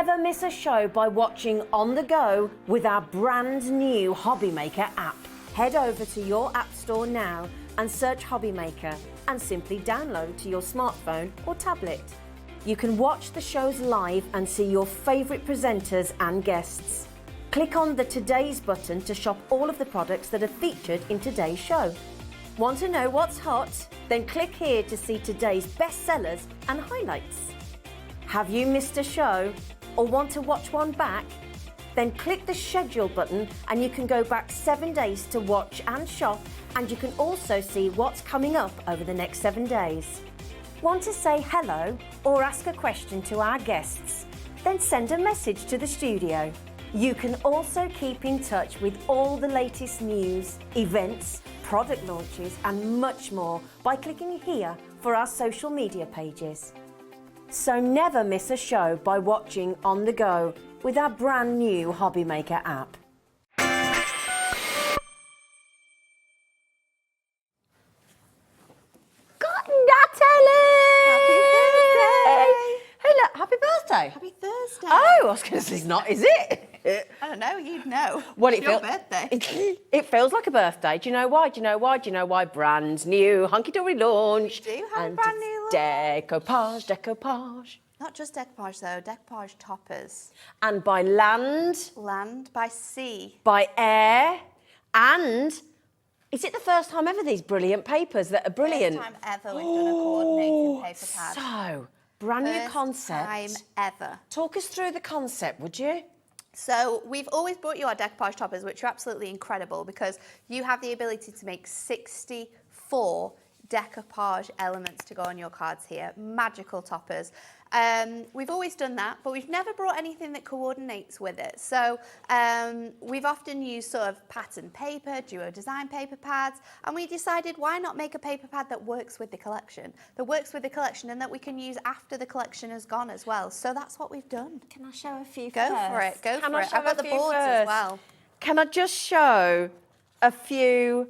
never miss a show by watching on the go with our brand new Hobbymaker app. Head over to your app store now and search Hobbymaker and simply download to your smartphone or tablet. You can watch the shows live and see your favourite presenters and guests. Click on the Today's button to shop all of the products that are featured in today's show. Want to know what's hot? Then click here to see today's bestsellers and highlights. Have you missed a show or want to watch one back? Then click the schedule button and you can go back 7 days to watch and shop, and you can also see what's coming up over the next 7 days. Want to say hello or ask a question to our guests? Then send a message to the studio. You can also keep in touch with all the latest news, events, product launches and much more by clicking here for our social media pages. So never miss a show by watching on the go with our brand new Hobbymaker app. Happy birthday! Happy Thursday! Oh, I was going to say it's not, is it? I don't know, you'd know. Well, it's your birthday. It feels like a birthday. Do you know why? Do you know why? Do you know why? Brand new Hunkydory launch. We do have and a brand new launch. Decoupage. Not just decoupage though, decoupage toppers. And by land. Land, by sea. By air. And is it the first time ever these brilliant papers that are brilliant? First time ever we've done a coordinated paper pad. So, brand new concept. First time ever. Talk us through the concept, would you? So we've always brought you our decoupage toppers, which are absolutely incredible because you have the ability to make 64 decoupage elements to go on your cards here. Magical toppers. We've always done that, but we've never brought anything that coordinates with it. So we've often used sort of pattern paper, duo design paper pads, and we decided why not make a paper pad that works with the collection, and that we can use after the collection has gone as well. So that's what we've done. Can I show a few Go first? for it, go Can for I it. show I've got a the few boards first? as well. Can I just show a few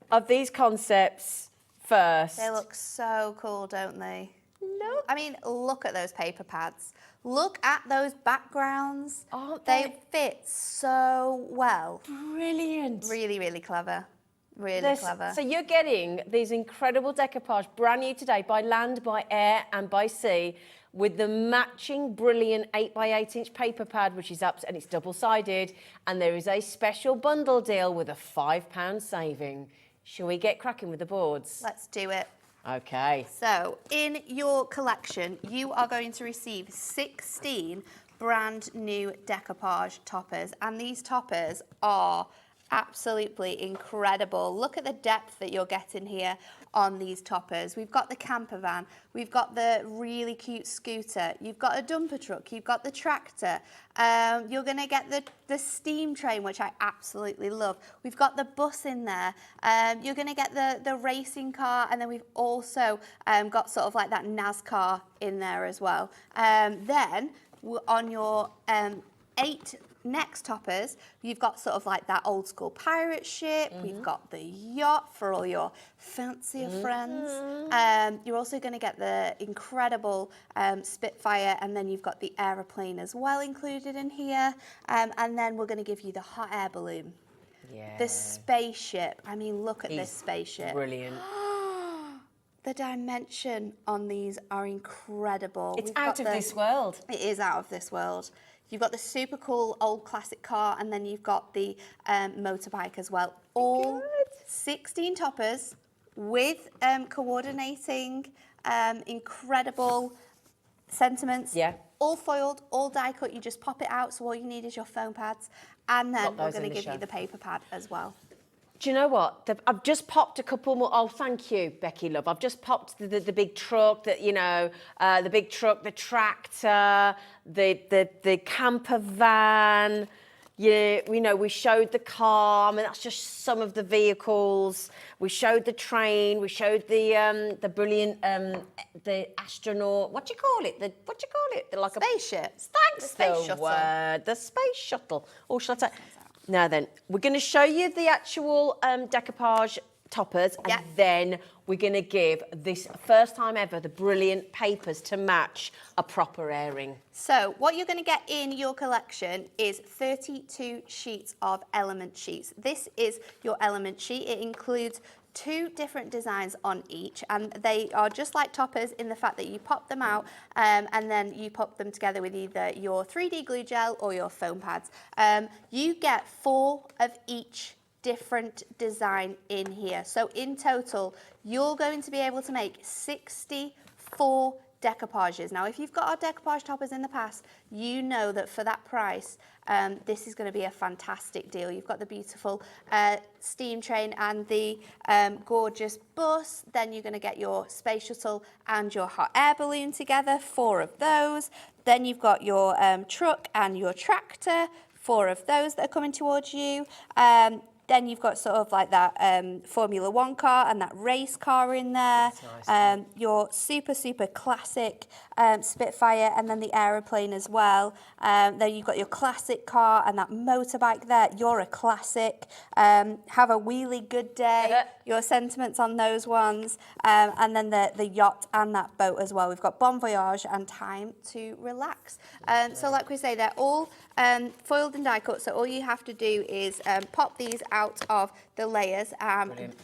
of these concepts first? They look so cool, don't they? Look. I mean, look at those paper pads. Look at those backgrounds. Aren't they fit so well. Brilliant. Really, really clever. Really clever. So you're getting these incredible decoupage, brand new today, by land, by air and by sea, with the matching brilliant 8x8 paper pad, which is up, and it's double-sided, and there is a special bundle deal with a £5 saving. Shall we get cracking with the boards? Let's do it. Okay. So in your collection, you are going to receive 16 brand new decoupage toppers, and these toppers are absolutely incredible. Look at the depth that you're getting here on these toppers. We've got the camper van, we've got the really cute scooter, you've got a dumper truck, you've got the tractor, you're going to get the steam train, which I absolutely love. We've got the bus in there, you're going to get the racing car, and then we've also got sort of like that NASCAR in there as well. Then on your 8 next toppers, you've got sort of like that old school pirate ship, we've got the yacht for all your fancier friends. You're also going to get the incredible Spitfire, and then you've got the aeroplane as well included in here, and then we're going to give you the hot air balloon. Yeah. The spaceship. I mean, look at this spaceship. Brilliant. The dimension on these are incredible. It's out of this world. It is out of this world. You've got the super cool old classic car, and then you've got the motorbike as well. All 16 toppers with coordinating incredible sentiments. Yeah. All foiled, all die cut. You just pop it out, so all you need is your foam pads. And then we're going to give you the paper pad as well. Do you know what? I've just popped a couple more. Oh, thank you, Becky Love. I've just popped the big truck, that the big truck, the tractor, the camper van. Yeah, we showed the car. I mean, that's just some of the vehicles. We showed the train. We showed the brilliant the astronaut. What do you call it? Like spaceship. Thanks, the space shuttle. Word. The space shuttle. Or shall I say? Now then, we're going to show you the actual decoupage toppers, and Yeah. then we're going to give this first time ever the brilliant papers to match a proper airing. So what you're going to get in your collection is 32 sheets of element sheets. This is your element sheet. It includes 2 different designs on each, and they are just like toppers in the fact that you pop them out and then you pop them together with either your 3D glue gel or your foam pads. You get 4 of each different design in here. So in total, you're going to be able to make 64 decoupages. Now, if you've got our decoupage toppers in the past, you know that for that price, this is going to be a fantastic deal. You've got the beautiful steam train and the gorgeous bus. Then you're going to get your space shuttle and your hot air balloon together, 4 of those. Then you've got your truck and your tractor, 4 of those that are coming towards you. Then you've got sort of like that Formula 1 car and that race car in there. Nice, your super, super classic Spitfire, and then the aeroplane as well. Then you've got your classic car and that motorbike there. You're a classic. Have a wheelie good day. Your sentiments on those ones. And then the yacht and that boat as well. We've got Bon Voyage and Time to Relax. So like we say, they're all foiled and die cut, so all you have to do is pop these out of the layers,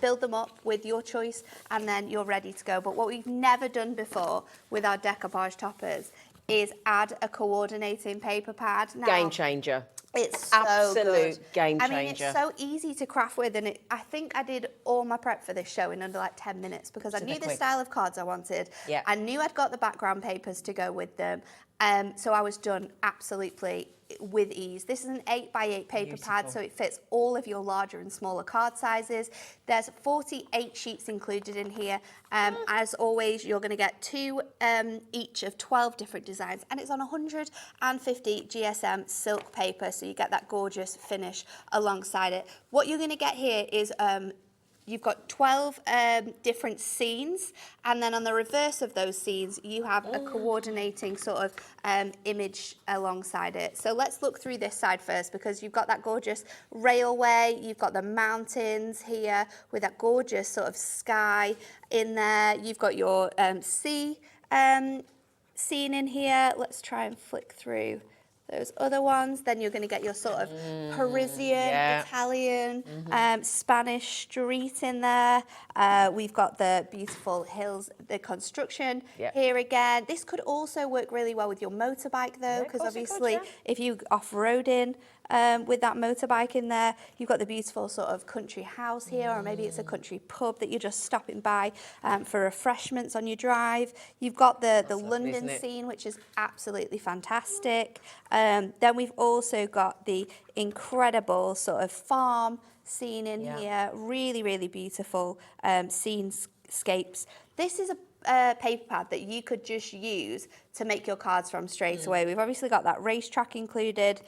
build them up with your choice, and then you're ready to go. But what we've never done before with our decoupage toppers is add a coordinating paper pad. Now, Game changer. It's so Absolute good. game changer. I mean, it's so easy to craft with, and I think I did all my prep for this show in under like 10 minutes because I knew the style of cards I wanted. Yeah. I knew I'd got the background papers to go with them. So I was done absolutely with ease. This is an 8x8 paper pad, so it fits all of your larger and smaller card sizes. There's 48 sheets included in here. As always, you're going to get 2 each of 12 different designs, and it's on 150 GSM silk paper, so you get that gorgeous finish alongside it. What you're going to get here is you've got 12 different scenes, and then on the reverse of those scenes, you have a coordinating sort of image alongside it. So let's look through this side first, because you've got that gorgeous railway, you've got the mountains here with that gorgeous sort of sky in there. You've got your sea scene in here. Let's try and flick through those other ones. Then you're going to get your sort of Parisian, Italian, Spanish street in there. We've got the beautiful hills, the construction here again. This could also work really well with your motorbike though, because obviously if you off-roading with that motorbike in there, you've got the beautiful sort of country house here, or maybe it's a country pub that you're just stopping by for refreshments on your drive. You've got the London scene, which is absolutely fantastic. Then we've also got the incredible sort of farm scene in here. Really, really beautiful scenescapes. This is a paper pad that you could just use to make your cards from straight away. We've obviously got that racetrack included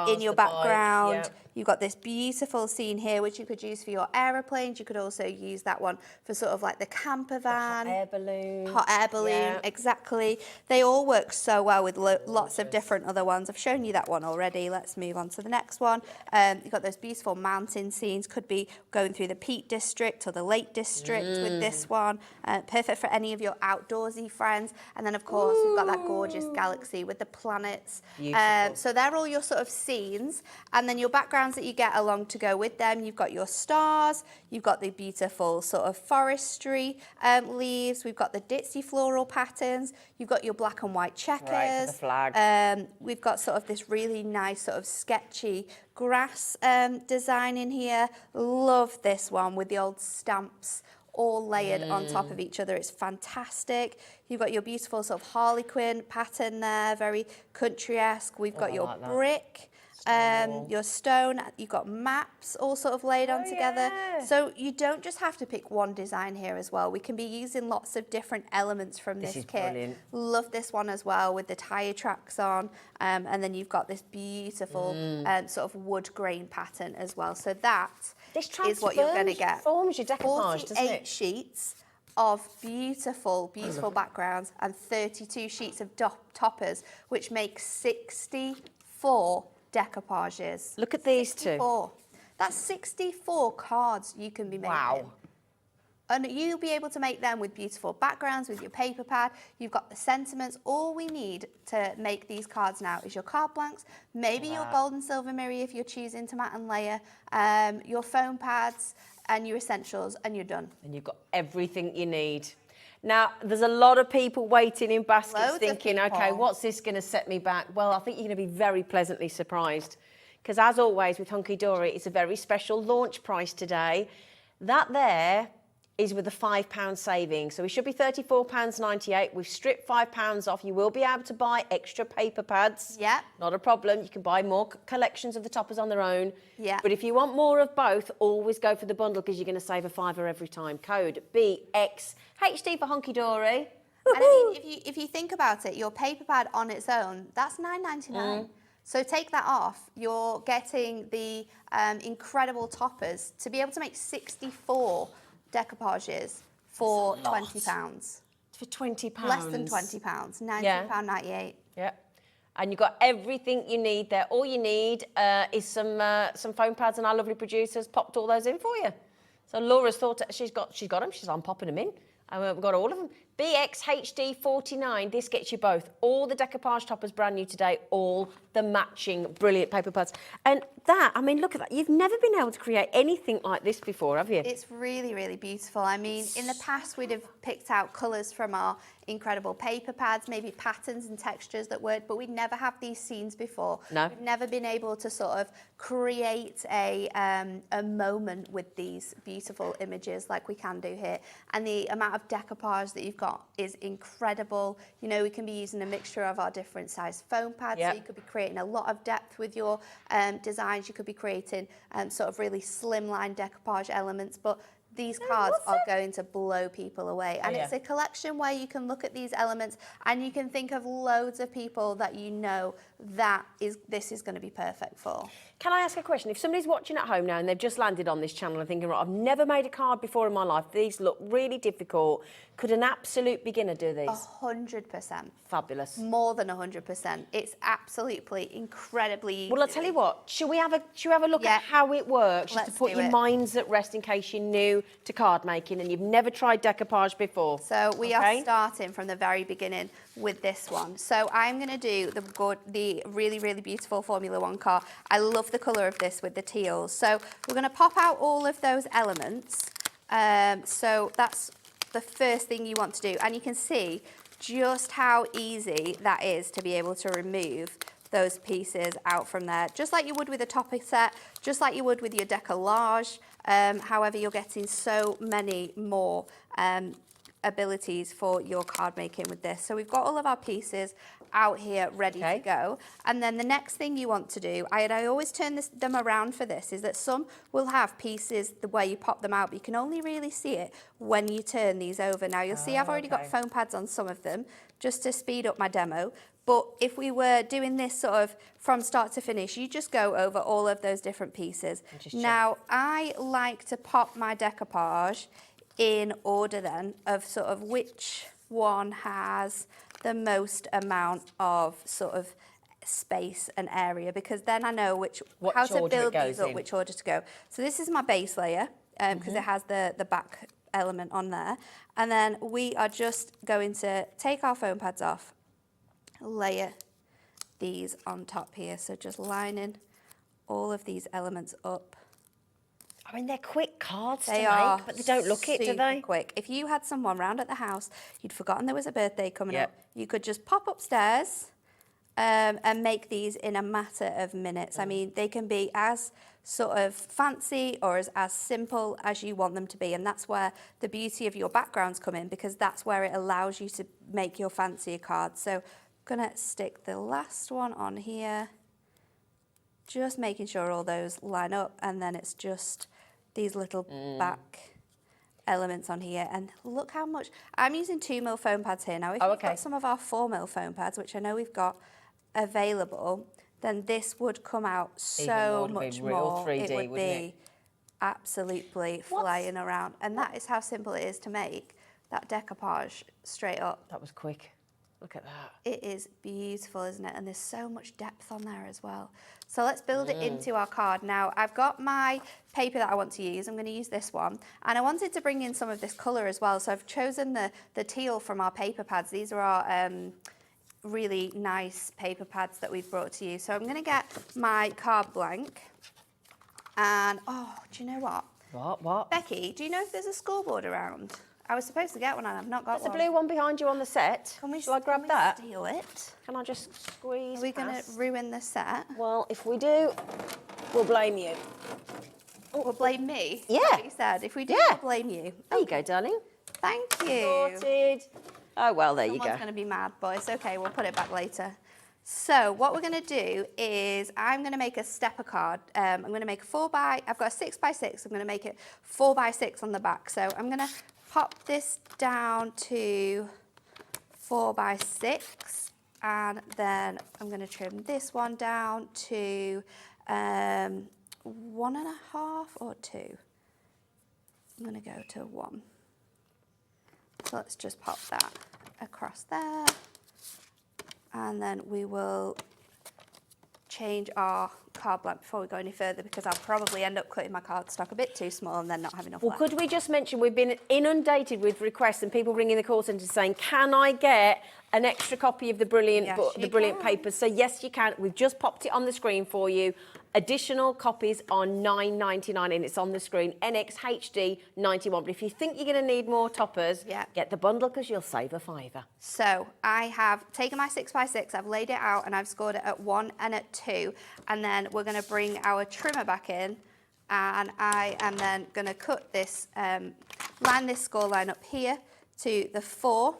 in your background. You've got this beautiful scene here, which you could use for your aeroplanes. You could also use that one for sort of like the camper van. Hot air balloon. Hot air balloon, exactly. They all work so well with lots of different other ones. I've shown you that one already. Let's move on to the next one. You've got those beautiful mountain scenes. Could be going through the Peak District or the Lake District with this one. Perfect for any of your outdoorsy friends. And then, of course, we've got that gorgeous galaxy with the planets. So they're all your sort of scenes. And then your backgrounds that you get along to go with them. You've got your stars. You've got the beautiful sort of forestry leaves. We've got the ditzy floral patterns. You've got your black and white checkers. Right, for the flag. We've got sort of this really nice sort of sketchy grass design in here. Love this one with the old stamps all layered on top of each other. It's fantastic. You've got your beautiful sort of Harlequin pattern there, very country-esque. We've got your brick, your stone. You've got maps all sort of laid on together. So you don't just have to pick one design here as well. We can be using lots of different elements from this kit. Brilliant. Love this one as well with the tyre tracks on. And then you've got this beautiful sort of wood grain pattern as well. So that is what you're going to get. Forms your decoupage, doesn't 48 it? sheets of beautiful, beautiful backgrounds and 32 sheets of toppers, which make 64 decoupages. Look at these 64. That's 64 cards you can be making. Wow. And you'll be able to make them with beautiful backgrounds, with your paper pad. You've got the sentiments. All we need to make these cards now is your card blanks, maybe your gold and silver mirror if you're choosing to mat and layer, your foam pads and your essentials, and you're done. And you've got everything you need. Now, there's a lot of people waiting in baskets Loads thinking, of people. okay, what's this going to set me back? Well, I think you're going to be very pleasantly surprised. Because as always with Hunkydory, it's a very special launch price today. That there is with a £5 saving. So we should be £34.98. We've stripped £5 off. You will be able to buy extra paper pads. Yeah. Not a problem. You can buy more collections of the toppers on their own. Yeah. But if you want more of both, always go for the bundle because you're going to save a £5 every time. Code BXHD for Hunkydory. And I mean, if you think about it, your paper pad on its own, that's £9.99. So take that off, you're getting the incredible toppers to be able to make 64 decoupages for £20. For £20. Less than £20, £19.98. Yeah. And you've got everything you need there. All you need is some foam pads, and our lovely producers popped all those in for you. So Laura's thought she's got them. She's I'm popping them in. And we've got all of them. BXHD49, this gets you both. All the decoupage toppers brand new today, all the matching brilliant paper pads. And that, I mean, look at that. You've never been able to create anything like this before, have you? It's really, really beautiful. I mean, in the past, we'd have picked out colours from our incredible paper pads, maybe patterns and textures that worked, but we'd never have these scenes before. No. We've never been able to sort of create a moment with these beautiful images like we can do here. And the amount of decoupage that you've got is incredible. You know, we can be using a mixture of our different size foam pads, so you could be creating a lot of depth with your designs. You could be creating sort of really slimline decoupage elements, but these cards are going to blow people away. And it's a collection where you can look at these elements and you can think of loads of people that you know that this is going to be perfect for. Can I ask a question? If somebody's watching at home now and they've just landed on this channel and thinking, right, I've never made a card before in my life, these look really difficult, could an absolute beginner do these? 100%. Fabulous. More than 100%. It's absolutely incredibly easy. Well, I'll tell you what, should we have a look at how it works, just to put your minds at rest in case you're new to card making and you've never tried decoupage before? So we are starting from the very beginning with this one. So I'm going to do the really, really beautiful Formula 1 car. I love the colour of this with the teals. So we're going to pop out all of those elements. So that's the first thing you want to do. And you can see just how easy that is to be able to remove those pieces out from there, just like you would with a topper set, just like you would with your decollage. However, you're getting so many more abilities for your card making with this. So we've got all of our pieces out here ready to go. And then the next thing you want to do, I always turn them around for this, is that some will have pieces the way you pop them out, but you can only really see it when you turn these over. Now you'll see I've already got foam pads on some of them just to speed up my demo. But if we were doing this sort of from start to finish, you just go over all of those different pieces. Now, I like to pop my decoupage in order then of sort of which one has the most amount of sort of space and area, because then I know how to build these up, which order to go. So this is my base layer because it has the back element on there. And then we are just going to take our foam pads off, layer these on top here. So just lining all of these elements up. I mean, they're quick cards to make, but they don't look it, do they? Quick. If you had someone round at the house, you'd forgotten there was a birthday coming up, you could just pop upstairs and make these in a matter of minutes. I mean, they can be as sort of fancy or as simple as you want them to be. And that's where the beauty of your backgrounds come in, because that's where it allows you to make your fancier cards. So I'm going to stick the last one on here, just making sure all those line up, and then it's just these little back elements on here. And look how much, I'm using 2mm foam pads here. Now, if you've got some of our 4mm foam pads, which I know we've got available, then this would come out so much more. 3D, it would be absolutely flying around. And that is how simple it is to make that decoupage straight up. That was quick. Look at that. It is beautiful, isn't it? And there's so much depth on there as well. So let's build it into our card. Now, I've got my paper that I want to use. I'm going to use this one. And I wanted to bring in some of this colour as well. So I've chosen the teal from our paper pads. These are our really nice paper pads that we've brought to you. So I'm going to get my card blank. And, oh, do you know what? What? Becky, do you know if there's a scoreboard around? I was supposed to get one and I've not got There's one. a blue one behind you on the set. Shall I grab that? Steal it? Can I just squeeze Are we going to ruin the set? Well, if we do, we'll blame you. We'll blame me? Yeah. That's what you said. If we do, we'll blame you. There you go, darling. Thank you. Sorted. Oh, well, there you go. Someone's going to be mad, but it's okay. We'll put it back later. So what we're going to do is I'm going to make a stepper card. I'm going to make I've got a 6x6. I'm going to make it 4x6 on the back. So I'm going to pop this down to 4x6, and then I'm going to trim this one down to 1.5 or 2. I'm going to go to 1. So let's just pop that across there, and then we will change our card blank before we go any further, because I'll probably end up cutting my cardstock a bit too small and then not have enough left. Could we just mention we've been inundated with requests and people ringing the call centre saying, can I get an extra copy of the brilliant book, the brilliant papers? So yes, you can. We've just popped it on the screen for you. Additional copies are $9.99 and it's on the screen. NX HD 91. But if you think you're going to need more toppers, get the bundle because you'll save a £5. So I have taken my 6x6, I've laid it out and I've scored it at 1 and at 2. And then we're going to bring our trimmer back in, and I am then going to cut this, line this score line up here to the 4.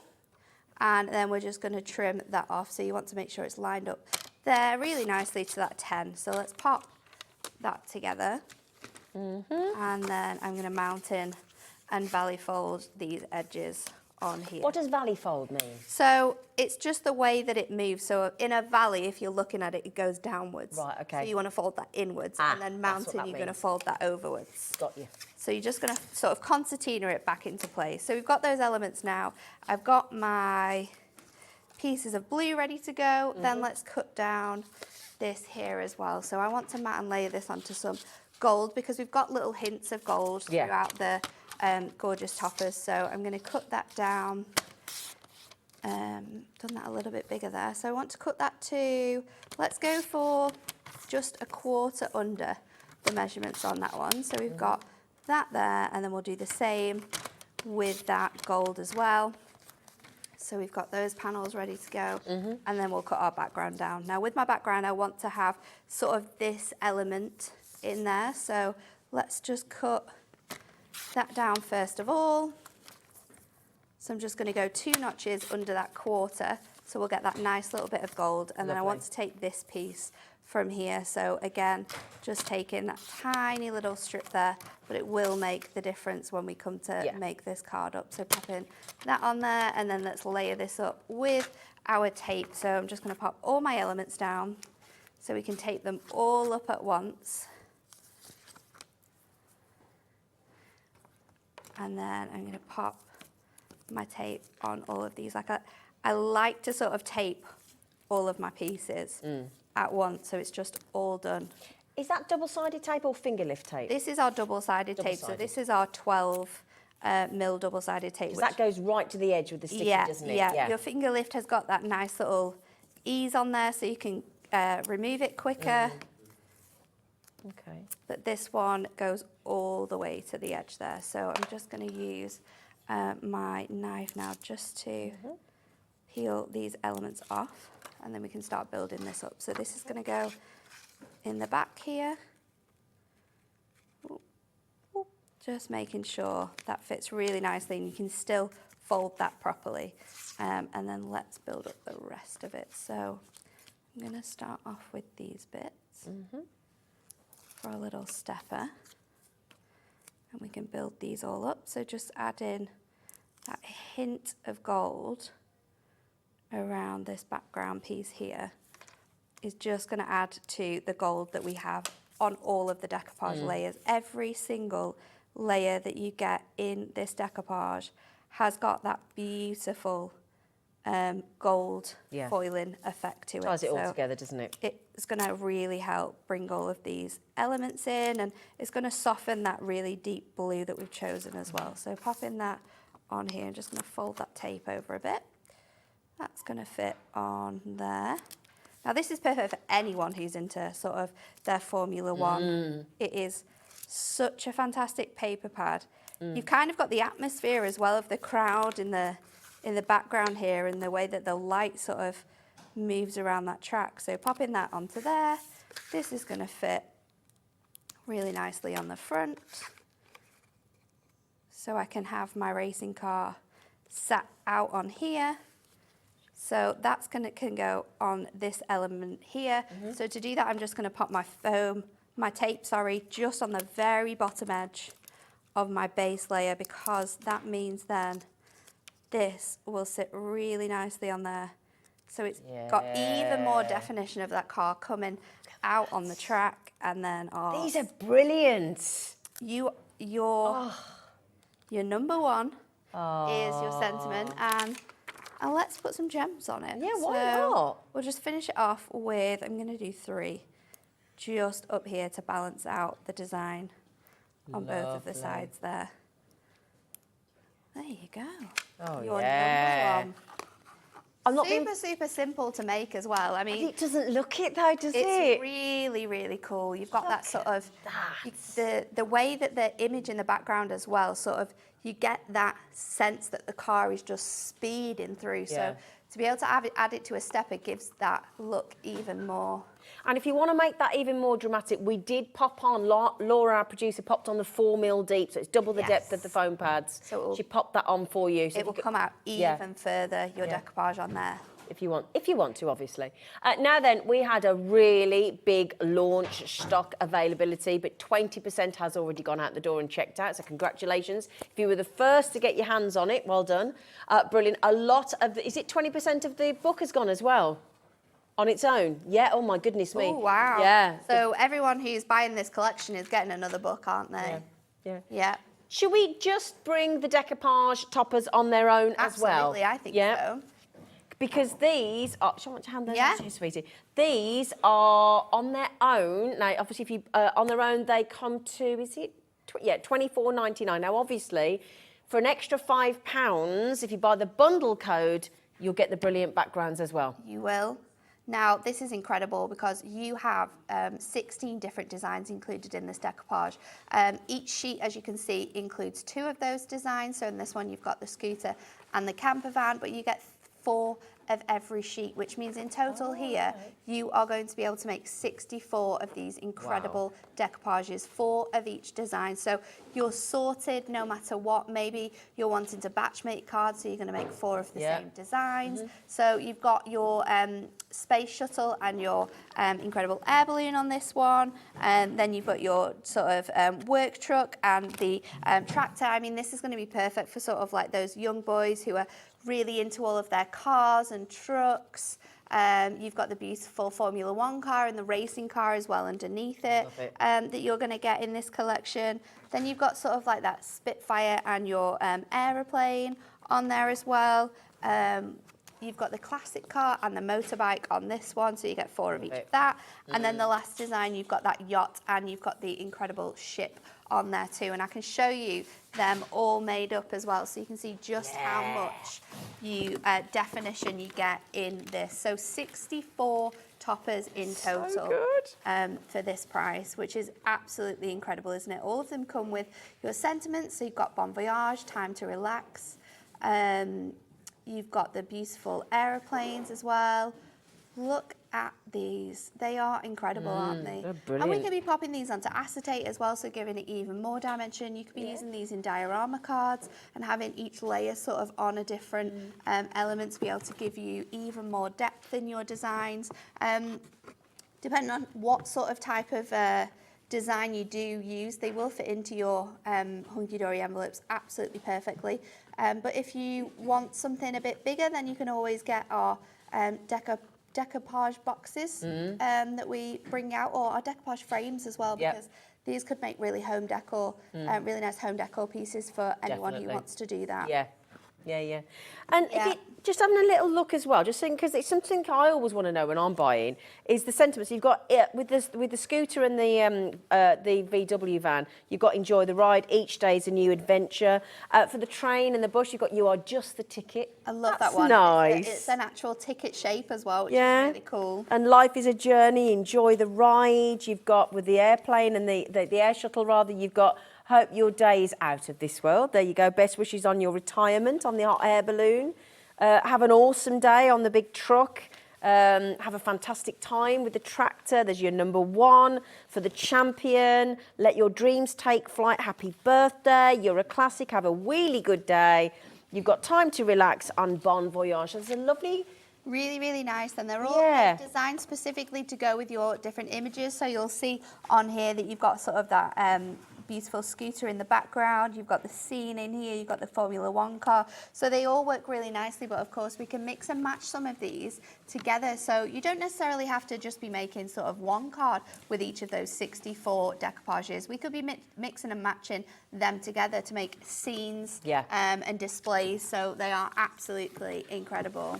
And then we're just going to trim that off. So you want to make sure it's lined up there really nicely to that 10. So let's pop that together. And then I'm going to mount in and valley fold these edges on here. What does valley fold mean? So it's just the way that it moves. So in a valley, if you're looking at it, it goes downwards. Right, okay. So you want to fold that inwards, and then mounting, you're going to fold that overwards. Got you. So you're just going to sort of concertina it back into place. So we've got those elements now. I've got my pieces of blue ready to go. Then let's cut down this here as well. So I want to mat and layer this onto some gold, because we've got little hints of gold throughout the gorgeous toppers. So I'm going to cut that down. Done that a little bit bigger there. So I want to cut that to, let's go for just a quarter under the measurements on that one. So we've got that there, and then we'll do the same with that gold as well. So we've got those panels ready to go, and then we'll cut our background down. Now with my background, I want to have sort of this element in there. So let's just cut that down first of all. So I'm just going to go 2 notches under that quarter, so we'll get that nice little bit of gold. And then I want to take this piece from here. So again, just taking that tiny little strip there, but it will make the difference when we come to make this card up. So popping that on there, and then let's layer this up with our tape. So I'm just going to pop all my elements down so we can tape them all up at once. And then I'm going to pop my tape on all of these. I like to sort of tape all of my pieces at once, so it's just all done. Is that double-sided tape or finger lift tape? This is our double-sided tape, so this is our 12 mil double-sided tape. That goes right to the edge with the sticky, doesn't it? Yeah, your finger lift has got that nice little ease on there, so you can remove it quicker. Okay. But this one goes all the way to the edge there. So I'm just going to use my knife now just to peel these elements off, and then we can start building this up. So this is going to go in the back here. Just making sure that fits really nicely, and you can still fold that properly. And then let's build up the rest of it. So I'm going to start off with these bits. For a little stepper, and we can build these all up. So just add in that hint of gold around this background piece here is just going to add to the gold that we have on all of the decoupage layers. Every single layer that you get in this decoupage has got that beautiful gold foiling effect to it. Ties it all together, doesn't it? It's going to really help bring all of these elements in, and it's going to soften that really deep blue that we've chosen as well. So popping that on here, I'm just going to fold that tape over a bit. That's going to fit on there. Now this is perfect for anyone who's into sort of their Formula One. It is such a fantastic paper pad. You've kind of got the atmosphere as well of the crowd in the background here, and the way that the light sort of moves around that track. So popping that onto there. This is going to fit really nicely on the front. So I can have my racing car sat out on here. So that's can go on this element here. So to do that, I'm just going to pop my tape, just on the very bottom edge of my base layer, because that means then this will sit really nicely on there. So it's got even more definition of that car coming out on the track, and then these are brilliant. Your number one is your sentiment, and let's put some gems on it. Yeah, why not? We'll just finish it off with, I'm going to do 3 just up here to balance out the design on both of the sides there. There you go. Oh, your yeah. number one. Super simple to make as well. I mean, it doesn't look it though, does it? It's really, really cool. You've got that sort of, the way that the image in the background as well, sort of, you get that sense that the car is just speeding through. So to be able to add it to a stepper gives that look even more. And if you want to make that even more dramatic, we did pop on, Laura, our producer, popped on the 4mm deep, so it's double the depth of the foam pads. So she popped that on for you. So it will come out even further, your decoupage on there. If you want to, obviously. Now then, we had a really big launch stock availability, but 20% has already gone out the door and checked out, so congratulations. If you were the first to get your hands on it, well done. Brilliant. A lot of, is it 20% of the book has gone as well? On its own? Yeah, oh my goodness me. Oh, wow. Yeah. So everyone who's buying this collection is getting another book, aren't they? Yeah. Should we just bring the decoupage toppers on their own as well? Absolutely, I think so. Because these are, do you want to hand those to you, sweetie? These are on their own. Now, obviously, if you on their own, they come to, is it? $24.99. Now, obviously, for an extra £5, if you buy the bundle code, you'll get the brilliant backgrounds as well. You will. Now, this is incredible because you have 16 different designs included in this decoupage. Each sheet, as you can see, includes 2 of those designs. So in this one, you've got the scooter and the camper van, but you get 4 of every sheet, which means in total here, you are going to be able to make 64 of these incredible decoupages, 4 of each design. So you're sorted no matter what. Maybe you're wanting to batch make cards, so you're going to make 4 of the same designs. So you've got your space shuttle and your incredible air balloon on this one, and then you've got your sort of work truck and the tractor. I mean, this is going to be perfect for sort of like those young boys who are really into all of their cars and trucks. You've got the beautiful Formula One car and the racing car as well underneath it, that you're going to get in this collection. Then you've got sort of like that Spitfire and your aeroplane on there as well. You've got the classic car and the motorbike on this one, so you get 4 of each of that. And then the last design, you've got that yacht and you've got the incredible ship on there too. And I can show you them all made up as well, so you can see just how much definition you get in this. So 64 toppers in total for this price, which is absolutely incredible, isn't it? All of them come with your sentiments. So you've got Bon Voyage, Time to Relax. You've got the beautiful aeroplanes as well. Look at these. They are incredible, aren't they? They're brilliant. And we can be popping these onto acetate as well, so giving it even more dimension. You could be using these in diorama cards and having each layer sort of on a different element to be able to give you even more depth in your designs. Depending on what sort of type of design you do use, they will fit into your Hunkydory envelopes absolutely perfectly. But if you want something a bit bigger, then you can always get our decoupage boxes that we bring out, or our decoupage frames as well, because these could make really home decor, really nice home decor pieces for anyone who wants to do that. Yeah, yeah. And if you just having a little look as well, just saying, because it's something I always want to know when I'm buying, is the sentiments. You've got with the scooter and the VW van, you've got enjoy the ride. Each day is a new adventure. For the train and the bus, you've got you are just the ticket. I love That's that one. Nice. It's an actual ticket shape as well, which is really cool. And life is a journey. Enjoy the ride. You've got with the airplane and the air shuttle rather. You've got hope your day is out of this world. There you go. Best wishes on your retirement on the hot air balloon. Have an awesome day on the big truck. Have a fantastic time with the tractor. There's your number 1 for the champion. Let your dreams take flight. Happy birthday. You're a classic. Have a really good day. You've got time to relax on Bon Voyage. There's a lovely... Really, really nice. And they're all designed specifically to go with your different images. So you'll see on here that you've got sort of that beautiful scooter in the background. You've got the scene in here. You've got the Formula 1 car. So they all work really nicely. But of course, we can mix and match some of these together. So you don't necessarily have to just be making sort of one card with each of those 64 decoupages. We could be mixing and matching them together to make scenes and displays. So they are absolutely incredible.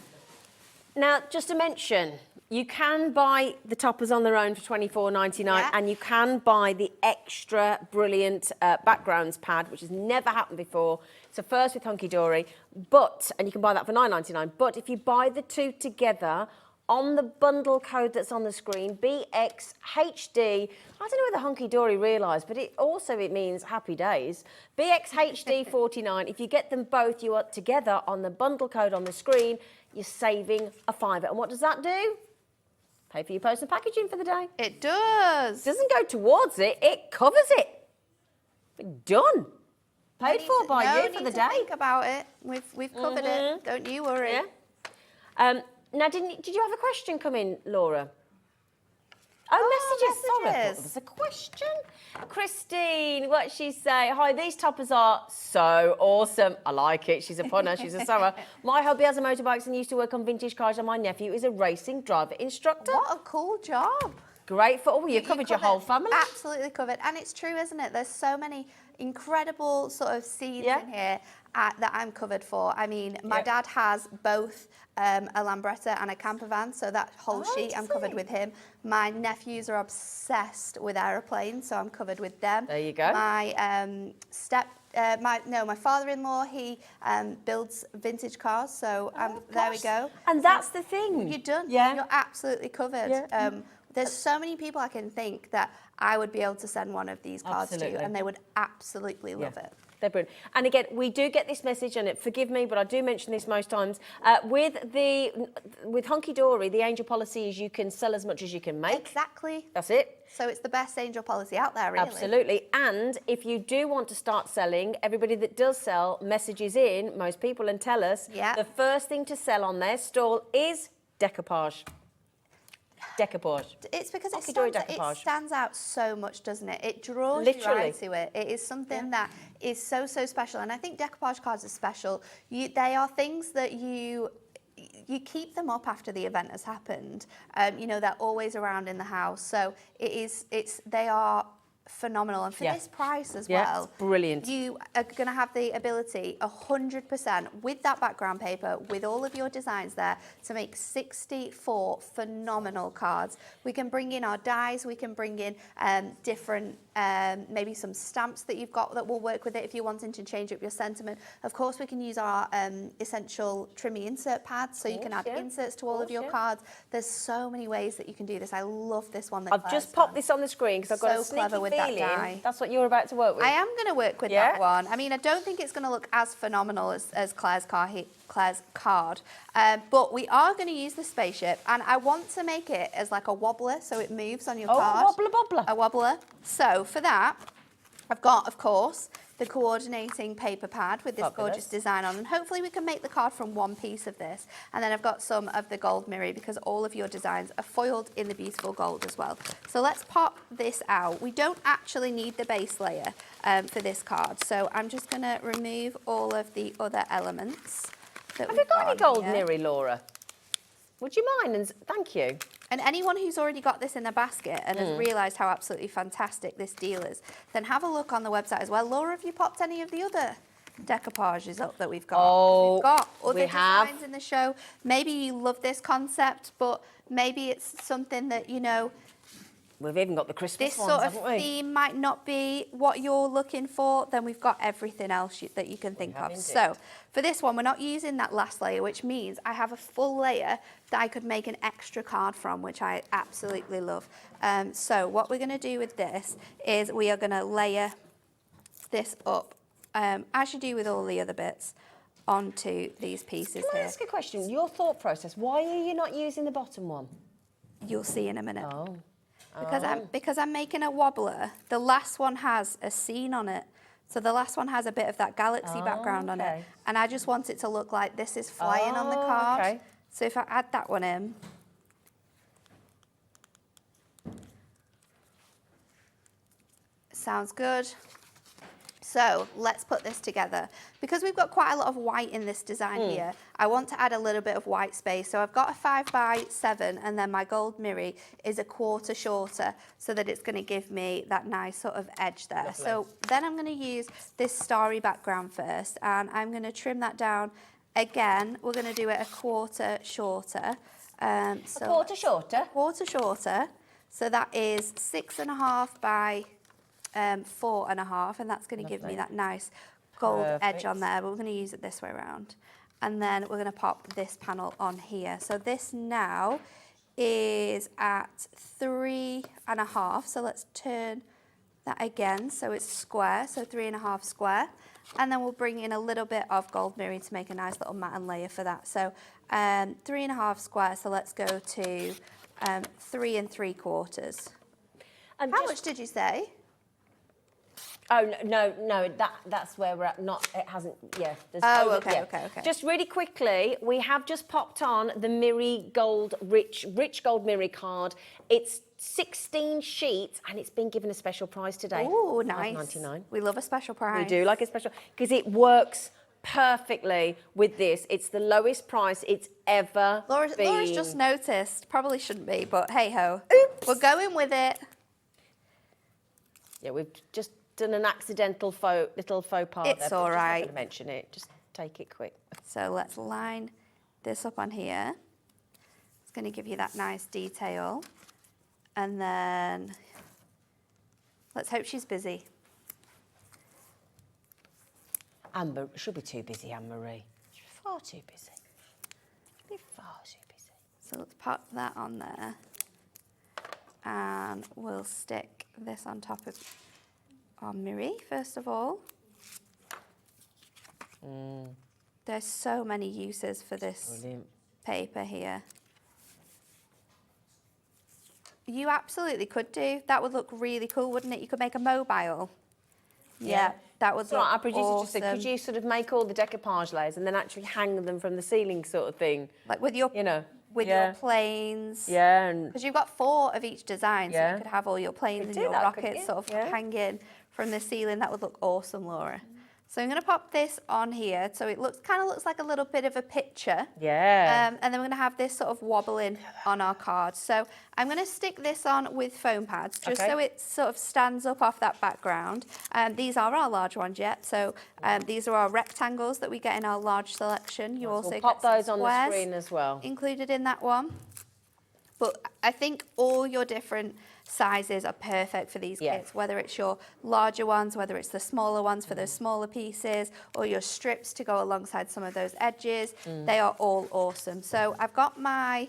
Now, just to mention, you can buy the toppers on their own for $24.99 and you can buy the extra brilliant backgrounds pad, which has never happened before. It's a first with Hunkydory, and you can buy that for $9.99. But if you buy the two together, on the bundle code that's on the screen, BXHD, I don't know whether Hunkydory realised, but it means happy days. BXHD49, if you get them both, you are together on the bundle code on the screen, you're saving a £5. And what does that do? Pay for your post and packaging for the day. It does. It doesn't go towards it, it covers it. Done. Paid for by you for the day. Think about it. We've covered it. Don't you worry. Yeah. Now, did you have a question come in, Laura? Messages. Sorry, I thought there was a question. Christine, what'd she say? Hi, these toppers are so awesome. I like it. She's a punner. She's a sewer. My hubby has a motorbike and used to work on vintage cars, and my nephew is a racing driver instructor. What a cool job. Great for all. You covered your whole family. Absolutely covered. And it's true, isn't it? There's so many incredible sort of scenes in here that I'm covered for. I mean, my dad has both a Lambretta and a camper van, so that whole sheet I'm covered with him. My nephews are obsessed with aeroplanes, so I'm covered with them. There you go. My my father-in-law, he builds vintage cars, so there we go. And that's the thing. You're done. Yeah. You're absolutely covered. Yeah. There's so many people I can think that I would be able to send one of these cards to, and they would absolutely love it. They're brilliant. And again, we do get this message, and forgive me, but I do mention this most times. With Hunkydory, the angel policy is you can sell as much as you can make. Exactly. That's it. So it's the best angel policy out there, really. Absolutely. And if you do want to start selling, everybody that does sell messages in, most people, and tell us the first thing to sell on their stall is decoupage. Decoupage. It's because it stands out so much, doesn't it? It draws you right to it. It is something that is so special. And I think decoupage cards are special. They are things that you keep them up after the event has happened. You know, they're always around in the house. So they are phenomenal, and for this price as well, it's brilliant. You are going to have the ability 100% with that background paper, with all of your designs there, to make 64 phenomenal cards. We can bring in our dies, we can bring in different maybe some stamps that you've got that will work with it if you're wanting to change up your sentiment. Of course, we can use our essential trimmy insert pads, so you can add inserts to all of your cards. There's so many ways that you can do this. I love this one that I've just popped this on the screen because I've got a sneaky feeling that's what you're about to work with. I am going to work with that one. I mean, I don't think it's going to look as phenomenal as Claire's card, but we are going to use the spaceship, and I want to make it as like a wobbler, so it moves on your card. Wobbler. A wobbler. So for that, I've got, of course, the coordinating paper pad with this gorgeous design on, and hopefully we can make the card from one piece of this. And then I've got some of the gold mirror, because all of your designs are foiled in the beautiful gold as well. So let's pop this out. We don't actually need the base layer for this card, so I'm just going to remove all of the other elements. Have you got any gold mirror, Laura? Would you mind? And thank you. And anyone who's already got this in their basket and has realised how absolutely fantastic this deal is, then have a look on the website as well. Laura, have you popped any of the other decoupages up that we've got. Oh, we've got other we have. designs in the show. Maybe you love this concept, but maybe it's something that, you know, We've even got the Christmas this ones, sort of haven't we? theme might not be what you're looking for, then we've got everything else that you can think of. indeed. So for this one, we're not using that last layer, which means I have a full layer that I could make an extra card from, which I absolutely love. So what we're going to do with this is we are going to layer this up, as you do with all the other bits, onto these pieces Can I here. ask a question? Your thought process, why are you not using the bottom one? You'll see in a minute. Oh. Because I'm making a wobbler, the last one has a scene on it. So the last one has a bit of that galaxy background on it. okay. And I just want it to look like this is flying on the card. Okay. So if I add that one in. Sounds good. So let's put this together. Because we've got quite a lot of white in this design here, I want to add a little bit of white space. So I've got a 5x7 and then my gold mirror is a quarter shorter so that it's going to give me that nice sort of edge there. Lovely. So then I'm going to use this starry background first and I'm going to trim that down. Again, we're going to do it a quarter shorter. A quarter shorter? Quarter shorter. So that is 6.5 by 4.5, and that's going to give me that nice gold edge on there, but we're going to use it this way around. And then we're going to pop this panel on here. So this now is at 3.5, so let's turn that again so it's square, so 3.5 square. And then we'll bring in a little bit of gold mirroring to make a nice little matte layer for that. So 3.5 square, so let's go to 3 3/4. And How much did you say? Oh, no, that's where we're at. Not, it hasn't, yeah. Oh, okay. Just really quickly, we have just popped on the Miri Gold, rich gold Miri card. It's 16 sheets and it's been given a special price today. Ooh, nice. $5.99. We love a special price. We do like a special, because it works perfectly with this. It's the lowest price it's ever been. Laura's just noticed. Probably shouldn't be, but hey-ho. We're going with it. Yeah, we've just done an accidental little faux pas. It's all right. I'm not going to mention it. Just take it quick. So let's line this up on here. It's going to give you that nice detail. And then let's hope she's busy. Amber should be too busy, Anne-Marie. She's far too busy. She'll be far too busy. So let's pop that on there. And we'll stick this on top of our Miri, first of all. There's so many uses for this paper here. You absolutely could do. That would look really cool, wouldn't it? You could make a mobile. Yeah, that would look Our producer awesome. just said, could you sort of make all the decoupage layers and then actually hang them from the ceiling sort of thing? Like with your, your planes. Yeah. Because you've got 4 of each design, so you could have all your planes and your that, rockets sort of hanging from the ceiling. That would look awesome, Laura. So I'm going to pop this on here, so it kind of looks like a little bit of a picture. Yeah. And then we're going to have this sort of wobbling on our card. So I'm going to stick this on with foam pads, just so it sort of stands up off that background. These are our large ones yet, so these are our rectangles that we get in our large selection. You also pop get those on the screen as well. Included in that one. But I think all your different sizes are perfect for these kits, whether it's your larger ones, whether it's the smaller ones for those smaller pieces, or your strips to go alongside some of those edges. They are all awesome. So I've got my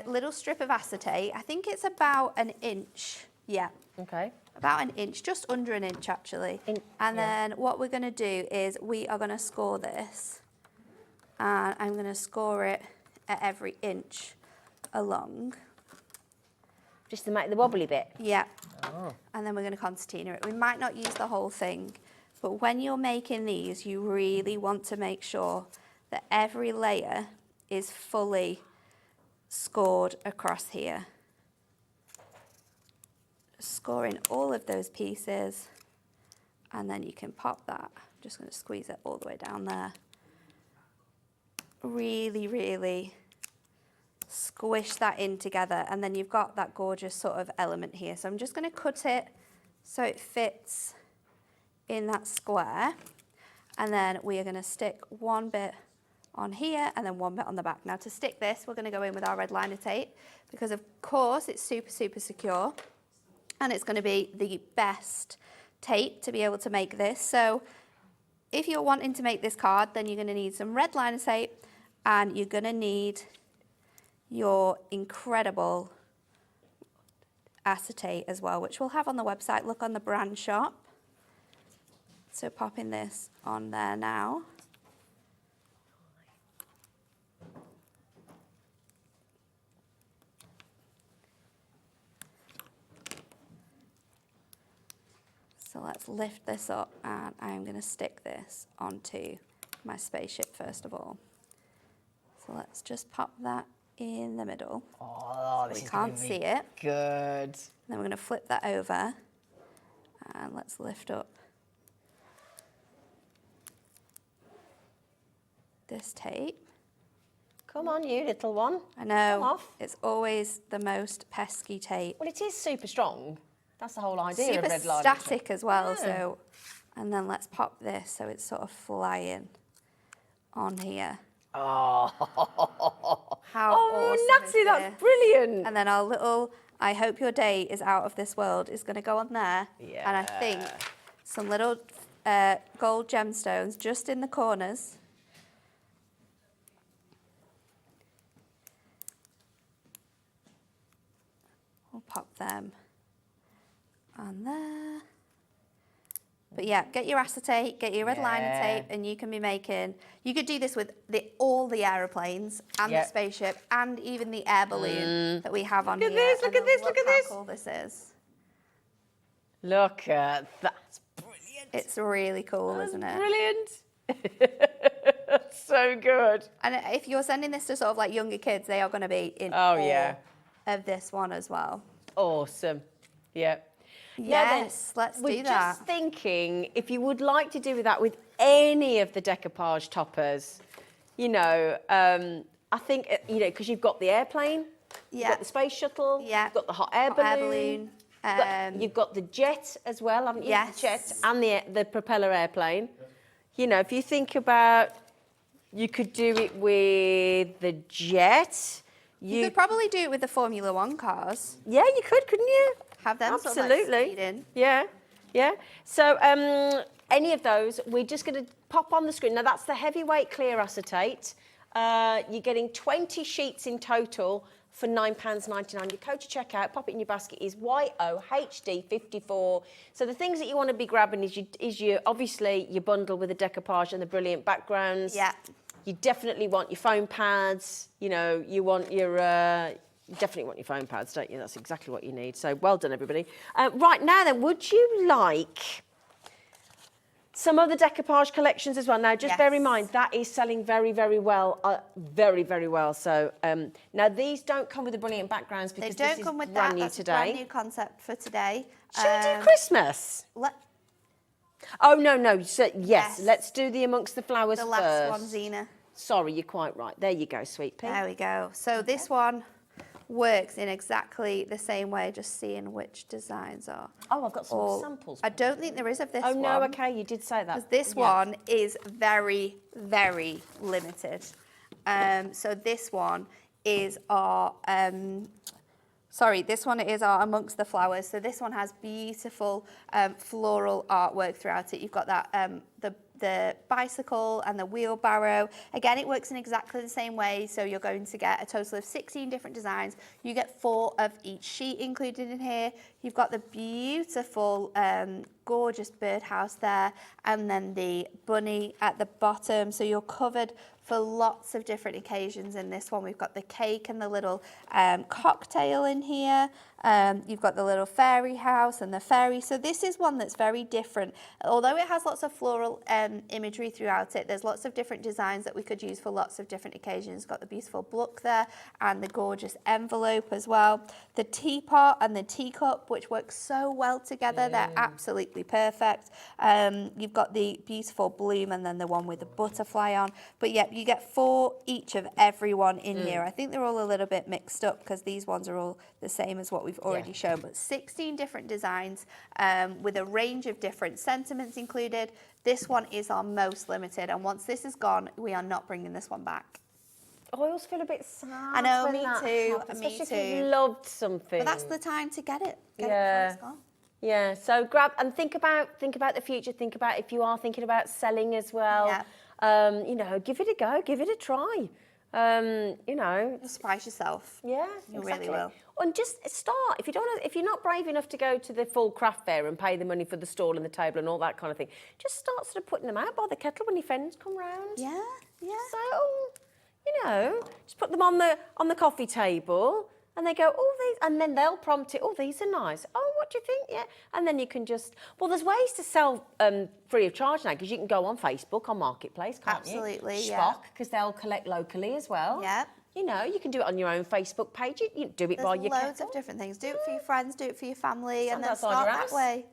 little strip of acetate. I think it's about 1 inch. Yeah. Okay. About 1 inch, just under 1 inch actually. And then what we're going to do is we are going to score this. And I'm going to score it at every inch along. Just to make the wobbly bit? Yeah. And then we're going to concertina it. We might not use the whole thing, but when you're making these, you really want to make sure that every layer is fully scored across here. Scoring all of those pieces, and then you can pop that. I'm just going to squeeze it all the way down there. Really, really squish that in together, and then you've got that gorgeous sort of element here. So I'm just going to cut it so it fits in that square. And then we are going to stick one bit on here and then one bit on the back. Now to stick this, we're going to go in with our red liner tape because of course it's super, super secure and it's going to be the best tape to be able to make this. So if you're wanting to make this card, then you're going to need some red liner tape and you're going to need your incredible acetate as well, which we'll have on the website. Look on the brand shop. So popping this on there now. So let's lift this up and I'm going to stick this onto my spaceship first of all. So let's just pop that in the middle. Oh, so we can't see it. Good. Then we're going to flip that over and let's lift up this tape. Come on, you little one. I know, Come off. it's always the most pesky tape. Well, it is super strong. That's the whole idea Super of red liner. static as well, Yeah. so, and then let's pop this so it's sort of flying on here. Oh, How oh, awesome Natty, is that's this? brilliant. And then our little, I hope your day is out of this world is going to go on there. Yeah. And I think some little gold gemstones just in the corners. We'll pop them on there. But yeah, get your acetate, get your red liner Yeah. tape, and you can be making, you could do this with all the aeroplanes and Yeah. the spaceship and even the air balloon that we have on Look at here. this, look And at this, look at how this. cool this is. Look at that. Brilliant. It's really cool, isn't it? Brilliant. So good. And if you're sending this to sort of like younger kids, they are going to be in Oh, awe yeah. of this one as well. Awesome. Yeah. Yes, let's we're do that. just thinking if you would like to do that with any of the decoupage toppers, you know, I think, you know, because you've got the airplane, you've Yeah. got the space shuttle, Yeah. you've got the hot air Hot air balloon, balloon, you've got the jet as well, haven't you? Yes. The jet and the propeller airplane. You know, if you think about, you could do it with the jet. You could probably do it with the Formula One cars. Yeah, you could, couldn't you? Have them sort of like Absolutely. speed in. Yeah, yeah. So any of those, we're just going to pop on the screen. Now that's the heavyweight clear acetate. You're getting 20 sheets in total for £9.99. Your code to check out, pop it in your basket, is YOHD54. So the things that you want to be grabbing is your obviously your bundle with the decoupage and the brilliant backgrounds. Yeah. You definitely want your foam pads. You know, you want your. You definitely want your foam pads, don't you? That's exactly what you need. So well done, everybody. Right now then, would you like some other decoupage collections as well? Now, just bear in mind, that is selling very, very well. Very, very well. So now these don't come with the brilliant backgrounds because They don't this come is with brand that. new That's today. a brand new concept for today. Should we do Christmas? Oh, no. So, yes, let's do the Amongst the Flowers The first. last one, Zena. Sorry, you're quite right. There you go, sweet pea. There we go. So this one works in exactly the same way, just seeing which designs are. Oh, I've got some samples. I don't think there is of this one. Oh, no, okay, you did say that. Because this one is very, very limited. So this one is our, this one is our Amongst the Flowers. So this one has beautiful floral artwork throughout it. You've got that, the bicycle and the wheelbarrow. Again, it works in exactly the same way. So you're going to get a total of 16 different designs. You get 4 of each sheet included in here. You've got the beautiful, gorgeous birdhouse there, and then the bunny at the bottom. So you're covered for lots of different occasions in this one. We've got the cake and the little cocktail in here. You've got the little fairy house and the fairy. So this is one that's very different. Although it has lots of floral imagery throughout it, there's lots of different designs that we could use for lots of different occasions. Got the beautiful book there and the gorgeous envelope as well. The teapot and the teacup, which work so well together. They're absolutely absolutely perfect. You've got the beautiful bloom and then the one with the butterfly on. But yeah, you get 4 each of every one in here. I think they're all a little bit mixed up because these ones are all the same as what we've already shown. But 16 different designs with a range of different sentiments included. This one is our most limited. And once this is gone, we are not bringing this one back. Oh, I always feel a bit sad. I know, when me that too. happens, Me especially if too. you've loved something. But that's the time to get it. Get it before it's gone. Yeah, so grab and think about the future. Think about if you are thinking about selling as well. Yeah. You know, give it a go, give it a try. You know, You'll surprise yourself. yeah, You exactly. really will. And just start. If you don't, if you're not brave enough to go to the full craft fair and pay the money for the stall and the table and all that kind of thing, just start sort of putting them out by the kettle when your friends come round. Yeah, yeah. So, you know, just put them on the coffee table, and they go, oh, these, and then they'll prompt it. Oh, these are nice. Oh, what do you think? Yeah, and then you can just. Well, there's ways to sell free of charge now because you can go on Facebook on Marketplace, can't you? Absolutely, yeah. Spock, because they'll collect locally as well. Yeah. You know, you can do it on your own Facebook page. You do it There's by your loads kettle. of different things. Do it for your friends, do it for your family, and then outside start your that house. way.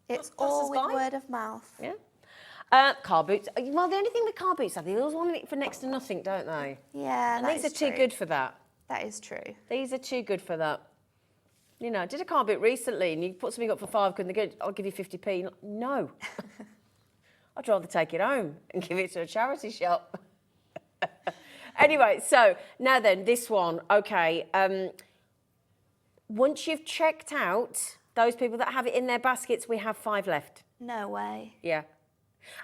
It's all with Passers-by. word of mouth. Yeah. Car boots. Well, the only thing with car boots, they always want it for next to nothing, don't they? Yeah, And that these is are too true. good for that. That is true. These are too good for that. You know, I did a car boot recently, and you put something up for £5 and they go, I'll give you 50p. No. I'd rather take it home and give it to a charity shop. Anyway, so now then, this one, okay. Once you've checked out those people that have it in their baskets, we have 5 left. No way. Yeah.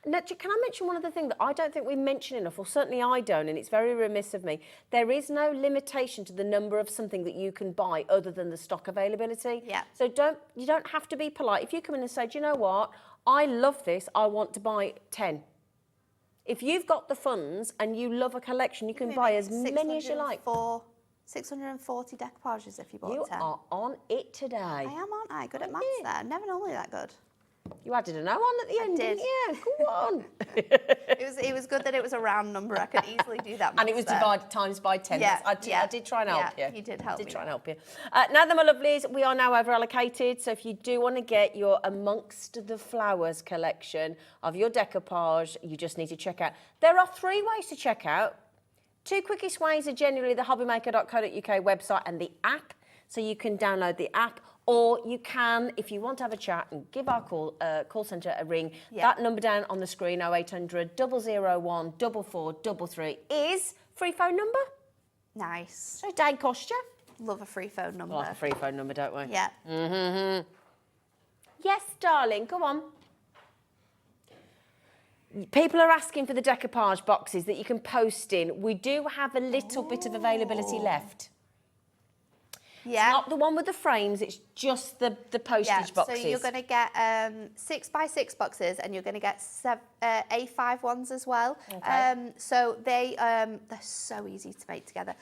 Now, can I mention one other thing that I don't think we mention enough, or certainly I don't, and it's very remiss of me. There is no limitation to the number of something that you can buy other than the stock availability. Yeah. So you don't have to be polite. If you come in and say, do you know what? I love this. I want to buy 10. If you've got the funds and you love a collection, you can buy as many as you like. 640 decoupages if you bought You 10. are on it today. I am, aren't I? Good at maths there. Never normally that good. You added an O on at the end, did. didn't you? Go on. It was good that it was a round number. I could easily do that. And it was maths there. divided times by 10. Yeah, I did try and help you. You did help me. Try and help you. Now then, my lovelies, we are now over allocated. So if you do want to get your Amongst the Flowers collection of your decoupage, you just need to check out. There are 3 ways to check out. 2 quickest ways are generally the hobbymaker.co.uk website and the app. So you can download the app, or you can, if you want to have a chat and give our call centre a ring, that number down on the screen, 0800 001 4433, is free phone number. Nice. So don't cost you. Love a free phone number. Like a free phone number, don't we? Yeah. Yes, darling, go on. People are asking for the decoupage boxes that you can post in. We do have a little bit of availability left. Yeah. It's not the one with the frames, it's just the postage boxes. So you're going to get 6x6 boxes, and you're going to get A5 ones as well. Okay. So they're so easy to make together.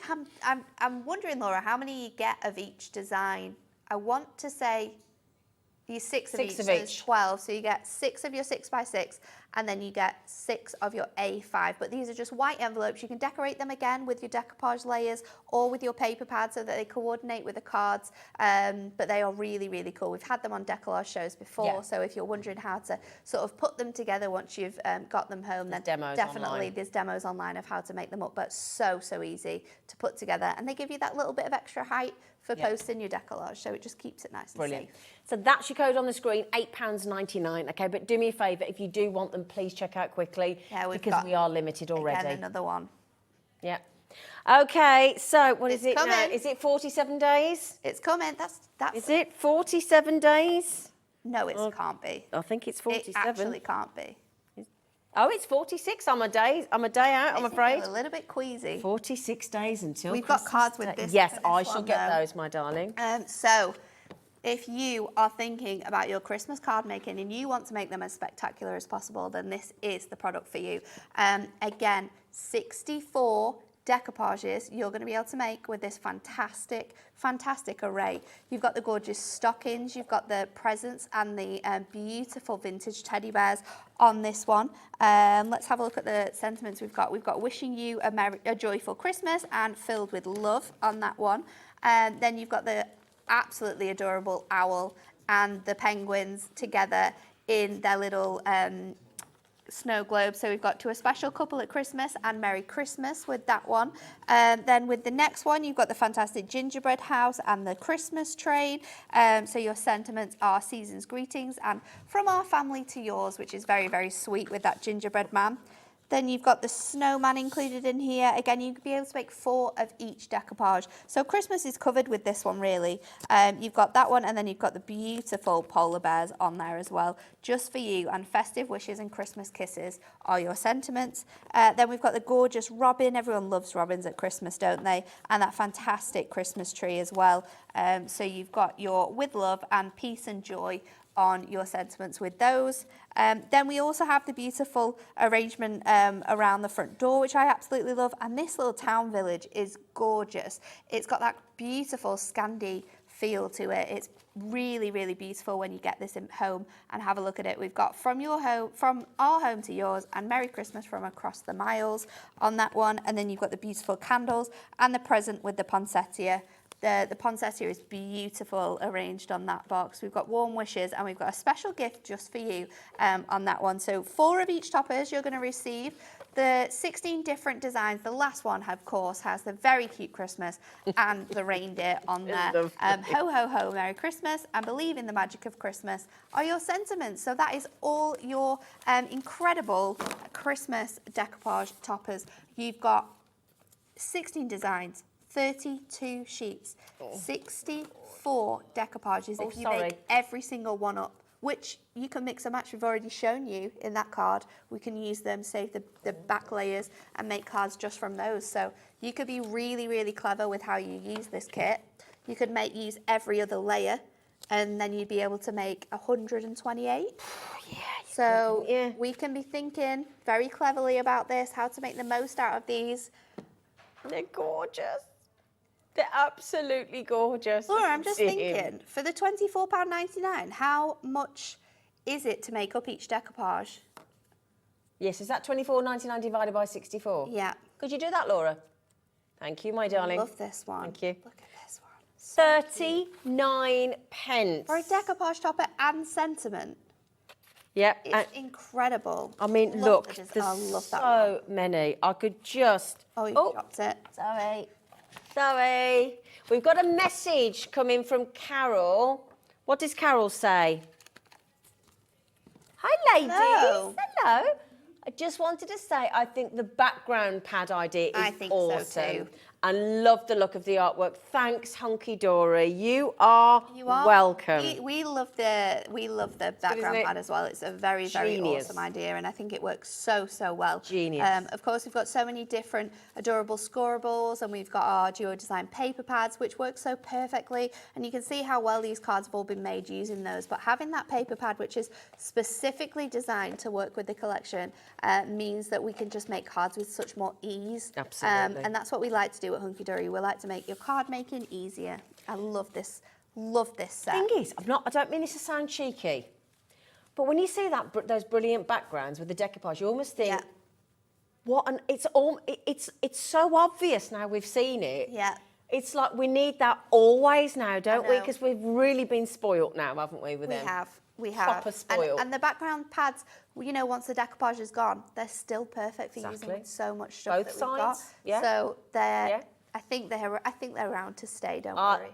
I'm wondering, Laura, how many you get of each design? I want to say you 6 of each, so it's 12. So you get 6 of your 6x6, and then you get 6 of your A5. But these are just white envelopes. You can decorate them again with your decoupage layers or with your paper pads so that they coordinate with the cards. But they are really, really cool. We've had them on decollage shows before. So if you're wondering how to sort of put them together once you've got them home, then definitely there's demos online of how to make them up. But so easy to put together. And they give you that little bit of extra height for posting your decollage, so it just keeps it nice and safe. So that's your code on the screen, £8.99. Okay, but do me a favour, if you do want them, please check out quickly, because we are limited already. Again, another one. Yeah. Okay, so what is It's it now? coming. Is it 47 days? It's coming. That's. Is it 47 days? No, it can't be. I think it's 47. It actually can't be. Oh, it's 46. I'm a day out, I'm afraid. A little bit queasy. 46 days until We've Christmas got cards with Day. this. Yes, for this I shall one, get though. those, my darling. So, if you are thinking about your Christmas card making and you want to make them as spectacular as possible, then this is the product for you. Again, 64 decoupages you're going to be able to make with this fantastic array. You've got the gorgeous stockings, you've got the presents and the beautiful vintage teddy bears on this one. Let's have a look at the sentiments we've got. We've got wishing you a joyful Christmas and filled with love on that one. Then you've got the absolutely adorable owl and the penguins together in their little snow globe. So we've got To a Special Couple at Christmas and Merry Christmas with that one. Then with the next one, you've got the fantastic gingerbread house and the Christmas train. So your sentiments are season's greetings and from our family to yours, which is very, very sweet with that gingerbread man. Then you've got the snowman included in here. Again, you could be able to make 4 of each decoupage. So Christmas is covered with this one, really. You've got that one, and then you've got the beautiful polar bears on there as well, just for you. And festive wishes and Christmas kisses are your sentiments. Then we've got the gorgeous robin. Everyone loves robins at Christmas, don't they? And that fantastic Christmas tree as well. So you've got your with love and peace and joy on your sentiments with those. Then we also have the beautiful arrangement around the front door, which I absolutely love. And this little town village is gorgeous. It's got that beautiful Scandi feel to it. It's really, really beautiful when you get this in home and have a look at it. We've got from our home to yours and Merry Christmas from across the miles on that one. And then you've got the beautiful candles and the present with the poinsettia. The poinsettia is beautiful arranged on that box. We've got warm wishes and we've got a special gift just for you on that one. So 4 of each toppers you're going to receive. The 16 different designs. The last one, of course, has the very cute Christmas and the reindeer on there. Ho, ho, ho, Merry Christmas and believe in the magic of Christmas are your sentiments. So that is all your incredible Christmas decoupage toppers. You've got 16 designs, 32 sheets, 64 decoupages if you make every single one up, which you can mix and match. We've already shown you in that card. We can use them, save the back layers and make cards just from those. So you could be really, really clever with how you use this kit. You could use every other layer and then you'd be able to make 128. So we can be thinking very cleverly about this, how to make the most out of these. They're gorgeous. They're absolutely gorgeous. Laura, I'm just thinking, for the £24.99, how much is it to make up each decoupage? Yes, is that £24.99 divided by 64? Yeah. Could you do that, Laura? Thank you, my darling. I love this one. Thank you. Look at this one. 39 pence. For a decoupage topper and sentiment. Yep. It's incredible. I mean, Love look, I there's love that so one. many. I could just... Oh, you dropped it. Sorry. We've got a message coming from Carol. What does Carol say? Hi, ladies. Hello. Hello. I just wanted to say I think the background pad idea is awesome. So too. And love the look of the artwork. Thanks, Hunkydory. You are welcome. We love the background pad as well. It's a very, very awesome idea, and I think it works so, so well. Genius. Of course, we've got so many different adorable scorables, and we've got our duo design paper pads, which work so perfectly. And you can see how well these cards have all been made using those. But having that paper pad, which is specifically designed to work with the collection, means that we can just make cards with such more ease. Absolutely. And that's what we like to do at Hunkydory. We like to make your card making easier. I love this set. Thing is, I don't mean this to sound cheeky, but when you see those brilliant backgrounds with the decoupage, you almost think, what? And it's so obvious now we've seen it. Yeah. It's like we need that always now, don't we? Because we've really been spoilt now, haven't we? With them. We have. Proper spoiled. And the background pads, you know, once the decoupage is gone, they're still perfect for using with so much stuff Both that we've sides. got. Yeah. So I think they're around to stay. Don't worry.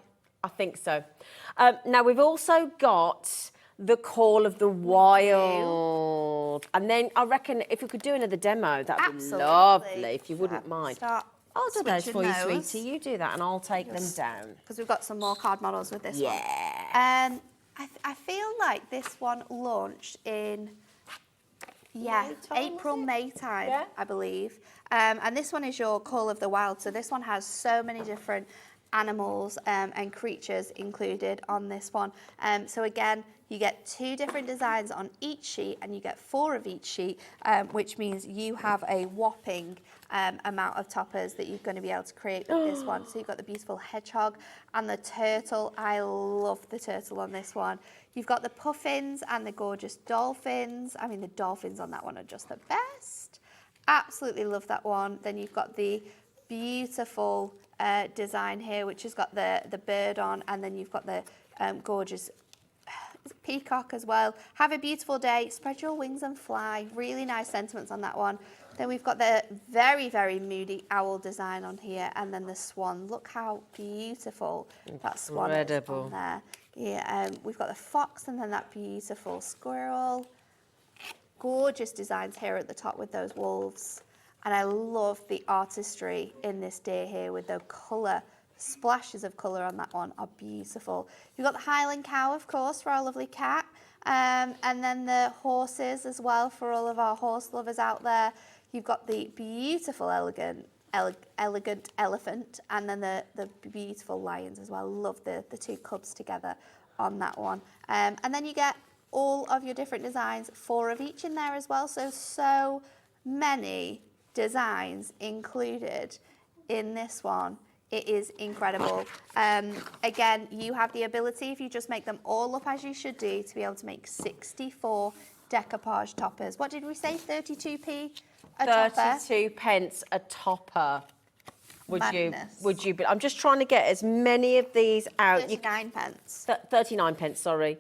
I think so. Now we've also got the Call of the Wild, and then I reckon if we could do another demo, that'd be lovely. If you wouldn't mind. I'll do those for you, sweetie. You do that, and I'll take them down. Because we've got some more card models with this one. Yeah. I feel like this one launched in April, May time, I believe. And this one is your Call of the Wild. So this one has so many different animals and creatures included on this one. So again, you get 2 different designs on each sheet and you get 4 of each sheet, which means you have a whopping amount of toppers that you're going to be able to create with this one. So you've got the beautiful hedgehog and the turtle. I love the turtle on this one. You've got the puffins and the gorgeous dolphins. I mean, the dolphins on that one are just the best. Absolutely love that one. Then you've got the beautiful design here, which has got the bird on, and then you've got the gorgeous peacock as well. Have a beautiful day. Spread your wings and fly. Really nice sentiments on that one. Then we've got the very, very moody owl design on here, and then the swan. Look how beautiful that swan is on there. Yeah, we've got the fox and then that beautiful squirrel. Gorgeous designs here at the top with those wolves. And I love the artistry in this deer here with the colour. Splashes of colour on that one are beautiful. You've got the Highland cow, of course, for our lovely cat. And then the horses as well for all of our horse lovers out there. You've got the beautiful, elegant elephant, and then the beautiful lions as well. Love the two cubs together on that one. And then you get all of your different designs, 4 of each in there as well. So many designs included in this one. It is incredible. Again, you have the ability, if you just make them all up as you should do, to be able to make 64 decoupage toppers. What did we say, 32p a topper? 32 pence a topper. Would Madness. you? I'm just trying to get as many of these out. 39 pence. 39 pence, sorry.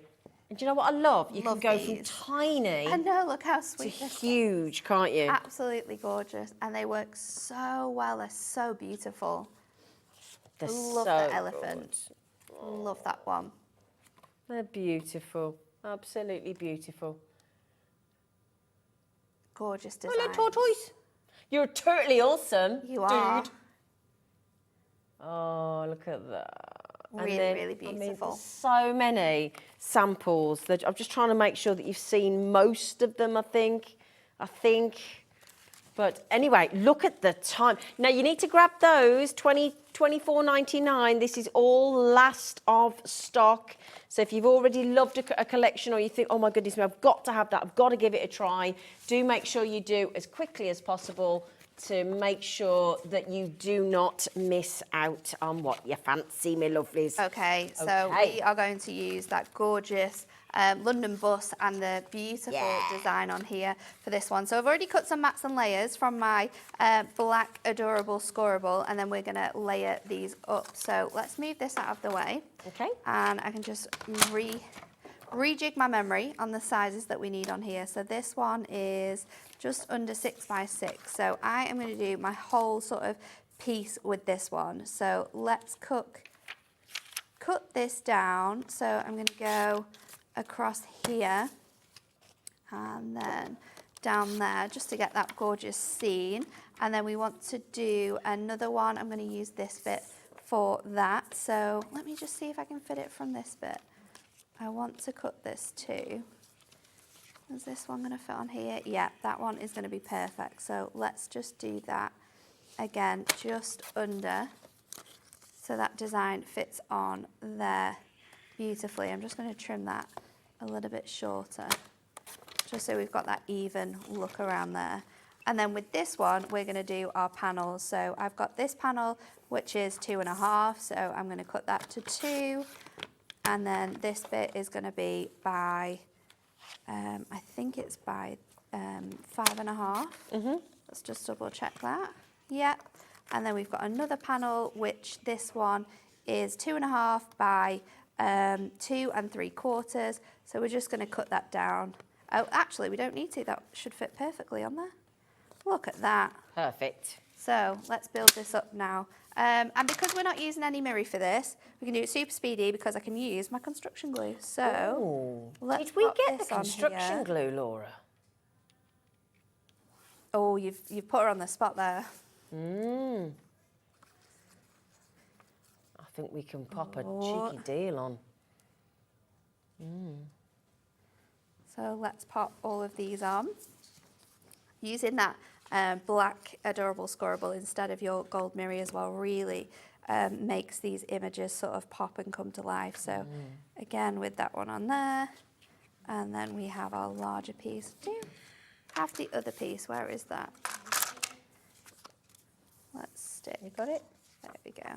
And do you know what I love? You Love can go these. from tiny I know, look how to sweet this is. huge, can't you? Absolutely gorgeous. And they work so well. They're so beautiful. They're Love so the elephant. Love that one. They're beautiful. Absolutely beautiful. Gorgeous design. Hello, tortoise. You're totally awesome, You are. dude. Oh, look at that. Really, really beautiful. I mean, so many samples. That I'm just trying to make sure that you've seen most of them, I think. But anyway, look at the time. Now, you need to grab those, $24.99. This is all last of stock. So if you've already loved a collection, or you think, oh my goodness me, I've got to have that, I've got to give it a try, do make sure you do as quickly as possible to make sure that you do not miss out on what you fancy, my lovelies. Okay, so we are going to use that gorgeous London bus and the beautiful design on here for this one. So I've already cut some mats and layers from my black adorable scoreable, and then we're going to layer these up. So let's move this out of the way. Okay. And I can just rejig my memory on the sizes that we need on here. So this one is just under 6 by 6. So I am going to do my whole sort of piece with this one. So let's cut this down. So I'm going to go across here and then down there just to get that gorgeous scene. And then we want to do another one. I'm going to use this bit for that. So let me just see if I can fit it from this bit. I want to cut this too. Is this one going to fit on here? Yeah, that one is going to be perfect. So let's just do that again, just under, so that design fits on there beautifully. I'm just going to trim that a little bit shorter, just so we've got that even look around there. And then with this one, we're going to do our panels. So I've got this panel, which is 2.5. So I'm going to cut that to 2. And then this bit is going to be by, I think it's by 5.5. Let's just double check that. Yeah. And then we've got another panel, which this one is 2.5 by 2 3/4. So we're just going to cut that down. Oh, actually, we don't need to. That should fit perfectly on there. Look at that. Perfect. So let's build this up now. And because we're not using any mirror for this, we can do it super speedy because I can use my construction glue. So let's did we pop get this the on construction here. glue, Laura? Oh, you've put her on the spot there. I think we can pop a cheeky deal on. So let's pop all of these on. Using that black adorable scoreable instead of your gold mirror as well really makes these images sort of pop and come to life. So again, with that one on there, and then we have our larger piece. Do you have the other piece? Where is that? Let's stick. You got it? There we go.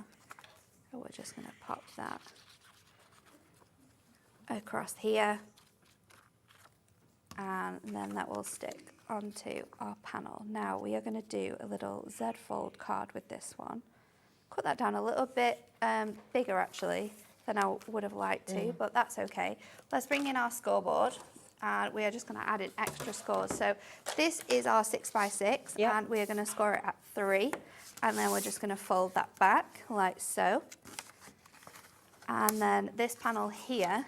So we're just going to pop that across here, and then that will stick onto our panel. Now we are going to do a little Z fold card with this one. Cut that down a little bit bigger actually, than I would have liked to, but that's okay. Let's bring in our scoreboard. And we are just going to add in extra scores. So this is our 6x6, and we are going to score it at 3. And then we're just going to fold that back like so. And then this panel here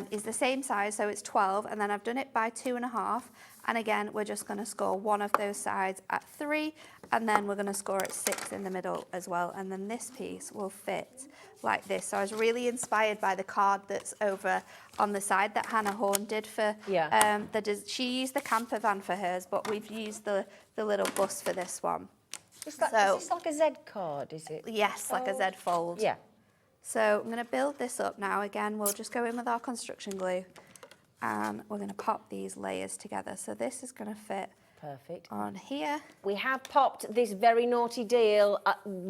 is the same size, so it's 12. And then I've done it by 2.5. And again, we're just going to score one of those sides at 3. And then we're going to score at 6 in the middle as well. And then this piece will fit like this. So I was really inspired by the card that's over on the side that Hannah Horn did for she used the camper van for hers, but we've used the little bus for this one. Is this like a Z card, is it? Yes, like a Z fold. Yeah. So I'm going to build this up now. Again, we'll just go in with our construction glue and we're going to pop these layers together. So this is going to fit perfect on here. We have popped this very naughty deal.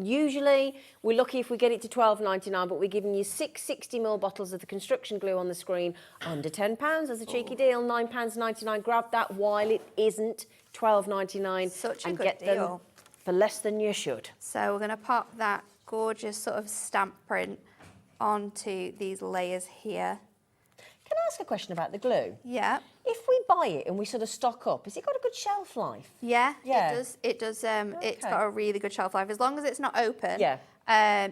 Usually we're lucky if we get it to £12.99, but we're giving you 6 60ml bottles of the construction glue on the screen under £10 as a cheeky deal. £9.99. Grab that while it isn't £12.99. Such a and good get deal. them for less than you should. So we're going to pop that gorgeous sort of stamp print onto these layers here. Can I ask a question about the glue? Yeah. If we buy it and we sort of stock up, has it got a good shelf life? Yeah, Yeah. it does. It does. It's got a really good shelf life as long as it's not open. Yeah.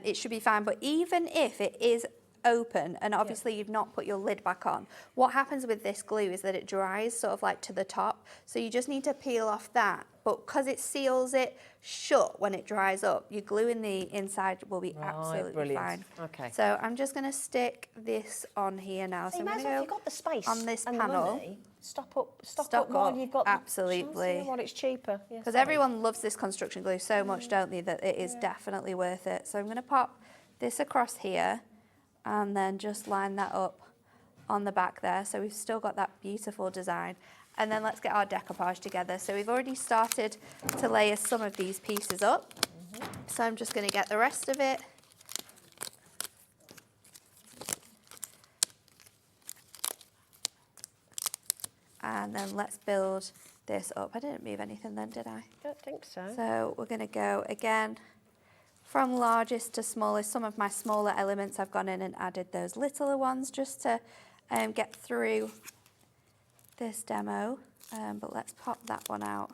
It should be fine. But even if it is open and obviously you've not put your lid back on, what happens with this glue is that it dries sort of like to the top. So you just need to peel off that. But because it seals it shut when it dries up, your glue in the inside will be absolutely fine. Okay. So I'm just going to stick this on here now. So I'm going to go if you've got the space on this and panel. the money, stock up while you've got absolutely. While it's cheaper. Because everyone loves this construction glue so much, don't they, that it is definitely worth it. So I'm going to pop this across here and then just line that up on the back there. So we've still got that beautiful design. And then let's get our decoupage together. So we've already started to layer some of these pieces up. So I'm just going to get the rest of it. And then let's build this up. I didn't move anything then, did I? Don't think so. So we're going to go again from largest to smallest. Some of my smaller elements I've gone in and added those littler ones just to get through this demo. But let's pop that one out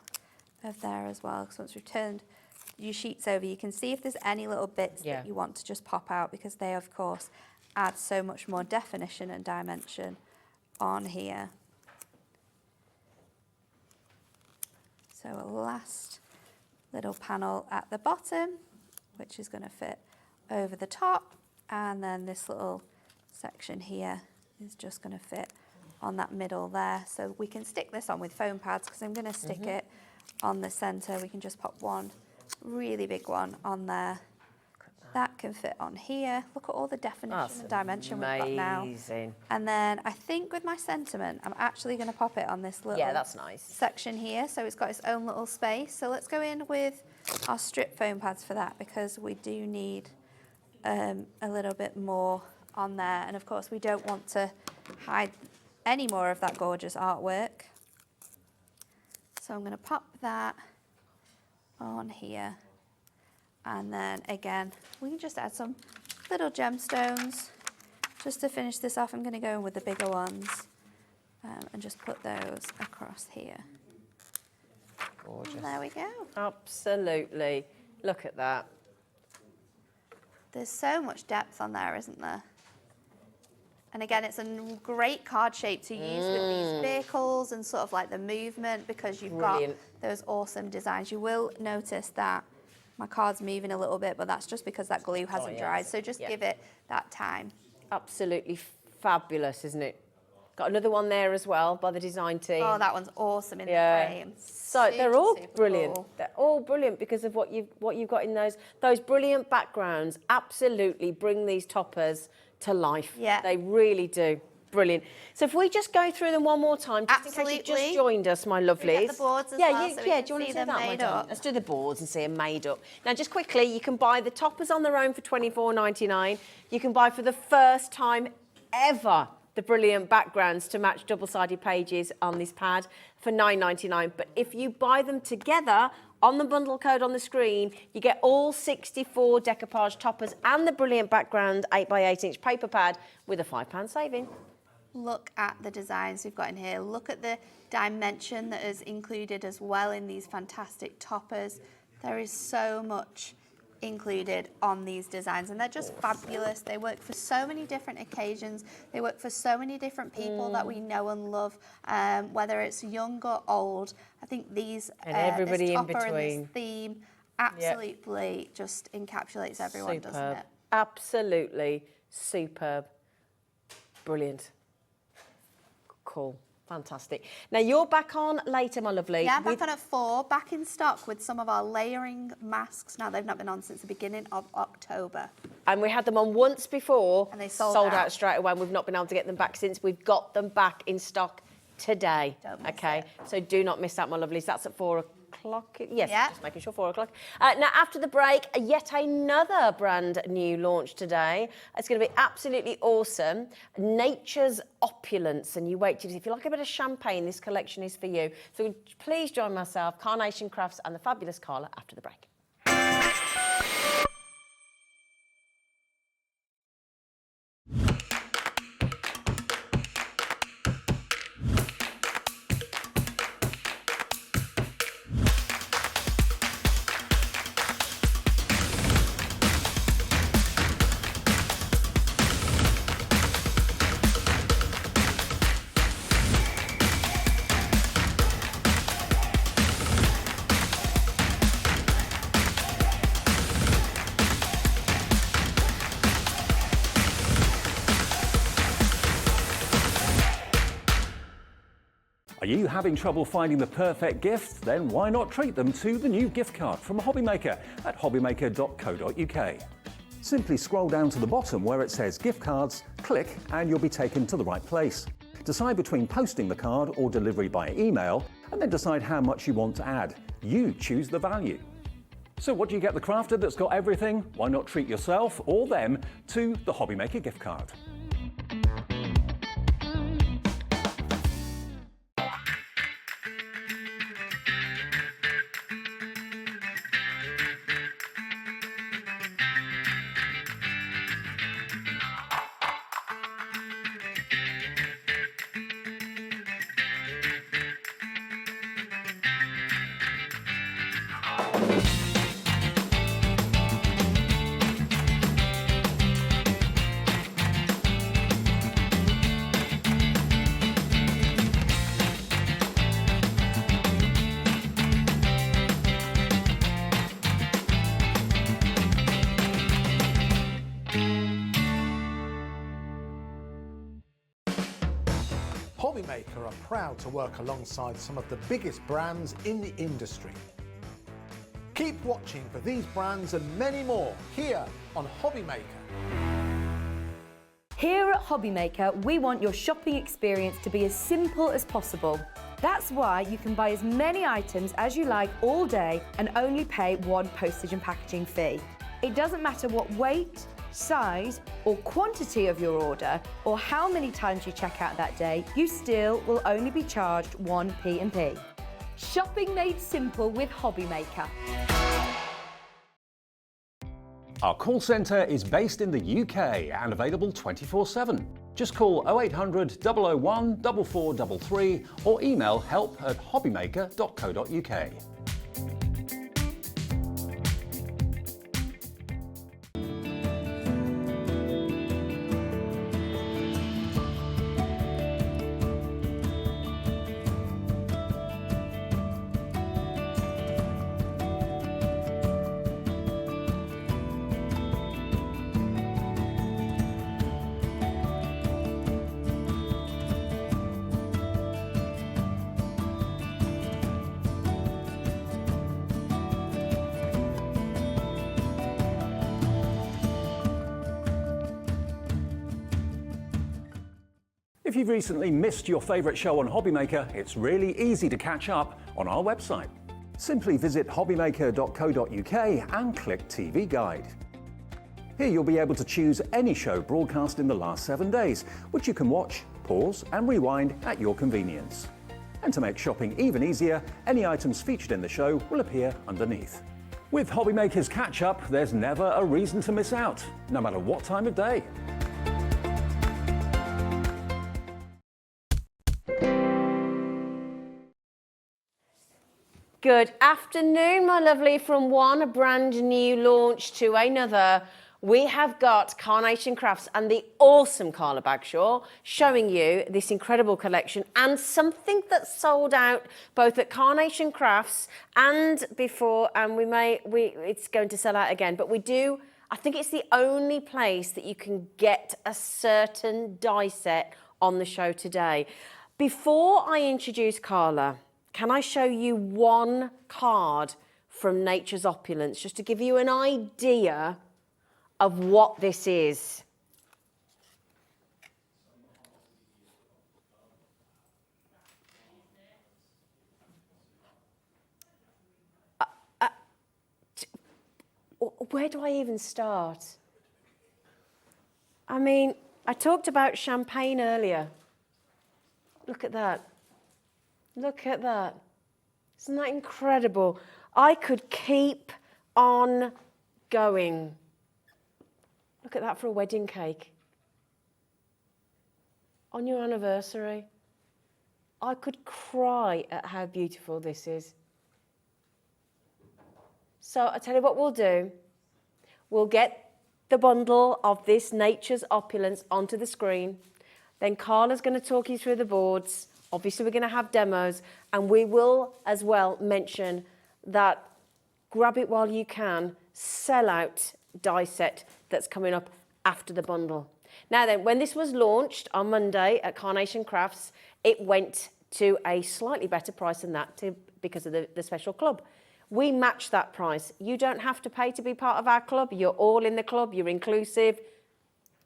of there as well, because once we've turned your sheets over, you can see if there's any little bits that you want to just pop out, because they of course add so much more definition and dimension on here. So a last little panel at the bottom, which is going to fit over the top, and then this little section here is just going to fit on that middle there. So we can stick this on with foam pads, because I'm going to stick it on the centre. We can just pop one really big one on there. That can fit on here. Look at all the definition and dimension we've got now. And then I think with my sentiment, I'm actually going to pop it on this little that's nice. section here. So it's got its own little space. So let's go in with our strip foam pads for that, because we do need a little bit more on there. And of course, we don't want to hide any more of that gorgeous artwork. So I'm going to pop that on here. And then again, we can just add some little gemstones just to finish this off. I'm going to go in with the bigger ones and just put those across here. Gorgeous. And there we go. Absolutely. Look at that. There's so much depth on there, isn't there? And again, it's a great card shape to use with these vehicles and sort of like the movement, because you've got those awesome designs. You will notice that my card's moving a little bit, but that's just because that glue hasn't dried. So just give it that time. Absolutely fabulous, isn't it? Got another one there as well by the design team. Oh, that one's awesome in the frame. So they're all brilliant. Cool. They're all brilliant because of what you've got in those brilliant backgrounds. Absolutely bring these toppers to life. Yeah. They really do. Brilliant. So if we just go through them one more time, just in case you've just joined us, my lovelies. We get the boards as well, so we do can you want see to do them that, my made darling? up. Let's do the boards and see them made up. Now, just quickly, you can buy the toppers on their own for £24.99. You can buy for the first time ever the brilliant backgrounds to match double-sided pages on this pad for £9.99. But if you buy them together on the bundle code on the screen, you get all 64 decoupage toppers and the brilliant background 8x8-inch paper pad with a £5 saving. Look at the designs we've got in here. Look at the dimension that is included as well in these fantastic toppers. There is so much included on these designs and they're just fabulous. They work for so many different occasions. They work for so many different people that we know and love, whether it's young or old. I think these and everybody this in topper between. and this theme absolutely just encapsulates everyone, Superb. doesn't it? Absolutely superb. Brilliant. Cool. Fantastic. Now you're back on later, my lovely. Yeah, back on at 4, back in stock with some of our layering masks. Now, they've not been on since the beginning of October. And we had them on once before. And they sold out straight away, and we've not been able to get them back since. We've got them back in stock today. Don't miss okay, it. so do not miss that, my lovelies. That's at 4 o'clock. Yes, Yeah. just making sure 4 o'clock. Now, after the break, yet another brand new launch today. It's going to be absolutely awesome. Nature's Opulence, and you wait till if you like a bit of champagne, this collection is for you. So please join myself, Carnation Crafts, and the fabulous Carla after the break. Are you having trouble finding the perfect gift? Then why not treat them to the new gift card from Hobbymaker at hobbymaker.co.uk. Simply scroll down to the bottom where it says gift cards, click and you'll be taken to the right place. Decide between posting the card or delivery by email and then decide how much you want to add. You choose the value. So what do you get the crafter that's got everything? Why not treat yourself or them to the Hobbymaker gift card? Hobbymaker are proud to work alongside some of the biggest brands in the industry. Keep watching for these brands and many more here on Hobbymaker. Here at Hobbymaker, we want your shopping experience to be as simple as possible. That's why you can buy as many items as you like all day and only pay one postage and packaging fee. It doesn't matter what weight, size or quantity of your order or how many times you check out that day, you still will only be charged one P&P. Shopping made simple with Hobbymaker. Our call centre is based in the UK and available 24/7. Just call 0800 001 4433 or email help@hobbymaker.co.uk. If you've recently missed your favourite show on Hobbymaker, it's really easy to catch up on our website. Simply visit hobbymaker.co.uk and click TV Guide. Here you'll be able to choose any show broadcast in the last 7 days, which you can watch, pause and rewind at your convenience. And to make shopping even easier, any items featured in the show will appear underneath. With Hobby Maker's catch-up, there's never a reason to miss out, no matter what time of day. Good afternoon, my lovely. From one brand new launch to another, we have got Carnation Crafts and the awesome Carla Bagshaw showing you this incredible collection and something that's sold out both at Carnation Crafts and before, and it's going to sell out again. But I think it's the only place that you can get a certain die set on the show today. Before I introduce Carla, can I show you one card from Nature's Opulence, just to give you an idea of what this is? Where do I even start? I mean, I talked about champagne earlier. Look at that. Look at that. Isn't that incredible? I could keep on going. Look at that for a wedding cake. On your anniversary. I could cry at how beautiful this is. So I'll tell you what we'll do. We'll get the bundle of this Nature's Opulence onto the screen. Then Carla's going to talk you through the boards. Obviously, we're going to have demos, and we will as well mention that grab it while you can, sell out die set that's coming up after the bundle. Now then, when this was launched on Monday at Carnation Crafts, it went to a slightly better price than that because of the special club. We match that price. You don't have to pay to be part of our club. You're all in the club. You're inclusive.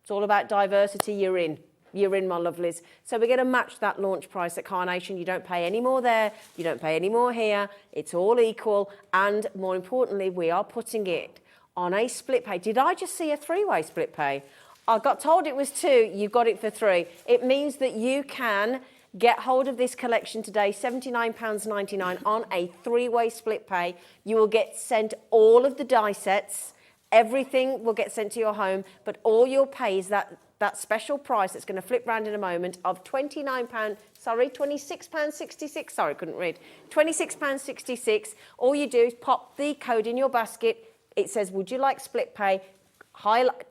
It's all about diversity. You're in. You're in, my lovelies. So we're going to match that launch price at Carnation. You don't pay any more there. You don't pay any more here. It's all equal. And more importantly, we are putting it on a split pay. Did I just see a three-way split pay? I got told it was two. You got it for three. It means that you can get hold of this collection today, £79.99 on a three-way split pay. You will get sent all of the die sets. Everything will get sent to your home, but all you'll pay is that special price that's going to flip round in a moment of £26.66. Sorry, couldn't read. £26.66. All you do is pop the code in your basket. It says, would you like split pay?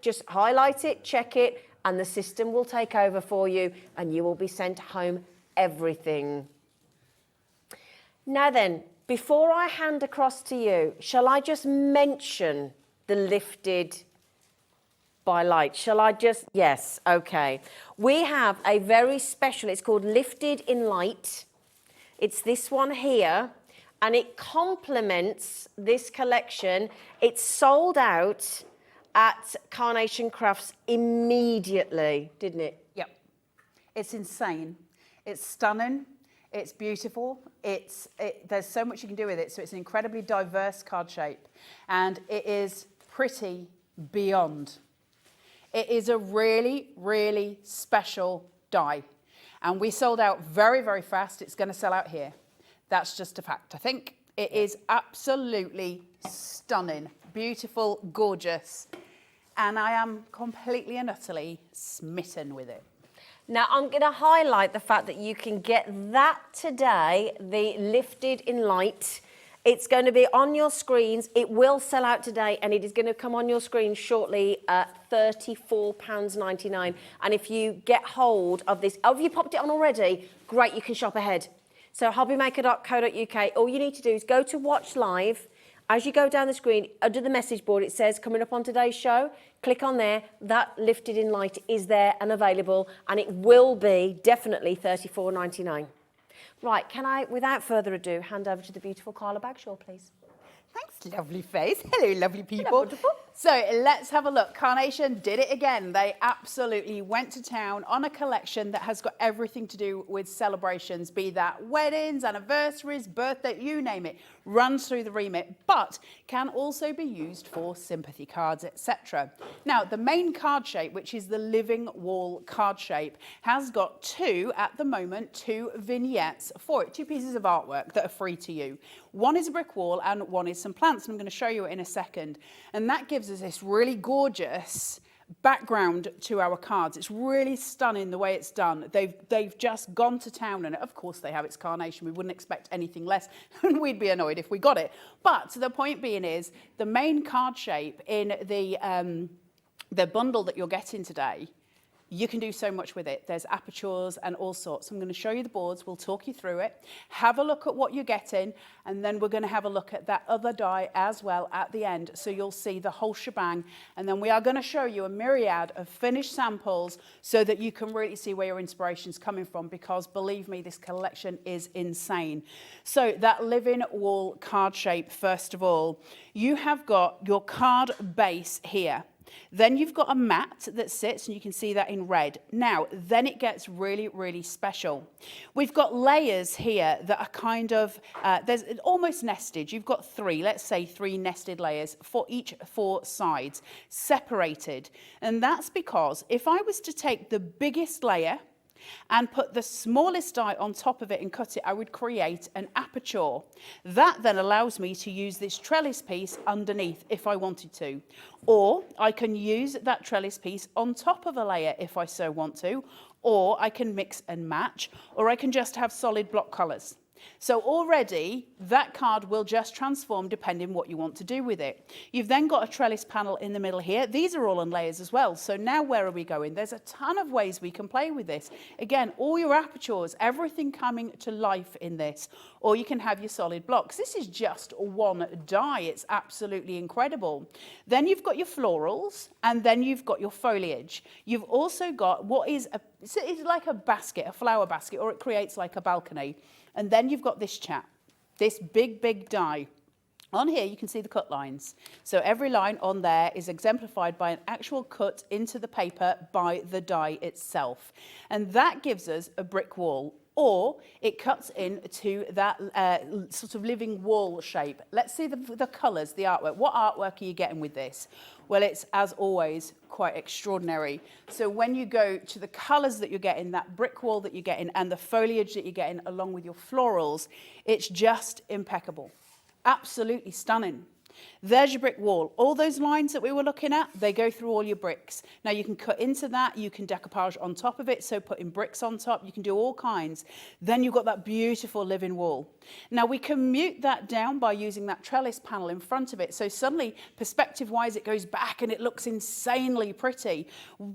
Just highlight it, check it, and the system will take over for you, and you will be sent home everything. Now then, before I hand across to you, shall I just mention the lifted by light? Shall I just? Yes, okay. We have a very special, it's called Lifted in Light. It's this one here, and it complements this collection. It's sold out at Carnation Crafts immediately, didn't it? Yep. It's insane. It's stunning. It's beautiful. There's so much you can do with it. So it's an incredibly diverse card shape, and it is pretty beyond. It is a really, really special die. And we sold out very, very fast. It's going to sell out here. That's just a fact, I think. It is absolutely stunning, beautiful, gorgeous. And I am completely and utterly smitten with it. Now, I'm going to highlight the fact that you can get that today, the Lifted in Light. It's going to be on your screens. It will sell out today, and it is going to come on your screen shortly at £34.99. And if you get hold of this, have you popped it on already? Great, you can shop ahead. So hobbymaker.co.uk, all you need to do is go to Watch Live. As you go down the screen, under the message board, it says coming up on today's show. Click on there. That Lifted in Light is there and available, and it will be definitely £34.99. Right, can I, without further ado, hand over to the beautiful Carla Bagshaw, please? Thanks, Lovely face. Hello, lovely people. So let's have a look. Carnation did it again. They absolutely went to town on a collection that has got everything to do with celebrations, be that weddings, anniversaries, birthday, you name it, runs through the remit, but can also be used for sympathy cards, etc. Now, the main card shape, which is the living wall card shape, has got at the moment, two vignettes for it, two pieces of artwork that are free to you. One is a brick wall and one is some plants, and I'm going to show you it in a second. And that gives us this really gorgeous background to our cards. It's really stunning the way it's done. They've just gone to town, and of course they have. It's Carnation. We wouldn't expect anything less, and we'd be annoyed if we got it. But the point being is the main card shape in the bundle that you're getting today, you can do so much with it. There's apertures and all sorts. I'm going to show you the boards. We'll talk you through it. Have a look at what you're getting, and then we're going to have a look at that other die as well at the end. So you'll see the whole shebang. And then we are going to show you a myriad of finished samples so that you can really see where your inspiration's coming from, because believe me, this collection is insane. So that living wall card shape, first of all, you have got your card base here. Then you've got a mat that sits, and you can see that in red. Now, then it gets really, really special. We've got layers here that are kind of, there's almost nested. You've got let's say three nested layers for each 4 sides, separated. And that's because if I was to take the biggest layer and put the smallest die on top of it and cut it, I would create an aperture. That then allows me to use this trellis piece underneath if I wanted to. Or I can use that trellis piece on top of a layer if I so want to, or I can mix and match, or I can just have solid block colours. So already that card will just transform depending what you want to do with it. You've then got a trellis panel in the middle here. These are all on layers as well. So now where are we going? There's a ton of ways we can play with this. Again, all your apertures, everything coming to life in this. Or you can have your solid blocks. This is just one die. It's absolutely incredible. Then you've got your florals, and then you've got your foliage. You've also got what is it's like a basket, a flower basket, or it creates like a balcony. And then you've got this chap, this big, big die. On here, you can see the cut lines. So every line on there is exemplified by an actual cut into the paper by the die itself. And that gives us a brick wall, or it cuts into that sort of living wall shape. Let's see the colours, the artwork. What artwork are you getting with this? Well, it's, as always, quite extraordinary. So when you go to the colours that you're getting, that brick wall that you're getting, and the foliage that you're getting along with your florals, it's just impeccable. Absolutely stunning. There's your brick wall. All those lines that we were looking at, they go through all your bricks. Now you can cut into that, you can decoupage on top of it, so putting bricks on top, you can do all kinds. Then you've got that beautiful living wall. Now we can mute that down by using that trellis panel in front of it. So suddenly, perspective-wise, it goes back and it looks insanely pretty.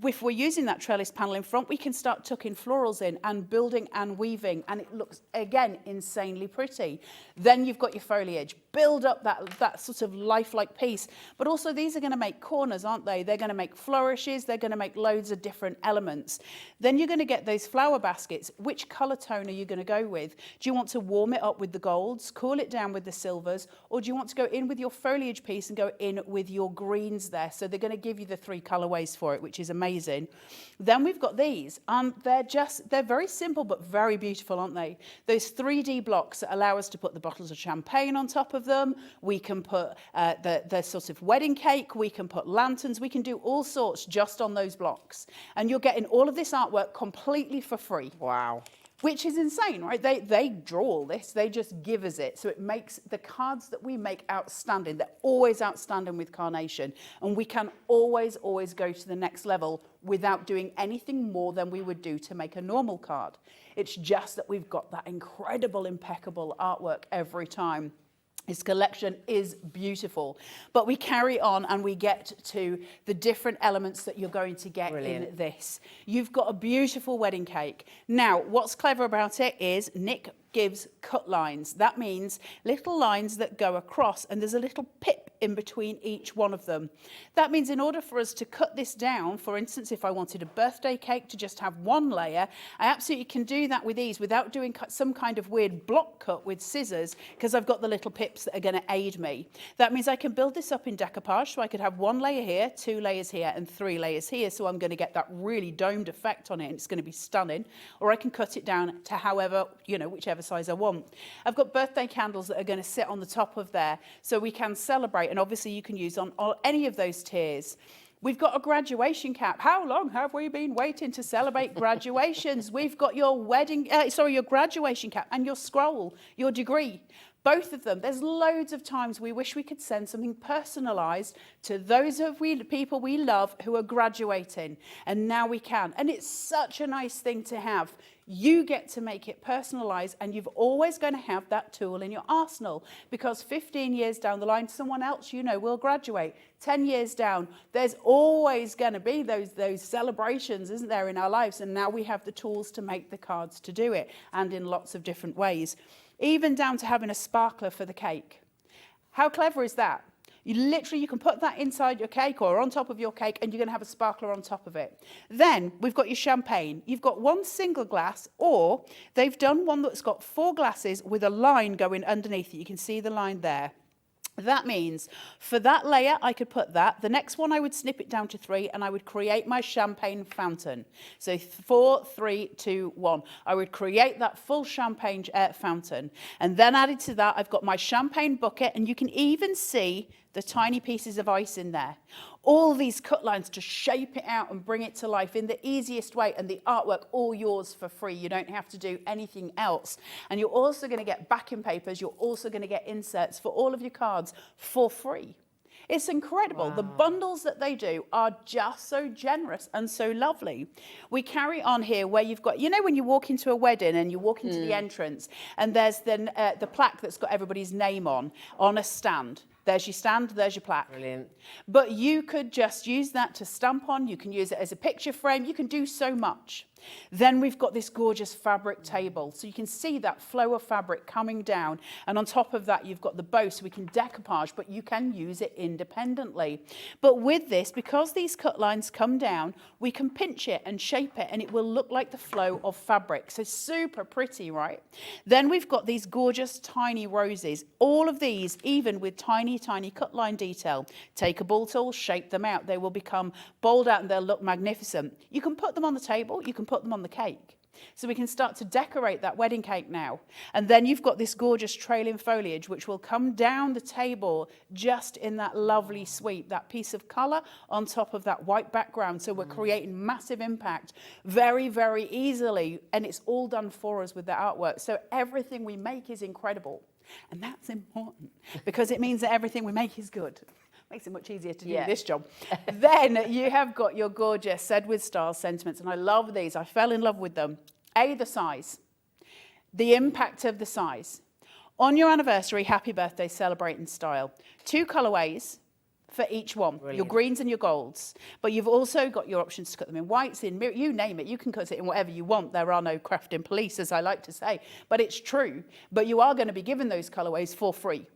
If we're using that trellis panel in front, we can start tucking florals in and building and weaving, and it looks, again, insanely pretty. Then you've got your foliage. Build up that sort of lifelike piece. But also these are going to make corners, aren't they? They're going to make flourishes. They're going to make loads of different elements. Then you're going to get those flower baskets. Which colour tone are you going to go with? Do you want to warm it up with the golds, cool it down with the silvers, or do you want to go in with your foliage piece and go in with your greens there? So they're going to give you the 3 colourways for it, which is amazing. Then we've got these. They're very simple but very beautiful, aren't they? Those 3D blocks that allow us to put the bottles of champagne on top of them. We can put the sort of wedding cake. We can put lanterns. We can do all sorts just on those blocks. And you're getting all of this artwork completely for free. Wow. Which is insane, right? They draw all this. They just give us it. So it makes the cards that we make outstanding. They're always outstanding with Carnation. And we can always, always go to the next level without doing anything more than we would do to make a normal card. It's just that we've got that incredible, impeccable artwork every time. This collection is beautiful, but we carry on and we get to the different elements that you're going to get in this. You've got a beautiful wedding cake. Now, what's clever about it is Nick gives cut lines. That means little lines that go across, and there's a little pip in between each one of them. That means in order for us to cut this down, for instance, if I wanted a birthday cake to just have one layer, I absolutely can do that with ease without doing some kind of weird block cut with scissors, because I've got the little pips that are going to aid me. That means I can build this up in decoupage, so I could have one layer here, 2 layers here, and 3 layers here, so I'm going to get that really domed effect on it, and it's going to be stunning. Or I can cut it down to however, whichever size I want. I've got birthday candles that are going to sit on the top of there, so we can celebrate, and obviously you can use on any of those tiers. We've got a graduation cap. How long have we been waiting to celebrate graduations? We've got your your graduation cap and your scroll, your degree. Both of them. There's loads of times we wish we could send something personalised to those of people we love who are graduating, and now we can. And it's such a nice thing to have. You get to make it personalised, and you've always going to have that tool in your arsenal, because 15 years down the line, someone else will graduate. 10 years down, there's always going to be those celebrations, isn't there, in our lives? And now we have the tools to make the cards to do it, and in lots of different ways. Even down to having a sparkler for the cake. How clever is that? You can put that inside your cake or on top of your cake, and you're going to have a sparkler on top of it. Then we've got your champagne. You've got one single glass, or they've done one that's got 4 glasses with a line going underneath it. You can see the line there. That means for that layer, I could put that. The next one, I would snip it down to 3, and I would create my champagne fountain. So 4, 3, 2, 1. I would create that full champagne fountain. And then added to that, I've got my champagne bucket, and you can even see the tiny pieces of ice in there. All these cut lines to shape it out and bring it to life in the easiest way, and the artwork all yours for free. You don't have to do anything else. And you're also going to get backing papers. You're also going to get inserts for all of your cards for free. It's incredible. Wow. The bundles that they do are just so generous and so lovely. We carry on here where you've got, when you walk into a wedding and you walk into the entrance, and there's the plaque that's got everybody's name on a stand. There's your stand, there's your plaque. Brilliant. But you could just use that to stamp on. You can use it as a picture frame. You can do so much. Then we've got this gorgeous fabric table. So you can see that flow of fabric coming down. And on top of that, you've got the bow, so we can decoupage, but you can use it independently. But with this, because these cut lines come down, we can pinch it and shape it, and it will look like the flow of fabric. So super pretty, right? Then we've got these gorgeous tiny roses. All of these, even with tiny, tiny cut line detail. Take a ball tool, shape them out. They will become bold out, and they'll look magnificent. You can put them on the table. You can put them on the cake. So we can start to decorate that wedding cake now. And then you've got this gorgeous trailing foliage, which will come down the table just in that lovely sweep, that piece of colour on top of that white background. So we're creating massive impact very, very easily. And it's all done for us with the artwork. So everything we make is incredible. And that's important, because it means that everything we make is good. Makes it much easier to do this job. Then you have got your gorgeous Said With Style sentiments, and I love these. I fell in love with them. The size, the impact of the size. On your anniversary, happy birthday, celebrate in style. 2 colourways for each one. Brilliant. Your greens and your golds. But you've also got your options to cut them in whites, in you name it. You can cut it in whatever you want. There are no crafting police, as I like to say. But it's true. But you are going to be given those colourways for free.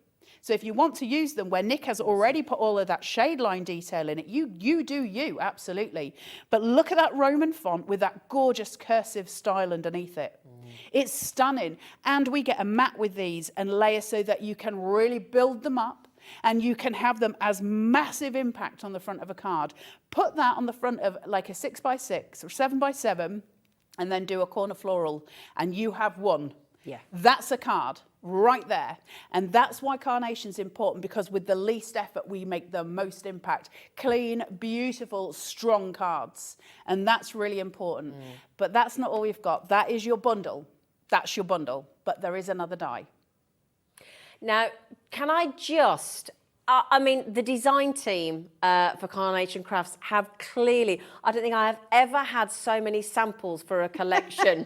So if you want to use them where Nick has already put all of that shade line detail in it, you do you, absolutely. But look at that Roman font with that gorgeous cursive style underneath it. It's stunning. And we get a mat with these and layer so that you can really build them up, and you can have them as massive impact on the front of a card. Put that on the front of like a 6x6 or 7x7, and then do a corner floral, and you have one. Yeah. That's a card right there. And that's why Carnation's important, because with the least effort, we make the most impact. Clean, beautiful, strong cards. And that's really important. But that's not all we've got. That is your bundle. That's your bundle. But there is another die. Now, can I just... the design team for Carnation Crafts have clearly, I don't think I have ever had so many samples for a collection.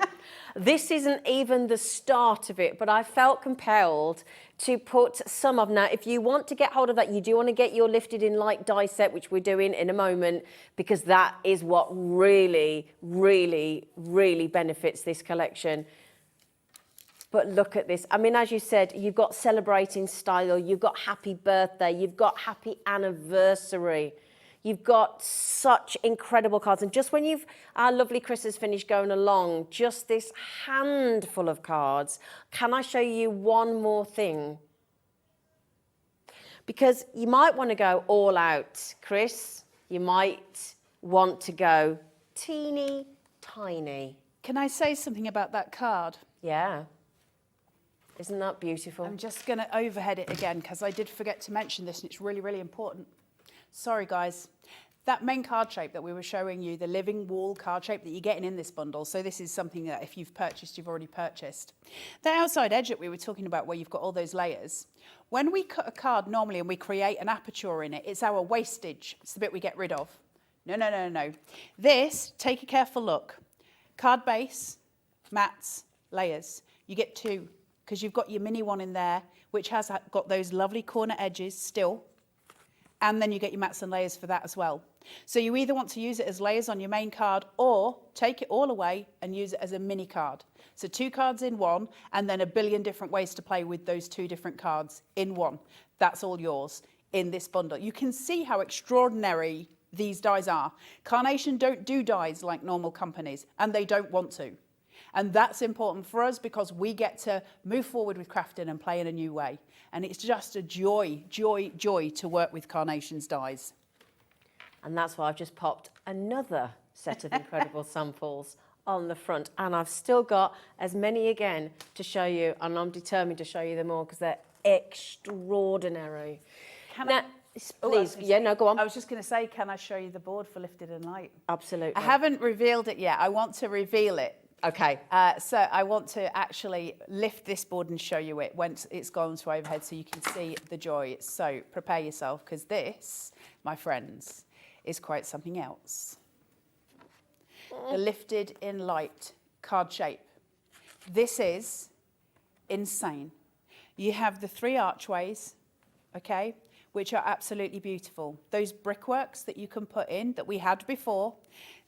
This isn't even the start of it, but I felt compelled to put some of, now if you want to get hold of that, you do want to get your Lifted in Light die set, which we're doing in a moment, because that is what really, really, really benefits this collection. But look at this. I mean, as you said, you've got celebrating style, you've got happy birthday, you've got happy anniversary. You've got such incredible cards. And just when our lovely Chris has finished going along, just this handful of cards, can I show you one more thing? Because you might want to go all out, Chris. You might want to go teeny tiny. Can I say something about that card? Yeah. Isn't that beautiful? I'm just going to overhead it again because I did forget to mention this and it's really, really important. Sorry, guys. That main card shape that we were showing you, the living wall card shape that you're getting in this bundle, so this is something that if you've purchased, you've already purchased. The outside edge that we were talking about where you've got all those layers, when we cut a card normally and we create an aperture in it, it's our wastage. It's the bit we get rid of. No, no, no, no. This, take a careful look. Card base, mats, layers. You get two because you've got your mini one in there, which has got those lovely corner edges still. And then you get your mats and layers for that as well. So you either want to use it as layers on your main card or take it all away and use it as a mini card. So 2 cards in one and then a billion different ways to play with those 2 different cards in one. That's all yours in this bundle. You can see how extraordinary these dies are. Carnation don't do dies like normal companies and they don't want to. And that's important for us because we get to move forward with crafting and play in a new way. And it's just a joy, joy, joy to work with Carnation's dies. And that's why I've just popped another set of incredible samples on the front. And I've still got as many again to show you. And I'm determined to show you them all because they're extraordinary. Please, yeah, no, go on. I was just going to say, can I show you the board for Lifted in Light? Absolutely. I haven't revealed it yet. I want to reveal it. Okay. So I want to actually lift this board and show you it once it's gone to overhead so you can see the joy. So prepare yourself because this, my friends, is quite something else. The Lifted in Light card shape. This is insane. You have the 3 archways, okay, which are absolutely beautiful. Those brickworks that you can put in that we had before,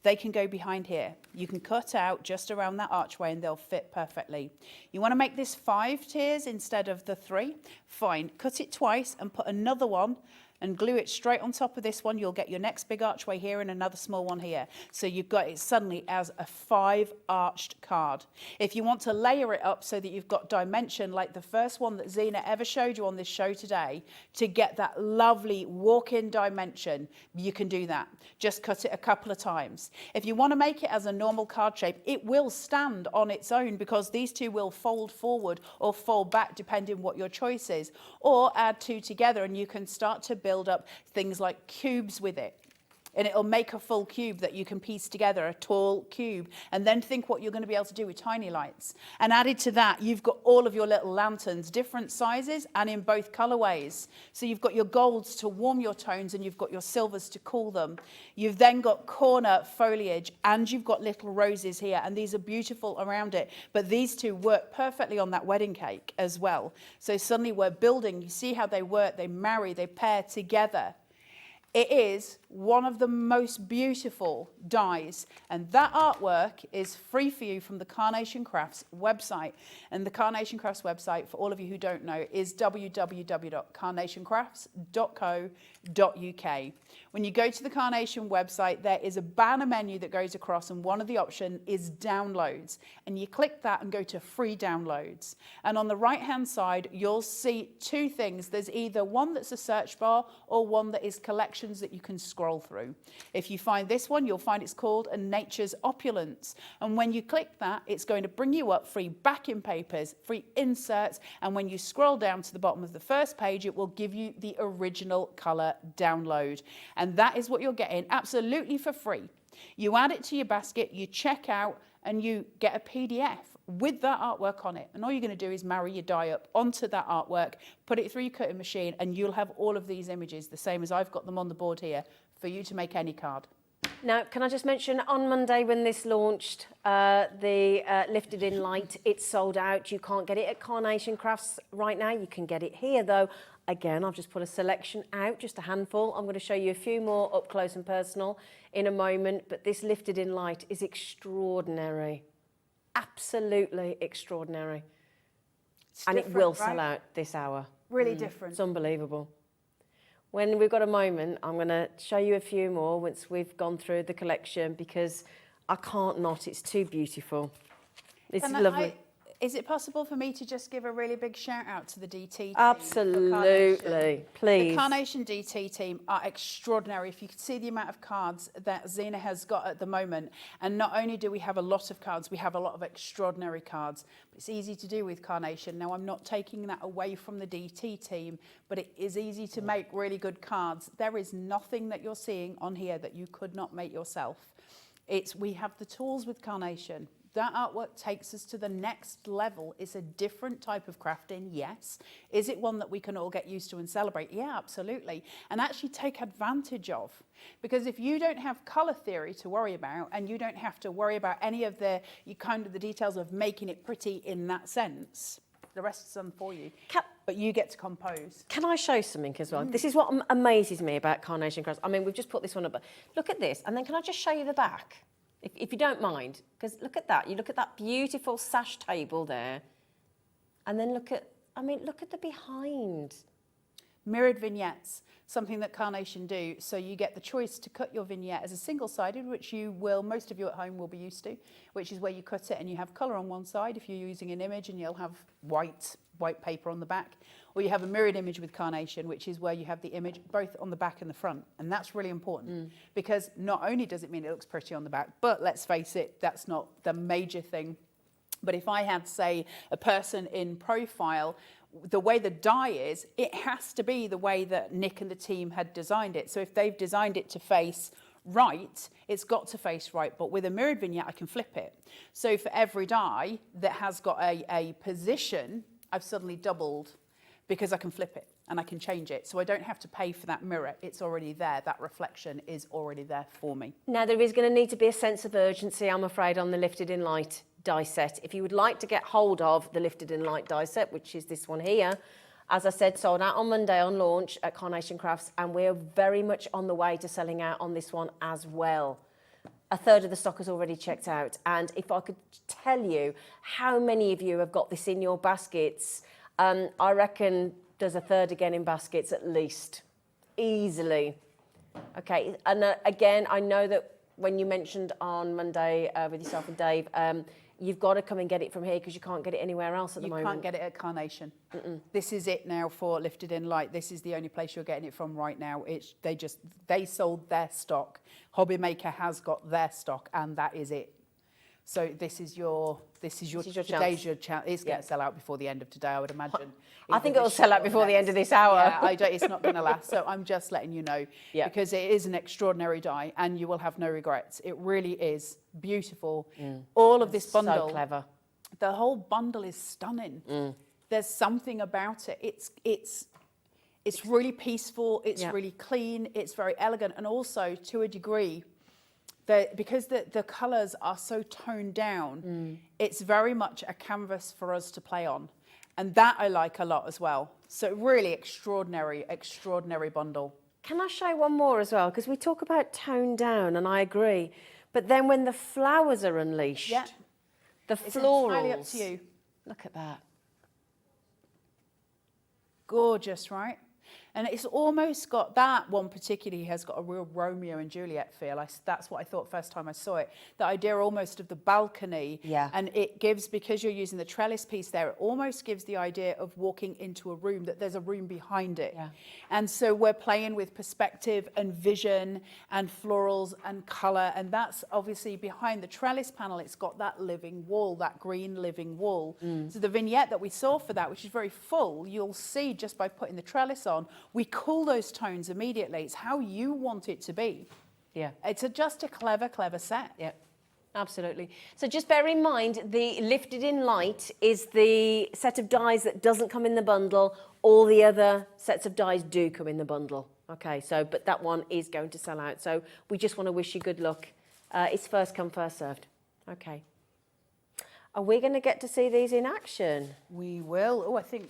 they can go behind here. You can cut out just around that archway and they'll fit perfectly. You want to make this 5 tiers instead of the 3? Fine. Cut it twice and put another one and glue it straight on top of this one. You'll get your next big archway here and another small one here. So you've got it suddenly as a 5 arched card. If you want to layer it up so that you've got dimension like the first one that Zena ever showed you on this show today, to get that lovely walk-in dimension, you can do that. Just cut it a couple of times. If you want to make it as a normal card shape, it will stand on its own because these 2 will fold forward or fold back depending what your choice is. Or add 2 together and you can start to build up things like cubes with it. And it'll make a full cube that you can piece together, a tall cube, and then think what you're going to be able to do with tiny lights. And added to that, you've got all of your little lanterns, different sizes and in both colorways. So you've got your golds to warm your tones and you've got your silvers to cool them. You've then got corner foliage and you've got little roses here, and these are beautiful around it. But these 2 work perfectly on that wedding cake as well. So suddenly we're building, you see how they work, they marry, they pair together. It is one of the most beautiful dies, and that artwork is free for you from the Carnation Crafts website. And the Carnation Crafts website, for all of you who don't know, is www.carnationcrafts.co.uk. When you go to the Carnation website, there is a banner menu that goes across, and one of the options is downloads. And you click that and go to free downloads. And on the right-hand side, you'll see 2 things. There's either one that's a search bar or one that is collections that you can scroll through. If you find this one, you'll find it's called A Nature's Opulence. And when you click that, it's going to bring you up free backing papers, free inserts. And when you scroll down to the bottom of the first page, it will give you the original color download. And that is what you're getting absolutely for free. You add it to your basket, you check out, and you get a PDF with that artwork on it. And all you're going to do is marry your die up onto that artwork, put it through your cutting machine, and you'll have all of these images, the same as I've got them on the board here, for you to make any card. Now, can I just mention, on Monday when this launched, the Lifted in Light, it's sold out. You can't get it at Carnation Crafts right now. You can get it here, though. Again, I've just put a selection out, just a handful. I'm going to show you a few more up close and personal in a moment, but this Lifted in Light is extraordinary. Absolutely extraordinary. And it will different, sell right? out this hour. Really different. It's unbelievable. When we've got a moment, I'm going to show you a few more once we've gone through the collection, because I can't not. It's too beautiful. It's And lovely. Is it possible for me to just give a really big shout out to the DT team? for Absolutely. Carnation? Please. The Carnation DT team are extraordinary. If you could see the amount of cards that Xena has got at the moment, and not only do we have a lot of cards, we have a lot of extraordinary cards. But it's easy to do with Carnation. Now, I'm not taking that away from the DT team, but it is easy to make really good cards. There is nothing that you're seeing on here that you could not make yourself. We have the tools with Carnation. That artwork takes us to the next level. It's a different type of crafting, yes. Is it one that we can all get used to and celebrate? Yeah, absolutely. And actually take advantage of. Because if you don't have colour theory to worry about, and you don't have to worry about any of the details of making it pretty in that sense, the rest is done for you. But you get to compose. Can I show something as well? This is what amazes me about Carnation Crafts. I mean, we've just put this one up, but look at this. And then can I just show you the back? If you don't mind, because look at that. You look at that beautiful sash table there, and then look at the behind. Mirrored vignettes, something that Carnation do. So you get the choice to cut your vignette as a single-sided, which most of you at home will be used to, which is where you cut it and you have colour on one side if you're using an image, and you'll have white paper on the back. Or you have a mirrored image with Carnation, which is where you have the image both on the back and the front. And that's really important because not only does it mean it looks pretty on the back, but let's face it, that's not the major thing. But if I had, say, a person in profile, the way the die is, it has to be the way that Nick and the team had designed it. So if they've designed it to face right, it's got to face right. But with a mirrored vignette, I can flip it. So for every die that has got a position, I've suddenly doubled, because I can flip it and I can change it. So I don't have to pay for that mirror. It's already there. That reflection is already there for me. Now, there is going to need to be a sense of urgency, I'm afraid, on the Lifted in Light die set. If you would like to get hold of the Lifted in Light die set, which is this one here, as I said, sold out on Monday on launch at Carnation Crafts, and we're very much on the way to selling out on this one as well. A third of the stock has already checked out. And if I could tell you how many of you have got this in your baskets, I reckon there's a third again in baskets at least, easily. Okay, and again, I know that when you mentioned on Monday with yourself and Dave, you've got to come and get it from here because you can't get it anywhere else at the moment. You can't get it at Carnation. This is it now for Lifted in Light. This is the only place you're getting it from right now. They sold their stock. Hobby Maker has got their stock, and that is it. So this is your today's your chance. It's going to sell out before the end of today, I would imagine. I think it will sell out before the end of this hour. Yeah, it's not going to last. So I'm just letting you know, because it is an extraordinary die, and you will have no regrets. It really is beautiful. All of this bundle, so clever. The whole bundle is stunning. There's something about it. It's really peaceful. It's really clean. It's very elegant, and also to a degree, because the colours are so toned down, it's very much a canvas for us to play on. And that I like a lot as well. So really extraordinary, extraordinary bundle. Can I show one more as well? Because we talk about toned down, and I agree. But then when the flowers are unleashed, the It's florals. entirely up to you. Look at that. Gorgeous, right? And it's almost got, that one particularly has got a real Romeo and Juliet feel. That's what I thought first time I saw it. The idea almost of the balcony. Yeah. And it gives, because you're using the trellis piece there, it almost gives the idea of walking into a room, that there's a room behind it. Yeah. And so we're playing with perspective and vision and florals and colour. And that's obviously behind the trellis panel, it's got that living wall, that green living wall. So the vignette that we saw for that, which is very full, you'll see just by putting the trellis on, we cool those tones immediately. It's how you want it to be. Yeah. It's just a clever, clever set. Yeah, absolutely. So just bear in mind, the Lifted in Light is the set of dies that doesn't come in the bundle. All the other sets of dies do come in the bundle. Okay, so, but that one is going to sell out. So we just want to wish you good luck. It's first come, first served. Okay. Are we going to get to see these in action? We will. Oh, I think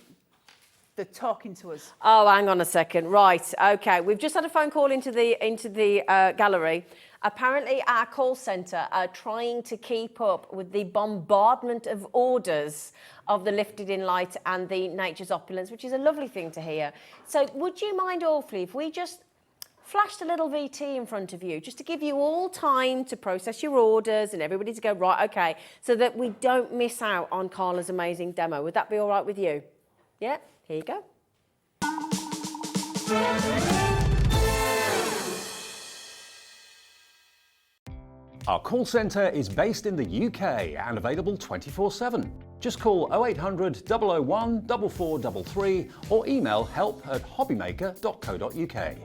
They're talking to us. Oh, hang on a second. Right, okay. We've just had a phone call into the gallery. Apparently, our call centre are trying to keep up with the bombardment of orders of the Lifted in Light and the Nature's Opulence, which is a lovely thing to hear. So would you mind awfully if we just flashed a little VT in front of you, just to give you all time to process your orders and everybody to go, right, okay, so that we don't miss out on Carla's amazing demo. Would that be all right with you? Yeah, here you go. Our call centre is based in the UK and available 24/7. Just call 0800 001 4433 or email help@hobbymaker.co.uk.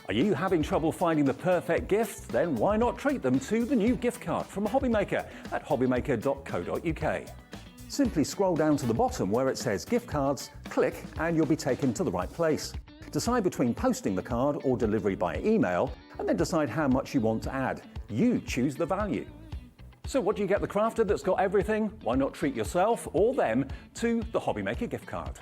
Are you having trouble finding the perfect gift? Then why not treat them to the new gift card from Hobbymaker at hobbymaker.co.uk. Simply scroll down to the bottom where it says gift cards, click and you'll be taken to the right place. Decide between posting the card or delivery by email and then decide how much you want to add. You choose the value. So what do you get the crafter that's got everything? Why not treat yourself or them to the Hobbymaker gift card?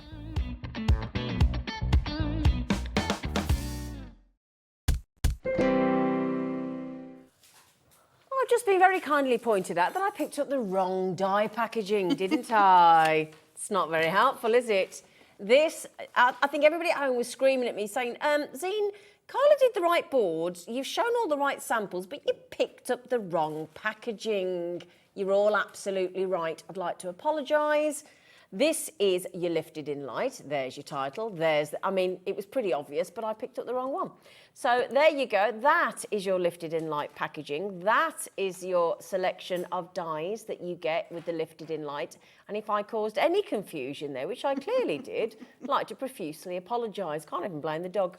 I've just been very kindly pointed out that I picked up the wrong die packaging, didn't I? It's not very helpful, is it? This, I think everybody at home was screaming at me saying, Zine, Carla did the right boards, you've shown all the right samples, but you picked up the wrong packaging. You're all absolutely right. I'd like to apologise. This is your Lifted in Light. There's your title. I mean, it was pretty obvious, but I picked up the wrong one. So there you go. That is your Lifted in Light packaging. That is your selection of dies that you get with the Lifted in Light. And if I caused any confusion there, which I clearly did, I'd like to profusely apologise. Can't even blame the dog.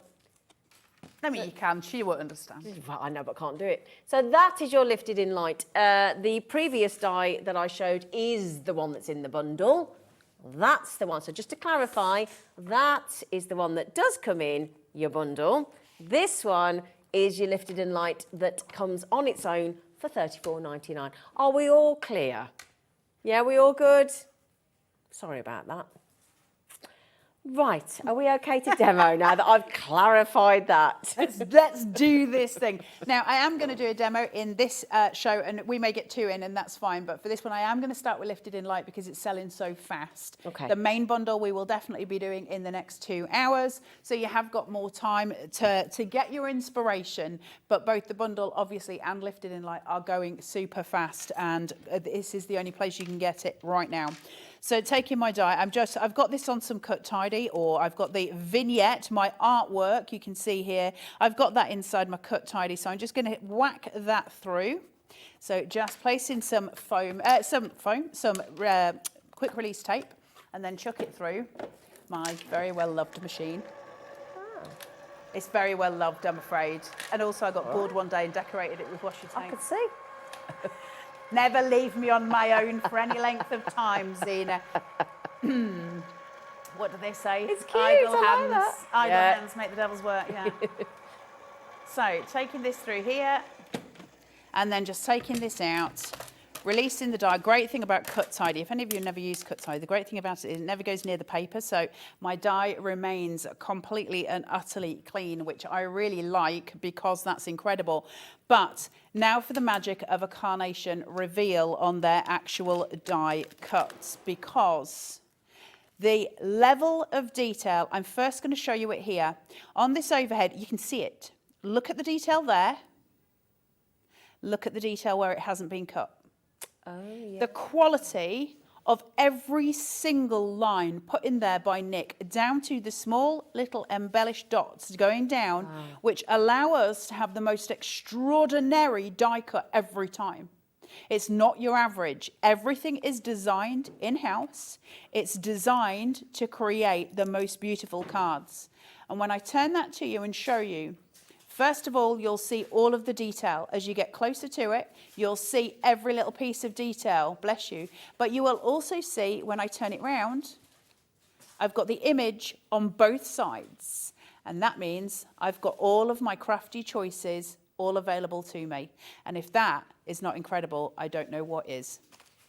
I mean, you can. She won't understand. Well, I know, but can't do it. So that is your Lifted in Light. The previous die that I showed is the one that's in the bundle. That's the one. So just to clarify, that is the one that does come in your bundle. This one is your Lifted in Light that comes on its own for $34.99. Are we all clear? Yeah, we all good? Sorry about that. Right, are we okay to demo now that I've clarified that? Let's do this thing. Now, I am going to do a demo in this show, and we may get two in, and that's fine. But for this one, I am going to start with Lifted in Light because it's selling so fast. Okay. The main bundle we will definitely be doing in the next 2 hours. So you have got more time to get your inspiration. But both the bundle, obviously, and Lifted in Light are going super fast. And this is the only place you can get it right now. So taking my die, I've got this on some Cut Tidy, or I've got the vignette, my artwork, you can see here. I've got that inside my Cut Tidy, so I'm just going to whack that through. So just placing some quick release tape, and then chuck it through my very well loved machine. It's very well loved, I'm afraid. And also I got bored one day and decorated it with washi tape. I could see. Never leave me on my own for any length of time, Zina. What do they say? It's cute, Idle I like hands, that. idle Yeah. hands make the devil's work, yeah. So taking this through here, and then just taking this out, releasing the die. Great thing about Cut Tidy, if any of you have never used Cut Tidy, the great thing about it is it never goes near the paper, so my die remains completely and utterly clean, which I really like because that's incredible. But now for the magic of a Carnation reveal on their actual die cuts, because the level of detail, I'm first going to show you it here. On this overhead, you can see it. Look at the detail there. Look at the detail where it hasn't been cut. Oh, yeah. The quality of every single line put in there by Nick, down to the small little embellished dots going down, which allow us to have the most extraordinary die cut every time. It's not your average. Everything is designed in-house. It's designed to create the most beautiful cards. And when I turn that to you and show you, first of all, you'll see all of the detail. As you get closer to it, you'll see every little piece of detail, bless you. But you will also see, when I turn it round, I've got the image on both sides. And that means I've got all of my crafty choices all available to me. And if that is not incredible, I don't know what is.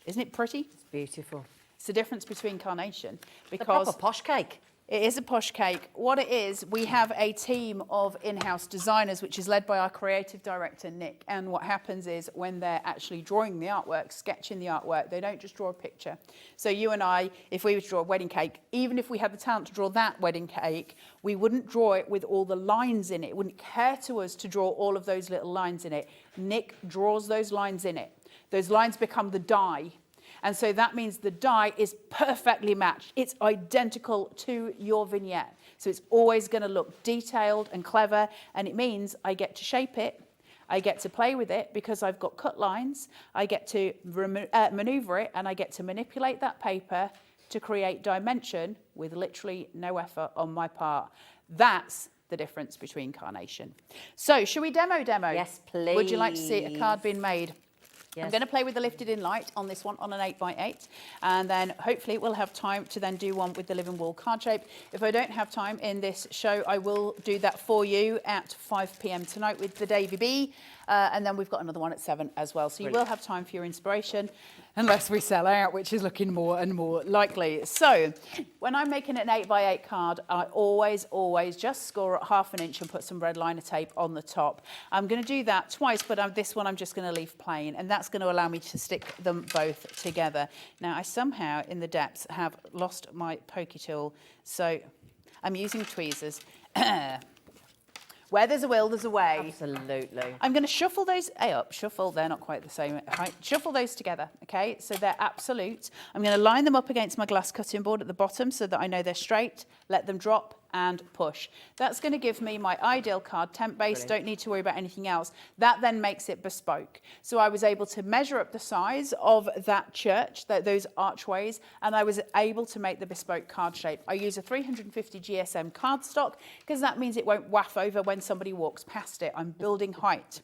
Isn't it pretty? It's beautiful. It's the difference between Carnation. The Because proper posh cake. it is a posh cake. What it is, we have a team of in-house designers, which is led by our creative director, Nick. And what happens is when they're actually drawing the artwork, sketching the artwork, they don't just draw a picture. So you and I, if we were to draw a wedding cake, even if we had the talent to draw that wedding cake, we wouldn't draw it with all the lines in it. It wouldn't care to us to draw all of those little lines in it. Nick draws those lines in it. Those lines become the die. And so that means the die is perfectly matched. It's identical to your vignette. So it's always going to look detailed and clever. And it means I get to shape it. I get to play with it because I've got cut lines. I get to maneuver it, and I get to manipulate that paper to create dimension with literally no effort on my part. That's the difference between Carnation. So should we demo? Yes, please. Would you like to see a card being made? Yes. I'm going to play with the lifted in light on this one on an 8x8, and then hopefully we'll have time to then do one with the living wall card shape. If I don't have time in this show, I will do that for you at 5 p.m. tonight with the Davy B, and then we've got another one at 7 as well. So you will have time for your inspiration, unless we sell out, which is looking more and more likely. So when I'm making an 8x8 card, I always just score at 1/2 inch and put some red liner tape on the top. I'm going to do that twice, but this one I'm just going to leave plain, and that's going to allow me to stick them both together. Now, I somehow, in the depths, have lost my pokey tool, so I'm using tweezers. Where there's a will, there's a way. Absolutely. I'm going to shuffle those up. Shuffle, they're not quite the same height. Shuffle those together, okay? So they're absolute. I'm going to line them up against my glass cutting board at the bottom so that I know they're straight. Let them drop and push. That's going to give me my ideal card, temp base. Brilliant. Don't need to worry about anything else. That then makes it bespoke. So I was able to measure up the size of that church, those archways, and I was able to make the bespoke card shape. I use a 350 GSM cardstock because that means it won't waff over when somebody walks past it. I'm building height.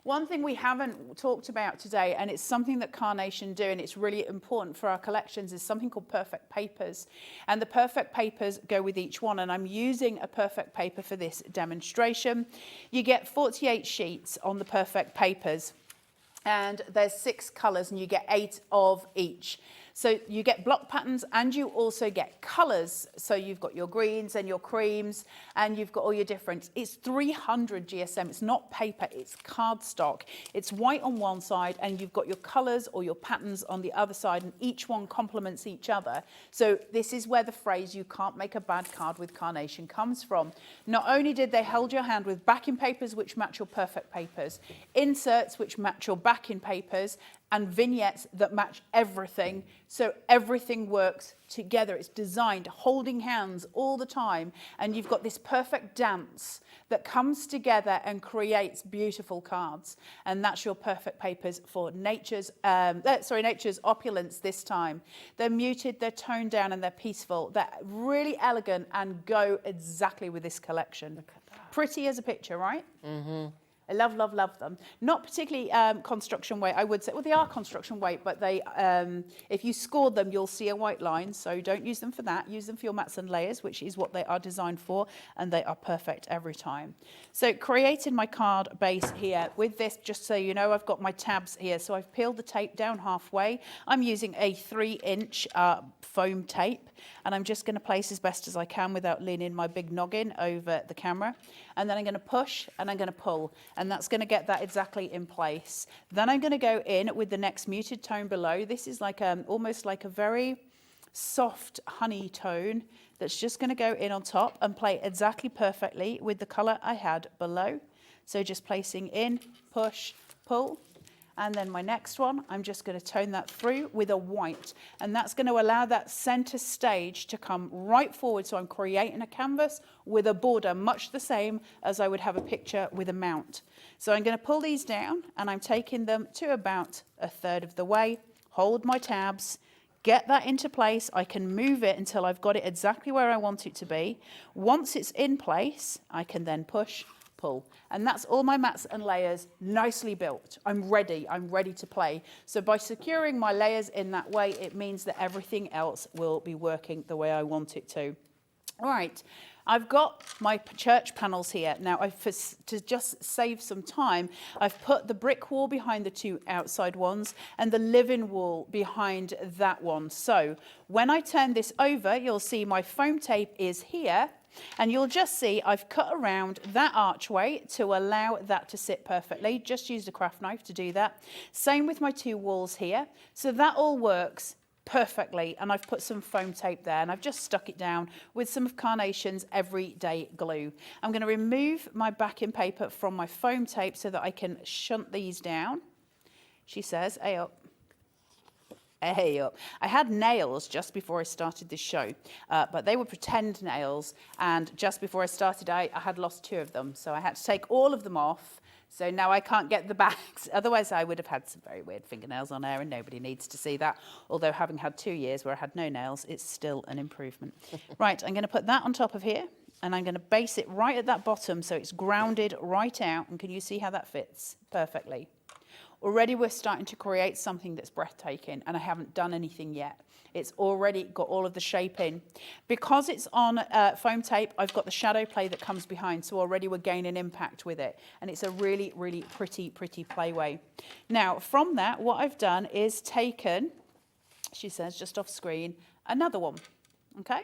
One thing we haven't talked about today, and it's something that Carnation do, and it's really important for our collections, is something called perfect papers. And the perfect papers go with each one, and I'm using a perfect paper for this demonstration. You get 48 sheets on the perfect papers, and there's 6 colours, and you get 8 of each. So you get block patterns and you also get colours. So you've got your greens and your creams and you've got all your different. It's 300 GSM. It's not paper, it's cardstock. It's white on one side and you've got your colours or your patterns on the other side, and each one complements each other. So this is where the phrase "you can't make a bad card with Carnation" comes from. Not only did they hold your hand with backing papers which match your perfect papers, inserts which match your backing papers, and vignettes that match everything, so everything works together. It's designed holding hands all the time, and you've got this perfect dance that comes together and creates beautiful cards. And that's your perfect papers for Nature's Opulence this time. They're muted, they're toned down, and they're peaceful. They're really elegant and go exactly with this collection. Pretty as a picture, right? Mm-hmm. I love, love, love them. Not particularly construction weight, I would say. Well, they are construction weight, but they, if you scored them, you'll see a white line. So don't use them for that. Use them for your mats and layers, which is what they are designed for, and they are perfect every time. So created my card base here with this, just so you know, I've got my tabs here. So I've peeled the tape down halfway. I'm using a 3-inch foam tape, and I'm just going to place as best as I can without leaning my big noggin over the camera. And then I'm going to push and I'm going to pull, and that's going to get that exactly in place. Then I'm going to go in with the next muted tone below. This is like almost like a very soft honey tone that's just going to go in on top and play exactly perfectly with the colour I had below. So just placing in, push, pull. And then my next one, I'm just going to tone that through with a white. And that's going to allow that center stage to come right forward. So I'm creating a canvas with a border, much the same as I would have a picture with a mount. So I'm going to pull these down and I'm taking them to about a third of the way, hold my tabs, get that into place. I can move it until I've got it exactly where I want it to be. Once it's in place, I can then push, pull. And that's all my mats and layers nicely built. I'm ready to play. So by securing my layers in that way, it means that everything else will be working the way I want it to. All right, I've got my church panels here. Now, to just save some time, I've put the brick wall behind the two outside ones and the living wall behind that one. So when I turn this over, you'll see my foam tape is here. And you'll just see I've cut around that archway to allow that to sit perfectly. Just used a craft knife to do that. Same with my two walls here. So that all works perfectly. And I've put some foam tape there and I've just stuck it down with some of Carnation's Everyday Glue. I'm going to remove my backing paper from my foam tape so that I can shunt these down. She says, "Hey up. Hey up." I had nails just before I started this show, but they were pretend nails. And just before I started, I had lost 2 of them. So I had to take all of them off. So now I can't get the backs. Otherwise, I would have had some very weird fingernails on there and nobody needs to see that. Although having had 2 years where I had no nails, it's still an improvement. Right, I'm going to put that on top of here and I'm going to base it right at that bottom so it's grounded right out. And can you see how that fits perfectly? Already we're starting to create something that's breathtaking and I haven't done anything yet. It's already got all of the shape in. Because it's on foam tape, I've got the shadow play that comes behind, so already we're gaining impact with it. And it's a really, really pretty playway. Now, from that, what I've done is taken, she says, just off screen, another one. Okay,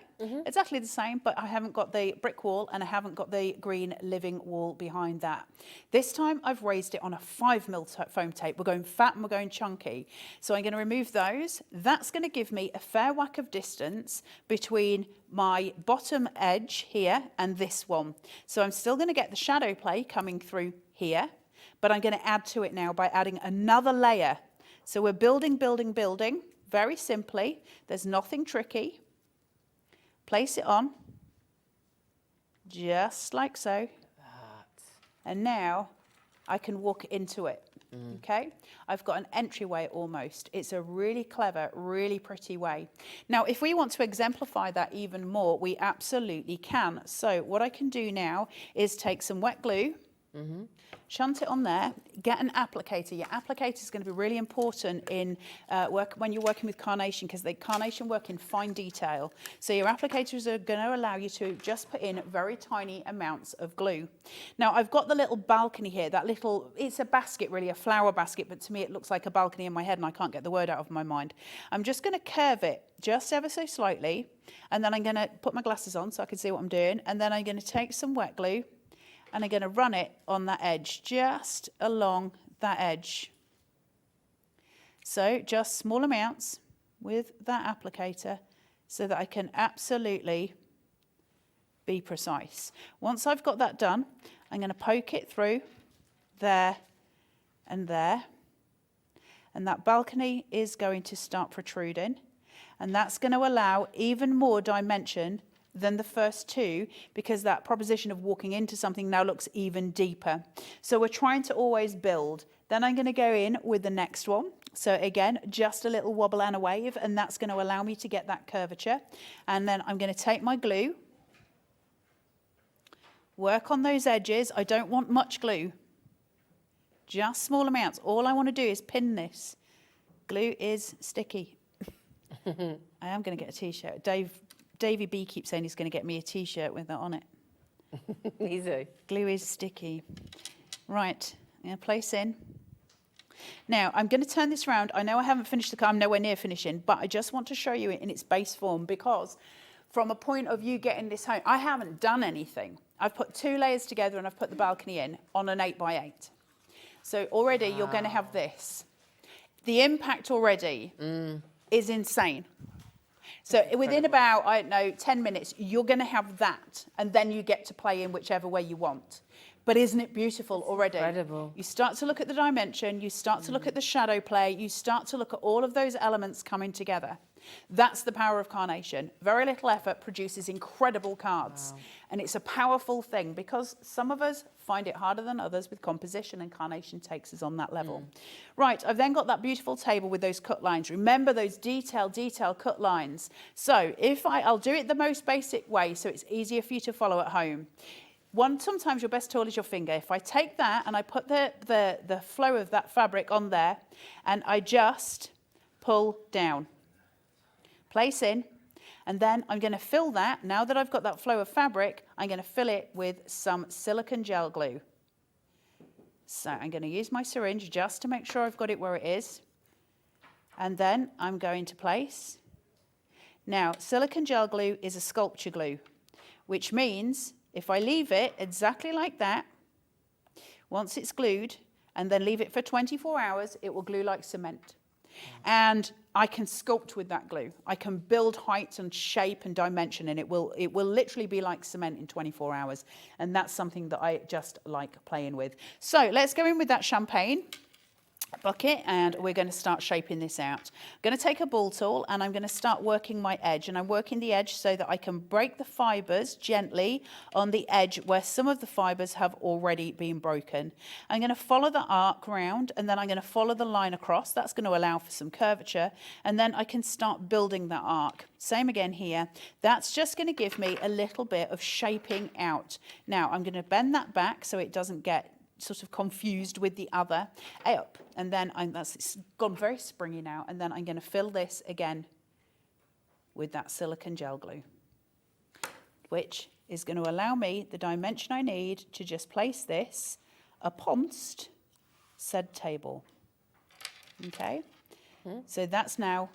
exactly the same, but I haven't got the brick wall and I haven't got the green living wall behind that. This time I've raised it on a 5mm foam tape. We're going fat and we're going chunky. So I'm going to remove those. That's going to give me a fair whack of distance between my bottom edge here and this one. So I'm still going to get the shadow play coming through here, but I'm going to add to it now by adding another layer. So we're building, very simply. There's nothing tricky. Place it on, just like so. And now I can walk into it, okay? I've got an entryway almost. It's a really clever, really pretty way. Now, if we want to exemplify that even more, we absolutely can. So what I can do now is take some wet glue, shunt it on there, get an applicator. Your applicator is going to be really important in when you're working with Carnation because Carnation work in fine detail. So your applicators are going to allow you to just put in very tiny amounts of glue. Now I've got the little balcony here, it's a basket really, a flower basket, but to me it looks like a balcony in my head and I can't get the word out of my mind. I'm just going to curve it just ever so slightly and then I'm going to put my glasses on so I can see what I'm doing and then I'm going to take some wet glue and I'm going to run it on that edge, just along that edge. So just small amounts with that applicator so that I can absolutely be precise. Once I've got that done, I'm going to poke it through there and there. And that balcony is going to start protruding. And that's going to allow even more dimension than the first 2 because that proposition of walking into something now looks even deeper. So we're trying to always build. Then I'm going to go in with the next one. So again, just a little wobble and a wave, and that's going to allow me to get that curvature. And then I'm going to take my glue, work on those edges. I don't want much glue, just small amounts. All I want to do is pin this. Glue is sticky. I am going to get a t-shirt. Davey B keeps saying he's going to get me a t-shirt with that on it. Easy. Glue is sticky. Right, I'm going to place in. Now, I'm going to turn this around. I know I haven't finished I'm nowhere near finishing, but I just want to show you it in its base form because from a point of view getting this home, I haven't done anything. I've put 2 layers together and I've put the balcony in on an 8x8. So already you're going to have this. The impact already is insane. So within about, I don't know, 10 minutes, you're going to have that. And then you get to play in whichever way you want. But isn't it beautiful already? Incredible. You start to look at the dimension, you start to look at the shadow play, you start to look at all of those elements coming together. That's the power of Carnation. Very little effort produces incredible cards. Wow. And it's a powerful thing because some of us find it harder than others with composition, and Carnation takes us on that level. Right, I've then got that beautiful table with those cut lines. Remember those detail cut lines. So if I'll do it the most basic way so it's easier for you to follow at home. Sometimes your best tool is your finger. If I take that and I put the flow of that fabric on there and I just pull down, place in, and then I'm going to fill that. Now that I've got that flow of fabric, I'm going to fill it with some silicone gel glue. So I'm going to use my syringe just to make sure I've got it where it is. And then I'm going to place. Now, silicone gel glue is a sculpture glue, which means if I leave it exactly like that, once it's glued, and then leave it for 24 hours, it will glue like cement. And I can sculpt with that glue. I can build height and shape and dimension, and it will literally be like cement in 24 hours. And that's something that I just like playing with. So let's go in with that champagne bucket, and we're going to start shaping this out. I'm going to take a ball tool and I'm going to start working my edge, and I'm working the edge so that I can break the fibers gently on the edge where some of the fibers have already been broken. I'm going to follow the arc round, and then I'm going to follow the line across. That's going to allow for some curvature, and then I can start building that arc. Same again here. That's just going to give me a little bit of shaping out. Now I'm going to bend that back so it doesn't get sort of confused with the other up, and then it's gone very springy now, and then I'm going to fill this again with that silicone gel glue, which is going to allow me the dimension I need to just place this upon said table. Okay, so that's now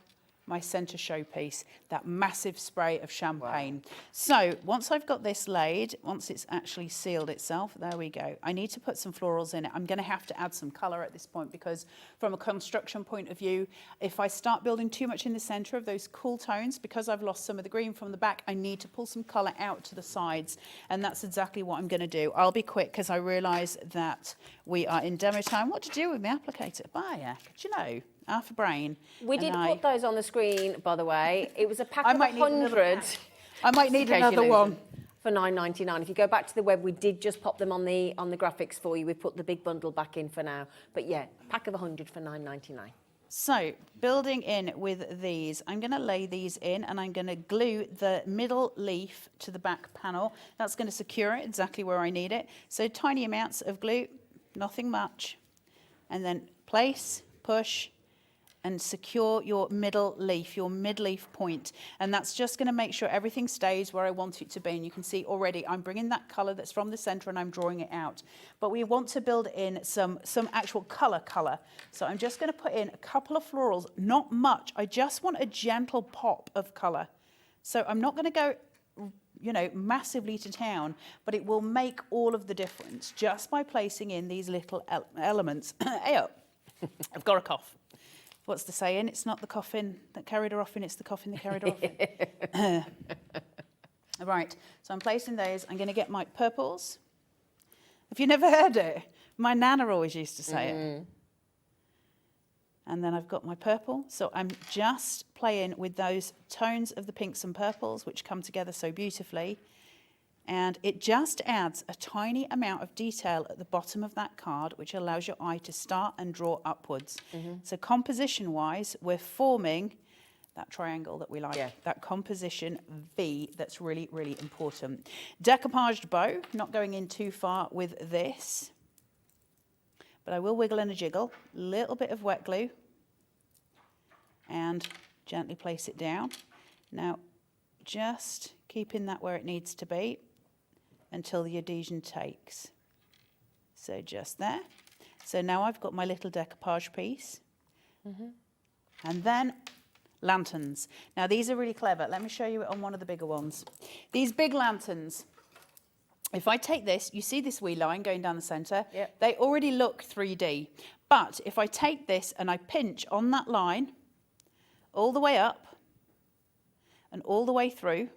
my centre showpiece, that massive spray of champagne. Wow. So once I've got this laid, once it's actually sealed itself, there we go. I need to put some florals in it. I'm going to have to add some colour at this point because from a construction point of view, if I start building too much in the centre of those cool tones, because I've lost some of the green from the back, I need to pull some colour out to the sides, and that's exactly what I'm going to do. I'll be quick because I realise that we are in demo time. What to do with my applicator? Bye, do you know? Half a brain. We did put those on the screen, by the way. It was a pack of 100. I might need another one. For $9.99. If you go back to the web, we did just pop them on the graphics for you. We put the big bundle back in for now. But yeah, pack of 100 for $9.99. So building in with these, I'm going to lay these in, and I'm going to glue the middle leaf to the back panel. That's going to secure it exactly where I need it. So tiny amounts of glue, nothing much. And then place, push, and secure your middle leaf, your mid-leaf point. And that's just going to make sure everything stays where I want it to be. And you can see already I'm bringing that colour that's from the centre and I'm drawing it out. But we want to build in some actual colour. So I'm just going to put in a couple of florals, not much. I just want a gentle pop of colour. So I'm not going to go, you know, massively to town, but it will make all of the difference just by placing in these little elements. I've got a cough. What's the saying? It's not the coffin that carried her off in, it's the coffin that carried her off in. Right, so I'm placing those. I'm going to get my purples. Have you never heard it? My nana always used to say it. And then I've got my purple. So I'm just playing with those tones of the pinks and purples, which come together so beautifully. And it just adds a tiny amount of detail at the bottom of that card, which allows your eye to start and draw upwards. So composition-wise, we're forming that triangle that we like, that composition V that's really, really important. Decoupaged bow, not going in too far with this, but I will wiggle and a jiggle, little bit of wet glue, and gently place it down. Now, just keeping that where it needs to be until the adhesion takes. So just there. So now I've got my little decoupage piece. And then lanterns. Now these are really clever. Let me show you it on one of the bigger ones. These big lanterns, if I take this, you see this wee line going down the centre? Yep. They already look 3D. But if I take this and I pinch on that line all the way up, and all the way through,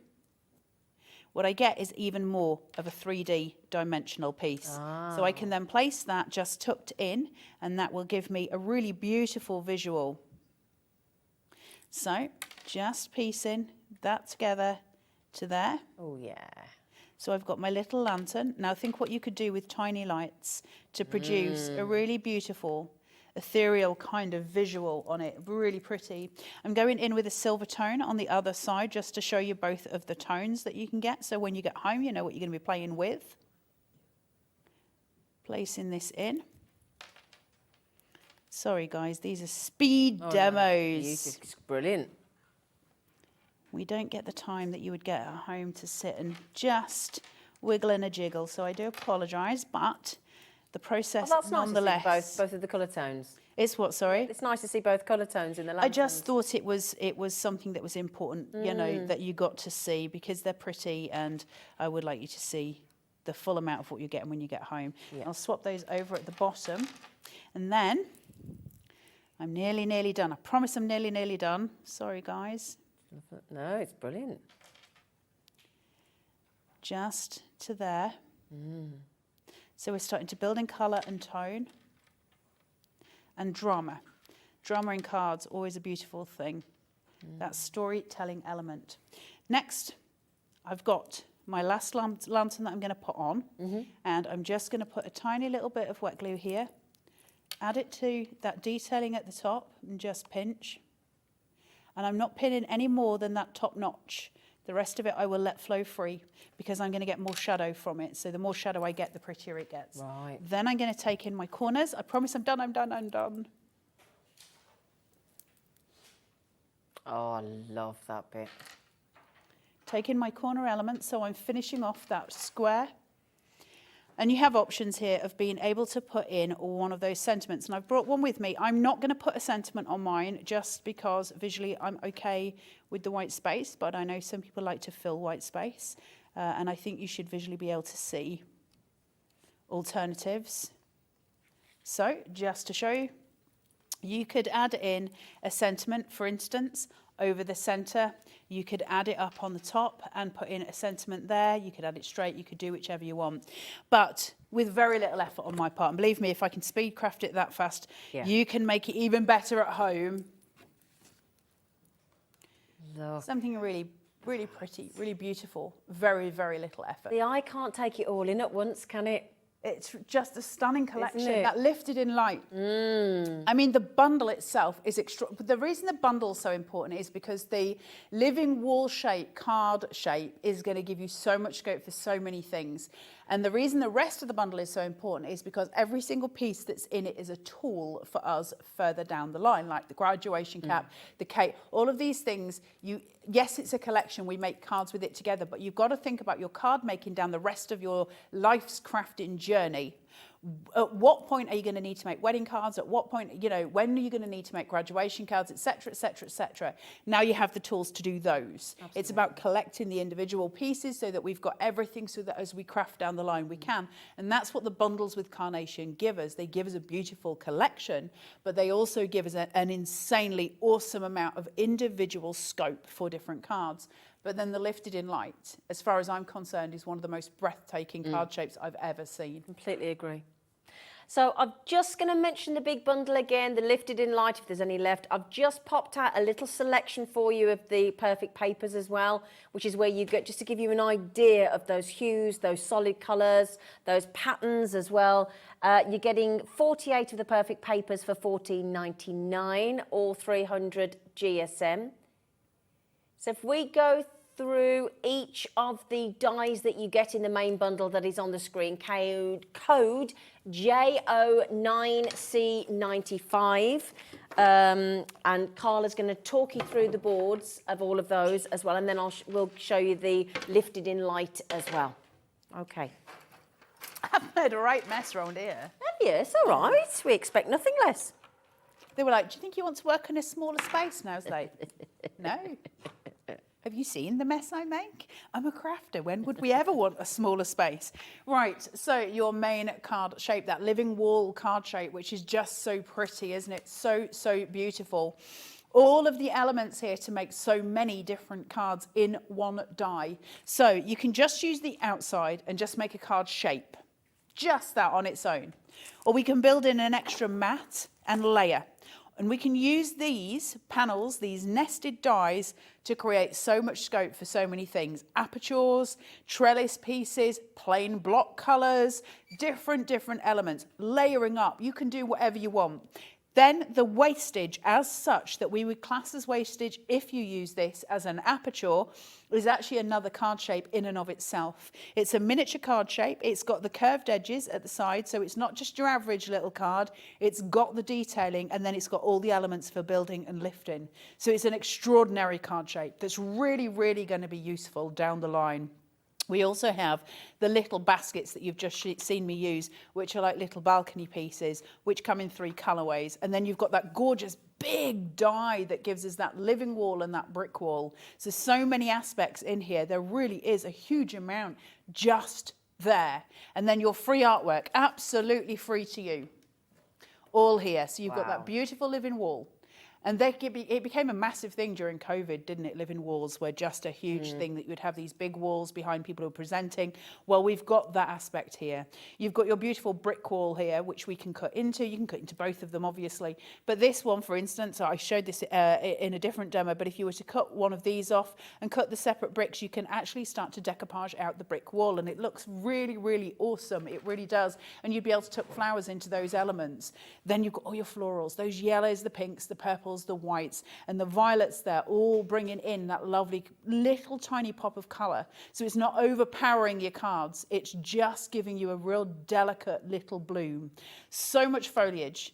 what I get is even more of a 3D dimensional piece. So I can then place that just tucked in, and that will give me a really beautiful visual. So just piecing that together to there. Oh, yeah. So I've got my little lantern. Now think what you could do with tiny lights to produce a really beautiful, ethereal kind of visual on it. Really pretty. I'm going in with a silver tone on the other side just to show you both of the tones that you can get. So when you get home, you know what you're going to be playing with. Placing this in. Sorry guys, these are speed demos. No, it's brilliant. We don't get the time that you would get at home to sit and just wiggle and a jiggle. So I do apologise, but the process That's nonetheless. nice to see both of the colour tones. It's what, sorry? It's nice to see both colour tones in the I lanterns. just thought it was something that was important, you know, that you got to see because they're pretty, and I would like you to see the full amount of what you're getting when you get home. Yeah. I'll swap those over at the bottom, and then I'm nearly done. I promise I'm nearly done. Sorry, guys. No, it's brilliant. Just to there. So we're starting to build in colour and tone and drama. Drama in cards, always a beautiful thing. That storytelling element. Next, I've got my last lantern that I'm going to put on, and I'm just going to put a tiny little bit of wet glue here, add it to that detailing at the top and just pinch. And I'm not pinning any more than that top notch. The rest of it I will let flow free because I'm going to get more shadow from it. So the more shadow I get, the prettier it gets. Right. Then I'm going to take in my corners. I promise I'm done. Oh, I love that bit. Take in my corner element, so I'm finishing off that square. And you have options here of being able to put in one of those sentiments. And I've brought one with me. I'm not going to put a sentiment on mine just because visually I'm okay with the white space, but I know some people like to fill white space. And I think you should visually be able to see alternatives. So just to show you, you could add in a sentiment, for instance, over the center. You could add it up on the top and put in a sentiment there. You could add it straight. You could do whichever you want. But with very little effort on my part, and believe me, if I can speed craft it that fast, you can make it even better at home. Look. Something really, really pretty, really beautiful. Very, very little effort. The eye can't take it all in at once, can it? It's just a stunning collection. Isn't it? That lifted in light. I mean, the bundle itself is extra. The reason the bundle is so important is because the living wall shape, card shape, is going to give you so much scope for so many things. And the reason the rest of the bundle is so important is because every single piece that's in it is a tool for us further down the line, like the graduation cap, the cake, all of these things. Yes, it's a collection. We make cards with it together, but you've got to think about your card making down the rest of your life's crafting journey. At what point are you going to need to make wedding cards? At what point, you know, when are you going to need to make graduation cards, etc., etc., etc.? Now you have the tools to do those. Absolutely. It's about collecting the individual pieces so that we've got everything so that as we craft down the line, we can. And that's what the bundles with Carnation give us. They give us a beautiful collection, but they also give us an insanely awesome amount of individual scope for different cards. But then the lifted in light, as far as I'm concerned, is one of the most breathtaking card shapes I've ever seen. Completely agree. So I'm just going to mention the big bundle again, the lifted in light, if there's any left. I've just popped out a little selection for you of the perfect papers as well, which is where you get, just to give you an idea of those hues, those solid colours, those patterns as well. You're getting 48 of the perfect papers for $14.99, all 300 GSM. So if we go through each of the dies that you get in the main bundle that is on the screen, code JO9C95, and Carla's going to talk you through the boards of all of those as well, and then we'll show you the lifted in light as well. Okay. I've made a right mess around here. Have you? It's all right. We expect nothing less. They were like, do you think you want to work in a smaller space? And I was like, no. Have you seen the mess I make? I'm a crafter. When would we ever want a smaller space? Right, so your main card shape, that living wall card shape, which is just so pretty, isn't it? So, so beautiful. all of the elements here to make so many different cards in one die. So you can just use the outside and just make a card shape, just that on its own. Or we can build in an extra mat and layer. And we can use these panels, these nested dies, to create so much scope for so many things. Apertures, trellis pieces, plain block colours, different elements, layering up. You can do whatever you want. Then the wastage as such that we would class as wastage if you use this as an aperture is actually another card shape in and of itself. It's a miniature card shape. It's got the curved edges at the side, so it's not just your average little card. It's got the detailing, and then it's got all the elements for building and lifting. So it's an extraordinary card shape that's really, really going to be useful down the line. We also have the little baskets that you've just seen me use, which are like little balcony pieces, which come in 3 colorways. And then you've got that gorgeous big die that gives us that living wall and that brick wall. So many aspects in here. There really is a huge amount just there. And then your free artwork, absolutely free to you. All here. So you've got that beautiful living wall. And it became a massive thing during COVID, didn't it? Living walls were just a huge thing, that you would have these big walls behind people who are presenting. Well, we've got that aspect here. You've got your beautiful brick wall here, which we can cut into. You can cut into both of them, obviously. But this one, for instance, I showed this in a different demo, but if you were to cut one of these off and cut the separate bricks, you can actually start to decoupage out the brick wall. And it looks really, really awesome. It really does. And you'd be able to tuck flowers into those elements. Then you've got all your florals, those yellows, the pinks, the purples, the whites and the violets there, all bringing in that lovely little tiny pop of colour. So it's not overpowering your cards, it's just giving you a real delicate little bloom. So much foliage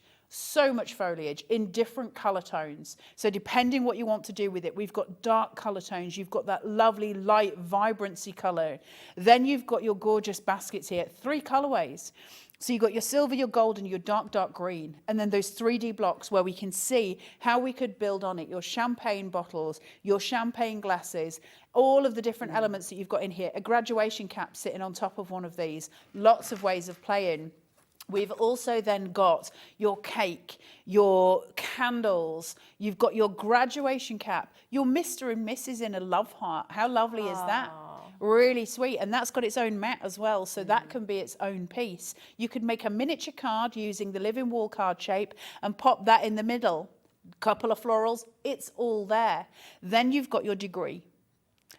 in different colour tones. So depending what you want to do with it, we've got dark colour tones, you've got that lovely light vibrancy colour. Then you've got your gorgeous baskets here, 3 colourways. So you've got your silver, your gold, and your dark green. And then those 3D blocks where we can see how we could build on it. Your champagne bottles, your champagne glasses, all of the different elements that you've got in here. A graduation cap sitting on top of one of these. Lots of ways of playing. We've also then got your cake, your candles, you've got your graduation cap, your Mr. and Mrs. in a love heart. How lovely is that? Really sweet. And that's got its own mat as well, so that can be its own piece. You could make a miniature card using the living wall card shape and pop that in the middle. Couple of florals, it's all there. Then you've got your degree.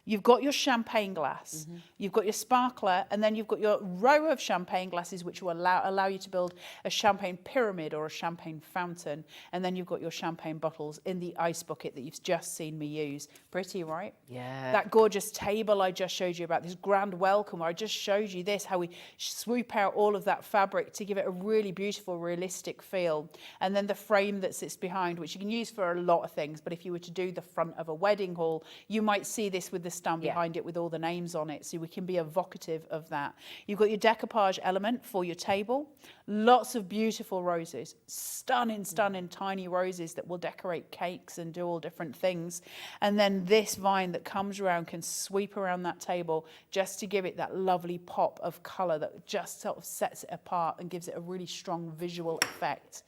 You've got your champagne glass, you've got your sparkler, and then you've got your row of champagne glasses, which will allow you to build a champagne pyramid or a champagne fountain. And then you've got your champagne bottles in the ice bucket that you've just seen me use. Pretty, right? Yeah. That gorgeous table I just showed you about, this grand welcome, where I just showed you this, how we swoop out all of that fabric to give it a really beautiful, realistic feel. And then the frame that sits behind, which you can use for a lot of things, but if you were to do the front of a wedding hall, you might see this with the stand behind it with all the names on it, so we can be evocative of that. You've got your decoupage element for your table, lots of beautiful roses, stunning tiny roses that will decorate cakes and do all different things. And then this vine that comes around can sweep around that table just to give it that lovely pop of colour that just sort of sets it apart and gives it a really strong visual effect.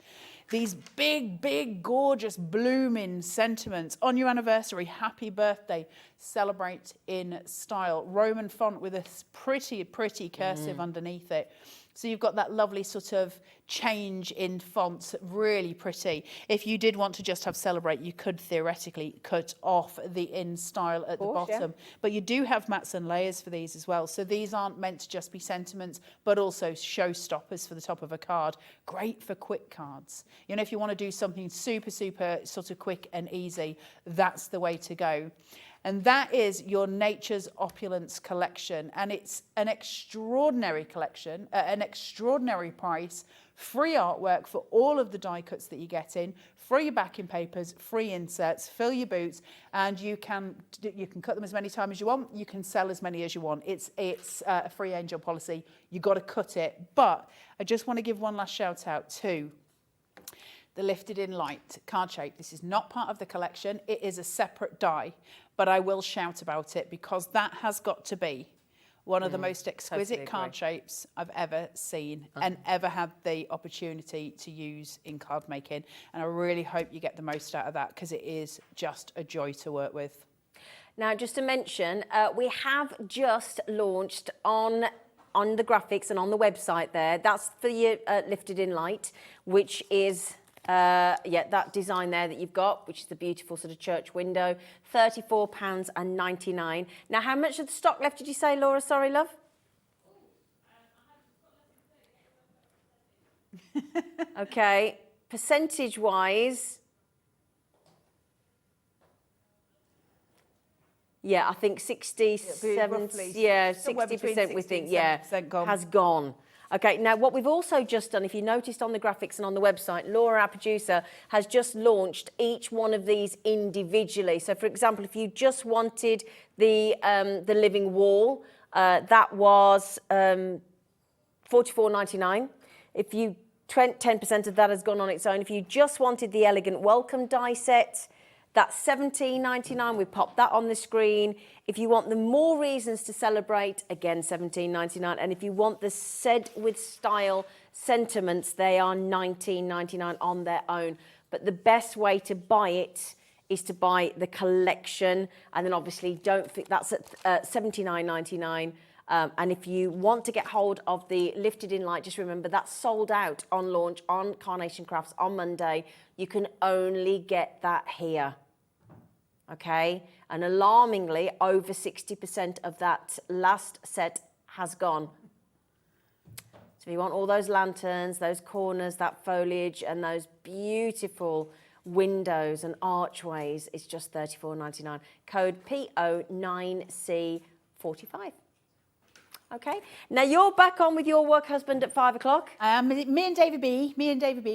These big, gorgeous, blooming sentiments. On your anniversary, happy birthday, celebrate in style. Roman font with a pretty cursive underneath it. So you've got that lovely sort of change in fonts, really pretty. If you did want to just have celebrate, you could theoretically cut off the in style at the bottom. Yeah. But you do have mats and layers for these as well. So these aren't meant to just be sentiments, but also showstoppers for the top of a card. Great for quick cards. You know, if you want to do something super sort of quick and easy, that's the way to go. And that is your Nature's Opulence collection. And it's an extraordinary collection at an extraordinary price, free artwork for all of the die cuts that you get in, free backing papers, free inserts, fill your boots, and you can cut them as many times as you want. You can sell as many as you want. It's a free angel policy. You got to cut it. But I just want to give one last shout out to the Lifted in Light card shape. This is not part of the collection. It is a separate die, but I will shout about it because that has got to be one of the most exquisite Totally card agree. shapes I've ever seen and ever had the opportunity to use in card making. And I really hope you get the most out of that because it is just a joy to work with. Now, just to mention, we have just launched on the graphics and on the website there. That's for your lifted in light, which is, that design there that you've got, which is the beautiful sort of church window, £34.99. Now, how much of the stock left did you say, Laura? Sorry, love? Okay, percentage-wise, yeah, I think 67, roughly yeah, somewhere between 60% we 60 think, and yeah, 70% gone. has gone. Okay, now what we've also just done, if you noticed on the graphics and on the website, Laura, our producer, has just launched each one of these individually. So, for example, if you just wanted the living wall, that was $44.99. If you 10% of that has gone on its own. If you just wanted the elegant welcome die set, that's $17.99. We popped that on the screen. If you want the more reasons to celebrate, again, $17.99. And if you want the said with style sentiments, they are $19.99 on their own. But the best way to buy it is to buy the collection. And then obviously don't think that's at $79.99. And if you want to get hold of the lifted in light, just remember that's sold out on launch on Carnation Crafts on Monday. You can only get that here. Okay, and alarmingly, over 60% of that last set has gone. So if you want all those lanterns, those corners, that foliage, and those beautiful windows and archways, it's just $34.99. Code PO9C45. Okay, now you're back on with your work husband at 5 o'clock. Me and David B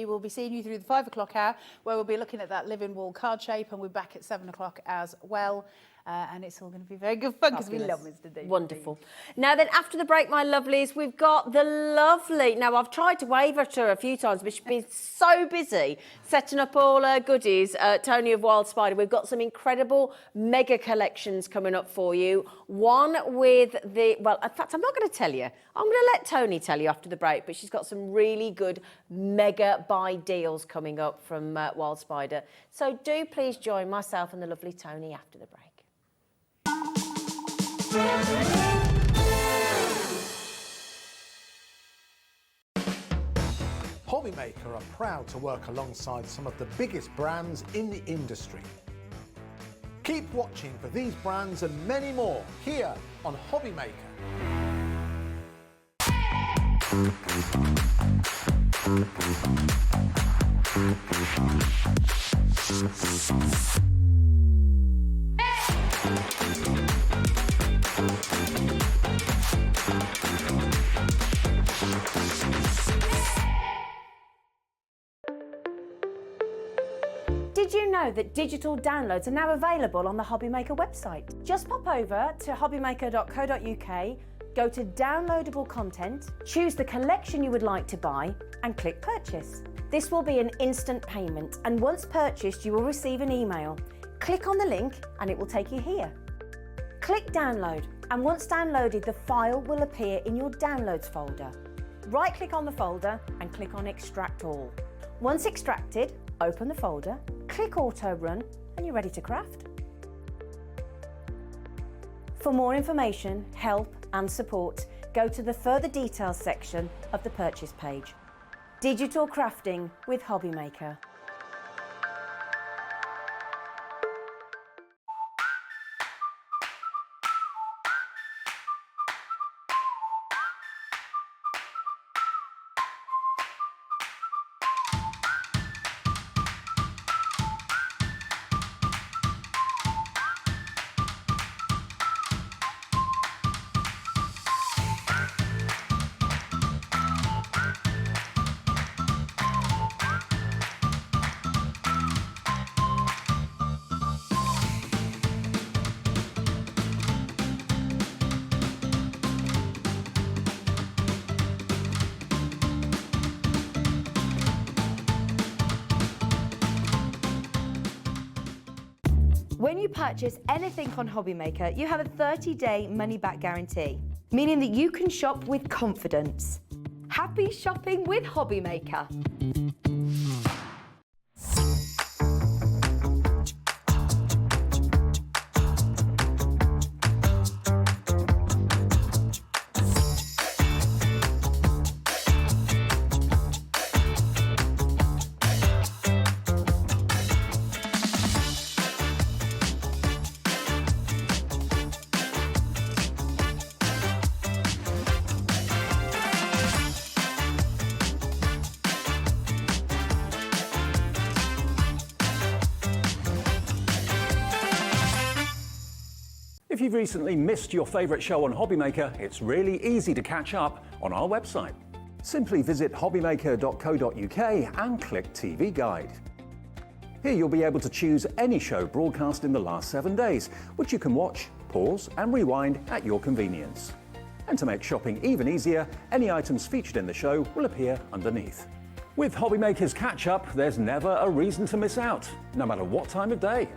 will be seeing you through the 5 o'clock hour, where we'll be looking at that living wall card shape, and we're back at 7 o'clock as well. And it's all going to be very good fun because we love Mr. David. Wonderful. Now then, after the break, my lovelies, we've got the lovely... Now, I've tried to wave her to her a few times, but she's been so busy setting up all her goodies. Tony of Wild Spider, we've got some incredible mega collections coming up for you. One with the... Well, in fact, I'm not going to tell you. I'm going to let Tony tell you after the break, but she's got some really good mega buy deals coming up from Wild Spider. So do please join myself and the lovely Tony after the break. Hobbymaker are proud to work alongside some of the biggest brands in the industry. Keep watching for these brands and many more here on Hobbymaker. Did you know that digital downloads are now available on the Hobbymaker website? Just pop over to hobbymaker.co.uk, go to downloadable content, choose the collection you would like to buy, and click purchase. This will be an instant payment, and once purchased, you will receive an email. Click on the link and it will take you here. Click download, and once downloaded, the file will appear in your downloads folder. Right click on the folder and click on extract all. Once extracted, open the folder, click auto run, and you're ready to craft. For more information, help and support, go to the further details section of the purchase page. Digital crafting with Hobbymaker. When you purchase anything on Hobbymaker, you have a 30-day money-back guarantee. meaning that you can shop with confidence. Happy shopping with Hobbymaker. If you've recently missed your favourite show on Hobbymaker, it's really easy to catch up on our website. Simply visit hobbymaker.co.uk and click TV Guide. Here you'll be able to choose any show broadcast in the last 7 days, which you can watch, pause and rewind at your convenience. And to make shopping even easier, any items featured in the show will appear underneath. With Hobbymaker's Catch Up, there's never a reason to miss out, no matter what time of day.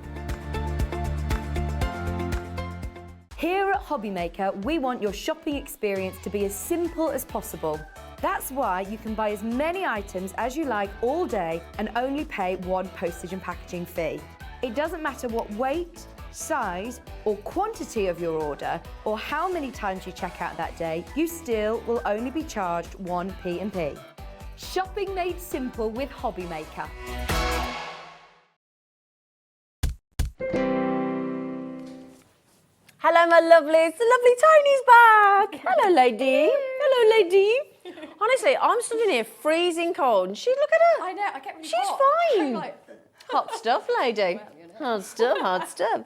Here at Hobbymaker, we want your shopping experience to be as simple as possible. That's why you can buy as many items as you like all day and only pay one postage and packaging fee. It doesn't matter what weight, size or quantity of your order or how many times you check out that day, you still will only be charged one P&P. Shopping made simple with Hobbymaker. Hello, my lovelies. The lovely Tony's back. Hello, lady. Hello, lady. Honestly, I'm standing here freezing cold. And look at her. I know, I get really She's hot. fine. I'm like, Hot stuff, lady. Hot stuff, hot stuff.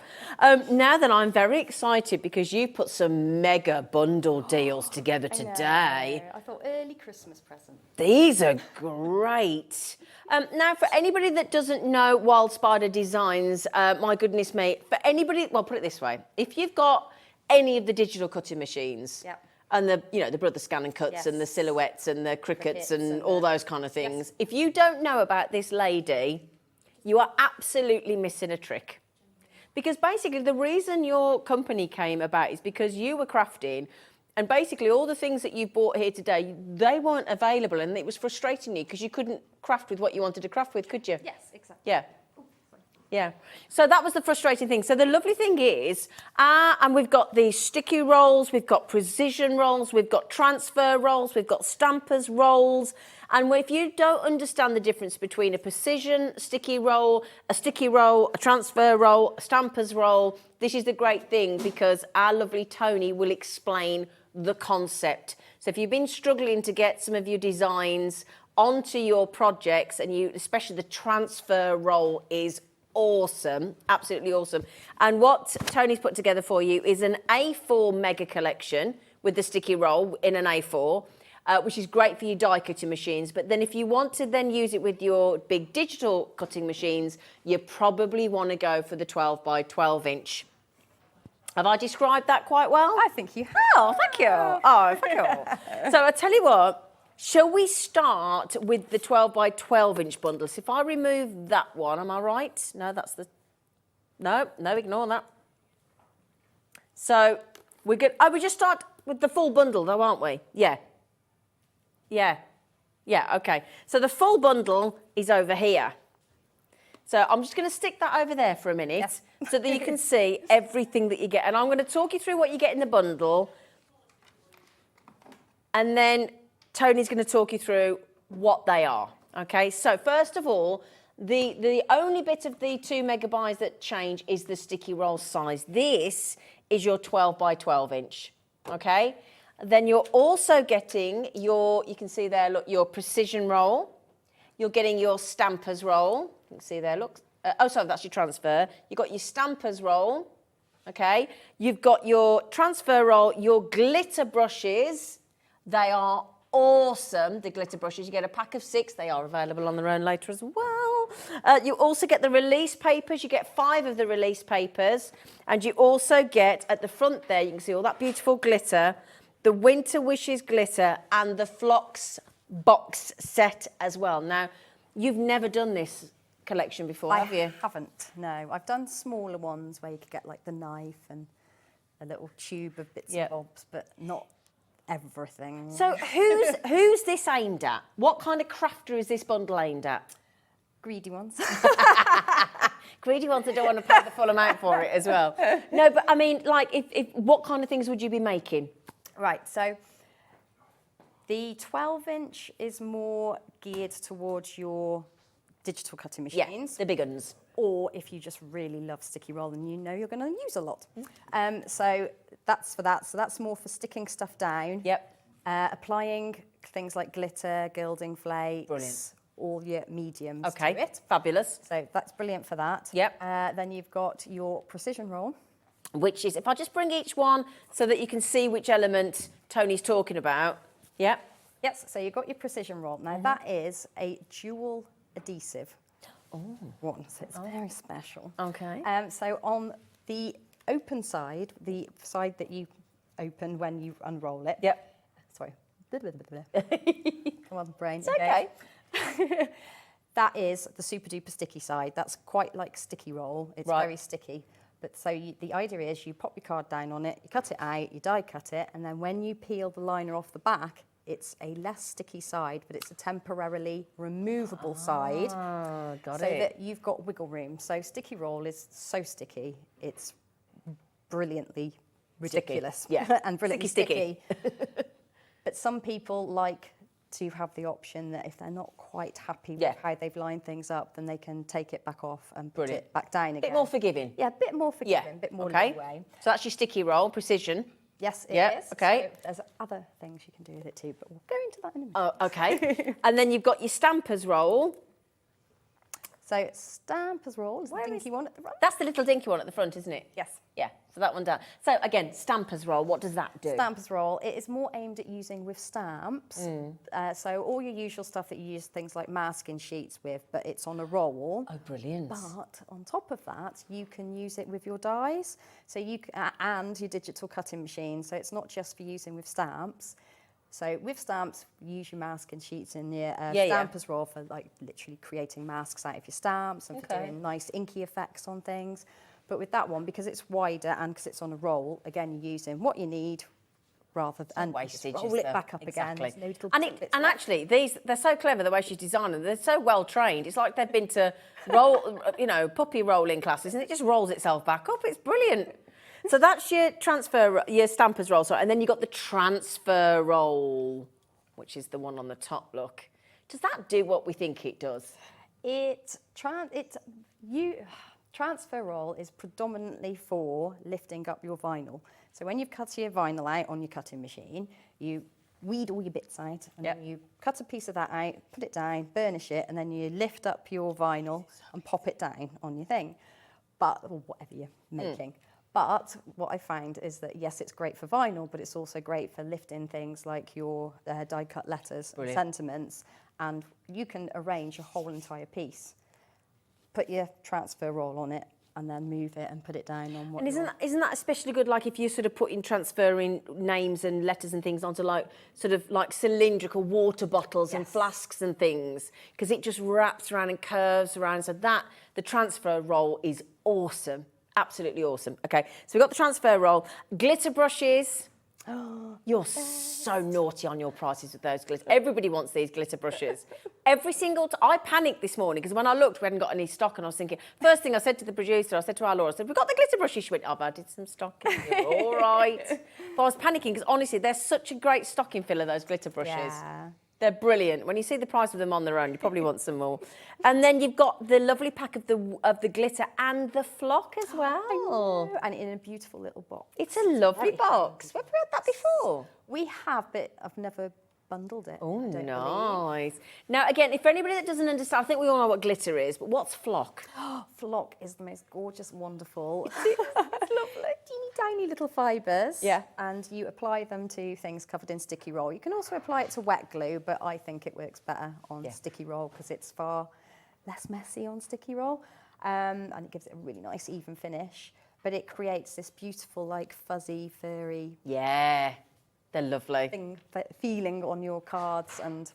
Now then, I'm very excited because you put some mega bundle deals together today. I thought early Christmas present. These are great. Now, for anybody that doesn't know Wild Spider Designs, my goodness me, for anybody, well, put it this way. If you've got any of the digital cutting machines, Yep. and the Brother Scan and Cuts Yes. and the silhouettes and the crickets and and all the- those kind of things, if you don't know about this lady, you are absolutely missing a trick. Because basically the reason your company came about is because you were crafting and basically all the things that you bought here today, they weren't available and it was frustrating you because you couldn't craft with what you wanted to craft with, could you? Yes, exactly. Yeah. Yeah. So that was the frustrating thing. So the lovely thing is, and we've got the sticky rolls, we've got precision rolls, we've got transfer rolls, we've got stampers rolls. And if you don't understand the difference between a precision sticky roll, a transfer roll, a stampers roll, this is the great thing because our lovely Tony will explain the concept. So if you've been struggling to get some of your designs onto your projects and especially the transfer roll is awesome, absolutely awesome. And what Tony's put together for you is an A4 mega collection with the sticky roll in an A4, which is great for your die cutting machines. But then if you want to then use it with your big digital cutting machines, you probably want to go for the 12 by 12 inch. Have I described that quite well? I think you have. Oh, thank you. Oh, thank you. So I tell you what, shall we start with the 12 by 12 inch bundles? If I remove that one, am I right? No, that's the... No, ignore that. So we're good. Oh, we just start with the full bundle though, aren't we? Yeah. Yeah, okay. So the full bundle is over here. So I'm just going to stick that over there for a minute so that you can see everything that you get. And I'm going to talk you through what you get in the bundle. And then Tony's going to talk you through what they are. Okay, so first of all, the only bit of the 2 megabytes that change is the sticky roll size. This is your 12 by 12 inch. Okay, then you're also getting you can see there, look, your precision roll. You're getting your stampers roll. You can see there, look. Sorry, that's your transfer. You've got your stampers roll, okay? You've got your transfer roll, your glitter brushes. They are awesome, the glitter brushes. You get a pack of 6. They are available on their own later as well. You also get the release papers. You get 5 of the release papers. And you also get, at the front there, you can see all that beautiful glitter, the Winter Wishes glitter and the Phlox box set as well. Now, you've never done this collection before, have you? I haven't, no. I've done smaller ones where you could get like the knife and a little tube of bits and bobs, but not everything. So who's this aimed at? What kind of crafter is this bundle aimed at? Greedy ones. Greedy ones that don't want to pay the full amount for it as well. No, but I mean, like, if what kind of things would you be making? Right, so the 12-inch is more geared towards your digital cutting Yeah, machines. the big uns. Or if you just really love sticky roll and you know you're going to use a lot. So that's for that. So that's more for sticking stuff down. Yep. Applying things like glitter, gilding flakes. Brilliant. All your mediums Okay, to it. fabulous. So that's brilliant for that. Yep. Then you've got your precision roll. Which is, if I just bring each one so that you can see which element Tony's talking about. Yep. Yes, so you've got your precision roll. Now that is a dual adhesive one, so it's very special. Okay. So on the open side, the side that you open when you unroll it. Yep. Sorry. Come on, brain. It's okay. That is the super duper sticky side. That's quite like sticky roll. It's Right. very sticky. But so the idea is you pop your card down on it, you cut it out, you die cut it, and then when you peel the liner off the back, it's a less sticky side, but it's a temporarily removable side. Got so it. that you've got wiggle room. So sticky roll is so sticky, it's brilliantly ridiculous. Yeah. and brilliantly Sticky. But some people like to have the option that if they're not quite happy Yeah. with how they've lined things up, then they can take it back off and put Brilliant. it back down again. Bit more forgiving. Yeah, a bit more Yeah. forgiving, a bit more Okay. leeway. So that's your sticky roll, precision. Yes, it is. Yeah, okay. So there's other things you can do with it too, but we'll go into that in a minute. Oh, okay. And then you've got your stampers roll. So stampers roll is the dinky one at the front. That's the little dinky one at the front, isn't it? Yes. Yeah. So that one down. So again, stampers roll. What does that do? Stampers roll, it is more aimed at using with stamps. So all your usual stuff that you use things like masking sheets with, but it's on a roll. Oh, brilliant. But on top of that, you can use it with your dies, so and your digital cutting machine. So it's not just for using with stamps. So with stamps, you use your masking sheets in your stampers roll for like literally creating masks out of your stamps and for doing nice inky effects on things. But with that one, because it's wider and because it's on a roll, again, you're using what you need rather than wastage, roll is it there? back up again. Exactly. There's no little And tidbits and left. actually, they're so clever the way she's designed them. They're so well trained. It's like they've been to roll, puppy rolling classes, and it just rolls itself back up. It's brilliant. So that's your your stampers roll. Sorry, and then you got the transfer roll, which is the one on the top. Look, does that do what we think it does? Transfer roll is predominantly for lifting up your vinyl. So when you've cut your vinyl out on your cutting machine, you weed all your bits out, and then you cut a piece of that out, put it down, burnish it, and then you lift up your vinyl and pop it down on your thing, or whatever you're making. But what I find is that, yes, it's great for vinyl, but it's also great for lifting things like your die-cut letters and sentiments, and you can arrange a whole entire piece. Put your transfer roll on it and then move it and put it down on what. And isn't that especially good? Like if you sort of transferring names and letters and things onto like cylindrical water bottles and flasks and things, because it just wraps around and curves around. So the transfer roll is awesome, absolutely awesome. Okay, so we've got the transfer roll, glitter brushes. You're so naughty on your prices with those glitter. Everybody wants these glitter brushes. Every single time. I panicked this morning because when I looked, we hadn't got any stock, and I was thinking, first thing I said to the producer, I said to our Laura, I said, we've got the glitter brushes. She went, I've added some stock in. You're all right. But I was panicking because honestly, they're such a great stocking filler, those glitter brushes. Yeah. They're brilliant. When you see the price of them on their own, you probably want some more. And then you've got the lovely pack of the glitter and the flock as well. And in a beautiful little box. It's a lovely box. Have we had that before? We have, but I've never bundled it. Oh, I don't nice. Now, again, if anybody that doesn't understand, I think we all know what glitter is, but what's flock? believe. Flock is the most gorgeous, wonderful, lovely, teeny tiny little fibres. Yeah. And you apply them to things covered in sticky roll. You can also apply it to wet glue, but I think it works better on sticky roll because it's far less messy on sticky roll, and it gives it a really nice, even finish. But it creates this beautiful, like fuzzy, furry Yeah, they're lovely. feeling on your cards and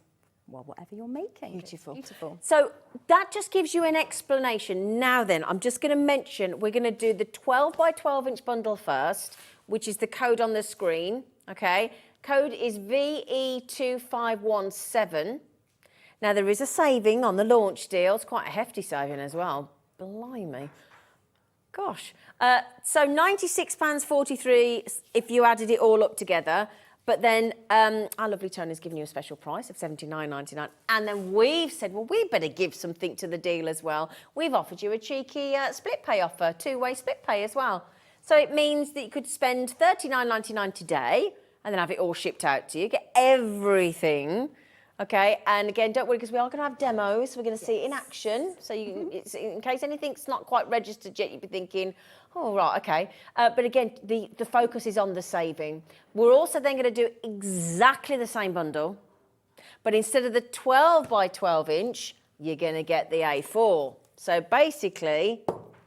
whatever you're making. It's Beautiful. beautiful. So that just gives you an explanation. Now then, I'm just going to mention, we're going to do the 12 by 12 inch bundle first, which is the code on the screen, okay? Code is VE2517. Now, there is a saving on the launch deal. It's quite a hefty saving as well. Blimey. Gosh. So £96.43 if you added it all up together. But then our lovely Tony's given you a special price of $79.99. And then we've said, well, we better give something to the deal as well. We've offered you a cheeky split pay offer, two-way split pay as well. So it means that you could spend $39.99 today and then have it all shipped out to you, get everything. Okay, and again, don't worry, because we are going to have demos. We're going to see it in action. So it's, in case anything's not quite registered yet, you'd be thinking, oh, right, okay. But again, the focus is on the saving. We're also then going to do exactly the same bundle, but instead of the 12 by 12 inch, you're going to get the A4. So basically,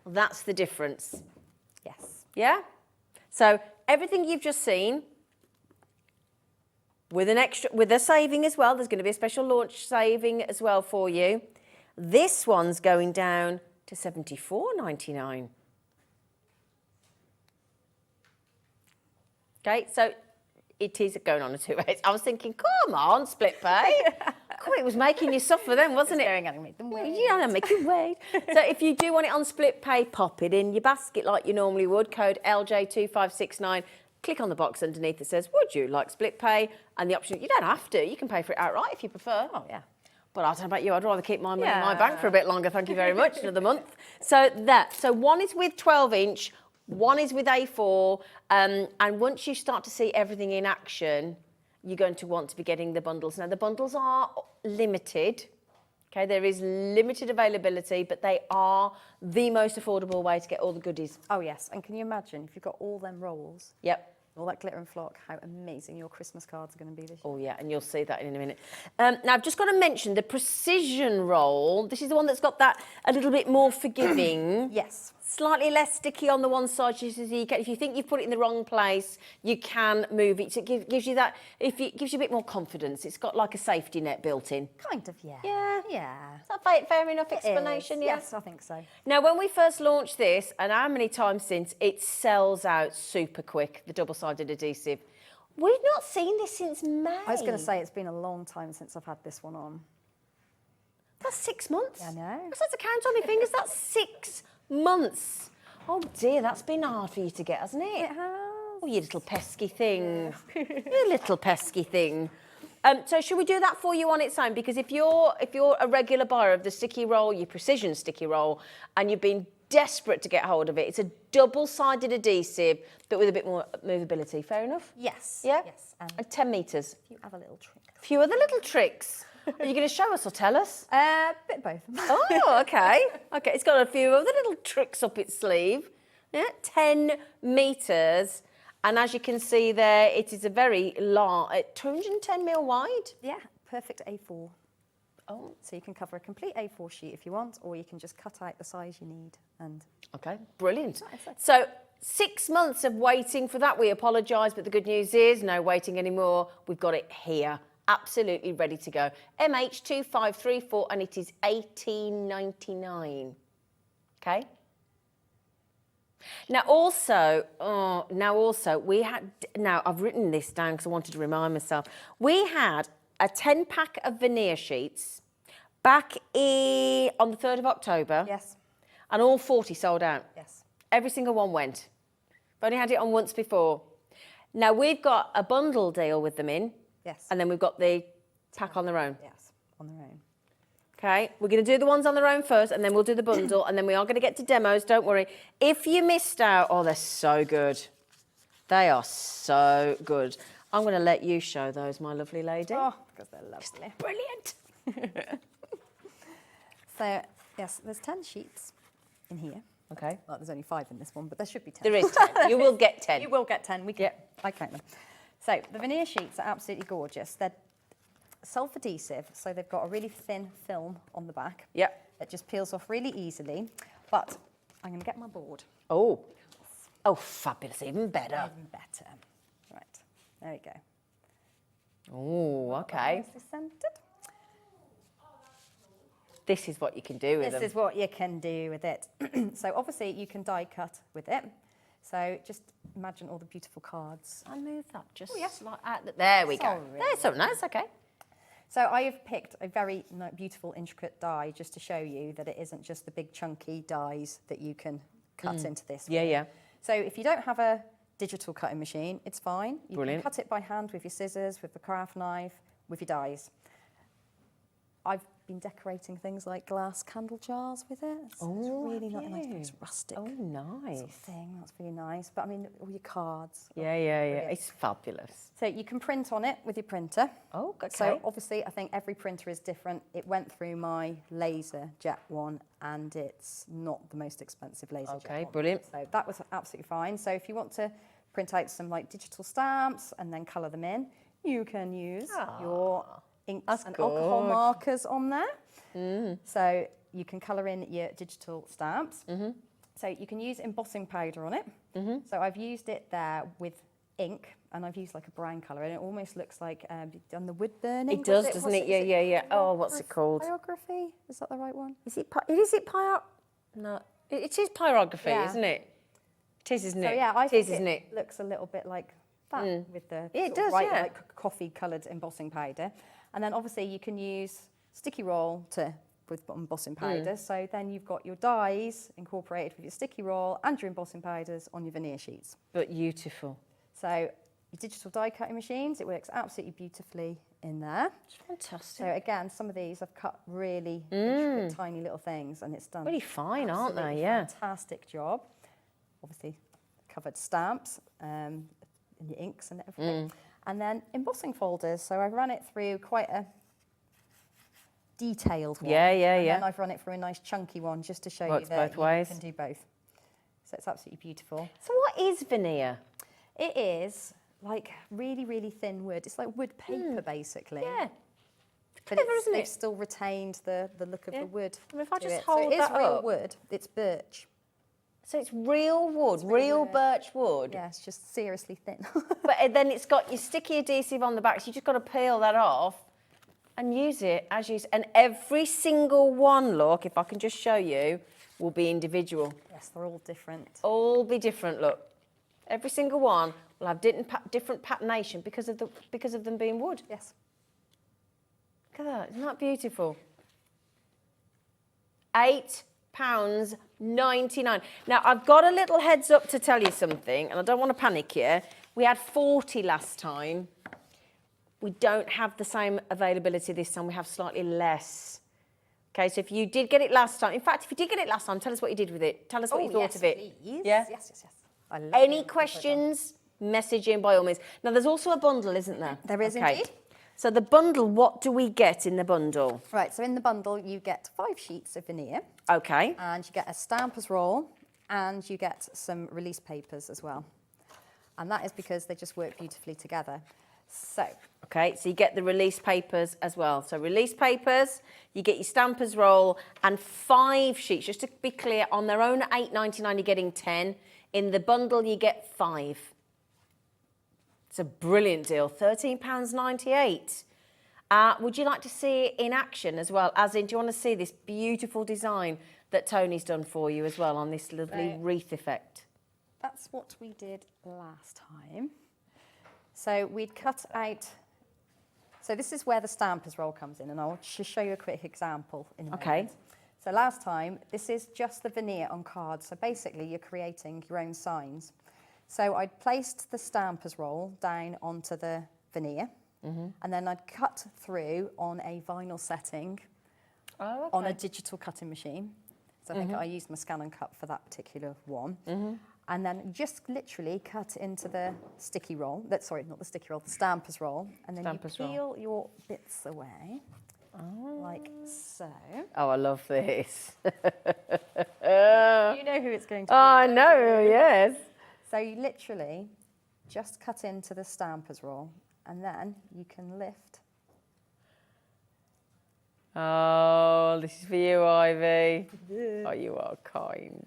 that's the difference. Yes. Yeah? So everything you've just seen, with a saving as well, there's going to be a special launch saving as well for you. This one's going down to $74.99. Okay, so it is going on a 2-way. I was thinking, come on, split pay. God, it was making you suffer then, wasn't it? Going on and make them wait. Yeah, make you wait. So if you do want it on split pay, pop it in your basket like you normally would. Code LJ2569. Click on the box underneath that says, would you like split pay? And the option, you don't have to. You can pay for it outright if you prefer. Oh, yeah. But I don't know about you, I'd rather keep my money in my bank for a bit longer, thank you very much, another month. So one is with 12 inch, one is with A4, and once you start to see everything in action, you're going to want to be getting the bundles. Now, the bundles are limited. Okay, there is limited availability, but they are the most affordable way to get all the goodies. Oh, yes. And can you imagine if you've got all them rolls? Yep. All that glitter and flock, how amazing your Christmas cards are going to be this year. Oh, yeah, and you'll see that in a minute. Now, I've just got to mention the precision roll. This is the one that's got that a little bit more forgiving. Yes. Slightly less sticky on the one side. So if you think you've put it in the wrong place, you can move it. So it gives you that, it gives you a bit more confidence. It's got like a safety net built in. Kind of, yeah. Yeah. Yeah. Is that fair enough explanation? Yeah? Yes, I think so. Now, when we first launched this, and how many times since, it sells out super quick, the double-sided adhesive. We've not seen this since May. I was going to say it's been a long time since I've had this one on. That's 6 months. I know. Because that's a count on my fingers. That's 6 months. Oh dear, that's been hard for you to get, hasn't it? It has. Oh, you little pesky thing. You little pesky thing. So should we do that for you on its own? Because if you're a regular buyer of the sticky roll, your precision sticky roll, and you've been desperate to get hold of it, it's a double-sided adhesive, but with a bit more movability. Fair enough? Yes. Yeah? Yes. And 10 metres. If you have a little trick. A few other little tricks. Are you going to show us or tell us? Bit both. Oh, okay. Okay, it's got a few other little tricks up its sleeve. Yeah, 10 metres. And as you can see there, it is a very large, 210 mil wide. Yeah, perfect A4. Oh. So you can cover a complete A4 sheet if you want, or you can just cut out the size you need. And Okay, brilliant. So 6 months of waiting for that. We apologise, but the good news is no waiting anymore. We've got it here. Absolutely ready to go. MH2534, and it is $18.99. Okay. Now also, I've written this down because I wanted to remind myself. We had a 10-pack of veneer sheets back on the 3rd of October. yes, And all 40 sold out. yes. Every single one went. I've only had it on once before. Now we've got a bundle deal with them in. Yes. And then we've got the pack on their own. Yes, on their own. Okay, we're going to do the ones on their own first, and then we'll do the bundle, and then we are going to get to demos, don't worry. If you missed out, oh, they're so good. They are so good. I'm going to let you show those, my lovely lady. Oh, because they're lovely. Brilliant. So, yes, there's 10 sheets in here. Okay. Well, there's only 5 in this one, but there should be 10. There is 10. You will get 10. You will get 10. I count them. So the veneer sheets are absolutely gorgeous. They're self-adhesive, so they've got a really thin film on the back. Yep. That just peels off really easily. But I'm going to get my board. Oh. Oh, fabulous. Even better. Even better. Right. There we go. Oh, okay. Nicely centered. This is what you can do with them. This is what you can do with it. So obviously you can die cut with it. So just imagine all the beautiful cards. I moved that just like that. There we go. Sorry. There's something. That's okay. So I have picked a very beautiful, intricate die just to show you that it isn't just the big chunky dies that you can cut into this. Yeah, with. yeah. So if you don't have a digital cutting machine, it's fine. You Brilliant. can cut it by hand with your scissors, with the craft knife, with your dies. I've been decorating things like glass candle jars with it. It's really nice. It's rustic. Oh, nice. Sort of thing. That's really nice. But I mean, all your cards. Yeah, yeah, yeah. It's fabulous. So you can print on it with your printer. Oh, okay. So obviously, I think every printer is different. It went through my laser jet one, and it's not the most expensive laser jet one. Okay, brilliant. So that was absolutely fine. So if you want to print out some like digital stamps and then colour them in, you can use your inks and alcohol markers on there. So you can colour in your digital stamps. So you can use embossing powder on it. So I've used it there with ink, and I've used like a brown colour, and it almost looks like you've done the wood burning. It does, doesn't it? Yeah, yeah, yeah. Oh, what's it called? Pyrography? Is that the right one? Is it No, it is pyrography, Yeah. isn't it? It is, isn't it? So yeah, I it think is, isn't it? looks a little bit like that with the Yeah, it sort of does, white, yeah. like coffee-coloured embossing powder. And then obviously you can use sticky roll with embossing powder. So then you've got your dies incorporated with your sticky roll and your embossing powders on your veneer sheets. But beautiful. So your digital die cutting machines, it works absolutely beautifully in there. It's fantastic. So again, some of these I've cut really intricate, tiny little things, and it's done Really fine, aren't they? absolutely Yeah. fantastic job. Obviously, covered stamps, and your inks and everything. And then embossing folders. So I've run it through quite a detailed one. Yeah, yeah, and yeah. then I've run it through a nice chunky one just to show Works you that both ways. you can do both. So it's absolutely beautiful. So what is veneer? It is like really, really thin wood. It's like wood paper, basically. Yeah. But Clever, isn't it? it's still retained the look of the wood. I mean, if I to just it. hold so it is that real up. wood. It's birch. So it's real wood, real birch wood. Yeah, it's just seriously thin. But then it's got your sticky adhesive on the back, so you just got to peel that off and use it as you... And every single one, look, if I can just show you, will be individual. Yes, they're all different. All be different, look. Every single one will have different patternation because of them being wood. Yes. Look at that, isn't that beautiful? £8.99. Now, I've got a little heads up to tell you something, and I don't want to panic you. We had 40 last time. We don't have the same availability this time. We have slightly less. Okay, so if you did get it last time, in fact, if you did get it last time, tell us what you did with it. Tell us what you thought of it. Please. Yeah? Yes. I love Any it. questions, message in by all means. Now, there's also a bundle, isn't there? There is indeed. So the bundle, what do we get in the bundle? Right, so in the bundle, you get 5 sheets of veneer, Okay. and you get a stamper's roll, and you get some release papers as well. And that is because they just work beautifully together. So, Okay, so you get the release papers as well. So release papers, you get your stamper's roll, and 5 sheets. Just to be clear, on their own at £8.99, you're getting 10. In the bundle, you get 5. It's a brilliant deal, £13.98. Would you like to see it in action as well? As in, do you want to see this beautiful design that Tony's done for you as well on this lovely wreath effect? that's what we did last time. So we'd cut out... So this is where the stamper's roll comes in, and I'll just show you a quick example in a Okay. moment. So last time, this is just the veneer on cards. So basically, you're creating your own signs. So I'd placed the stamper's roll down onto the veneer, and then I'd cut through on a vinyl setting on a digital cutting machine. So I think I used my scan and cut for that particular one. And then just literally cut into the sticky roll. Sorry, not the sticky roll, the stamper's roll. And then you peel your bits away, like so. Oh, I love this. You know who it's going to be. Oh, I know, yes. So you literally just cut into the stamper's roll, and then you can lift. Oh, this is for you, Ivy. Oh, you are kind.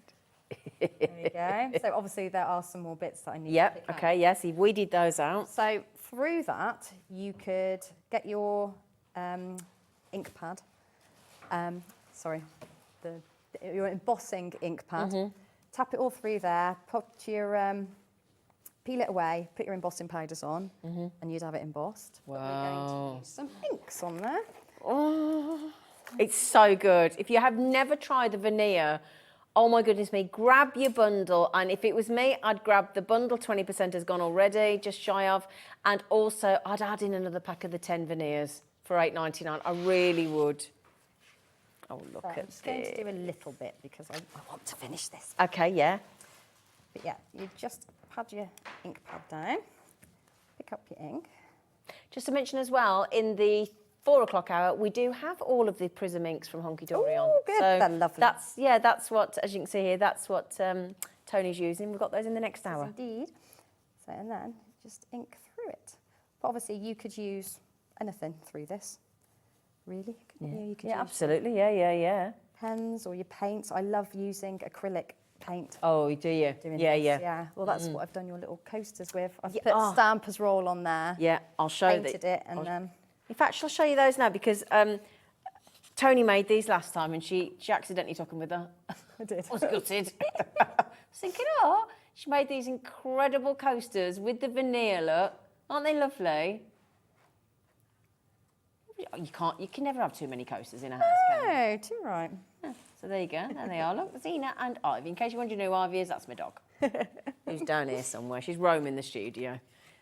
There you go. So obviously there are some more bits that I need to Yep, pick out. okay, yes, we weeded those out. So through that, you could get your ink pad. Your embossing ink pad. tap it all through there, put your, peel it away, put your embossing powders on, and you'd have it embossed. But we're going to use some inks on there. Oh, it's so good. If you have never tried the veneer, oh my goodness me, grab your bundle. And if it was me, I'd grab the bundle. 20% has gone already, just shy of. And also, I'd add in another pack of the 10 veneers for $8.99. I really would. Oh, look at this. I'm just going to do a little bit because I want to finish this. Okay, yeah. But yeah, you just pad your ink pad down, pick up your ink. Just to mention as well, in the 4 o'clock hour, we do have all of the Prism inks from Hunkydory on. Oh, good. They're lovely. That's what, as you can see here, that's what Tony's using. We've got those in the next hour. Yes, indeed. So, and then just ink through it. But obviously, you could use anything through this. Really? You could use absolutely. Yeah. pens or your paints. I love using acrylic paint. Oh, do you? Yeah. Well, that's what I've done your little coasters with. I've put Stampers Roll on there. Yeah, I'll show you. Painted it and then... In fact, shall I show you those now? Because Tony made these last time and she accidentally took them with her. I did. I was gutted. I was thinking, she made these incredible coasters with the veneer, look. Aren't they lovely? You can never have too many coasters in a house, can you? No, too right. Yeah, so there you go. There they are. Look, Zena and Ivy. In case you're wondering who Ivy is, that's my dog. Who's down here somewhere. She's roaming the studio.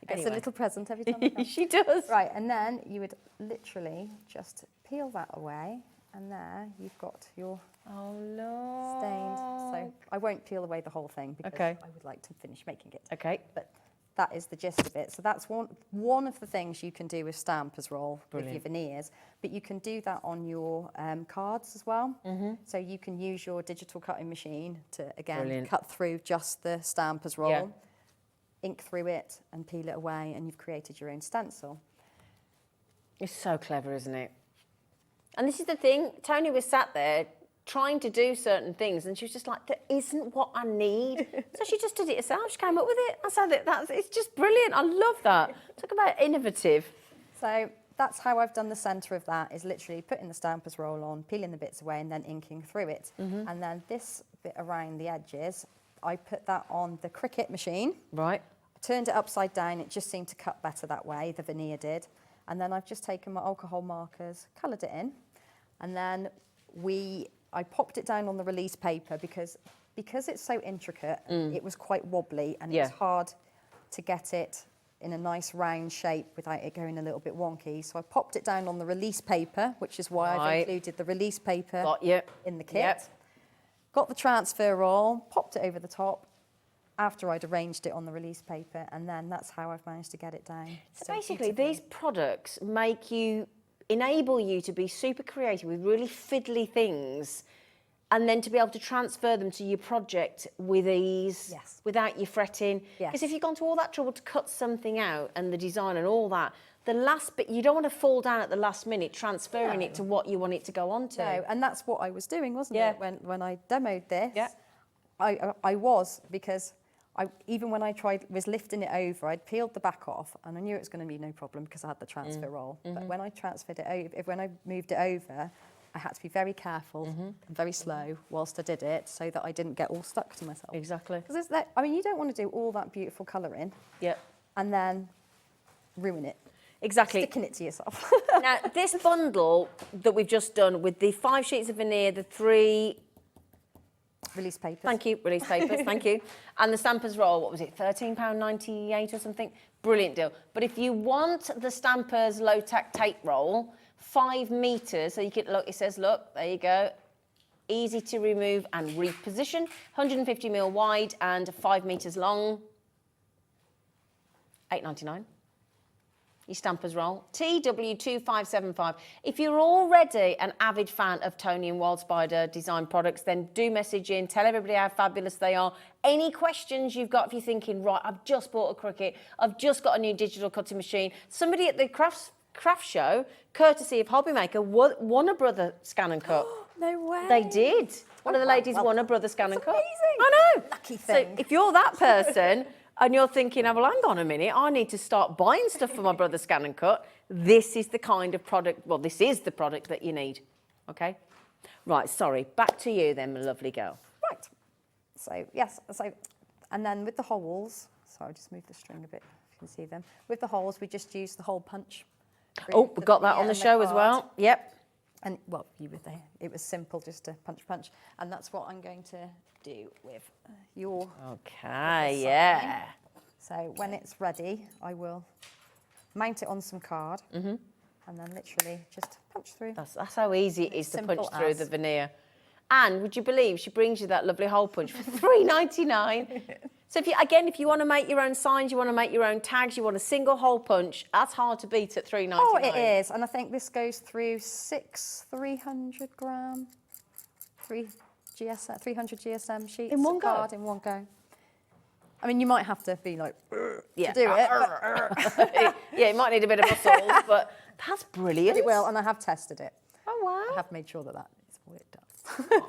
It's a little present every time I come. She does. Right, and then you would literally just peel that away, and there you've got your stained. So I won't peel away the whole thing because I would like to finish making it. Okay. But that is the gist of it. So that's one of the things you can do with Stampers Roll with your veneers, but you can do that on your cards as well. So you can use your digital cutting machine to, again, cut through just the Stampers Roll, ink through it and peel it away, and you've created your own stencil. It's so clever, isn't it? And this is the thing, Tony was sat there trying to do certain things and she was just like, that isn't what I need. So she just did it herself, she came up with it. I said it's just brilliant, I love that. Talk about innovative. So that's how I've done the centre of that, is literally putting the Stampers Roll on, peeling the bits away and then inking through it. And then this bit around the edges, I put that on the Cricut machine. Right. I turned it upside down, it just seemed to cut better that way, the veneer did. And then I've just taken my alcohol markers, coloured it in, and then I popped it down on the release paper because it's so intricate, it was quite wobbly and it was hard to get it in a nice round shape without it going a little bit wonky. So I popped it down on the release paper, which is why I've included the release paper in the kit. Got the transfer roll, popped it over the top after I'd arranged it on the release paper, and then that's how I've managed to get it down. So basically, these products enable you to be super creative with really fiddly things, and then to be able to transfer them to your project with ease, without you fretting. Because if you've gone to all that trouble to cut something out and the design and all that, the last bit, you don't want to fall down at the last minute transferring it to what you want it to go on to. No, and that's what I was doing, wasn't it? When I demoed this, I was, because even when I was lifting it over, I'd peeled the back off and I knew it was going to be no problem because I had the transfer roll. But when I transferred it over, when I moved it over, I had to be very careful and very slow whilst I did it so that I didn't get all stuck to myself. Exactly. Because you don't want to do all that beautiful colouring and then ruin it. Exactly. Sticking it to yourself. Now, this bundle that we've just done with the 5 sheets of veneer, the 3... Release papers. Thank you, release papers, thank you. And the Stampers Roll, what was it, £13.98 or something? Brilliant deal. But if you want the Stampers low-tack tape roll, 5 metres, so you can, look, it says, look, there you go, easy to remove and reposition, 150mm wide and 5 metres long, $8.99. Your Stampers Roll, TW2575. If you're already an avid fan of Tony and Wild Spider design products, then do message in, tell everybody how fabulous they are. Any questions you've got, if you're thinking, right, I've just bought a Cricut, I've just got a new digital cutting machine. Somebody at the craft show, courtesy of Hobby Maker, won a Brother Scan and Cut. No way. They did. One of the ladies won a Brother Scan and Cut. Amazing. I know. Lucky thing. So if you're that person, and you're thinking, oh, well, hang on a minute, I need to start buying stuff for my Brother Scan and Cut, this is the kind of product, well, this is the product that you need, okay? Right, sorry, back to you then, my lovely girl. Right, So yes, so, and then with the holes, so I'll just move the string a bit if you can see them. With the holes, we just use the hole punch. Oh, we've got that on the show as well. Yep. And well, you were there. It was simple, just to punch, and that's what I'm going to do with your. Okay, yeah. So when it's ready, I will mount it on some card, and then literally just punch through. That's how easy it is to punch Simple through as. the veneer. And would you believe she brings you that lovely hole punch for $3.99? So if you want to make your own signs, you want to make your own tags, you want a single hole punch, that's hard to beat at $3.99. Oh, it is, and I think this goes through 300 gram, 300 GSM sheets In one of go? card in one go. I mean, you might have to be like Yeah. to do it. But Yeah, it might need a bit of muscles, but that's brilliant. it will, and I have tested it. Oh, wow. I have made sure that is what it does.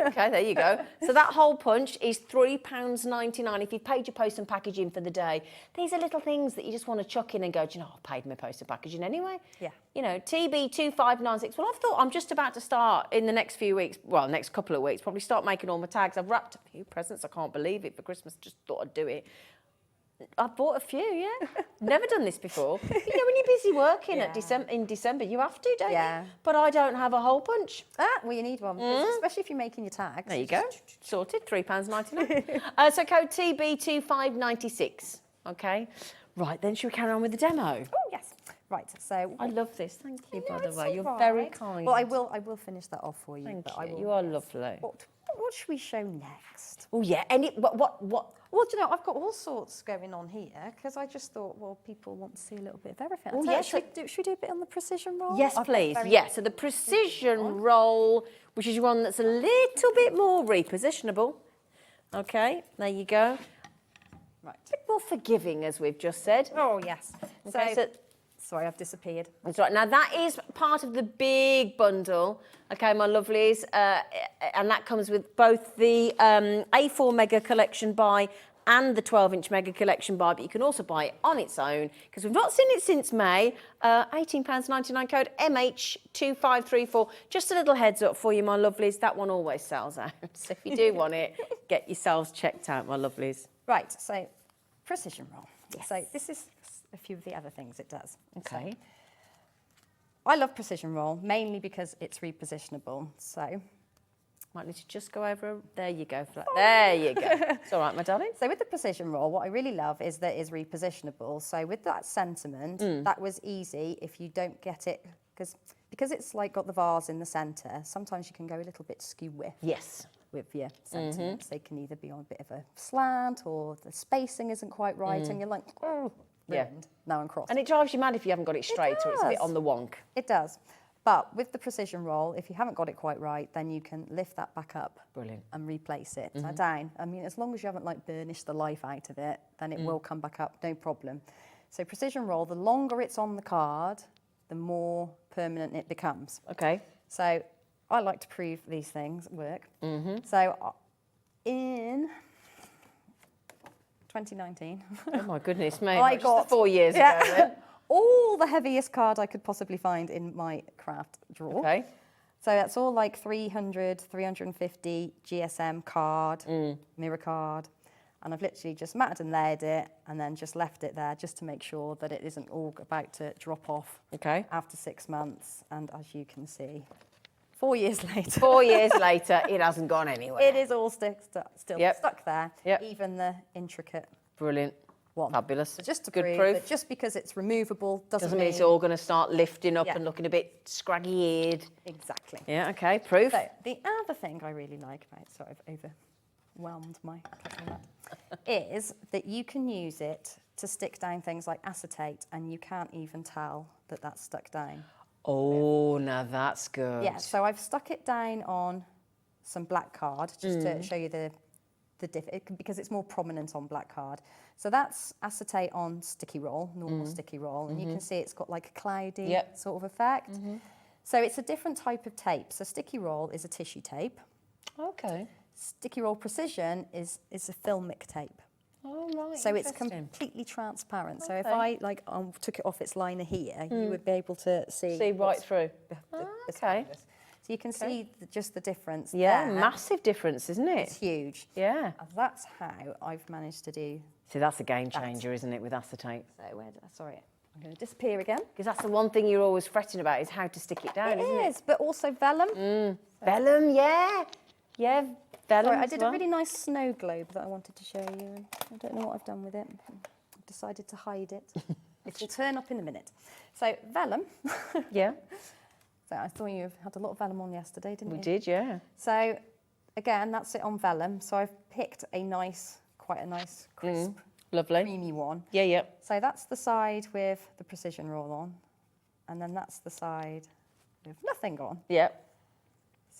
Okay, there you go. So that hole punch is £3.99 if you've paid your post and packaging for the day. These are little things that you just want to chuck in and go, do you know, I've paid my post and packaging anyway. Yeah. You know, TB2596. Well, I've thought I'm just about to start in the next few weeks, well, next couple of weeks, probably start making all my tags. I've wrapped a few presents. I can't believe it for Christmas. Just thought I'd do it. I've bought a few, yeah. Never done this before. You know, when you're busy working in December, you have to, don't Yeah. you? But I don't have a hole punch. Well, you need one, especially if you're making your tags. There you go. Sorted, £3.99. So code TB2596. Okay. Right, then should we carry on with the demo? Oh, yes. Right, so I love this. Thank you, by the it's way. all You're right. very kind. Well, I will finish that off for you. Thank but you. I will, You are lovely. What should we show next? Oh, yeah. What? Well, do you know, I've got all sorts going on here because I just thought, well, people want to see a little bit of everything. Oh, So yes. should we do a bit on the precision roll? Yes, I've got please. very- Yeah, so the precision roll, which is one that's a little bit more repositionable. Okay, there you go. Right. A bit more forgiving, as we've just said. Oh, yes. Okay, So, so sorry, I've disappeared. that's right. Now, that is part of the big bundle, okay, my lovelies, and that comes with both the A4 Mega Collection buy and the 12-inch Mega Collection buy, but you can also buy it on its own, because we've not seen it since May. £18.99 code MH2534. Just a little heads up for you, my lovelies, that one always sells out. So if you do want it, get yourselves checked out, my lovelies. Right, so precision roll. Yes. So this is a few of the other things it does. Okay. So, I love precision roll, mainly because it's repositionable. So Might need to just go over. There you go. There you go. It's all right, my darling. So with the precision roll, what I really love is that it's repositionable. So with that sentiment, that was easy if you don't get it, because it's like got the vase in the centre, sometimes you can go a little bit skew Yes. with your sentiments. They can either be on a bit of a slant or the spacing isn't quite right and you're like, oh, Yeah. ruined. Now I'm crossed. And it drives you mad if you haven't got it straight or it's a bit does. on the wonk. It does. But with the precision roll, if you haven't got it quite right, then you can lift that back up. Brilliant. And replace it down. I mean, as long as you haven't like burnished the life out of it, then it will come back up, no problem. So precision roll, the longer it's on the card, the more permanent it becomes. Okay. So I like to prove these things work. So in 2019, Oh my goodness me. I Just got 4 years ago. Then. all the heaviest card I could possibly find in my craft drawer. Okay. So that's all like 300, 350 GSM card, mirror card. And I've literally just matted and layered it and then just left it there just to make sure that it isn't all about to drop off Okay. after 6 months. And as you can see, 4 years later, 4 years later, it hasn't gone anywhere. it is all still Yep. stuck there, Yep. even the intricate Brilliant. one. Fabulous. So just to Good prove proof. that just because it's removable doesn't Doesn't mean it's mean all going to start lifting up Yeah. and looking a bit scraggy-eared. exactly. Yeah, okay, proof. So the other thing I really like about, sorry, I've overwhelmed my cabinet, is that you can use it to stick down things like acetate and you can't even tell that that's stuck down. Oh, now that's good. Yeah, so I've stuck it down on some black card just to show you the because it's more prominent on black card. So that's acetate on sticky roll, normal sticky roll, and you can see it's got like a cloudy Yep. sort of effect. So it's a different type of tape. So sticky roll is a tissue tape. Okay. Sticky roll precision is a filmic tape. Oh, right. So it's interesting. completely transparent. So if Okay. I took it off its liner here, you would be able to see See right what's through. the- Okay. this. So So you can see just the difference Yeah, there. massive difference, isn't it? It's huge. Yeah. And that's how I've managed to do. See, that's a game changer, isn't it, with acetate? So sorry, I'm going to disappear again. Because that's the one thing you're always fretting about is how to stick it down, isn't it? It is, but also vellum. Vellum, yeah. Yeah, vellum. Sorry, I as did well. a really nice snow globe that I wanted to show you. And I don't know what I've done with it. I've decided to hide it. It will turn up in a minute. So vellum. Yeah, So I thought you had a lot of vellum on yesterday, didn't we you? did, yeah. So again, that's it on vellum. So I've picked quite a nice crisp, Lovely. creamy one. Yeah, yeah. So that's the side with the precision roll on, and then that's the side with nothing on. Yeah.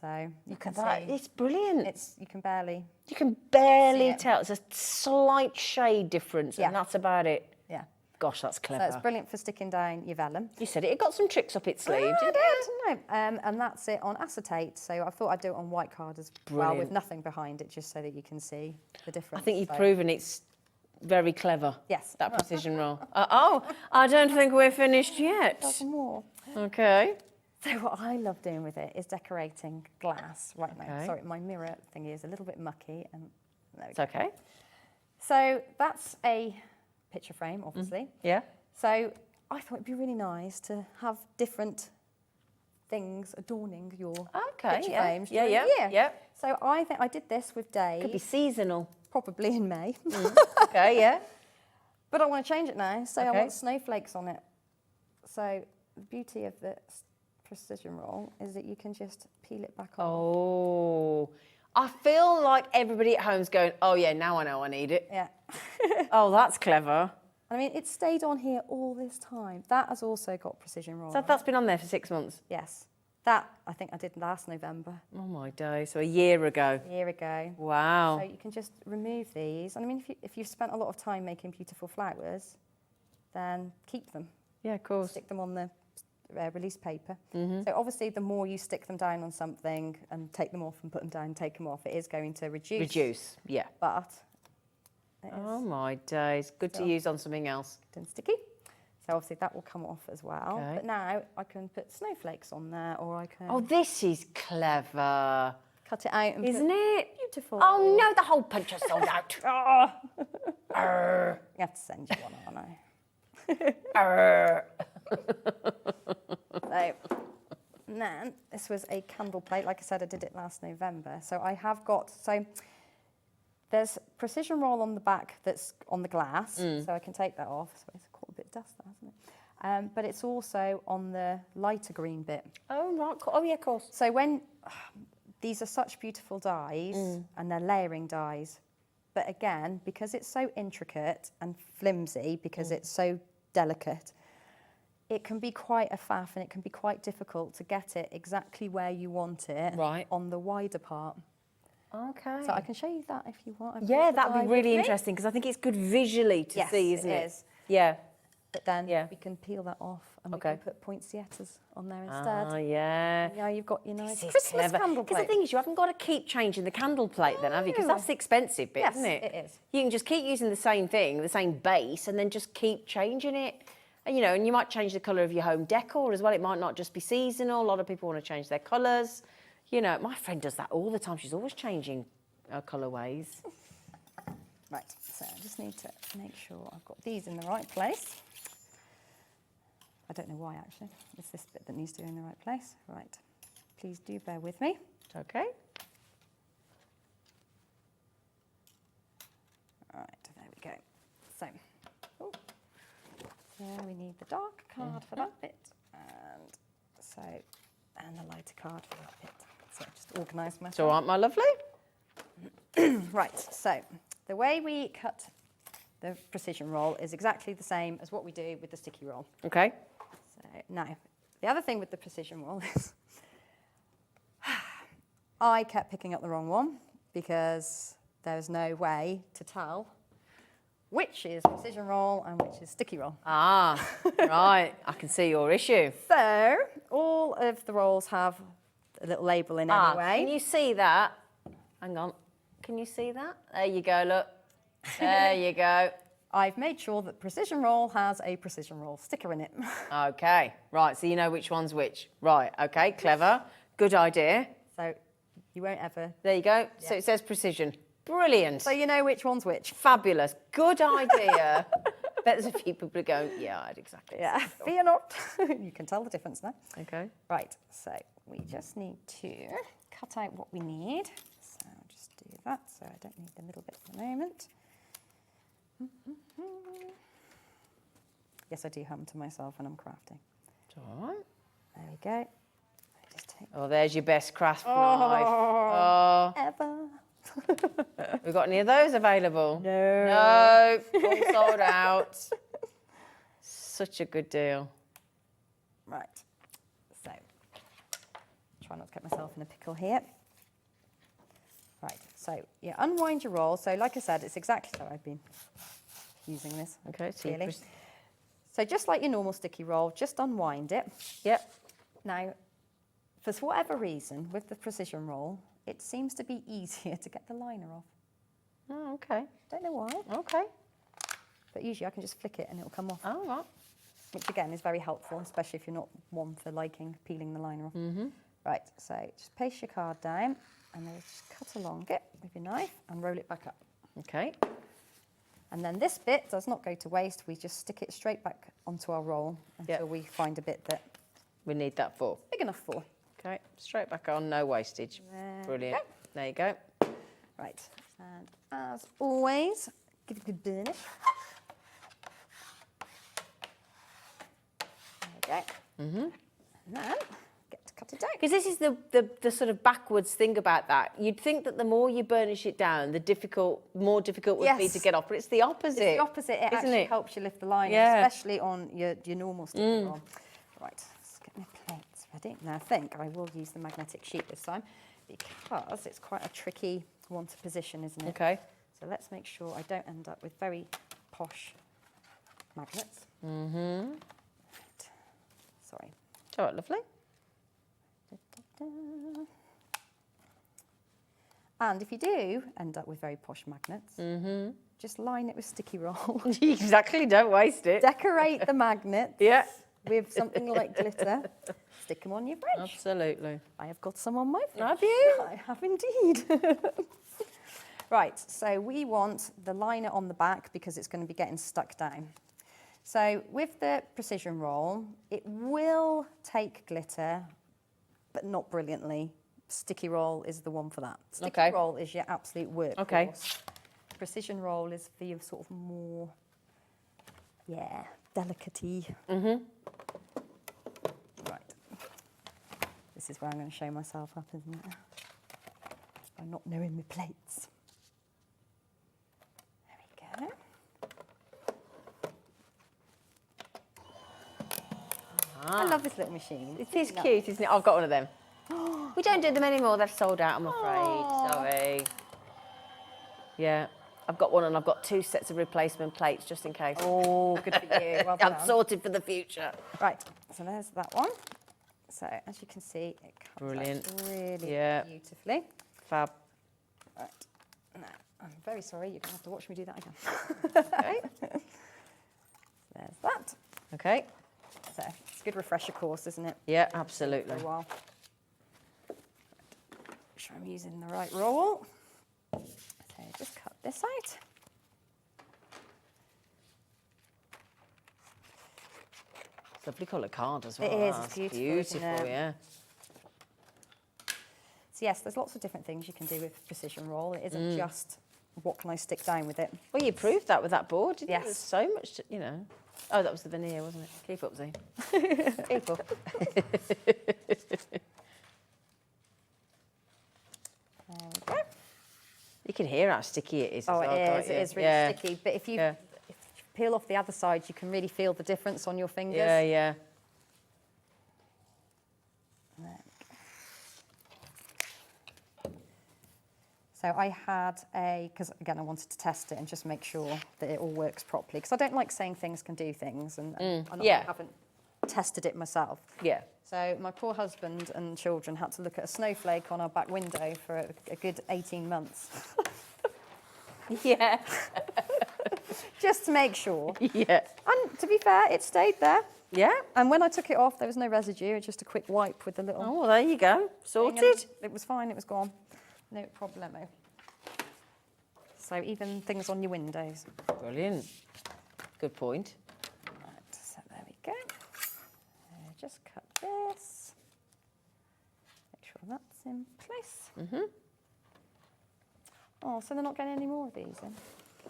So you can That, see it's brilliant. you can barely. You can barely see it. tell. It's a slight shade difference, Yeah. and that's about it. Yeah. Gosh, that's So clever. it's brilliant for sticking down your vellum. You said it. It got some tricks up its sleeve, I didn't it? didn't know. And that's it on acetate. So I thought I'd do it on white card as well with Brilliant. nothing behind it, just so that you can see the difference. I think you've So- proven it's very clever. Yes. That precision roll. I don't think we're finished yet. There's more. Okay. So what I love doing with it is decorating glass. Right now, Okay. sorry, my mirror thingy is a little bit mucky, and there we It's go. okay. So that's a picture frame, obviously. Yeah. So I thought it'd be really nice to have different things adorning your Okay, picture yeah. frames Yeah, during yeah, the year. yeah. So I think I did this with Dave, Could be seasonal. probably in May, Okay, yeah. but I want to change it now. So I Okay. want snowflakes on it. So the beauty of the precision roll is that you can just peel it back off. Oh, I feel like everybody at home's going, oh yeah, now I know I need it. Yeah. Oh, that's clever. I mean, it stayed on here all this time. That has also got precision roll. So that's been on there for 6 months. Yes. That I think I did last November, Oh my days. So a year ago. a year ago. Wow. So you can just remove these. And I mean, if you've spent a lot of time making beautiful flowers, then keep them. Yeah, of course. Stick them on the release paper. So obviously, the more you stick them down on something and take them off and put them down and take them off, it is going to reduce. Reduce. Yeah. But it is Oh my days. Good to use on something else. and sticky. So obviously that will come off as well. Okay. But now I can put snowflakes on there, or I can Oh, this is clever. cut it out and Isn't put it? beautiful. Oh no, the whole punch is sold out. Arr, You have to send you one, aren't I? arr. So, and then this was a candle plate. Like I said, I did it last November. So I have got, so there's precision roll on the back that's on the glass. So I can take that off. So it's caught a bit of dust there, hasn't it? But it's also on the lighter green bit. Oh, right. Oh, yeah, of course. So when, these are such beautiful dies and they're layering dies. But again, because it's so intricate and flimsy, because it's so delicate, it can be quite a faff and it can be quite difficult to get it exactly where you want it Right. on the wider part. Okay. So I can show you that if you want. I've Yeah, brought the that'd die be with really me. interesting because I think it's good visually to Yes, see, it isn't it? is. Yeah. But then Yeah. we can peel that off and Okay. we can put poinsettias on there instead. Ah, yeah. Yeah, you've got your nice This is Christmas clever. candle Because the plate. thing is, you haven't got to keep changing the candle plate then, have you? Because No. that's the expensive bit, Yes, isn't it? it is. You can just keep using the same thing, the same base, and then just keep changing it. And, you know, and you might change the colour of your home decor as well. It might not just be seasonal. A lot of people want to change their colours. You know, my friend does that all the time. She's always changing her colourways. Right, so I just need to make sure I've got these in the right place. I don't know why, actually. It's this bit that needs to be in the right place. Right, please do bear with me. Okay. All right, there we go. So, oh, so we need the dark card for that bit, and the lighter card for that bit. So just organise It's all myself. right, my lovely. Right, so the way we cut the precision roll is exactly the same as what we do with the sticky roll. Okay. So now, the other thing with the precision roll is I kept picking up the wrong one because there's no way to tell which is precision roll and which is sticky roll. Ah, right. I can see your issue. So all of the rolls have a little label in anyway. Can you see that? Hang on. Can you see that? There you go, look. There you go. I've made sure that precision roll has a precision roll sticker in it. Okay, right, so you know which one's which. Right, okay, clever. Good idea. So you won't ever... There you go. So it says precision. Brilliant. So you know which one's which. Fabulous. Good idea. Bet there's a few people who go, yeah, I'd exactly. Yeah, fear not. You can tell the difference now. Okay. Right, so we just need to cut out what we need. So I'll just do that, so I don't need the middle bit for the moment. Yes, I do hum to myself when I'm crafting. It's all right. There we go. Just take Oh, there's your best craft knife. Oh. ever. We got any of those available? No. No. All sold out. Such a good deal. Right, so try not to get myself in a pickle here. Right, so you unwind your roll. So like I said, it's exactly so I've been using this. Okay, so clearly. So just like your normal sticky roll, just unwind it. Yep. Now, for whatever reason, with the precision roll, it seems to be easier to get the liner off. Oh, okay. Don't know why, Okay. but usually I can just flick it and it'll come off, All right. which again is very helpful, especially if you're not one for liking peeling the liner off. Right, so just paste your card down and then just cut along it with your knife and roll it back up. Okay. And then this bit does not go to waste. We just stick it straight back onto our roll until we find a bit that We need that for. big enough for. Okay. Straight back on, no wastage. There Brilliant. There you go. Right, and as always, give it a good burnish. There we go. And then get to cut it down. Because this is the sort of backwards thing about that. You'd think that the more you burnish it down, the more difficult would be Yes. to get off. But it's the opposite. It's the opposite. It isn't actually it? helps you lift the liner, Yeah. especially on your normal sticky roll. Right, let's get my plates ready. Now I think I will use the magnetic sheet this time because it's quite a tricky one to position, isn't it? Okay. So let's make sure I don't end up with very posh magnets. Right. Sorry. All right, lovely. Da-da-da. And if you do end up with very posh magnets, just line it with sticky roll. Exactly. Don't waste it. Decorate the magnets Yeah. with something like glitter. Stick them on your fridge. Absolutely. I have got some on my fridge. Have you? I have indeed. Right, so we want the liner on the back because it's going to be getting stuck down. So with the precision roll, it will take glitter, but not brilliantly. Sticky roll is the one for that. Sticky Okay. roll is your absolute workhorse. Okay. Precision roll is for your sort of more, delicate-y. Right. This is where I'm going to show myself up, isn't it? By not knowing my plates. There we go. I love this little machine. It is cute, isn't it? I've got one of them. We don't do them anymore. They've sold out, I'm afraid. Sorry. Yeah. I've got one and I've got 2 sets of replacement plates just in case. Oh, good for you. Well I'm done. sorted for the future. Right, so there's that one. So as you can see, it cuts Brilliant. out really Yeah. beautifully. Fab. Right, now I'm very sorry, you're going to have to watch me do that again. Okay. There's that. Okay. So it's a good refresher course, isn't it? Yeah, For absolutely. a while. Right. Make sure I'm using the right roll. So just cut this out. Lovely coloured card as well. It is, That's it's beautiful, isn't Beautiful, it? yeah. So yes, there's lots of different things you can do with precision roll. It isn't just what can I stick down with it. Well, you proved that with that board, didn't Yes. you? There's so much, you know. Oh, that was the veneer, wasn't it? Keep up, Z. Keep up. There we go. You can hear how sticky it is. Oh, as well, it can't is. you? It is really Yeah. sticky. But if you Yeah. peel off the other side, you can really feel the difference on your fingers. Yeah, yeah. There we go. So I had because again, I wanted to test it and just make sure that it all works properly. Because I don't like saying things can do things, and I yeah. haven't tested it myself. Yeah. So my poor husband and children had to look at a snowflake on our back window for a good 18 months. Yeah. just to make sure. Yeah. And to be fair, it stayed there. Yeah. And when I took it off, there was no residue, just a quick wipe with the little... Oh, well, there you go. thing, Sorted. and it was fine, it was gone. No problemo. So even things on your windows. Brilliant. Good point. Right, so there we go. Just cut this. Make sure that's in place. Oh, so they're not getting any more of these in?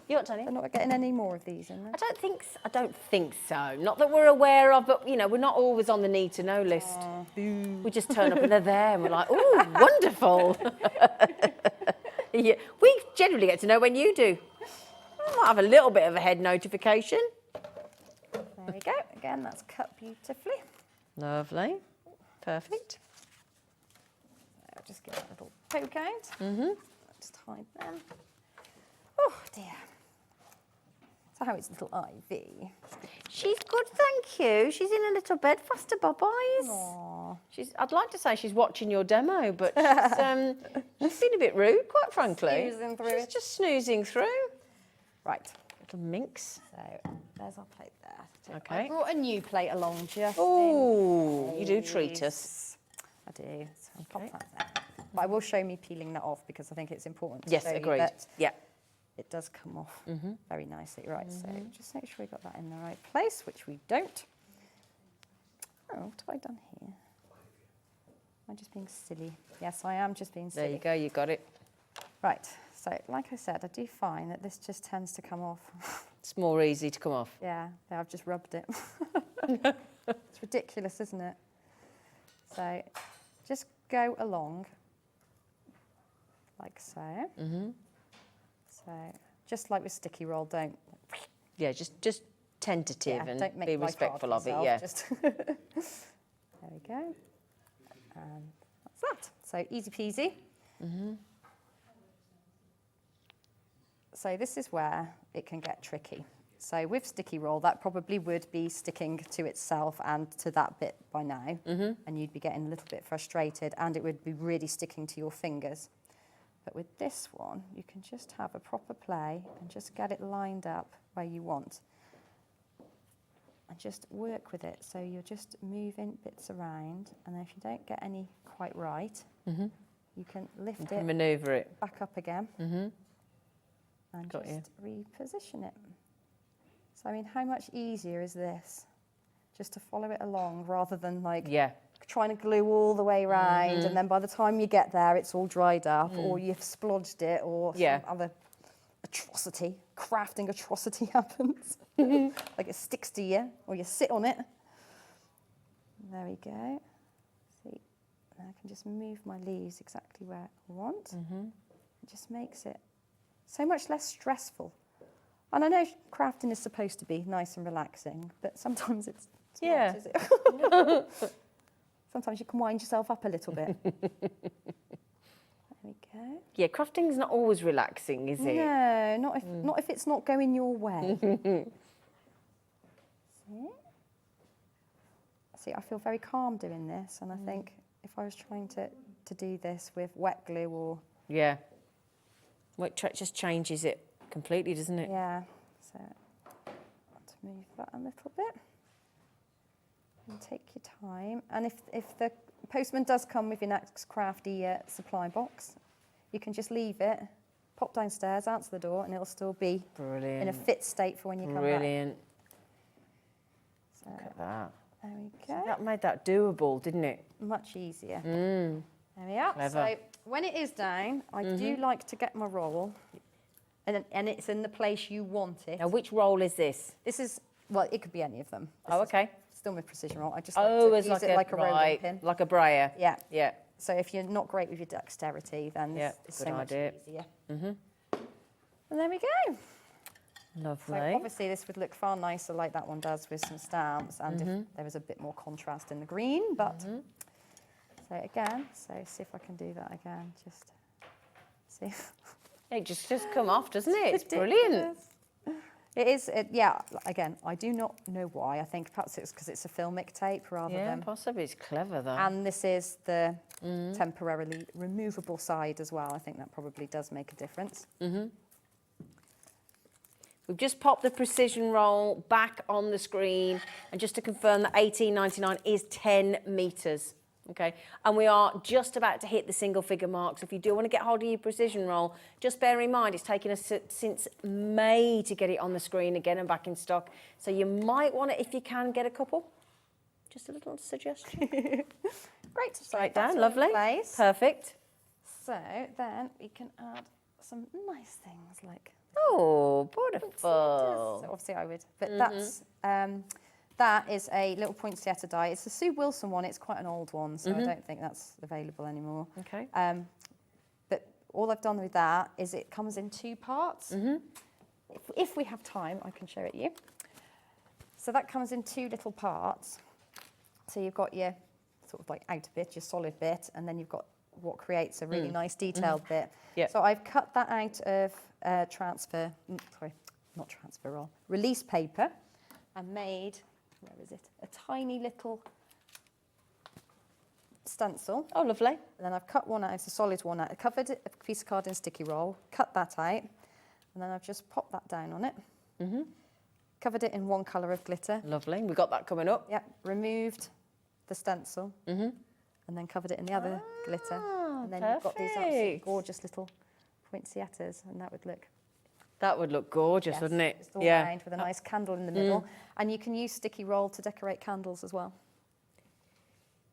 You what, Tony? They're not getting any more of these in there? I don't think so. Not that we're aware of, but, you know, we're not always on the need to know list. We just turn up and they're there and we're like, oh, wonderful. Yeah. We generally get to know when you do. I might have a little bit of a head notification. There we go. Again, that's cut beautifully. Lovely. Perfect. I'll just give it a little poke out. Just hide them. Oh dear. So how is little Ivy? She's good, thank you. She's in a little bed faster, Bob-Eyes. Aw. I'd like to say she's watching your demo, but she's been a bit rude, quite frankly. Snoozing through She's it. just snoozing through. Right. Little minx. So there's our plate there. So Okay. I brought a new plate along just Oh, in you do treat case. us. I do. So I'll pop that there. But I will show me peeling that off because I think it's important to Yes, show you agreed. that Yeah. it does come off very nicely. Right, so just make sure we got that in the right place, which we don't. Oh, what have I done here? Am I just being silly? Yes, I am just being silly. There you go, you got it. Right, so like I said, I do find that this just tends to come off. It's more easy to come off. Yeah, I've just rubbed it. It's ridiculous, isn't it? So just go along like so. So just like with sticky roll, don't. Yeah, just tentative Yeah, and don't make be life hard respectful for of it, yourself, yeah. just there we go. And that's that. So easy peasy. So this is where it can get tricky. So with sticky roll, that probably would be sticking to itself and to that bit by now, and you'd be getting a little bit frustrated, and it would be really sticking to your fingers. But with this one, you can just have a proper play and just get it lined up where you want. And just work with it. So you're just moving bits around, and then if you don't get any quite right, you can lift it Manoeuvre it. back up again and Got you. just reposition it. So I mean, how much easier is this? Just to follow it along rather than like Yeah. trying to glue all the way around, and then by the time you get there, it's all dried up, or you've splodged it, or Yeah. some other atrocity, crafting atrocity happens. Like it sticks to you, or you sit on it. There we go. See, and I can just move my leaves exactly where I want. It just makes it so much less stressful. And I know crafting is supposed to be nice and relaxing, but sometimes it's Yeah. not, is it? Sometimes you can wind yourself up a little bit. There we go. Yeah, crafting's not always relaxing, is it? No, not if it's not going your way. See, I feel very calm doing this, and I think if I was trying to do this with wet glue or Yeah. Well, it just changes it completely, doesn't it? yeah, so I want to move that a little bit. And take your time, and if the postman does come with your next crafty supply box, you can just leave it, pop downstairs, answer the door, and it'll still be Brilliant. in a fit state for when you come back. Brilliant. So Look at that. there we go. That made that doable, didn't it? Much easier. There we are. Clever. So when it is down, I do like to get my roll, and it's in the place you want it. Now, which roll is this? This is, well, it could be any of them. This Oh, is okay. Still my precision roll. I just like Oh, to it's use it like a rolling right, pin. like a brayer. Yeah. Yeah. So if you're not great with your dexterity, then Yeah, this is good so much idea. easier. And there we go. So Lovely. obviously this would look far nicer like that one does with some stamps, and if there was a bit more contrast in the green, but so again, so see if I can do that again, just see. It just come off, doesn't it? It's brilliant. It is, yeah, again, I do not know why. I think perhaps it's because it's a filmic tape rather Yeah, than... possibly. It's clever, though. And this is the temporarily removable side as well. I think that probably does make a difference. We've just popped the precision roll back on the screen, and just to confirm that $18.99 is 10 metres. Okay, and we are just about to hit the single figure mark. So if you do want to get hold of your precision roll, just bear in mind it's taken us since May to get it on the screen again and back in stock. So you might want to, if you can, get a couple. Just a little suggestion. Great. So Right that's down, all in lovely. place. Perfect. So then we can add some nice things like Oh, So beautiful. obviously I would, but that is a little poinsettia die. It's the Sue Wilson one. It's quite an old one, so I don't think that's available anymore. Okay. But all I've done with that is it comes in 2 parts. If we have time, I can show it you. So that comes in 2 little parts. So you've got your sort of like outer bit, your solid bit, and then you've got what creates a really nice detailed bit. Yep. So I've cut that out of release paper, and made, where is it, a tiny little stencil. Oh, lovely. And then I've cut one out, it's a solid one out. I covered it, a piece of card in sticky roll, cut that out, and then I've just popped that down on it. Covered it in one colour of glitter. Lovely. We've got that coming up. Yep, removed the stencil, and then covered it in the other glitter. And then you've got these absolutely perfect. gorgeous little poinsettias, and that would look That would look gorgeous, wouldn't it? just all round with a nice candle in the middle. And you can use sticky roll to decorate candles as well.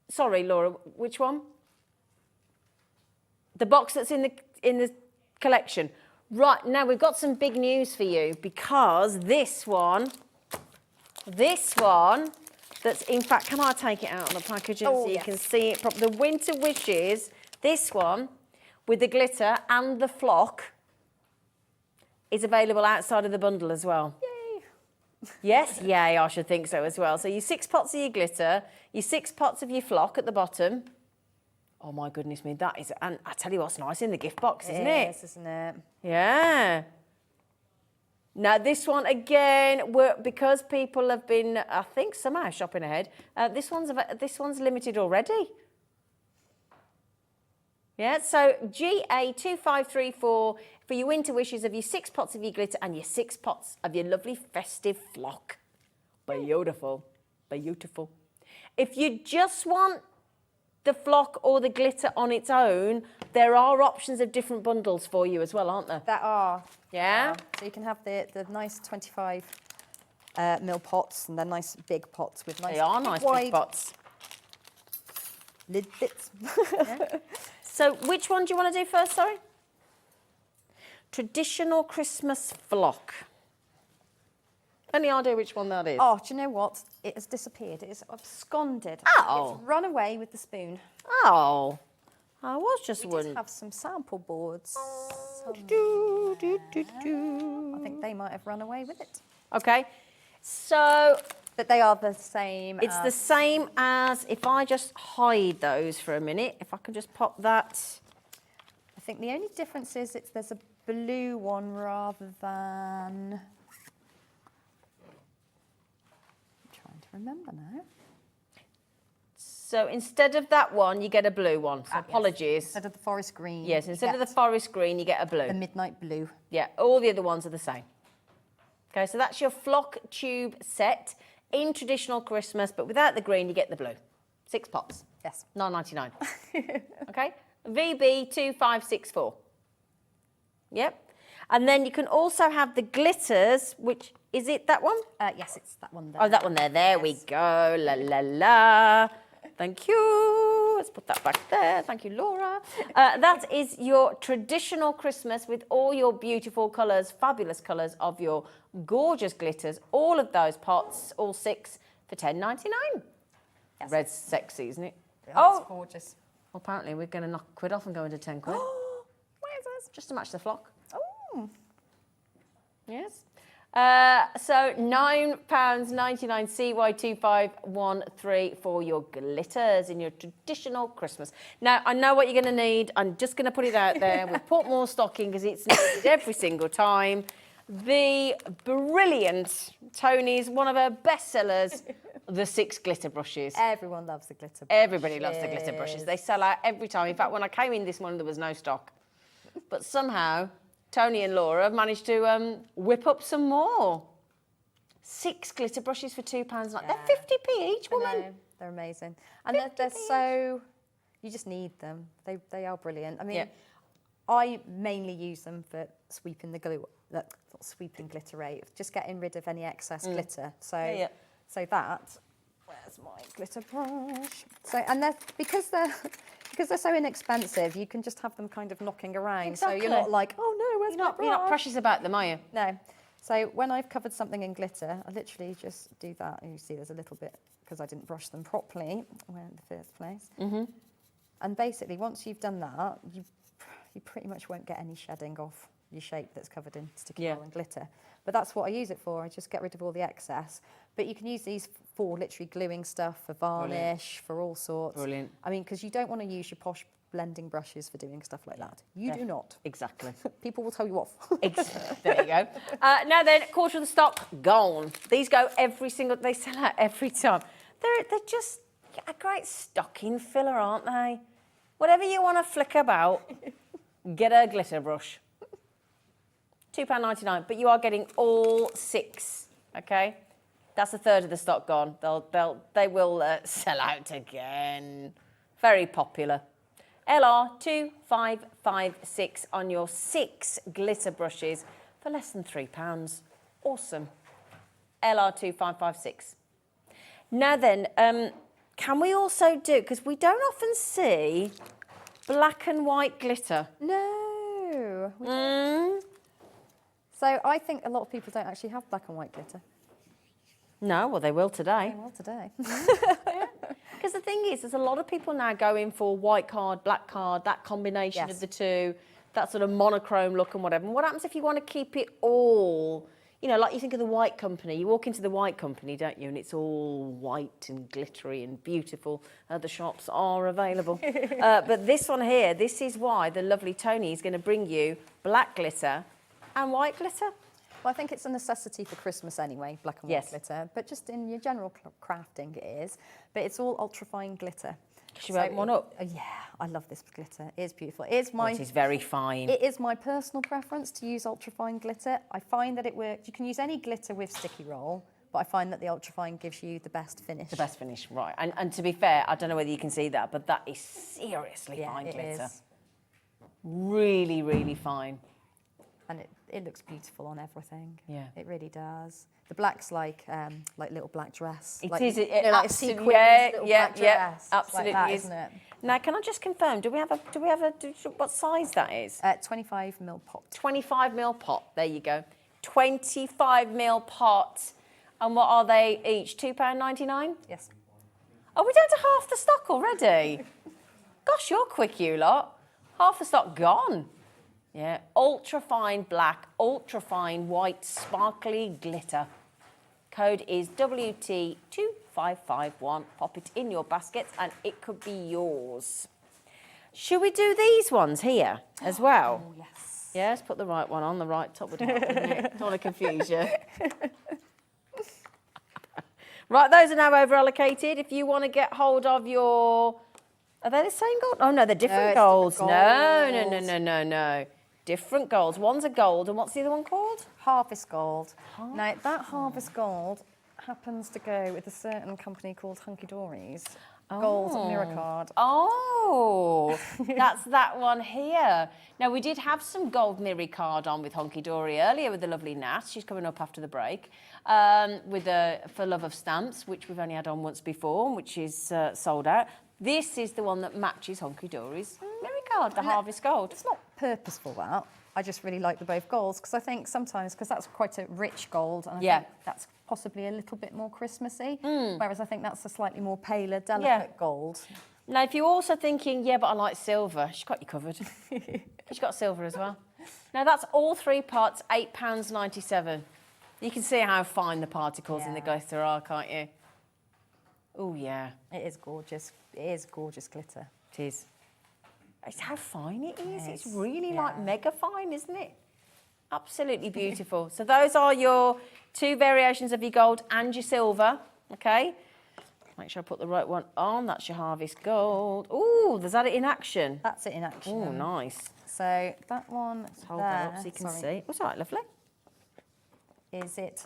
Sorry, Laura, which one? The box that's in the collection. Right, now we've got some big news for you, because this one, that's in fact, can I take it out on the packaging so you can see it properly? The Winter Wishes, this one with the glitter and the flock is available outside of the bundle as well. Yay! Yes, yay, I should think so as well. So your 6 pots of your glitter, your 6 pots of your flock at the bottom. Oh my goodness me, that is, and I tell you what's nice in the gift box, isn't it? Yes, isn't it? Yeah. Now this one again, because people have been, I think, somehow shopping ahead. This one's limited already. Yeah. So GA2534 for your winter wishes of your 6 pots of your glitter and your 6 pots of your lovely festive flock. Beautiful, beautiful. If you just want the flock or the glitter on its own, there are options of different bundles for you as well, aren't there? That are. Yeah. So you can have the nice 25 mil pots, and then nice big pots with nice, They are nice wide big pots. lid bits. So which one do you want to do first, sorry? Traditional Christmas flock. Any idea which one that is? Oh, do you know what? It has disappeared. It is absconded. Oh. It's run away with the spoon. Oh, I was just We wondering. did have some sample boards. Oh, I think they might have run away with it. Okay, so But they are the same. it's the same as, if I just hide those for a minute, if I can just pop that. I think the only difference is there's a blue one rather than. I'm trying to remember now. So instead of that one, you get a blue one. So apologies. Instead of the forest green. Yes, you instead of the get forest green, you get a blue. the midnight blue. Yeah, all the other ones are the same. Okay, so that's your flock tube set in traditional Christmas, but without the green, you get the blue. 6 pots. Yes. $9.99. Okay, VB2564. Yep. And then you can also have the glitters, which, is it that one? Yes, it's that one there. Oh, that one there. There we go. La, la, la. Thank you. Let's put that back there. Thank you, Laura. That is your traditional Christmas with all your beautiful colours, fabulous colours of your gorgeous glitters. All of those pots, all 6 for $10.99. Yes. Red's sexy, isn't it? Oh, it's gorgeous. Well, apparently we're going to knock £1 off and go into 10 quid. Where's Just to match the flock. Oh. Yes. So £9.99 CY2513 for your glitters in your traditional Christmas. Now, I know what you're going to need. I'm just going to put it out there. We've put more stock in because it's needed every single time. The brilliant Tony's, one of her best sellers, the 6 glitter brushes. Everyone loves the glitter brushes. Everybody loves the glitter brushes. They sell out every time. In fact, when I came in this morning, there was no stock. But somehow, Tony and Laura have managed to whip up some more. 6 glitter brushes for £2. They're 50p each, woman. I know, they're amazing. And they're so, you just need them. They are brilliant. I mean, I mainly use them for sweeping the glue, not sweeping glitter away, just getting rid of any excess glitter. So, so that, where's my glitter brush? So, and because they're so inexpensive, you can just have them kind of knocking around. Exactly. So you're not like, oh no, where's my brush? You're not precious about them, are you? No. So when I've covered something in glitter, I literally just do that. And you see there's a little bit, because I didn't brush them properly in the first place. And basically, once you've done that, you pretty much won't get any shedding off your shape that's covered in sticky roll and glitter. But that's what I use it for. I just get rid of all the excess. But you can use these for literally gluing stuff, for varnish, for all sorts. Brilliant. I mean, because you don't want to use your posh blending brushes for doing stuff like that. You do not. Exactly. People will tell you off. There you go. Now then, quarter of the stock gone. These go they sell out every time. They're just a great stocking filler, aren't they? Whatever you want to flick about, get a glitter brush. £2.99, but you are getting all 6, okay? That's a third of the stock gone. They will sell out again. Very popular. LR2556 on your 6 glitter brushes for less than £3. Awesome. LR2556. Now then, can we also do, because we don't often see black and white glitter. No. We don't. So I think a lot of people don't actually have black and white glitter. No, well, they will today. Well, today. Because the thing is, there's a lot of people now going for white card, black card, that combination of the two, that sort of monochrome look and whatever. And what happens if you want to keep it all, you know, like you think of the White Company. You walk into the White Company, don't you, and it's all white and glittery and beautiful. The shops are available. But this one here, this is why the lovely Tony is going to bring you black glitter and white glitter. Well, I think it's a necessity for Christmas anyway, black and white glitter. But just in your general crafting, it is. But it's all ultrafine glitter. Should we open one up? Yeah, I love this glitter. It is beautiful. It is very fine. It is my personal preference to use ultrafine glitter. I find that it works. You can use any glitter with sticky roll, but I find that the ultrafine gives you the best finish. The best finish, right. And to be fair, I don't know whether you can see that, but that is seriously fine glitter. Is. Really, really fine. And it looks beautiful on everything. Yeah. It really does. The black's like little black dress. It like, is. Like a sequin little black dress. Absolutely, it's like that, is. isn't it? Now, can I just confirm? Do we have what size that is? 25mm pot. 25mm pot. There you go. 25mm pot. And what are they each? £2.99? Yes. Oh, we're down to half the stock already. Gosh, you're quick, you lot. Half the stock gone. Yeah, ultra fine black, ultra fine white, sparkly glitter. Code is WT2551. Pop it in your basket and it could be yours. Should we do these ones here as well? Oh, yes. Yeah, let's put the right one on the right top of the top. Don't want to confuse you. Right, those are now over allocated. If you want to get hold of your... Are they the same gold? Oh, no, they're different golds. No. Different golds. One's a gold, and what's the other one called? Harvest gold. Now, that harvest gold happens to go with a certain company called Hunkydory's gold mirror card. Oh, that's that one here. Now, we did have some gold mirror card on with Hunkydory earlier with the lovely Nat. She's coming up after the break with For Love of Stamps, which we've only had on once before, which is sold out. This is the one that matches Hunkydory's mirror card, the Harvest Gold. It's not purposeful, that. I just really like the both golds, because I think sometimes, because that's quite a rich gold, and I think that's possibly a little bit more Christmassy, whereas I think that's a slightly more paler, delicate gold. Now, if you're also thinking, yeah, but I like silver, she's got you covered. She's got silver as well. Now, that's all 3 parts, £8.97. You can see how fine the particles in the glitter are, can't you? Oh, yeah. It is gorgeous. It is gorgeous glitter. It is. It's how fine it is. It's really like mega fine, isn't it? Absolutely beautiful. So those are your 2 variations of your gold and your silver, okay? Make sure I put the right one on. That's your Harvest Gold. Ooh, there's that in action. That's it in action. Oh, nice. So that one Let's hold that up so you can see. What's all right, lovely? Is it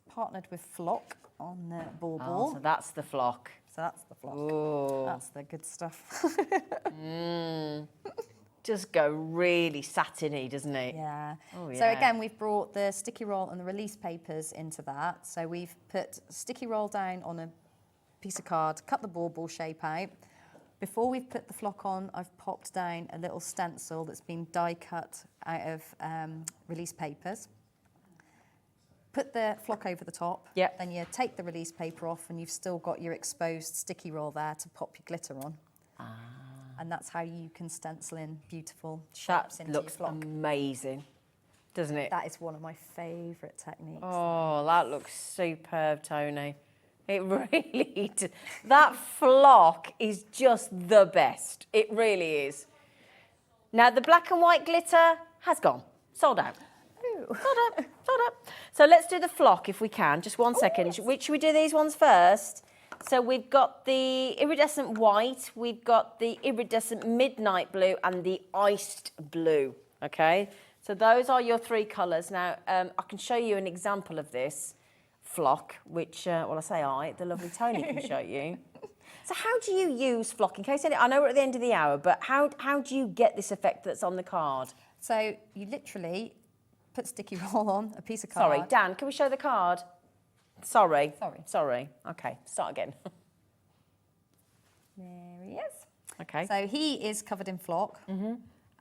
partnered with Flock on the bauble? Oh, so that's the flock. So that's the Flock. Oh. That's the good stuff. Just go really satiny, doesn't it? Yeah. Oh, So yeah. again, we've brought the sticky roll and the release papers into that. So we've put sticky roll down on a piece of card, cut the bauble shape out. Before we've put the flock on, I've popped down a little stencil that's been die cut out of release papers. Put the flock over the top. Yep. Then you take the release paper off and you've still got your exposed sticky roll there to pop your glitter on. And that's how you can stencil in beautiful shapes That into your looks flock. amazing, doesn't it? That is one of my favourite techniques. Oh, that looks superb, Tony. It really does. That flock is just the best. It really is. Now, the black and white glitter has gone. Sold out. Sold out. Sold out. So let's do the flock if we can. Just one second. Yes. Should we do these ones first? So we've got the iridescent white, we've got the iridescent midnight blue and the iced blue, okay? So those are your three colours. Now, I can show you an example of this flock, which, well, I say the lovely Tony can show you. So how do you use flock? In case I know we're at the end of the hour, but how do you get this effect that's on the card? So you literally put sticky roll on a piece of card. Sorry, Dan, can we show the card? Sorry. Sorry. Okay, start again. There he is. Okay. So he is covered in flock.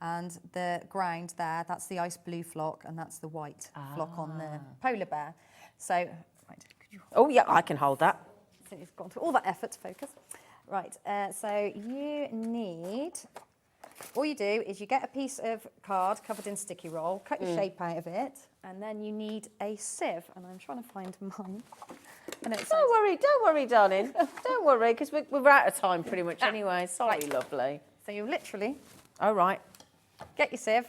And the ground there, that's the ice blue flock, and that's the white flock on the polar bear. So, right, could you... Oh, yeah, I can hold that. So you've gone through all that effort to focus. Right, so you need... All you do is you get a piece of card covered in sticky roll, cut your shape out of it, and then you need a sieve. And I'm trying to find mine. And it Don't worry, darling. Don't worry, because we're out of time pretty much anyway. Sorry, Right. lovely. So you literally All right. get your sieve,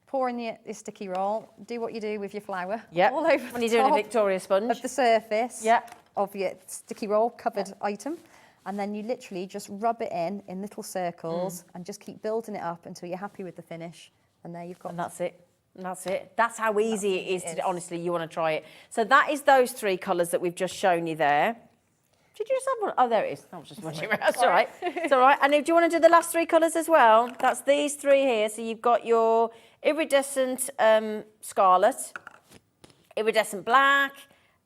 pour in your sticky roll, do what you do with your flour. Yep. All over When the you're doing a top Victoria sponge. of the surface Yep. of your sticky roll covered item. And then you literally just rub it in little circles and just keep building it up until you're happy with the finish. And there you've got And that's it. And that's it. That's how easy it is. it is. Honestly, you want to try it. So that is those three colours that we've just shown you there. Did you just have one? Oh, there it is. I was just watching. That's all right. It's all right. And do you want to do the last three colours as well? That's these three here. So you've got your iridescent scarlet, iridescent black,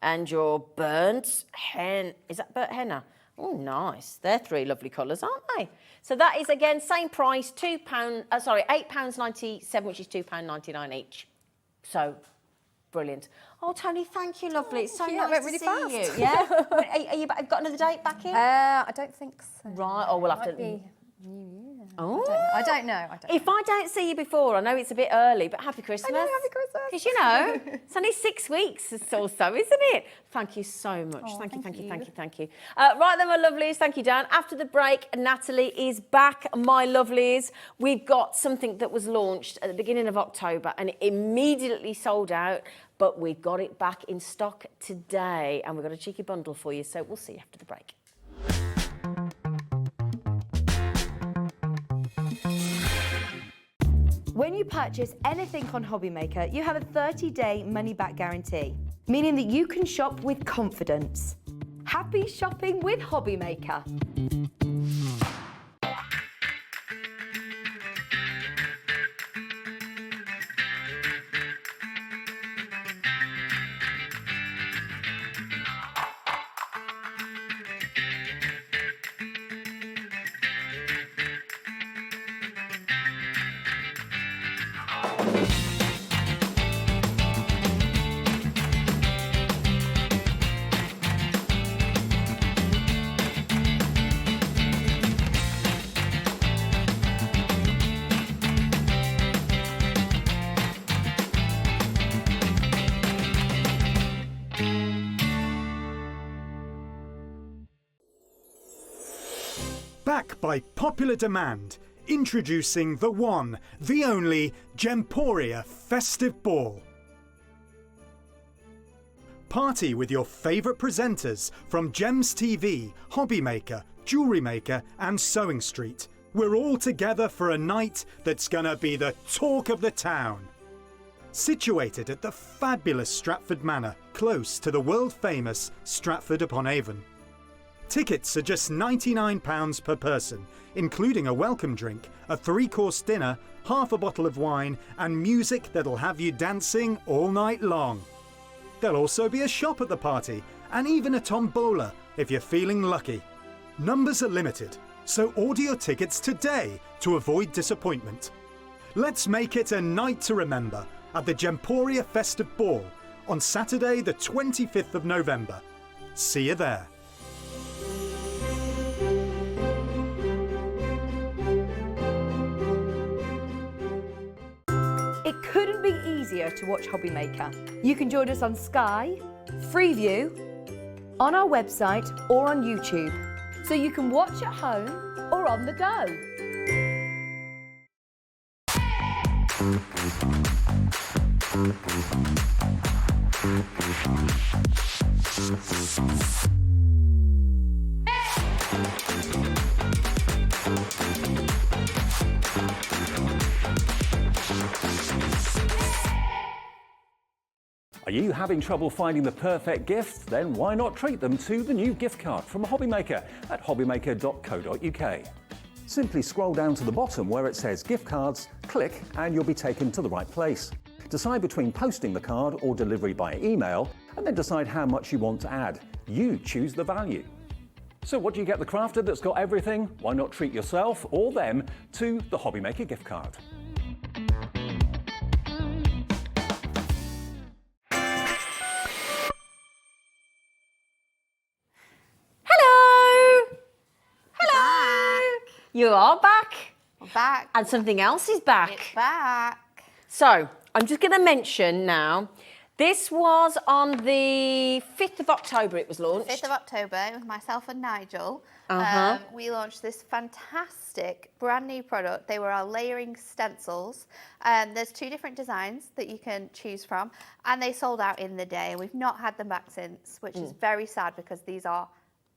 and your burnt hen. Is that burnt henna? Oh, nice. They're three lovely colours, aren't they? So that is, again, same price, £8.97, which is £2.99 each. So, brilliant. Oh, Tony, thank you, lovely. It's so you. nice That went to really see fast. you. Yeah? Have you got another date back in? I don't think so. Right, oh, we'll have Might to... be New Year. Oh. I don't know. If I don't see you before, I know it's a bit early, but happy Christmas. happy Christmas. Because, you know, it's only 6 weeks or so, isn't it? Thank you so much. Oh, thank you. thank you. Right then, my lovelies. Thank you, Dan. After the break, Natalie is back, my lovelies. We've got something that was launched at the beginning of October and it immediately sold out, but we've got it back in stock today and we've got a cheeky bundle for you, so we'll see you after the break. When you purchase anything on Hobbymaker, you have a 30-day money-back guarantee, meaning that you can shop with confidence. Happy shopping with Hobbymaker. Back by popular demand, introducing the one, the only Gemporia Festive Ball. Party with your favourite presenters from Gems TV, Hobby Maker, Jewellery Maker and Sewing Street. We're all together for a night that's gonna be the talk of the town. Situated at the fabulous Stratford Manor, close to the world-famous Stratford-upon-Avon. Tickets are just £99 per person, including a welcome drink, a 3-course dinner, half a bottle of wine and music that'll have you dancing all night long. There'll also be a shop at the party and even a tombola if you're feeling lucky. Numbers are limited, so order your tickets today to avoid disappointment. Let's make it a night to remember at the Gemporia Festive Ball on Saturday the 25th of November. See you there. It couldn't be easier to watch Hobby Maker. You can join us on Sky, Freeview, on our website or on YouTube, so you can watch at home or on the go. Are you having trouble finding the perfect gift? Then why not treat them to the new gift card from Hobby Maker at hobbymaker.co.uk. Simply scroll down to the bottom where it says gift cards, click and you'll be taken to the right place. Decide between posting the card or delivery by email and then decide how much you want to add. You choose the value. So what do you get the crafter that's got everything? Why not treat yourself or them to the Hobby Maker gift card? You are back. We're back. And something else is back. It's back. So, I'm just going to mention now, this was on the 5th of October it was launched. 5th of October with myself and Nigel. We launched this fantastic brand new product. They were our layering stencils. There's 2 different designs that you can choose from and they sold out in the day. We've not had them back since, which is very sad because these are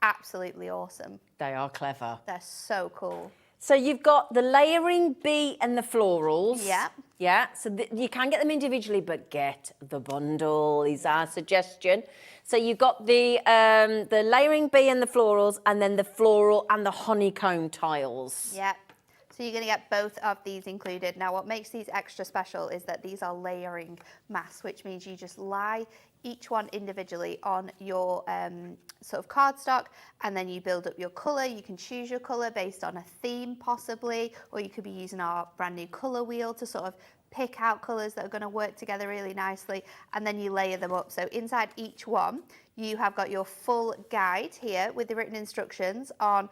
absolutely awesome. They are clever. They're so cool. So you've got the layering bee and the florals. Yeah. Yeah, so you can get them individually, but get the bundle is our suggestion. So you've got the layering bee and the florals, and then the floral and the honeycomb tiles. Yeah. So you're going to get both of these included. Now, what makes these extra special is that these are layering masks, which means you just lie each one individually on your sort of cardstock, and then you build up your colour. You can choose your colour based on a theme possibly, or you could be using our brand new colour wheel to sort of pick out colours that are going to work together really nicely, and then you layer them up. So inside each one, you have got your full guide here with the written instructions on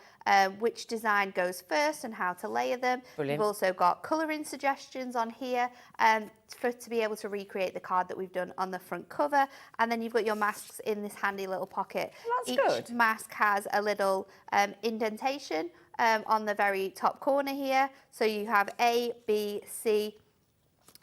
which design goes first and how to layer them. Brilliant. You've also got colouring suggestions on here to be able to recreate the card that we've done on the front cover. And then you've got your masks in this handy little pocket. That's Each good. mask has a little indentation on the very top corner here. So you have A, B, C,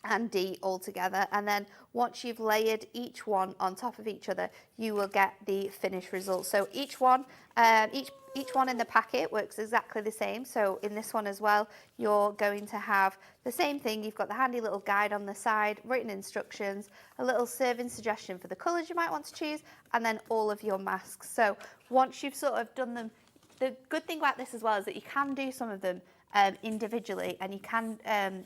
and D all together, and then once you've layered each one on top of each other, you will get the finished result. So each one in the packet works exactly the same. So in this one as well, you're going to have the same thing. You've got the handy little guide on the side, written instructions, a little serving suggestion for the colours you might want to choose, and then all of your masks. So once you've sort of done them, the good thing about this as well is that you can do some of them individually, and you can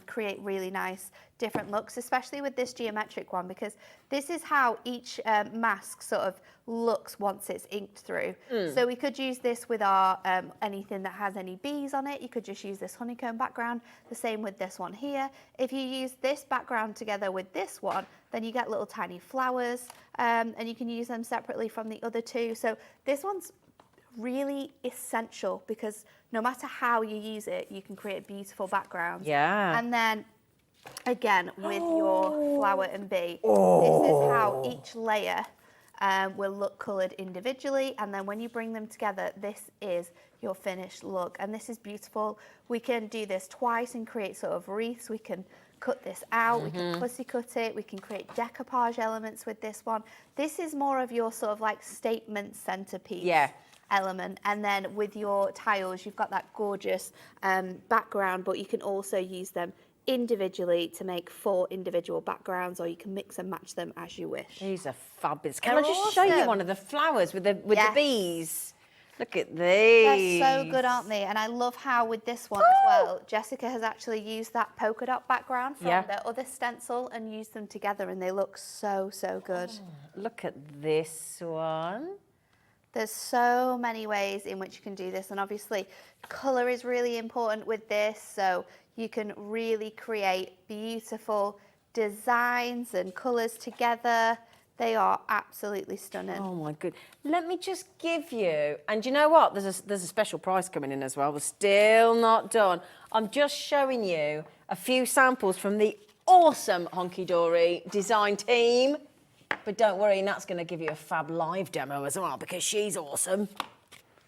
create really nice different looks, especially with this geometric one, because this is how each mask sort of looks once it's inked through. So we could use this with our anything that has any bees on it. You could just use this honeycomb background. The same with this one here. If you use this background together with this one, then you get little tiny flowers, and you can use them separately from the other 2. So this one's really essential because no matter how you use it, you can create beautiful backgrounds. Yeah. And then again with your flower and bee, this is how each layer will look coloured individually, and then when you bring them together, this is your finished look, and this is beautiful. We can do this twice and create sort of wreaths. We can cut this out, we can fussy cut it, we can create decoupage elements with this one. This is more of your sort of like statement centerpiece element, and then with your tiles you've got that gorgeous background, but you can also use them individually to make 4 individual backgrounds, or you can mix and match them as you wish. These are fabulous. Can I just show you one of the flowers with the bees? Look at these. They're so good, aren't they? And I love how with this one as well, Jessica has actually used that polka dot background from the other stencil and used them together, and they look so, so good. Look at this one. There's so many ways in which you can do this, and obviously colour is really important with this, so you can really create beautiful designs and colours together. They are absolutely stunning. Oh my good. Let me just give you, and you know what? There's a special prize coming in as well. We're still not done. I'm just showing you a few samples from the awesome Hunkydory design team. But don't worry, Nat's going to give you a fab live demo as well because she's awesome.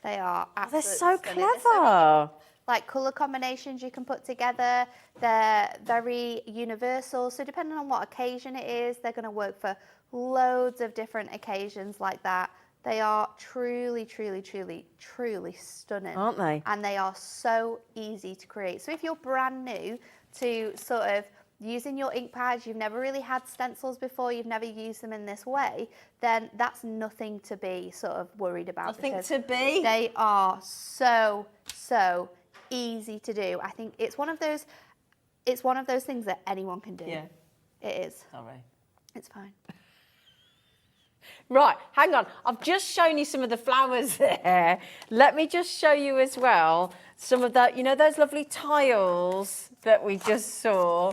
They are absolutely They're so stunning. clever. Like colour combinations you can put together. They're very universal. So depending on what occasion it is, they're going to work for loads of different occasions like that. They are truly, truly, truly, truly stunning. Aren't they? And they are so easy to create. So if you're brand new to sort of using your ink pads, you've never really had stencils before, you've never used them in this way, then that's nothing to be sort of worried about. Nothing to be. They are so, so easy to do. I think it's one of those things that anyone can do. Yeah. It is. Sorry. It's fine. Right, hang on. I've just shown you some of the flowers there. Let me just show you as well some of that, you know, those lovely tiles that we just saw.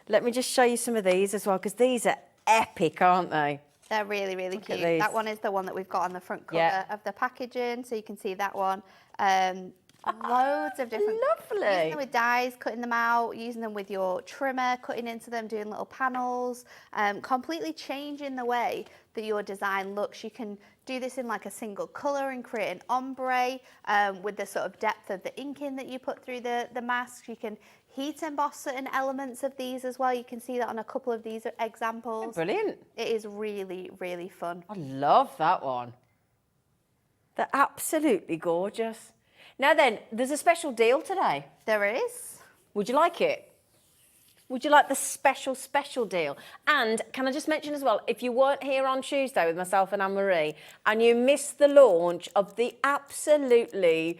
Let me just show you some of these as well, because these are epic, aren't they? They're really, really Look at cute. these. That one is the one that we've got on the front cover of the packaging, so you can see that one. Loads of different. Lovely. Using them with dies, cutting them out, using them with your trimmer, cutting into them, doing little panels, completely changing the way that your design looks. You can do this in like a single colour and create an ombre with the sort of depth of the inking that you put through the masks. You can heat emboss certain elements of these as well. You can see that on a couple of these examples. Brilliant. It is really, really fun. I love that one. They're absolutely gorgeous. Now then, there's a special deal today. There is. Would you like it? Would you like the special deal? And can I just mention as well, if you weren't here on Tuesday with myself and Anne-Marie and you missed the launch of the absolutely,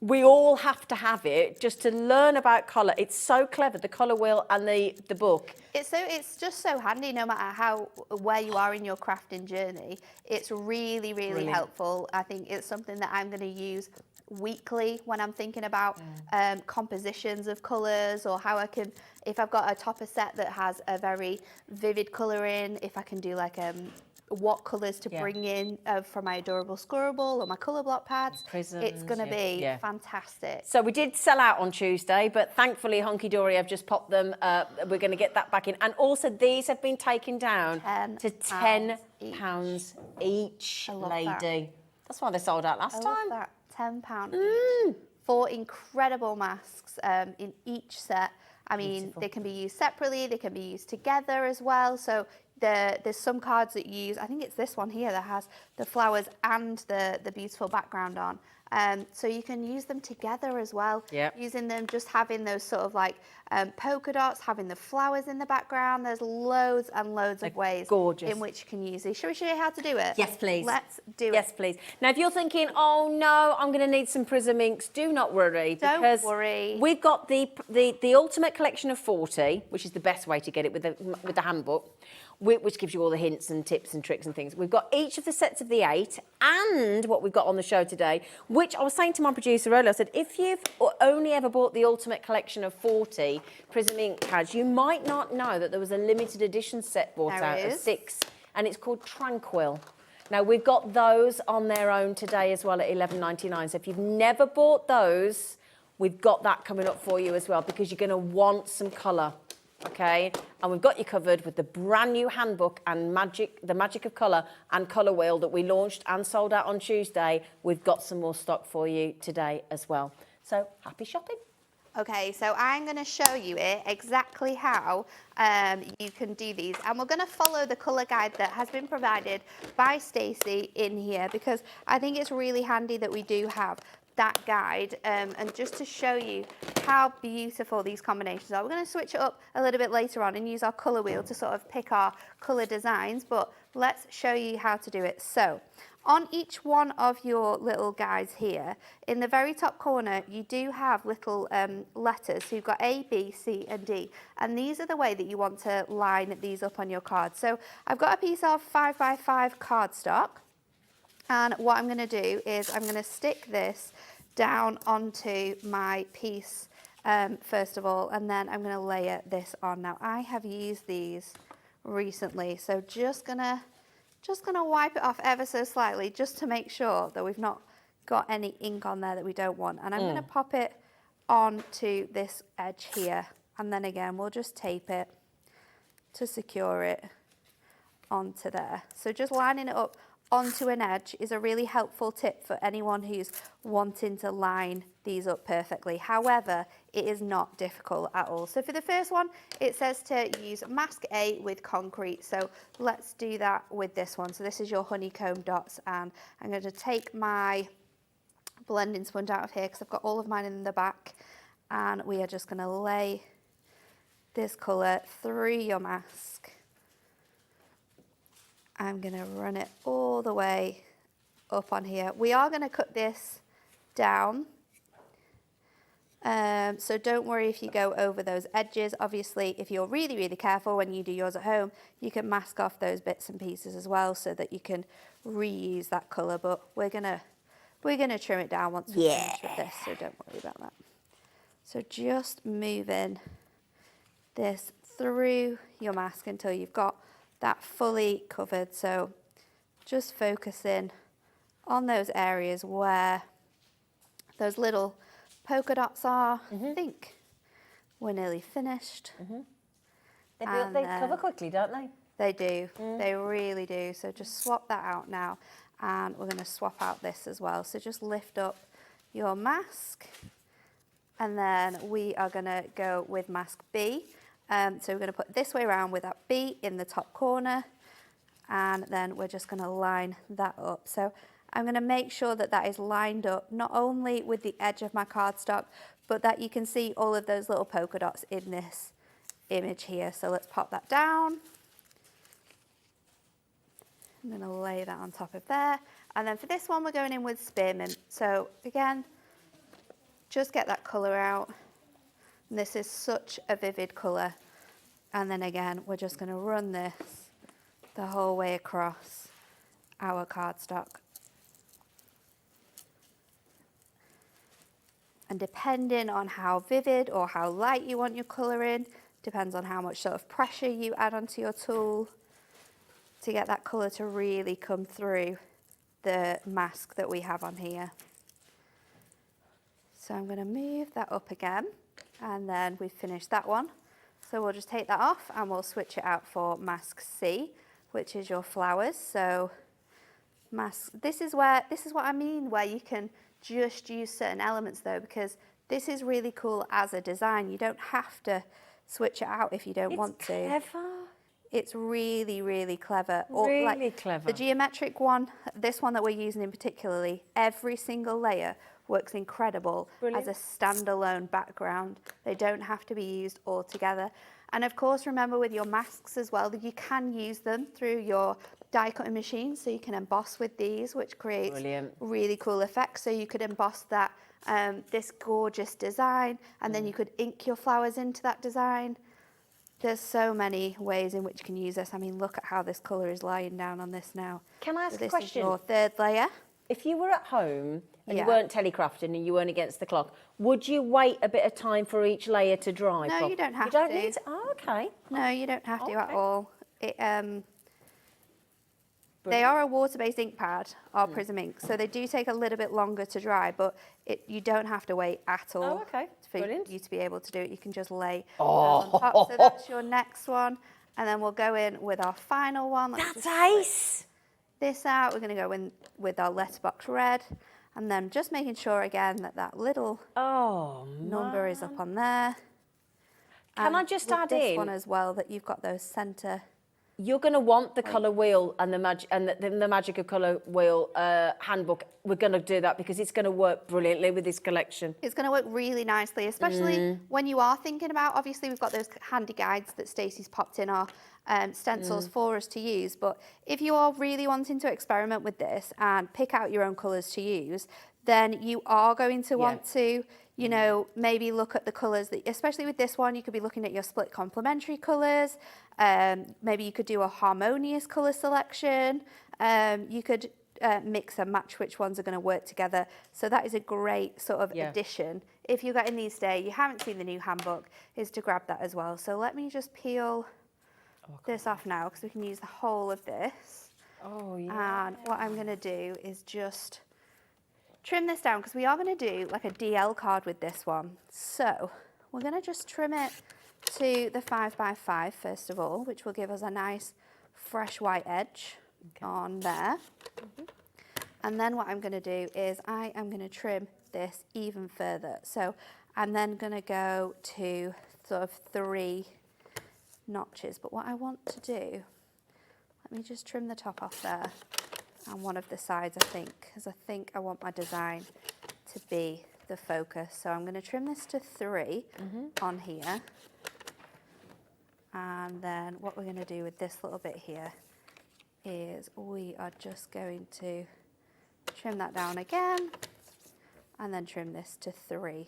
we all have to have it just to learn about colour. It's so clever, the colour wheel and the book. It's just so handy no matter where you are in your crafting journey. It's really, really helpful. I think it's something that I'm going to use weekly when I'm thinking about compositions of colours, or how I can, if I've got a topper set that has a very vivid colour in, if I can do like what colours to bring in for my adorable scorable or my colour block pads. Prisms, it's going to be fantastic. So we did sell out on Tuesday, but thankfully Hunkydory have just popped them. We're going to get that back in. And also these have been taken down to £10 each, lady. That's why they sold out last time. That. £10 each. 4 incredible masks in each set. I mean, they can be used separately, they can be used together as well. So there's some cards that use, I think it's this one here that has the flowers and the beautiful background on. So you can use them together as well. Yep. Using them, just having those sort of like polka dots, having the flowers in the background. There's loads and loads of ways in which you can use these. Shall we show you how to do it? Yes, please. Let's do it. Yes, please. Now, if you're thinking, oh no, I'm going to need some Prism inks, do not worry. Don't worry. We've got the ultimate collection of 40, which is the best way to get it with the handbook, which gives you all the hints and tips and tricks and things. We've got each of the sets of the 8 and what we've got on the show today, which I was saying to my producer earlier, I said, if you've only ever bought the ultimate collection of 40 Prism ink pads, you might not know that there was a limited edition set bought out of 6, and it's called Tranquil. Now, we've got those on their own today as well at $11.99. So if you've never bought those, we've got that coming up for you as well, because you're going to want some colour. okay? And we've got you covered with the brand new handbook and the magic of colour and colour wheel that we launched and sold out on Tuesday. We've got some more stock for you today as well. So happy shopping. Okay, so I'm going to show you exactly how you can do these, and we're going to follow the colour guide that has been provided by Stacey in here, because I think it's really handy that we do have that guide, and just to show you how beautiful these combinations are. We're going to switch it up a little bit later on and use our colour wheel to sort of pick our colour designs, but let's show you how to do it. So on each one of your little guides here, in the very top corner, you do have little letters. So you've got A, B, C, and D. And these are the way that you want to line these up on your card. So I've got a piece of 5x5 cardstock. And what I'm going to do is I'm going to stick this down onto my piece first of all, and then I'm going to layer this on. Now, I have used these recently, so just gonna wipe it off ever so slightly just to make sure that we've not got any ink on there that we don't want. And I'm going to pop it onto this edge here, and then again we'll just tape it to secure it onto there. So just lining it up onto an edge is a really helpful tip for anyone who's wanting to line these up perfectly. However, it is not difficult at all. So for the first one, it says to use mask A with concrete. So let's do that with this one. So this is your honeycomb dots, and I'm going to take my blending sponge out of here because I've got all of mine in the back, and we are just going to lay this colour through your mask. I'm going to run it all the way up on here. We are going to cut this down, so don't worry if you go over those edges. Obviously, if you're really, really careful when you do yours at home, you can mask off those bits and pieces as well so that you can reuse that colour, but we're gonna trim it down once we're finished with this, so don't worry about that. So just moving this through your mask until you've got that fully covered. So just focusing on those areas where those little polka dots are. I think we're nearly finished. They cover quickly, don't they? They do. They really do. So just swap that out now, and we're going to swap out this as well. So just lift up your mask, and then we are going to go with mask B. So we're going to put this way around with that B in the top corner, and then we're just going to line that up. So I'm going to make sure that that is lined up not only with the edge of my cardstock, but that you can see all of those little polka dots in this image here. So let's pop that down. I'm going to lay that on top of there. And then for this one, we're going in with spearmint. So again, just get that colour out. And this is such a vivid colour. And then again, we're just going to run this the whole way across our cardstock. And depending on how vivid or how light you want your colour in, depends on how much sort of pressure you add onto your tool to get that colour to really come through the mask that we have on here. So I'm going to move that up again, and then we've finished that one. So we'll just take that off and we'll switch it out for mask C, which is your flowers. So mask, this is what I mean, where you can just use certain elements though, because this is really cool as a design. You don't have to switch it out if you don't want to. It's clever. It's really, really clever. Really clever. The geometric one, this one that we're using in particularly, every single layer works incredible as a standalone background. They don't have to be used all together. And of course, remember with your masks as well, that you can use them through your die cutting machine. So you can emboss with these, which creates really cool effects. So you could emboss that, this gorgeous design, and then you could ink your flowers into that design. There's so many ways in which you can use this. I mean, look at how this colour is lying down on this now. Can I ask a this question? Is your third layer. If you were at home and you weren't telecrafting and you weren't against the clock, would you wait a bit of time for each layer to dry? No, you don't have you don't to. Need to? Oh, okay. No, you don't have to at all. They are a water-based ink pad, our Prism ink, so they do take a little bit longer to dry, but you don't have to wait at all. Oh, okay. For Brilliant. you to be able to do it. You can just lay on top. So that's your next one, and then we'll go in with our final one. Let's That's just ace. this out. We're going to go in with our letterbox red, and then just making sure again that that little number is up on there. Can I just add this in one as well that you've got those centre. You're going to want the colour wheel and the Magic of Colour wheel handbook. We're going to do that because it's going to work brilliantly with this collection. It's going to work really nicely, especially when you are thinking about, obviously we've got those handy guides that Stacey's popped in our stencils for us to use, but if you are really wanting to experiment with this and pick out your own colours to use, then you are going to want to, you know, maybe look at the colours, that, especially with this one, you could be looking at your split complementary colours. Maybe you could do a harmonious colour selection. You could mix and match which ones are going to work together. So that is a great sort of addition. If you're getting these today, you haven't seen the new handbook, is to grab that as well. So let me just peel this off now because we can use the whole of this. Oh, yeah. And what I'm going to do is just trim this down because we are going to do like a DL card with this one. So we're going to just trim it to the 5x5 first of all, which will give us a nice fresh white edge on there. And then what I'm going to do is I am going to trim this even further. So I'm then going to go to sort of 3 notches. But what I want to do, let me just trim the top off there and one of the sides, I think, because I think I want my design to be the focus. So I'm going to trim this to 3 on here. And then what we're going to do with this little bit here is we are just going to trim that down again and then trim this to 3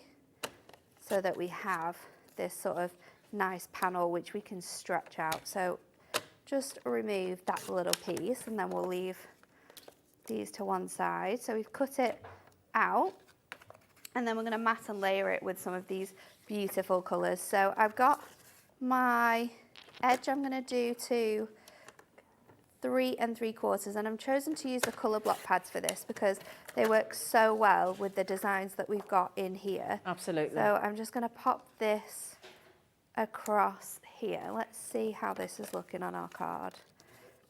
so that we have this sort of nice panel which we can stretch out. So just remove that little piece and then we'll leave these to one side. So we've cut it out and then we're going to mat and layer it with some of these beautiful colours. So I've got my edge I'm going to do to 3 3/4, and I've chosen to use the colour block pads for this because they work so well with the designs that we've got in here. Absolutely. So I'm just going to pop this across here. Let's see how this is looking on our card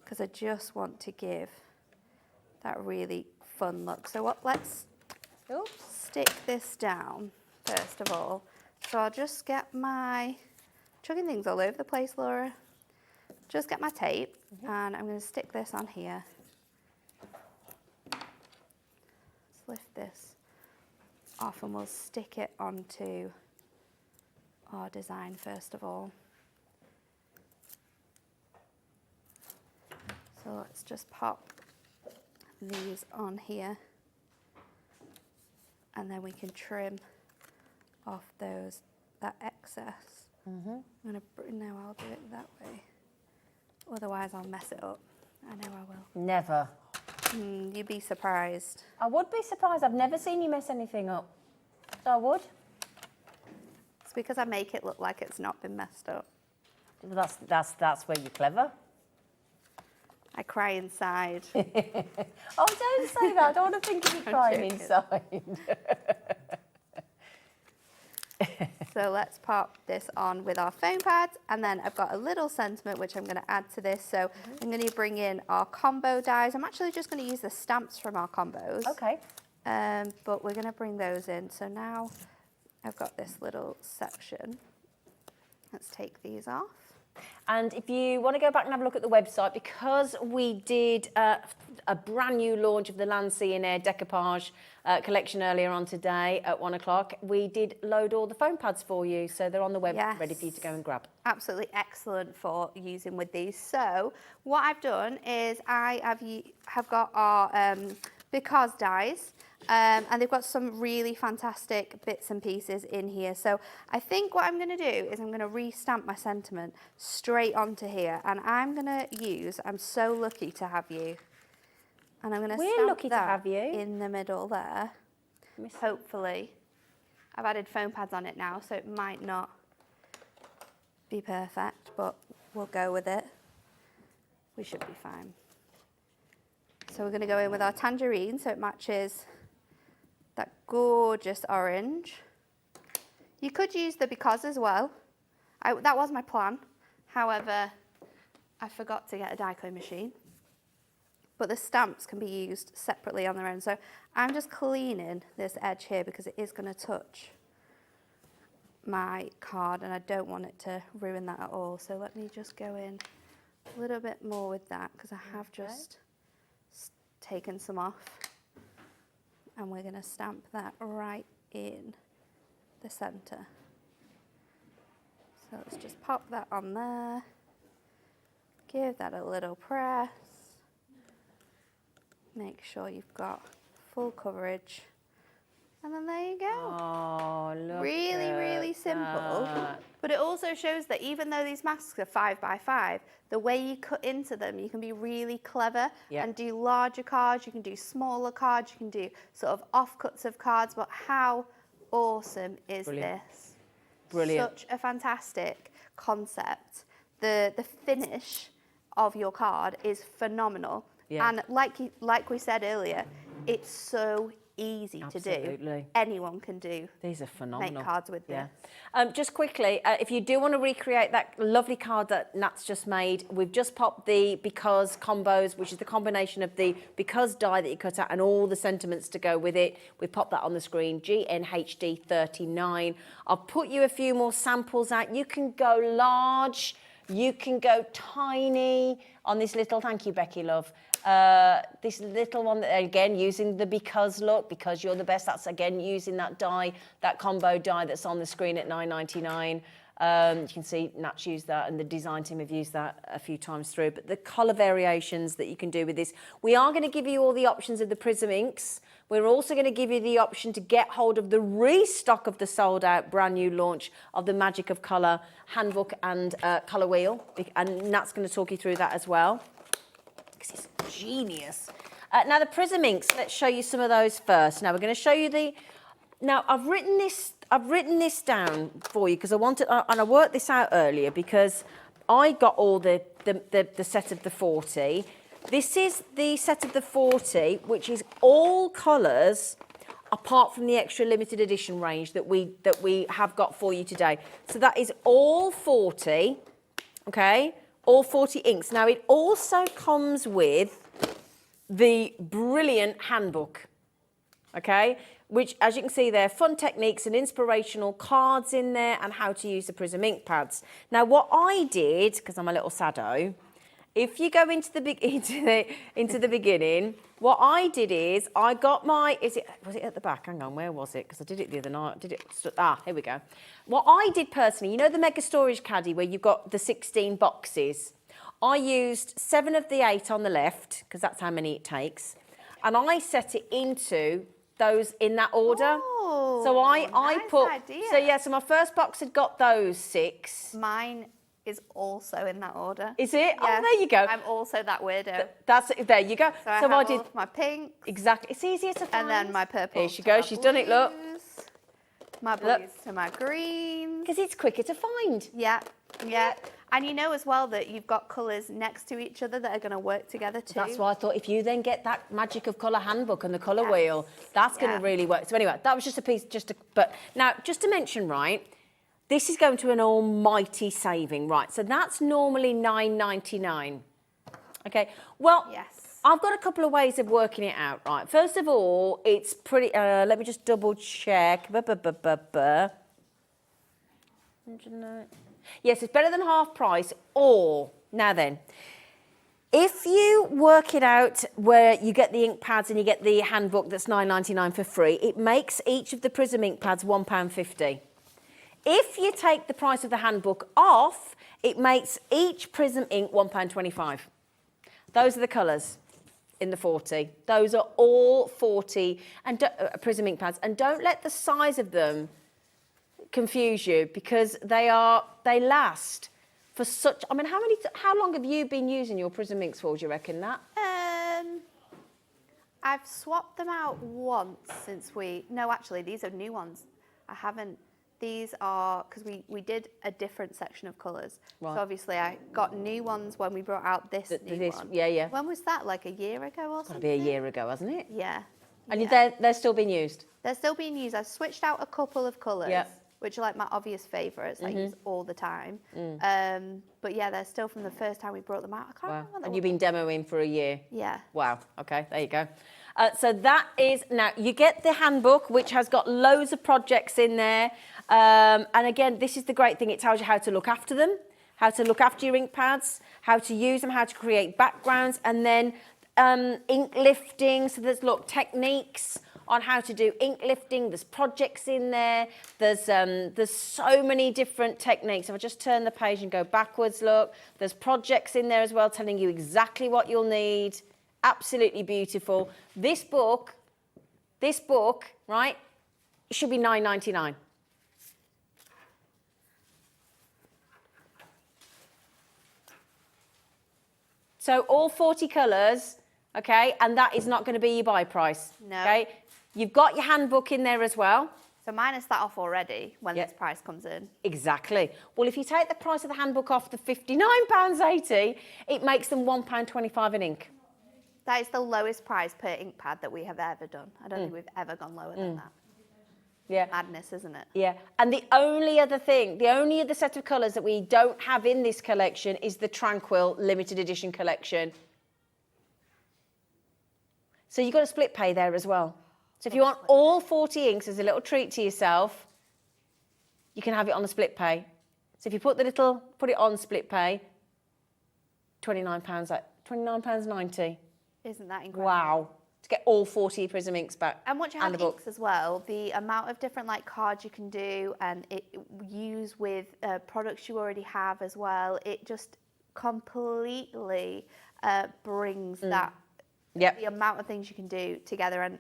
because I just want to give that really fun look. So let's stick this down first of all. So I'll just get my, chugging things all over the place, Laura. Just get my tape and I'm going to stick this on here. Let's lift this off and we'll stick it onto our design first of all. So let's just pop these on here and then we can trim off that excess. I'm going to, no, I'll do it that way. Otherwise I'll mess it up. I know I will. Never. You'd be surprised. I would be surprised. I've never seen you mess anything up. So I would. It's because I make it look like it's not been messed up. Well, that's where you're clever. I cry inside. Oh, don't say that. I don't want to think of you crying inside. So let's pop this on with our foam pads, and then I've got a little sentiment which I'm going to add to this. So I'm going to bring in our combo dies. I'm actually just going to use the stamps from our combos. Okay. But we're going to bring those in. So now I've got this little section. Let's take these off. And if you want to go back and have a look at the website, because we did a brand new launch of the Land, Sea and Air Decoupage collection earlier on today at 1 o'clock, we did load all the foam pads for you. So they're on the web ready for you to go and grab. Absolutely excellent for using with these. So what I've done is I have got our because dies. And they've got some really fantastic bits and pieces in here. So I think what I'm going to do is I'm going to re-stamp my sentiment straight onto here. And I'm going to use, I'm so lucky to have you. And I'm going to stamp that in the middle there. Hopefully. I've added foam pads on it now, so it might not be perfect, but we'll go with it. We should be fine. So we're going to go in with our tangerine so it matches that gorgeous orange. You could use the because as well. That was my plan. However, I forgot to get a Deco machine. But the stamps can be used separately on their own. So I'm just cleaning this edge here because it is going to touch my card and I don't want it to ruin that at all. So let me just go in a little bit more with that because I have just taken some off. And we're going to stamp that right in the centre. So let's just pop that on there. Give that a little press. Make sure you've got full coverage. And then there you go. Oh, look really simple. But it also shows that even though these masks are 5 by 5, the way you cut into them, you can be really clever and do larger cards, you can do smaller cards, you can do sort of offcuts of cards. But how awesome is this? Brilliant. Such a fantastic concept. The finish of your card is phenomenal. Yeah. And like we said earlier, it's so easy to do. Anyone can do. These are phenomenal. Make cards with this. Just quickly, if you do want to recreate that lovely card that Nat's just made, we've just popped the Because combos, which is the combination of the Because die that you cut out and all the sentiments to go with it. We've popped that on the screen, GNHD39. I'll put you a few more samples out. You can go large, you can go tiny on this little, thank you, Becky, love. This little one, again, using the Because look, because you're the best. That's, again, using that die, that combo die that's on the screen at $9.99. You can see Nat's used that and the design team have used that a few times through. But the colour variations that you can do with this. We are going to give you all the options of the Prism inks. We're also going to give you the option to get hold of the restock of the sold out brand new launch of the Magic of Colour handbook and colour wheel. And Nat's going to talk you through that as well. Because it's genius. Now the Prism inks, let's show you some of those first. Now we're going to show you the, now I've written this down for you because I wanted, and I worked this out earlier because I got all the set of the 40. This is the set of the 40, which is all colours apart from the extra limited edition range that we have got for you today. So that is all 40, okay? All 40 inks. Now, it also comes with the brilliant handbook, okay? Which, as you can see there, fun techniques and inspirational cards in there and how to use the Prism ink pads. Now, what I did, because I'm a little saddo, if you go into the beginning, what I did is I got my, was it at the back? Hang on, where was it? Because I did it the other night. Here we go. What I did personally, you know the mega storage caddy where you've got the 16 boxes? I used 7 of the 8 on the left, because that's how many it takes. And I set it into those in that order. Oh, so I nice put, idea. so yeah, so my first box had got those 6. Mine is also in that order. Is it? Yeah. Oh, there you go. I'm also that weirdo. There you go. So I have I did all of my pink. Exactly. It's easier to find. And then my purple. Here she goes. She's done it. Look. My blues to my greens. Because it's quicker to find. Yeah. Yeah. And you know as well that you've got colours next to each other that are going to work together too. That's why I thought if you then get that Magic of Colour handbook and the colour wheel, that's going to really work. So anyway, that was just a piece, but now just to mention, right, this is going to an almighty saving, right? So that's normally $9.99. Okay, well, yes. I've got a couple of ways of working it out, right? First of all, it's pretty, let me just double check. Yes, it's better than half price, or, now then, if you work it out where you get the ink pads and you get the handbook that's $9.99 for free, it makes each of the Prism ink pads £1.50. If you take the price of the handbook off, it makes each Prism ink £1.25. Those are the colours in the 40. Those are all 40 and Prism ink pads. And don't let the size of them confuse you because they last for such. I mean, how long have you been using your Prism inks for? Do you reckon that? I've swapped them out once since no, actually, these are new ones. I haven't these are, because we did a different section of colours. Right. So obviously I got new ones when we brought out this new one. Yeah, yeah. When was that, like a year ago or It'll something? be a year ago, hasn't it? Yeah. And yeah. they're still being used? They're still being used. I've switched out a couple of colours, Yeah. which are like my obvious favourites I use all the time. But yeah, they're still from the first time we brought them out. I can't Wow. remember what And they you've been demoing for a year? Yeah. Wow. Okay, there you go. So that is, now you get the handbook, which has got loads of projects in there. And again, this is the great thing. It tells you how to look after them, how to look after your ink pads, how to use them, how to create backgrounds, and then ink lifting. So there's, look, techniques on how to do ink lifting. There's projects in there. There's so many different techniques. If I just turn the page and go backwards, look, there's projects in there as well, telling you exactly what you'll need. Absolutely beautiful. This book, right, it should be $9.99. So all 40 colours, okay, and that is not going to be your buy price. No. Okay, you've got your handbook in there as well. So minus that off already when this price comes in. Exactly. Well, if you take the price of the handbook off the £59.80, it makes them £1.25 an ink. That is the lowest price per ink pad that we have ever done. I don't think we've ever gone lower than that. Yeah. Madness, isn't it? Yeah, and the only other set of colours that we don't have in this collection is the Tranquil limited edition collection. So you've got a split pay there as well. So if you want all 40 inks as a little treat to yourself, you can have it on a split pay. So if you put it on split pay, £29.90. Isn't that incredible? Wow. To get all 40 Prism inks back. And once you have inks as well, the amount of different like cards you can do and use with products you already have as well, it just completely brings that the amount of things you can do together. And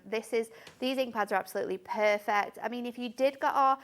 these ink pads are absolutely perfect. I mean, if you did get our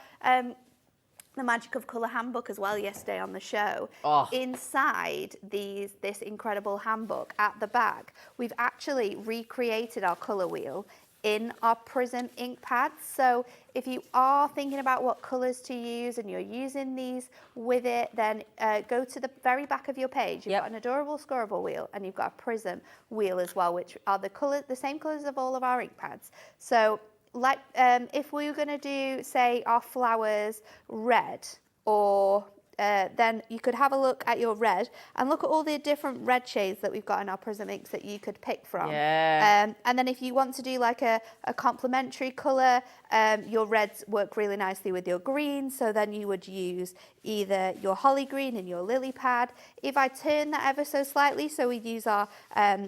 the Magic of Colour handbook as well yesterday on the show. Inside this incredible handbook at the back, we've actually recreated our colour wheel in our Prism ink pads. So if you are thinking about what colours to use and you're using these with it, then go to the very back of your page. You've got an adorable scorable wheel and you've got a Prism wheel as well, which are the same colours of all of our ink pads. So like if we were going to do, say, our flowers red, or then you could have a look at your red and look at all the different red shades that we've got in our Prism inks that you could pick from. And then if you want to do like a complementary colour, your reds work really nicely with your greens, so then you would use either your holly green and your lily pad. If I turn that ever so slightly, so we'd use our,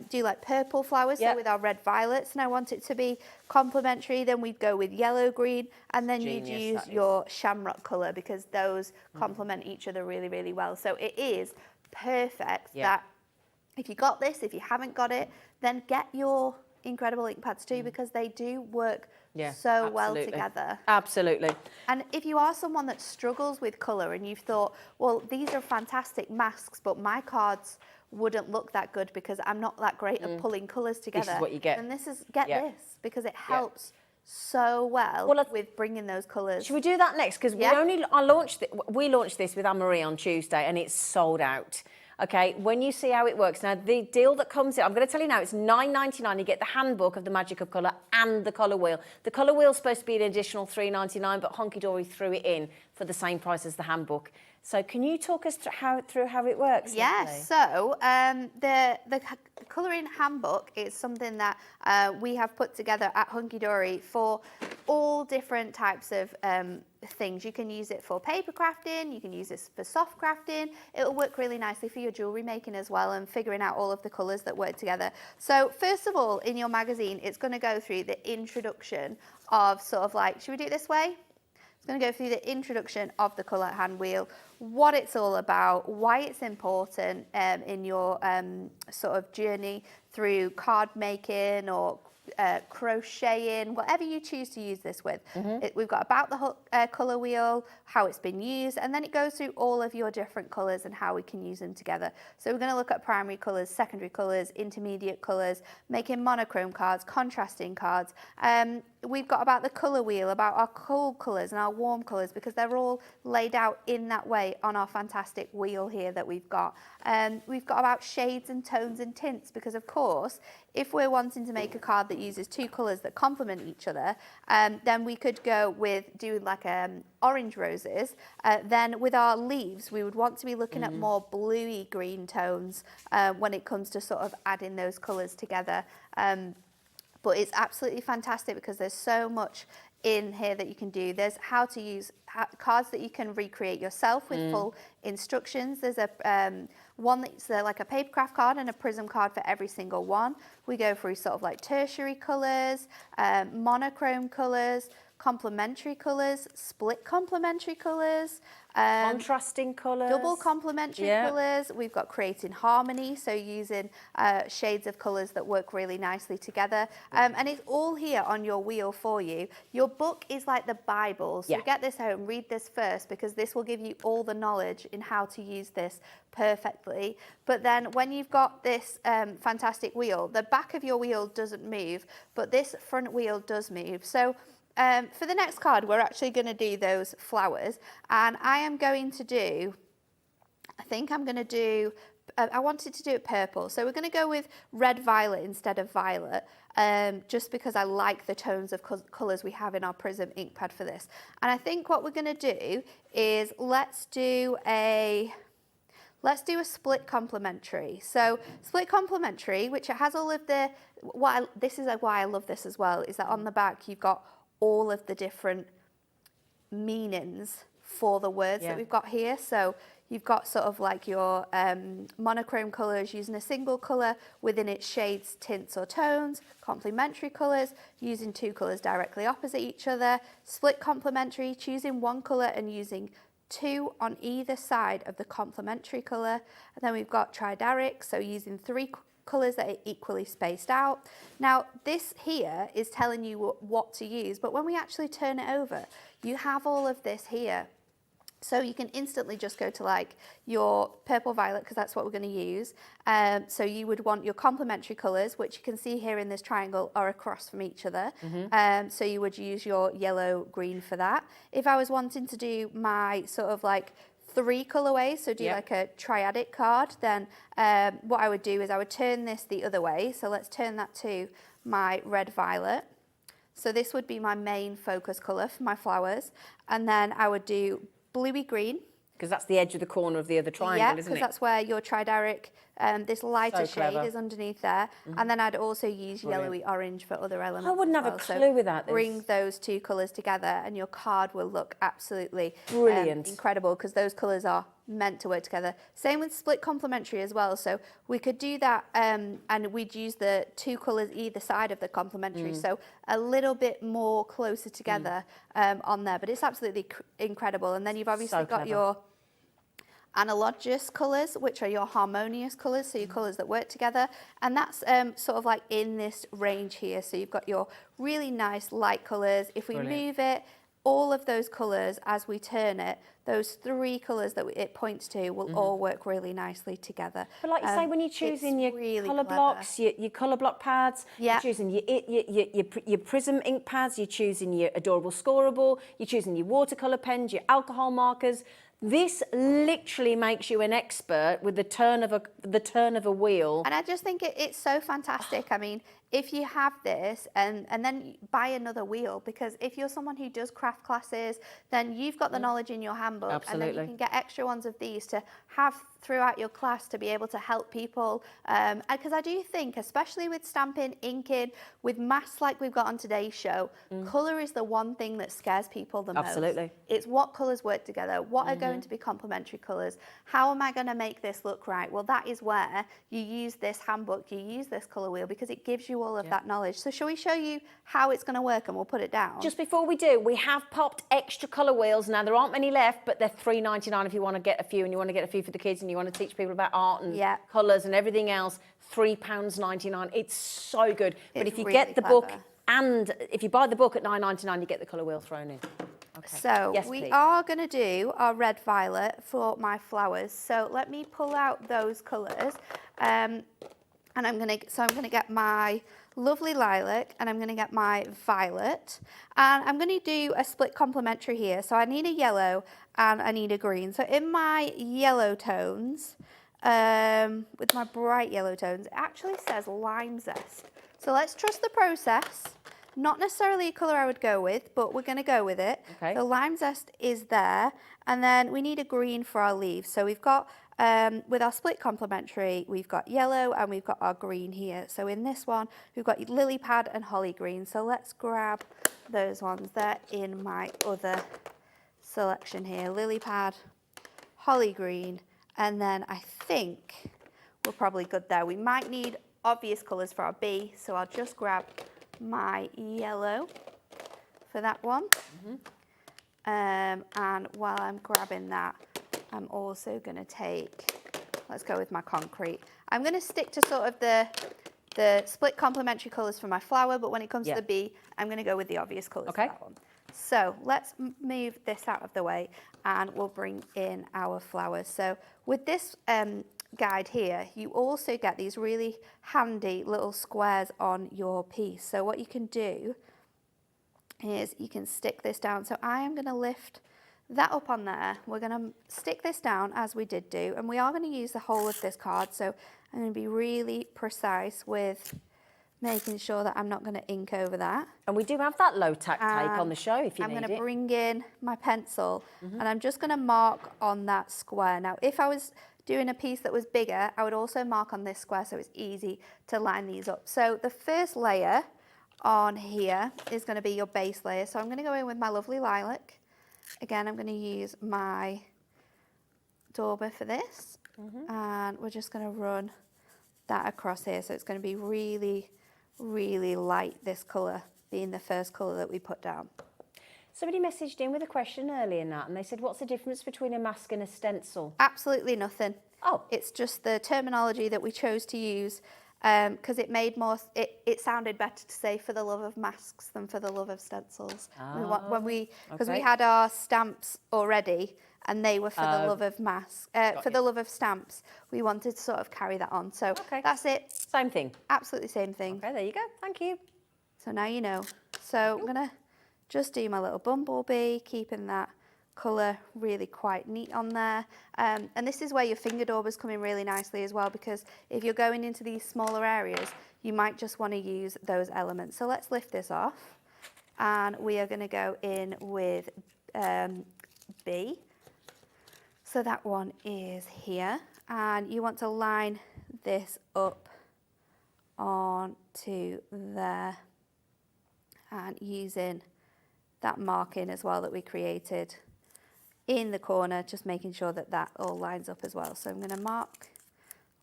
do like purple flowers, so with our red violets, and I want it to be complementary, then we'd go with yellow green, and then you'd use your shamrock colour, because those complement each other really, really well. So it is perfect that if you got this, if you haven't got it, then get your incredible ink pads too, because they do work well together. Absolutely. And if you are someone that struggles with colour and you've thought, well, these are fantastic masks, but my cards wouldn't look that good because I'm not that great at pulling colours together. This is what you get. And get this, because it helps so well with bringing those colours. Should we do that next? Because we launched this with Anne-Marie on Tuesday and it's sold out. Okay, when you see how it works. Now, the deal that comes in, I'm going to tell you now, it's $9.99. You get the handbook of the Magic of Colour and the colour wheel. The colour wheel's supposed to be an additional $3.99, but Hunkydory threw it in for the same price as the handbook. So can you talk us through how it works? Yes, so the colouring handbook is something that we have put together at Hunkydory for all different types of things. You can use it for paper crafting, you can use it for soft crafting. It'll work really nicely for your jewellery making as well, and figuring out all of the colours that work together. So first of all, in your magazine, it's going to go through the introduction of sort of like, should we do it this way? It's going to go through the introduction of the colour hand wheel, what it's all about, why it's important in your sort of journey through card making or crocheting, whatever you choose to use this with. We've got about the colour wheel, how it's been used, and then it goes through all of your different colours and how we can use them together. So we're going to look at primary colours, secondary colours, intermediate colours, making monochrome cards, contrasting cards. we've got about the colour wheel, about our cool colours and our warm colours, because they're all laid out in that way on our fantastic wheel here that we've got. We've got about shades and tones and tints, because of course, if we're wanting to make a card that uses two colours that complement each other, then we could go with doing like orange roses. Then with our leaves, we would want to be looking at more bluey green tones when it comes to sort of adding those colours together. But it's absolutely fantastic because there's so much in here that you can do. There's how to use cards that you can recreate yourself with full instructions. There's a one that's like a paper craft card and a prism card for every single one. We go through sort of like tertiary colours, monochrome colours, complementary colours, split complementary colours, Contrasting colours. double complementary colours. We've got creating harmony, so using shades of colours that work really nicely together. And it's all here on your wheel for you. Your book is like the Bible, so get this home, read this first, because this will give you all the knowledge in how to use this perfectly. But then when you've got this fantastic wheel, the back of your wheel doesn't move, but this front wheel does move. So for the next card, we're actually going to do those flowers, and I am going to do, I think I'm going to do, I wanted to do it purple, so we're going to go with red violet instead of violet, just because I like the tones of colours we have in our Prism ink pad for this. And I think what we're going to do is let's do a split complementary. So split complementary, which it has all of the, this is why I love this as well, is that on the back you've got all of the different meanings for the words that we've got here. So you've got sort of like your monochrome colours using a single colour within its shades, tints or tones, complementary colours using two colours directly opposite each other, split complementary, choosing one colour and using two on either side of the complementary colour. And then we've got tridaric, so using three colours that are equally spaced out. Now this here is telling you what to use, but when we actually turn it over, you have all of this here. So you can instantly just go to like your purple violet, because that's what we're going to use. So you would want your complementary colours, which you can see here in this triangle are across from each other. So you would use your yellow green for that. If I was wanting to do my sort of like three colourways, so do like a triadic card, then what I would do is I would turn this the other way. So let's turn that to my red violet. So this would be my main focus colour for my flowers. And then I would do bluey green. Because that's the edge of the corner of the other triangle, isn't it? Yeah, because that's where your tridaric, this lighter shade is underneath there. And then I'd also use yellowy orange for other elements. I wouldn't have a clue without this. Bring those two colours together and your card will look absolutely brilliant, incredible, because those colours are meant to work together. Same with split complementary as well. So we could do that and we'd use the two colours either side of the complementary. So a little bit more closer together on there, but it's absolutely incredible. And then you've obviously got your analogous colours, which are your harmonious colours, so your colours that work together, and that's sort of like in this range here. So you've got your really nice light colours. If we move it, all of those colours as we turn it, those three colours that it points to will all work really nicely together. But like you say, when you're choosing your colour blocks, your colour block pads, you're choosing your Prism ink pads, you're choosing your Adorable Scorable, you're choosing your watercolour pens, your alcohol markers. This literally makes you an expert with the turn of a wheel. And I just think it's so fantastic. I mean, if you have this and then buy another wheel, because if you're someone who does craft classes, then you've got the knowledge in your handbook. Absolutely. And then you can get extra ones of these to have throughout your class to be able to help people. Because I do think, especially with stamping, inking, with maths like we've got on today's show, colour is the one thing that scares people the most. Absolutely. It's what colours work together, what are going to be complementary colours, how am I going to make this look right? Well, that is where you use this handbook, you use this colour wheel, because it gives you all of that knowledge. So shall we show you how it's going to work, and we'll put it down? Just before we do, we have popped extra colour wheels. Now, there aren't many left, but they're $3.99 if you want to get a few, and you want to get a few for the kids, and you want to teach people about art and colours and everything else. £3.99. It's so good. But if you really get the clever. book, and if you buy the book at $9.99, you get the colour wheel thrown in. Okay. So yes, we please. are going to do our red violet for my flowers. So let me pull out those colours. And And I'm gonna get my lovely lilac and I'm gonna get my violet. And I'm gonna do a split complementary here. So I need a yellow and I need a green. So in my yellow tones, with my bright yellow tones, it actually says lime zest. So let's trust the process. Not necessarily a colour I would go with, but we're gonna go with it. Okay. So lime zest is there. And then we need a green for our leaves. So we've got, with our split complementary, we've got yellow and we've got our green here. So in this one, we've got lily pad and holly green. So let's grab those ones. They're in my other selection here. Lily pad, holly green, and then I think we're probably good there. We might need obvious colours for our bee, so I'll just grab my yellow for that one. And while I'm grabbing that, I'm also going to take, let's go with my concrete. I'm going to stick to sort of the split complementary colours for my flower, but when it comes to the bee, I'm going to go with the obvious colours for that one. So let's move this out of the way and we'll bring in our flowers. So with this guide here, you also get these really handy little squares on your piece. So what you can do is you can stick this down. So I am going to lift that up on there. We're going to stick this down as we did do, and we are going to use the whole of this card. So I'm going to be really precise with making sure that I'm not going to ink over that. And we do have that low tack tape on the show if you need it. I'm going to bring in my pencil and I'm just going to mark on that square. Now, if I was doing a piece that was bigger, I would also mark on this square so it's easy to line these up. So the first layer on here is going to be your base layer. So I'm going to go in with my lovely lilac. Again, I'm going to use my dauber for this. And we're just going to run that across here. So it's going to be really, really light, this colour being the first colour that we put down. Somebody messaged in with a question earlier, Nat, and they said, what's the difference between a mask and a stencil? Absolutely nothing. Oh. It's just the terminology that we chose to use because it made more, it sounded better to say for the love of masks than for the love of stencils. Because we had our stamps already and they were for the love of masks, for the love of stamps. We wanted to sort of carry that on. So that's it. Same thing. Absolutely same thing. Okay, there you go. Thank you. So now you know. So I'm going to just do my little bumblebee, keeping that colour really quite neat on there. And this is where your finger daubers come in really nicely as well, because if you're going into these smaller areas, you might just want to use those elements. So let's lift this off and we are going to go in with B. So that one is here, and you want to line this up onto there and using that marking as well that we created in the corner, just making sure that that all lines up as well. So I'm going to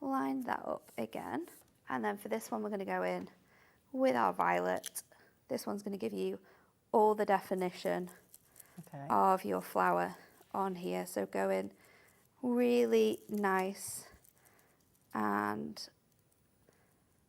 line that up again, and then for this one we're going to go in with our violet. This one's going to give you all the definition of your flower on here. So go in really nice and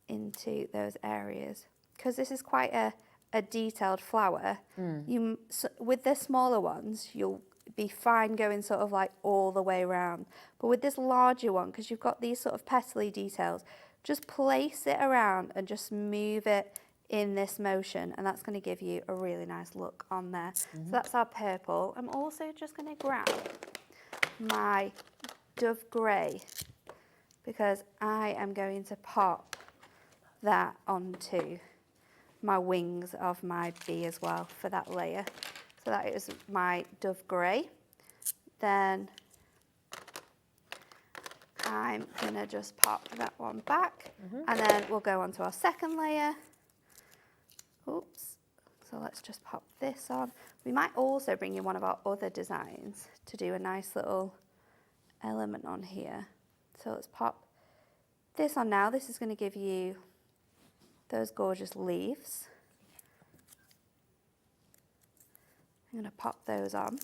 into those areas, because this is quite a detailed flower. With the smaller ones, you'll be fine going sort of like all the way around. But with this larger one, because you've got these sort of petally details, just place it around and just move it in this motion, and that's going to give you a really nice look on there. So that's our purple. I'm also just going to grab my Dove Grey, because I am going to pop that onto my wings of my bee as well for that layer. So that is my Dove Grey. Then I'm going to just pop that one back, and then we'll go on to our second layer. Oops. So let's just pop this on. We might also bring in one of our other designs to do a nice little element on here. So let's pop this on now. This is going to give you those gorgeous leaves. I'm going to pop those on.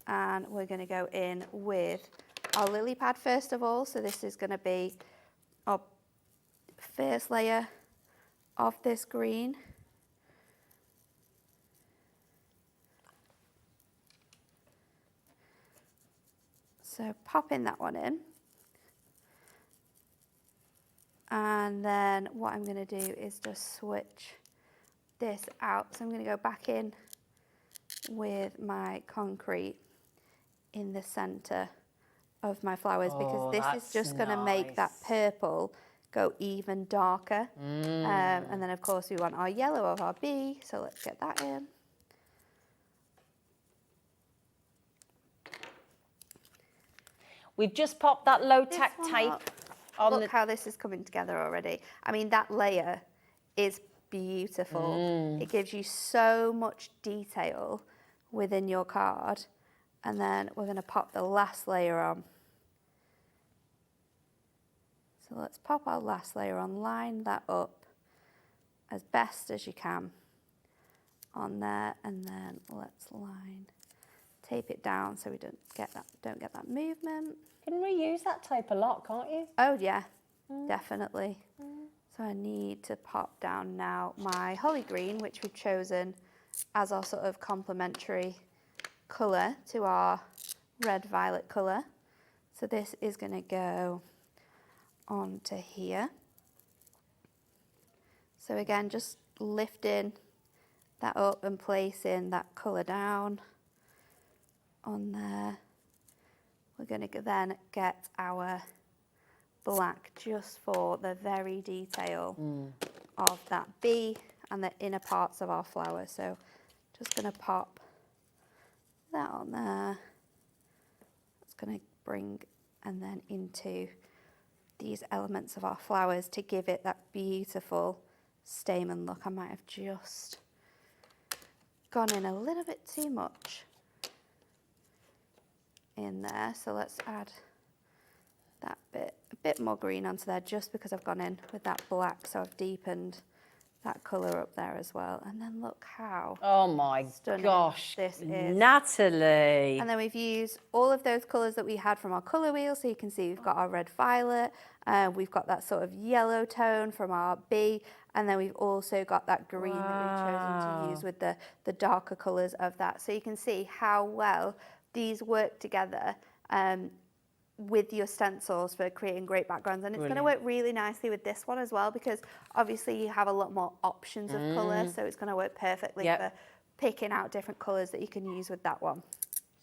And we're going to go in with our lily pad first of all. So this is going to be our first layer of this green. So popping that one in. And then what I'm going to do is just switch this out. So I'm going to go back in with my concrete in the centre of my flowers, because this is just going to make that purple go even darker. And then of course we want our yellow of our bee, so let's get that in. We've just popped that low tack tape on. Look how this is coming together already. I mean, that layer is beautiful. It gives you so much detail within your card. And then we're going to pop the last layer on. So let's pop our last layer on, line that up as best as you can on there, and then let's tape it down so we don't get that movement. You can reuse that tape a lot, can't you? Oh yeah, definitely. So I need to pop down now my holly green, which we've chosen as our sort of complementary colour to our red violet colour. So this is going to go onto here. So again, just lifting that up and placing that colour down on there. We're going to then get our black just for the very detail of that bee and the inner parts of our flower. So just going to pop that on there. It's going to bring and then into these elements of our flowers to give it that beautiful stamen look. I might have just gone in a little bit too much in there, so let's add that a bit more green onto there, just because I've gone in with that black, so I've deepened that colour up there as well. And then look how stunning this is. Natalie. And then we've used all of those colours that we had from our colour wheel, so you can see we've got our red violet, we've got that sort of yellow tone from our bee, and then we've also got that green that we've chosen to use with the darker colours of that. So you can see how well these work together with your stencils for creating great backgrounds, and it's going to work really nicely with this one as well, because obviously you have a lot more options of colour, so it's going to work perfectly for picking out different colours that you can use with that one.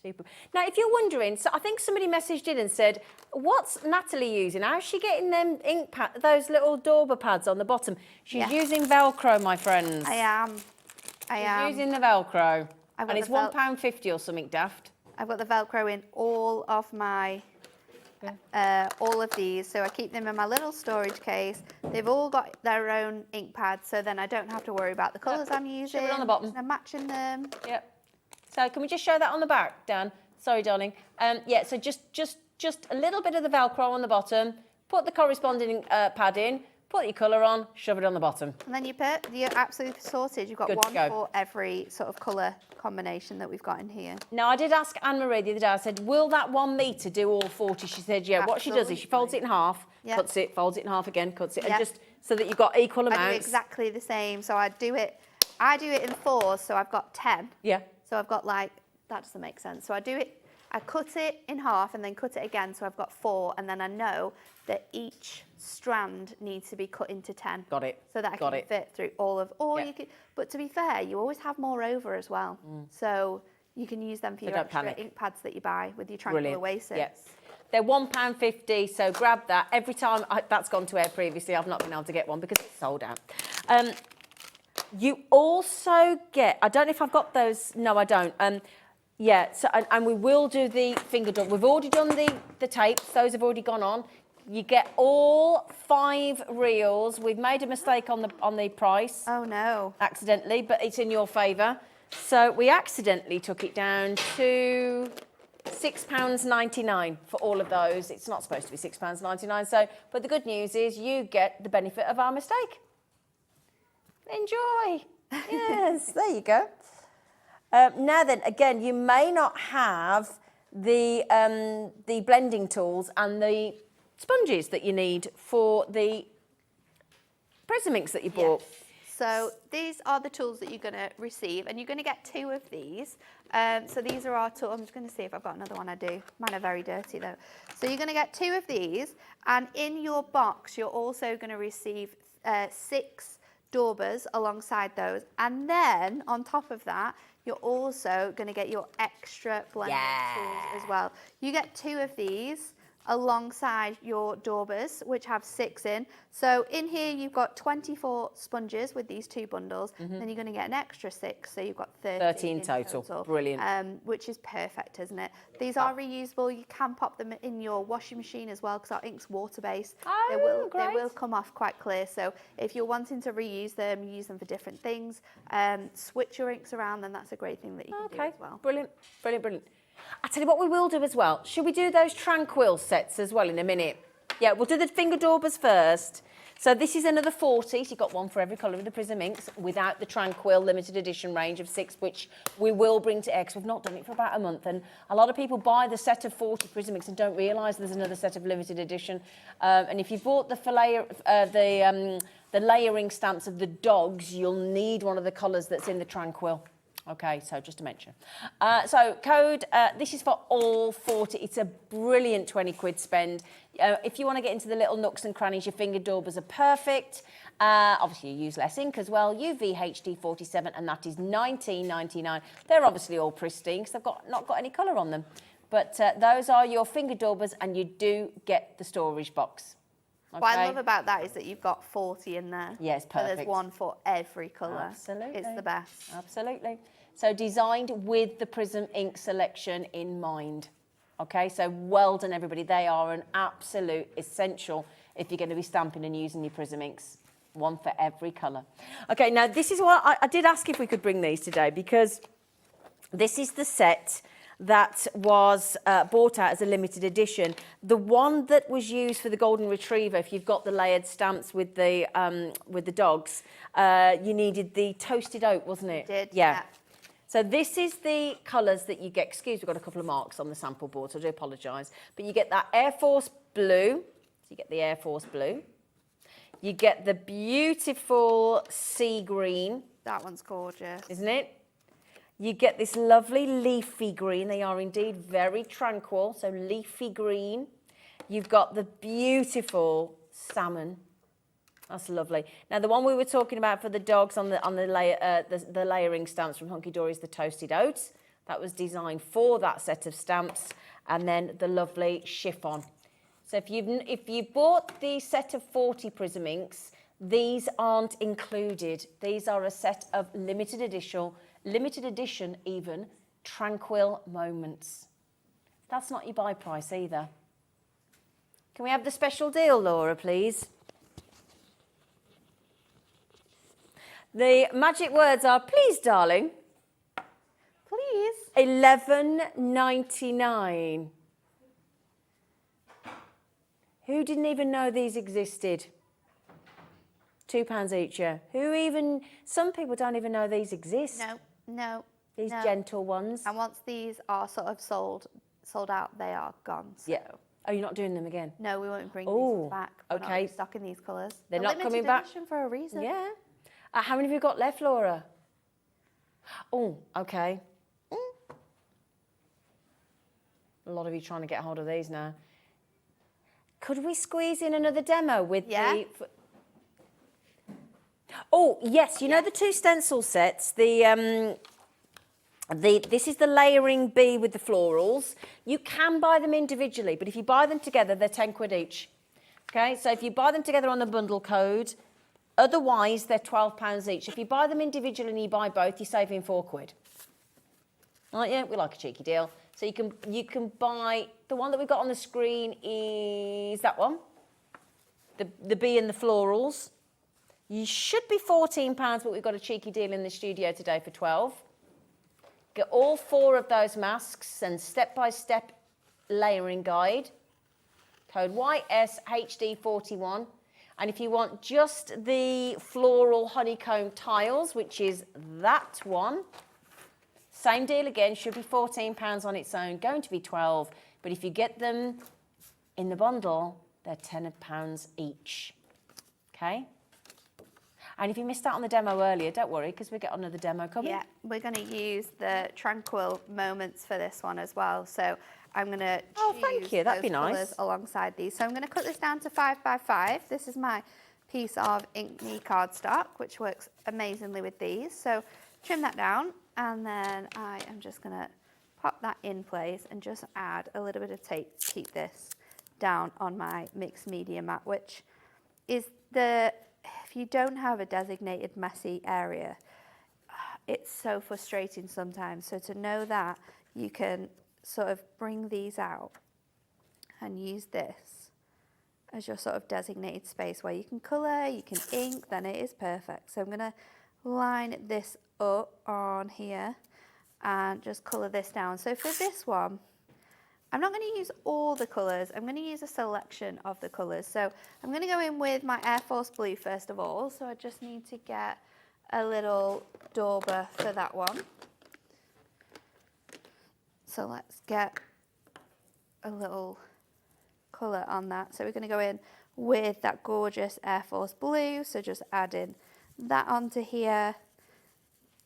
Super. Now, if you're wondering, so I think somebody messaged in and said, what's Natalie using? How's she getting them ink pad, those little dauber pads on the bottom? She's using Velcro, my friends. I am. She's using the Velcro. And it's £1.50 or something daft. I've got the Velcro in all of my all of these, so I keep them in my little storage case. They've all got their own ink pads, so then I don't have to worry about the colours I'm using. Shove it on the bottom. I'm matching them. Yep. So can we just show that on the back, Dan? Sorry, darling. Yeah, so just a little bit of the Velcro on the bottom, put the corresponding pad in, put your colour on, shove it on the bottom. And then you're absolutely sorted. You've got one for every sort of colour combination that we've got in here. Now, I did ask Anne-Marie the other day, I said, will that 1 metre do all 40? She said, yeah. Absolutely. What she does is she folds it in half, cuts it, folds it in half again, cuts it, and just so that you've got equal amounts. I do exactly the same. So I do it in 4s, so I've got 10. Yeah. So I've got that doesn't make sense. So I cut it in half and then cut it again, so I've got 4, and then I know that each strand needs to be cut into 10. Got it. So that I can fit through all of, you could, but to be fair, you always have more over as well. So you can use them for your extra ink pads that you buy with your triangular waist. Yes. They're £1.50, so grab that. Every time that's gone to air previously, I've not been able to get one because it's sold out. You also get, I don't know if I've got those, no I don't. Yeah, so and we will do the finger drum. We've already done the tapes, those have already gone on. You get all 5 reels. We've made a mistake on the price. Oh no. Accidentally, but it's in your favour. So we accidentally took it down to £6.99 for all of those. It's not supposed to be £6.99. So, but the good news is you get the benefit of our mistake. Enjoy. Yes, there you go. Now then, again, you may not have the blending tools and the sponges that you need for the Preserminks that you bought. So these are the tools that you're going to receive, and you're going to get 2 of these. So these are our tools. I'm just going to see if I've got another one. I do. Mine are very dirty though. So you're going to get 2 of these, and in your box you're also going to receive 6 daubers alongside those, and then on top of that you're also going to get your extra blending tools as well. You get 2 of these alongside your daubers, which have 6 in. So in here you've got 24 sponges with these 2 bundles, then you're going to get an extra 6, so you've got 13 in total. Brilliant. Which is perfect, isn't it? These are reusable. You can pop them in your washing machine as well, because our ink's water-based. Oh, they will come off quite clear, so if you're wanting to reuse them, use them for different things, switch your inks around, then that's a great thing that you can do as well. Brilliant, brilliant, brilliant. I tell you what we will do as well. Should we do those Tranquil sets as well in a minute? Yeah, we'll do the finger daubers first. So this is another 40, so you've got one for every colour of the Prism inks without the Tranquil limited edition range of 6, which we will bring to X. We've not done it for about a month, and a lot of people buy the set of 40 Prism inks and don't realise there's another set of limited edition. And if you bought the layering stamps of the dogs, you'll need one of the colours that's in the Tranquil. Okay, so just to mention. So code, this is for all 40. It's a brilliant 20 quid spend. If you want to get into the little nooks and crannies, your finger daubers are perfect. Obviously, you use less ink as well. UVHD 47, and that is $19.99. They're obviously all pristine because they've not got any colour on them. But those are your finger daubers, and you do get the storage box. Okay. What I love about that is that you've got 40 in there. Yes, perfect. So there's one for every colour. Absolutely. It's the best. Absolutely. So designed with the Prism ink selection in mind. Okay, so well done everybody. They are an absolute essential if you're going to be stamping and using your Prism inks. One for every colour. Okay, now this is what I did ask if we could bring these today, because this is the set that was bought out as a limited edition. The one that was used for the Golden Retriever, if you've got the layered stamps with the dogs, you needed the toasted oak, wasn't it? Did, yeah. So this is the colours that you get. Excuse me, we've got a couple of marks on the sample board, so I do apologise. But you get that Air Force blue. So you get the Air Force blue. You get the beautiful sea green. That one's gorgeous. Isn't it? You get this lovely leafy green. They are indeed very tranquil, so leafy green. You've got the beautiful salmon. That's lovely. Now, the one we were talking about for the dogs on the layering stamps from Hunkydory is the toasted oats. That was designed for that set of stamps. And then the lovely chiffon. So if you've bought the set of 40 Prism inks, these aren't included. These are a set of limited edition even, Tranquil Moments. That's not your buy price either. Can we have the special deal, Laura, please? The magic words are, please, darling. Please. $11.99. Who didn't even know these existed? £2 each, yeah. Some people don't even know these exist. No. These gentle ones. And once these are sort of sold out, they are gone. So. Yeah. Oh, you're not doing them again? No, we won't bring these back. We're not restocking these colours. They're not coming back? Limited edition for a reason. Yeah. How many have you got left, Laura? Oh, okay. A lot of you trying to get hold of these now. Could we squeeze in another demo with the... Oh, yes. You know the 2 stencil sets? This is the layering B with the florals. You can buy them individually, but if you buy them together, they're 10 quid each. Okay, so if you buy them together on the bundle code, otherwise they're £12 each. If you buy them individually and you buy both, you're saving 4 quid. Right, yeah, we like a cheeky deal. So you can buy, the one that we've got on the screen is that one, the B and the florals. You should be £14, but we've got a cheeky deal in the studio today for 12. Get all 4 of those masks and step-by-step layering guide. Code YSHD41. And if you want just the floral honeycomb tiles, which is that one, same deal again, should be £14 on its own, going to be 12. But if you get them in the bundle, they're £10 each. Okay? And if you missed out on the demo earlier, don't worry, because we get another demo coming. Yeah, we're going to use the Tranquil Moments for this one as well. So I'm going to thank you. That'd be nice. colours alongside these. So I'm going to cut this down to 5 by 5. This is my piece of Inkme cardstock, which works amazingly with these. So trim that down, and then I am just going to pop that in place and just add a little bit of tape to keep this down on my mixed media mat, which is if you don't have a designated messy area, it's so frustrating sometimes. So to know that you can sort of bring these out and use this as your sort of designated space where you can colour, you can ink, then it is perfect. So I'm going to line this up on here and just colour this down. So for this one, I'm not going to use all the colours, I'm going to use a selection of the colours. So I'm going to go in with my Air Force Blue first of all, so I just need to get a little dauber for that one. So let's get a little colour on that. So we're going to go in with that gorgeous Air Force Blue, so just adding that onto here,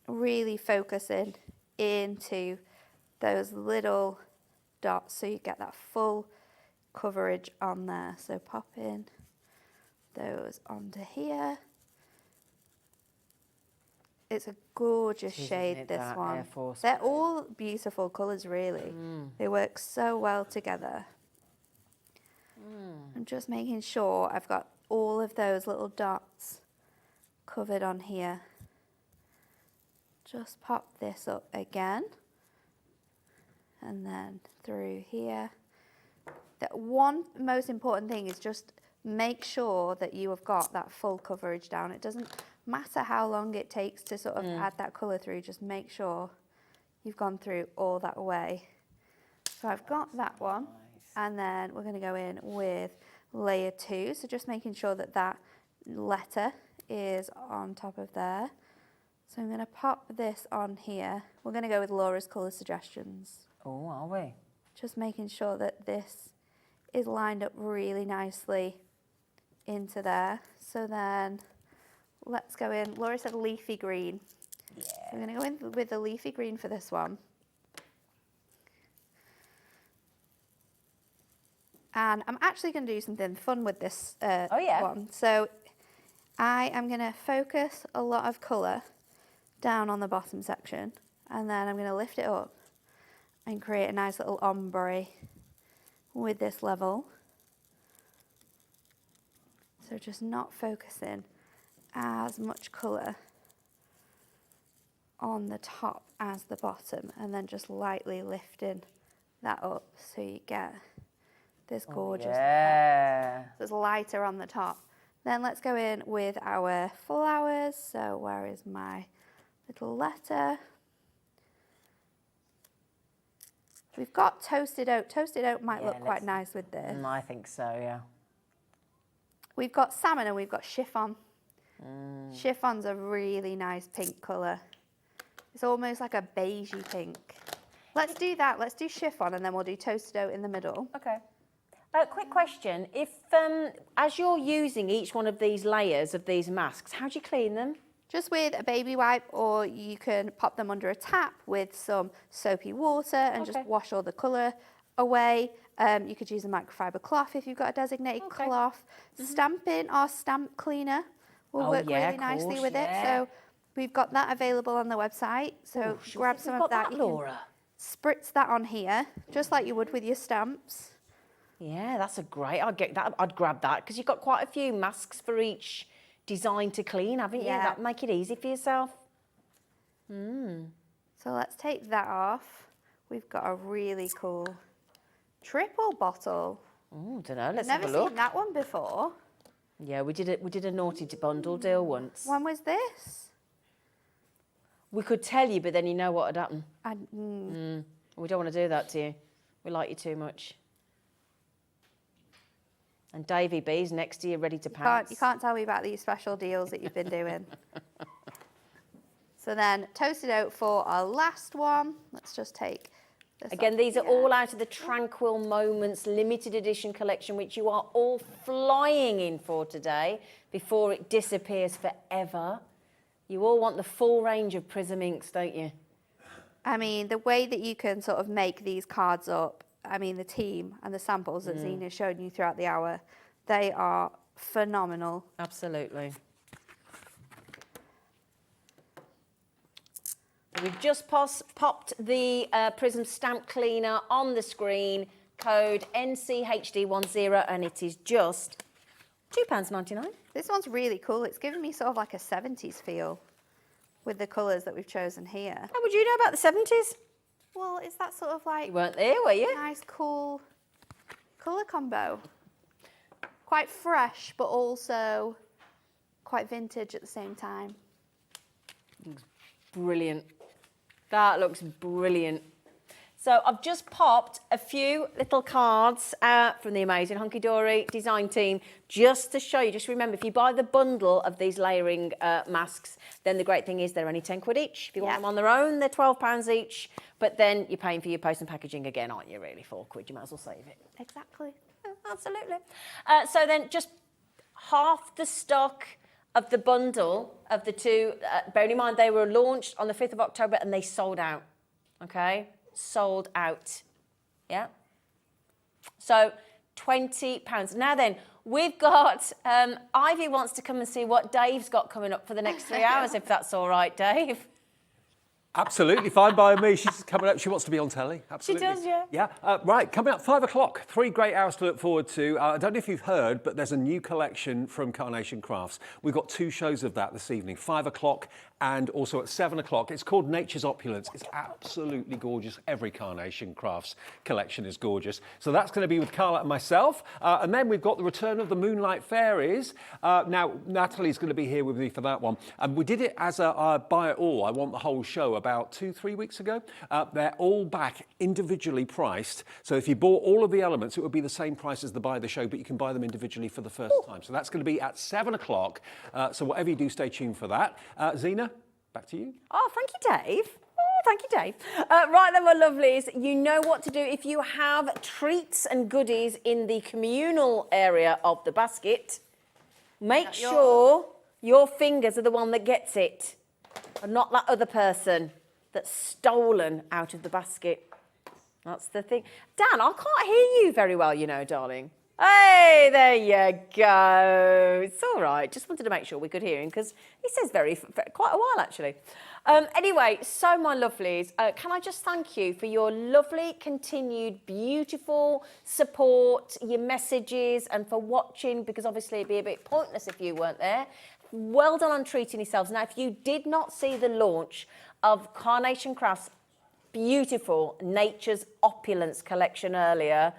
really focusing into those little dots so you get that full coverage on there. So pop in those onto here. It's a gorgeous shade, this one. They're all beautiful colours, really. They work so well together. I'm just making sure I've got all of those little dots covered on here. Just pop this up again, and then through here. The one most important thing is just make sure that you have got that full coverage down. It doesn't matter how long it takes to sort of add that colour through, just make sure you've gone through all that way. So I've got that one, and then we're going to go in with layer 2, so just making sure that that letter is on top of there. So I'm going to pop this on here. We're going to go with Laura's colour suggestions. Oh, are we? Just making sure that this is lined up really nicely into there. So then let's go in. Laura said leafy green. Yeah. So we're going to go in with the leafy green for this one. And I'm actually going to do something fun with this one. So I am going to focus a lot of colour down on the bottom section, and then I'm going to lift it up and create a nice little ombre with this level. So just not focusing as much colour on the top as the bottom, and then just lightly lifting that up so you get this gorgeous effect. So it's lighter on the top. Then let's go in with our flowers. So where is my little letter? We've got toasted oak. Toasted oak might look quite nice with this. I think so, yeah. We've got salmon and we've got chiffon. Chiffon's a really nice pink colour. It's almost like a beigey pink. Let's do that. Let's do chiffon, and then we'll do toasted oak in the middle. Okay. Quick question. If, as you're using each one of these layers of these masks, how do you clean them? Just with a baby wipe, or you can pop them under a tap with some soapy water and just wash all the colour away. You could use a microfiber cloth if you've got a designated cloth. Stamping or stamp cleaner will work really nicely with it. So we've got that available on the website. So grab some of that. Laura. Spritz that on here, just like you would with your stamps. Yeah, that's a great. I'd grab that, because you've got quite a few masks for each design to clean, haven't you? That'd make it easy for yourself. So let's take that off. We've got a really cool triple bottle. Oh, don't know. Let's Never have a look. seen that one before. Yeah, we did a naughty bundle deal once. When was this? We could tell you, but then you know what would happen. We don't want to do that to you. We like you too much. And Davey B's next to you, ready to pounce. You can't tell me about these special deals that you've been doing. So then toasted oak for our last one. Let's just take Again, these are all out of the Tranquil Moments limited edition collection, which you are all flying in for today before it disappears forever. You all want the full range of Prism inks, don't you? I mean, the way that you can sort of make these cards up, I mean, the team and the samples that Zena showed you throughout the hour, they are phenomenal. Absolutely. We've just popped the Prism stamp cleaner on the screen, code NCHD10, and it is just £2.99. This one's really cool. It's giving me sort of like a 70s feel with the colours that we've chosen here. How would you know about the 70s? Well, it's that sort of like... You weren't there, were you? Nice, cool colour combo. Quite fresh, but also quite vintage at the same time. Looks brilliant. That looks brilliant. So I've just popped a few little cards from the amazing Hunkydory design team just to show you. Just remember, if you buy the bundle of these layering masks, then the great thing is they're only 10 quid each. If you want them on their own, they're £12 each. But then you're paying for your post and packaging again, aren't you, really? 4 quid, you might as well save it. Exactly. Oh, absolutely. So then just half the stock of the bundle of the two, bearing in mind they were launched on the 5th of October and they sold out, okay? Sold out, yeah? So £20. Now then, we've got, Ivy wants to come and see what Dave's got coming up for the next 3 hours, if that's all right, Dave. Absolutely fine by me. She's coming up. She wants to be on telly. Absolutely. She does, yeah. Yeah. Right, coming up 5 o'clock. 3 great hours to look forward to. I don't know if you've heard, but there's a new collection from Carnation Crafts. We've got 2 shows of that this evening, 5 o'clock and also at 7 o'clock. It's called Nature's Opulence. It's absolutely gorgeous. Every Carnation Crafts collection is gorgeous. So that's going to be with Carla and myself. And then we've got the return of the Moonlight Fairies. Now, Natalie's going to be here with me for that one. And we did it as a buy it all. I want the whole show about 2-3 weeks ago. They're all back individually priced. So if you bought all of the elements, it would be the same price as the buy the show, but you can buy them individually for the first time. So that's going to be at 7 o'clock. So whatever you do, stay tuned for that. Zena, back to you. Oh, thank you, Dave. Oh, thank you, Dave. Right then, my lovelies, you know what to do. If you have treats and goodies in the communal area of the basket, make sure your fingers are the one that gets it and not that other person that's stolen out of the basket. That's the thing. Dan, I can't hear you very well, you know, darling. Hey, there you go. It's all right. Just wanted to make sure we could hear him because he says quite a while, actually. Anyway, so my lovelies, can I just thank you for your lovely, continued, beautiful support, your messages, and for watching, because obviously it'd be a bit pointless if you weren't there. Well done on treating yourselves. Now, if you did not see the launch of Carnation Crafts' beautiful Nature's Opulence collection earlier,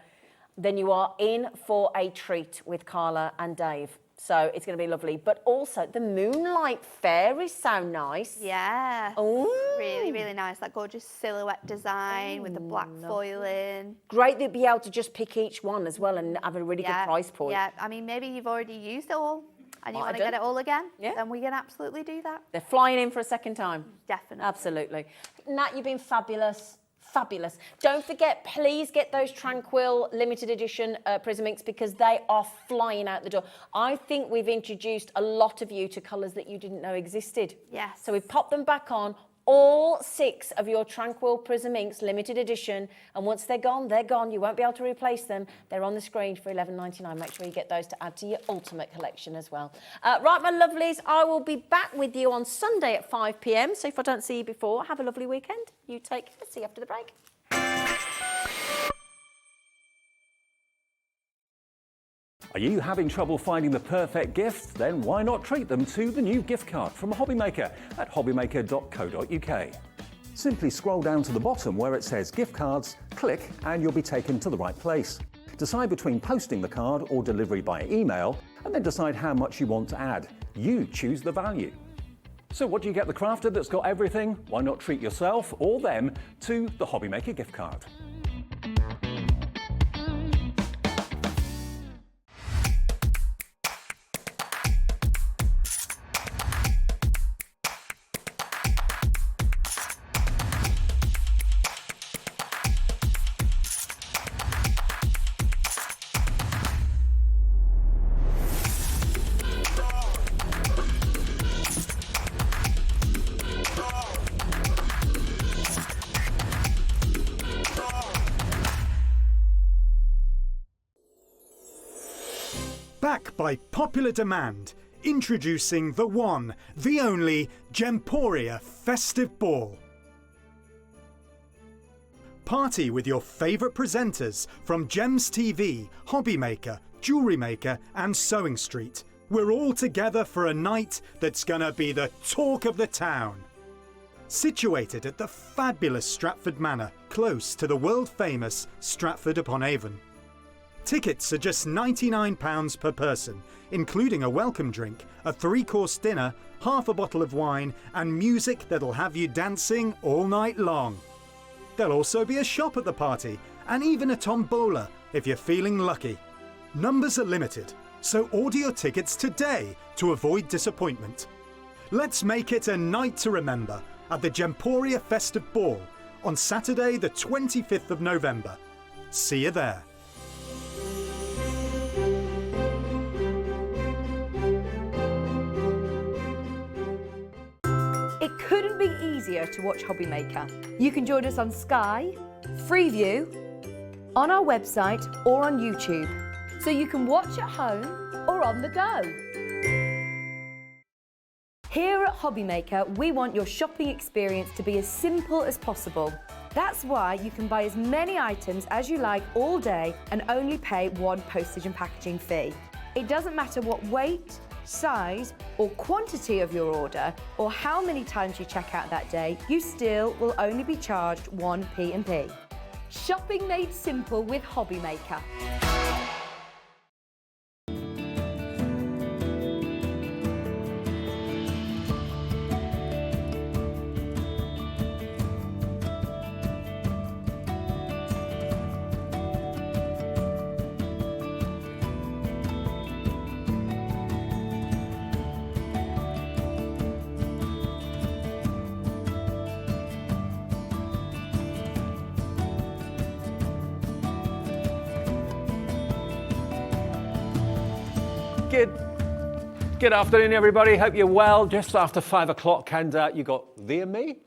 then you are in for a treat with Carla and Dave. So it's going to be lovely. But also, the Moonlight Fairies sound nice. Yeah. Ooh. Really, really nice. That gorgeous silhouette design with the black foiling. Great to be able to just pick each one as well and have a really good price point. Yeah, I mean, maybe you've already used it all and you want to get it all again, then we can absolutely do that. They're flying in for a second time. Definitely. Absolutely. Nat, you've been fabulous. Fabulous. Don't forget, please get those Tranquil limited edition Prism inks because they are flying out the door. I think we've introduced a lot of you to colours that you didn't know existed. Yes. So we've popped them back on. All 6 of your Tranquil Prism inks limited edition, and once they're gone, they're gone. You won't be able to replace them. They're on the screen for $11.99. Make sure you get those to add to your ultimate collection as well. Right, my lovelies, I will be back with you on Sunday at 5 p.m. So if I don't see you before, have a lovely weekend. You take care. See you after the break. Are you having trouble finding the perfect gift? Then why not treat them to the new gift card from Hobbymaker at hobbymaker.co.uk. Simply scroll down to the bottom where it says gift cards, click and you'll be taken to the right place. Decide between posting the card or delivery by email and then decide how much you want to add. You choose the value. So what do you get the crafter that's got everything? Why not treat yourself or them to the Hobbymaker gift card? Back by popular demand, introducing the one, the only Gemporia Festive Ball. Party with your favourite presenters from Gems TV, Hobby Maker, Jewellery Maker and Sewing Street. We're all together for a night that's gonna be the talk of the town. Situated at the fabulous Stratford Manor, close to the world-famous Stratford-upon-Avon. Tickets are just £99 per person, including a welcome drink, a 3-course dinner, half a bottle of wine and music that'll have you dancing all night long. There'll also be a shop at the party and even a tombola if you're feeling lucky. Numbers are limited, so order your tickets today to avoid disappointment. Let's make it a night to remember at the Gemporia Festive Ball on Saturday the 25th of November. See you there. It couldn't be easier to watch Hobby Maker. You can join us on Sky, Freeview, on our website or on YouTube, so you can watch at home or on the go. Here at Hobby Maker, we want your shopping experience to be as simple as possible. That's why you can buy as many items as you like all day and only pay one postage and packaging fee. It doesn't matter what weight, size or quantity of your order or how many times you check out that day, you still will only be charged one P&P. Shopping made simple with Hobby Maker. Good afternoon, everybody. Hope you're well. Just after 5 o'clock, and you got thee and me?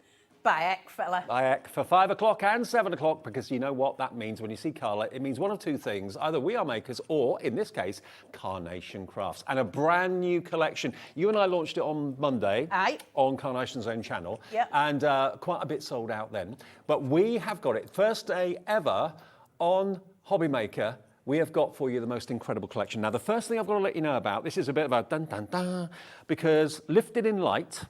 Back, fella. Back for 5 o'clock and 7 o'clock, because you know what that means when you see Carla. It means one of two things. Either We Are Makers or, in this case, Carnation Crafts. And a brand new collection. You and I launched it on Monday. Aye. On Carnation's own channel. Yep. And quite a bit sold out then. But we have got it. First day ever on Hobby Maker. We have got for you the most incredible collection. Now, the first thing I've got to let you know about, this is a bit of a dun-dun-dun, because Lifted in Light,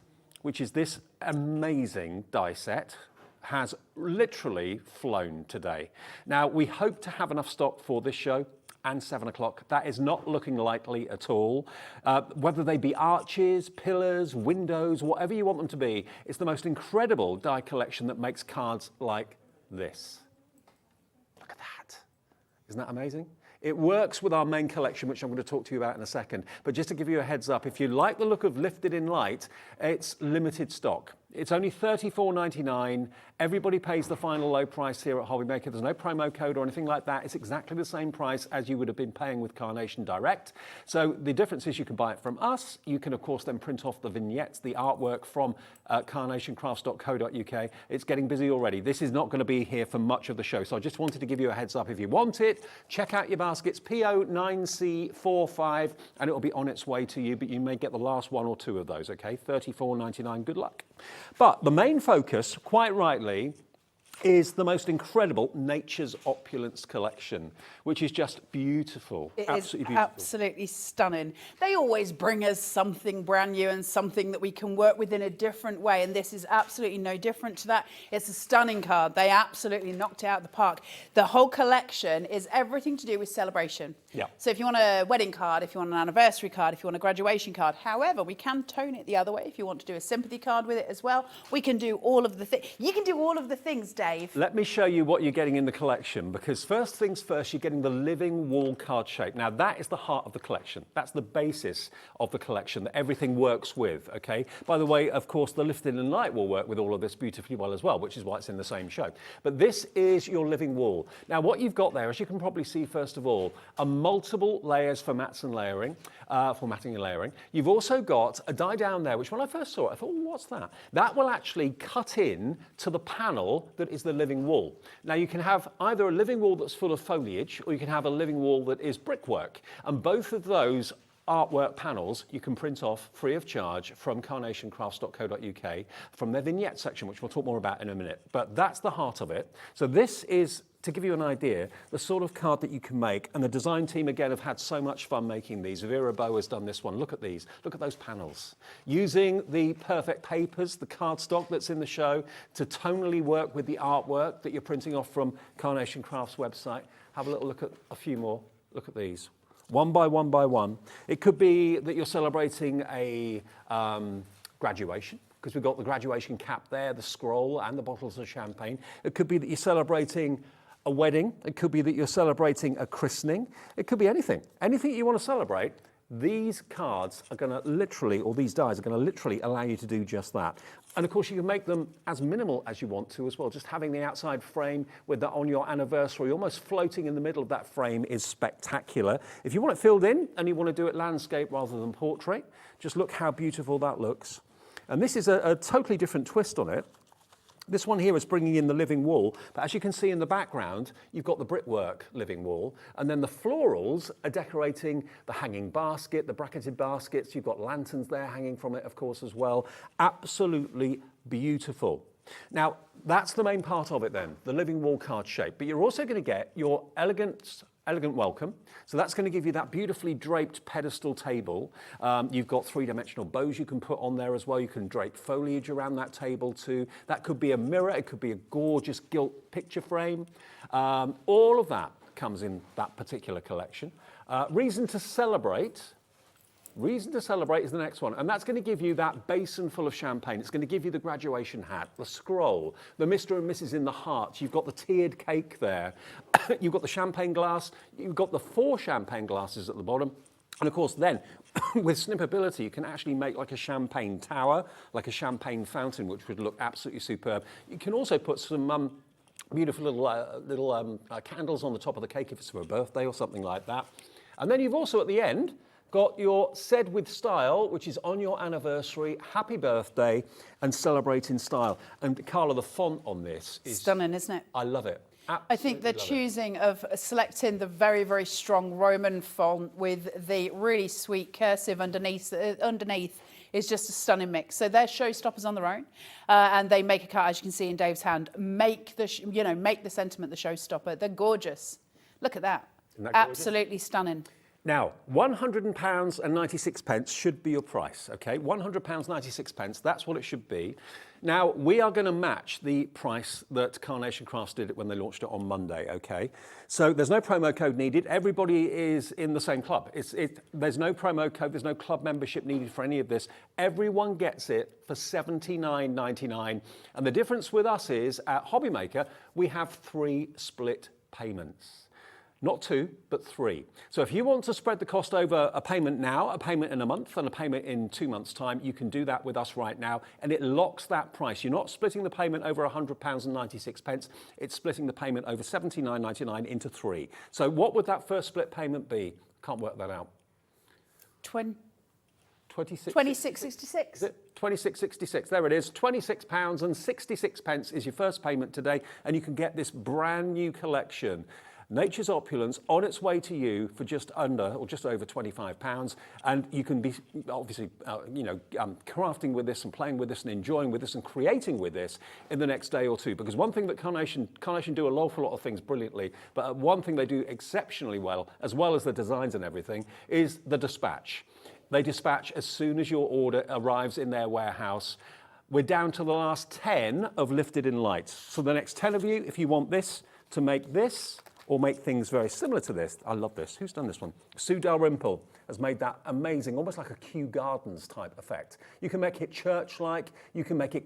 which is this amazing die set, has literally flown today. Now, we hope to have enough stock for this show and 7 o'clock. That is not looking likely at all. Whether they be arches, pillars, windows, whatever you want them to be, it's the most incredible die collection that makes cards like this. Look at that. Isn't that amazing? It works with our main collection, which I'm going to talk to you about in a second. But just to give you a heads up, if you like the look of Lifted in Light, it's limited stock. It's only $34.99. Everybody pays the final low price here at Hobby Maker. There's no promo code or anything like that. It's exactly the same price as you would have been paying with Carnation Direct. So the difference is you can buy it from us. You can, of course, then print off the vignettes, the artwork from carnationcrafts.co.uk. It's getting busy already. This is not going to be here for much of the show. So I just wanted to give you a heads up. If you want it, check out your baskets, PO9C45, and it will be on its way to you. But you may get the last one or two of those, okay? $34.99. Good luck. But the main focus, quite rightly, is the most incredible Nature's Opulence collection, which is just beautiful. It absolutely is beautiful. absolutely stunning. They always bring us something brand new and something that we can work with in a different way, and this is absolutely no different to that. It's a stunning card. They absolutely knocked it out of the park. The whole collection is everything to do with celebration. Yeah. So if you want a wedding card, if you want an anniversary card, if you want a graduation card, however, we can tone it the other way. If you want to do a sympathy card with it as well, we can do all of the things. You can do all of the things, Dave. Let me show you what you're getting in the collection, because first things first, you're getting the living wall card shape. Now, that is the heart of the collection. That's the basis of the collection that everything works with, okay? By the way, of course, the Lifted in Light will work with all of this beautifully well as well, which is why it's in the same show. But this is your living wall. Now, what you've got there, as you can probably see, first of all, are multiple layers for matting and layering. You've also got a die down there, which when I first saw it, I thought, oh, what's that? That will actually cut in to the panel that is the living wall. Now you can have either a living wall that's full of foliage, or you can have a living wall that is brickwork. And both of those artwork panels you can print off free of charge from carnationcrafts.co.uk from their vignette section, which we'll talk more about in a minute. But that's the heart of it. So this is, to give you an idea, the sort of card that you can make. And the design team, again, have had so much fun making these. Vera Bow has done this one. Look at these. Look at those panels. Using the perfect papers, the cardstock that's in the show, to tonally work with the artwork that you're printing off from Carnation Crafts website. Have a little look at a few more. Look at these. One by one by one. It could be that you're celebrating a graduation, because we've got the graduation cap there, the scroll and the bottles of champagne. It could be that you're celebrating a wedding. It could be that you're celebrating a christening. It could be anything. Anything you want to celebrate, these cards are going to literally, or these dies are going to literally allow you to do just that. And of course you can make them as minimal as you want to as well. Just having the outside frame with that on your anniversary, almost floating in the middle of that frame, is spectacular. If you want it filled in and you want to do it landscape rather than portrait, just look how beautiful that looks. And this is a totally different twist on it. This one here is bringing in the living wall, but as you can see in the background, you've got the brickwork living wall, and then the florals are decorating the hanging basket, the bracketed baskets. You've got lanterns there hanging from it, of course, as well. Absolutely beautiful. Now, that's the main part of it then, the living wall card shape, but you're also going to get your elegant welcome. So that's going to give you that beautifully draped pedestal table. You've got three-dimensional bows you can put on there as well. You can drape foliage around that table too. That could be a mirror. It could be a gorgeous gilt picture frame. All of that comes in that particular collection. Reason to celebrate. Reason to celebrate is the next one, and that's going to give you that basin full of champagne. It's going to give you the graduation hat, the scroll, the Mr. and Mrs. in the heart. You've got the tiered cake there. You've got the champagne glass. You've got the 4 champagne glasses at the bottom. And of course then, with snippability, you can actually make like a champagne tower, like a champagne fountain, which would look absolutely superb. You can also put some beautiful little candles on the top of the cake if it's for a birthday or something like that. And then you've also at the end got your Said with Style, which is on your anniversary, happy birthday, and celebrate in style. And Carla, the font on this is stunning, isn't it? I love it. Absolutely. I think the choosing of selecting the very, very strong Roman font with the really sweet cursive underneath is just a stunning mix. So they're showstoppers on their own, and they make a card, as you can see in Dave's hand, make the sentiment the showstopper. They're gorgeous. Look at that. Isn't that gorgeous? Absolutely stunning. Now, £100.96 should be your price, okay? £100.96, that's what it should be. Now, we are going to match the price that Carnation Crafts did when they launched it on Monday, okay? So there's no promo code needed. Everybody is in the same club. There's no promo code, there's no club membership needed for any of this. Everyone gets it for $79.99. And the difference with us is, at Hobbymaker, we have 3 split payments. Not 2, but 3. So if you want to spread the cost over a payment now, a payment in a month, and a payment in 2 months' time, you can do that with us right now, and it locks that price. You're not splitting the payment over £100.96. It's splitting the payment over $79.99 into 3. So what would that first split payment be? Can't work that out. 26.66. Is it 26.66? There it is. £26.66 is your first payment today, and you can get this brand new collection. Nature's Opulence on its way to you for just under or just over £25, and you can be obviously crafting with this and playing with this and enjoying with this and creating with this in the next day or two. Because one thing that Carnation do an awful lot of things brilliantly, but one thing they do exceptionally well as the designs and everything, is the dispatch. They dispatch as soon as your order arrives in their warehouse. We're down to the last 10 of Lifted in Light. So the next 10 of you, if you want this to make this, or make things very similar to this. I love this. Who's done this one? Sue Dalrymple has made that amazing, almost like a Kew Gardens type effect. You can make it church-like, you can make it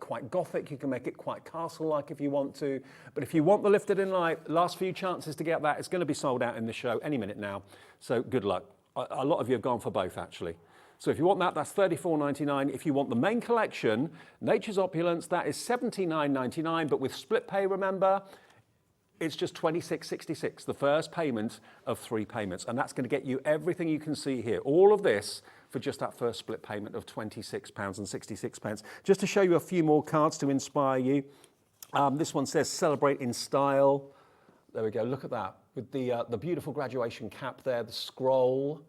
quite Gothic, you can make it quite castle-like if you want to. But if you want the Lifted in Light, last few chances to get that. It's going to be sold out in the show any minute now. So good luck. A lot of you have gone for both, actually. So if you want that, that's $34.99. If you want the main collection, Nature's Opulence, that is $79.99. But with split pay, remember, it's just $26.66, the first payment of 3 payments. And that's going to get you everything you can see here. All of this for just that first split payment of £26.66. Just to show you a few more cards to inspire you. This one says celebrate in style. There we go, look at that. With the beautiful graduation cap there, the scroll,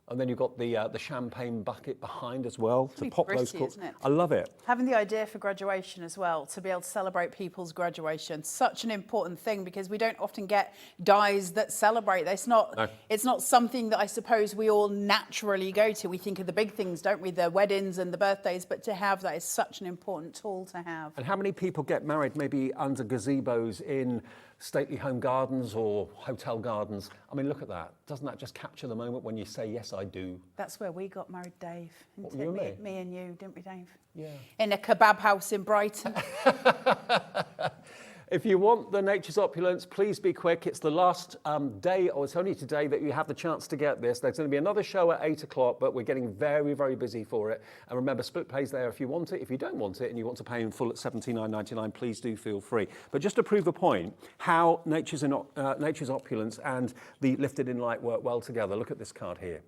and then you've got the champagne bucket behind as well to pop those corks. Isn't it? I love it. Having the idea for graduation as well, to be able to celebrate people's graduation, such an important thing because we don't often get dies that celebrate. It's not something that I suppose we all naturally go to. We think of the big things, don't we? The weddings and the birthdays, but to have that is such an important tool to have. And how many people get married maybe under gazebos in stately home gardens or hotel gardens? I mean, look at that. Doesn't that just capture the moment when you say, yes, I do? That's where we got married, Dave. What, you and me? Me and you, didn't we, Dave? Yeah. In a kebab house in Brighton. If you want the Nature's Opulence, please be quick. It's the last day, or it's only today that you have the chance to get this. There's going to be another show at 8 o'clock, but we're getting very, very busy for it. And remember, split pays there if you want it. If you don't want it and you want to pay in full at $79.99, please do feel free. But just to prove the point, how Nature's Opulence and the Lifted in Light work well together, look at this card here.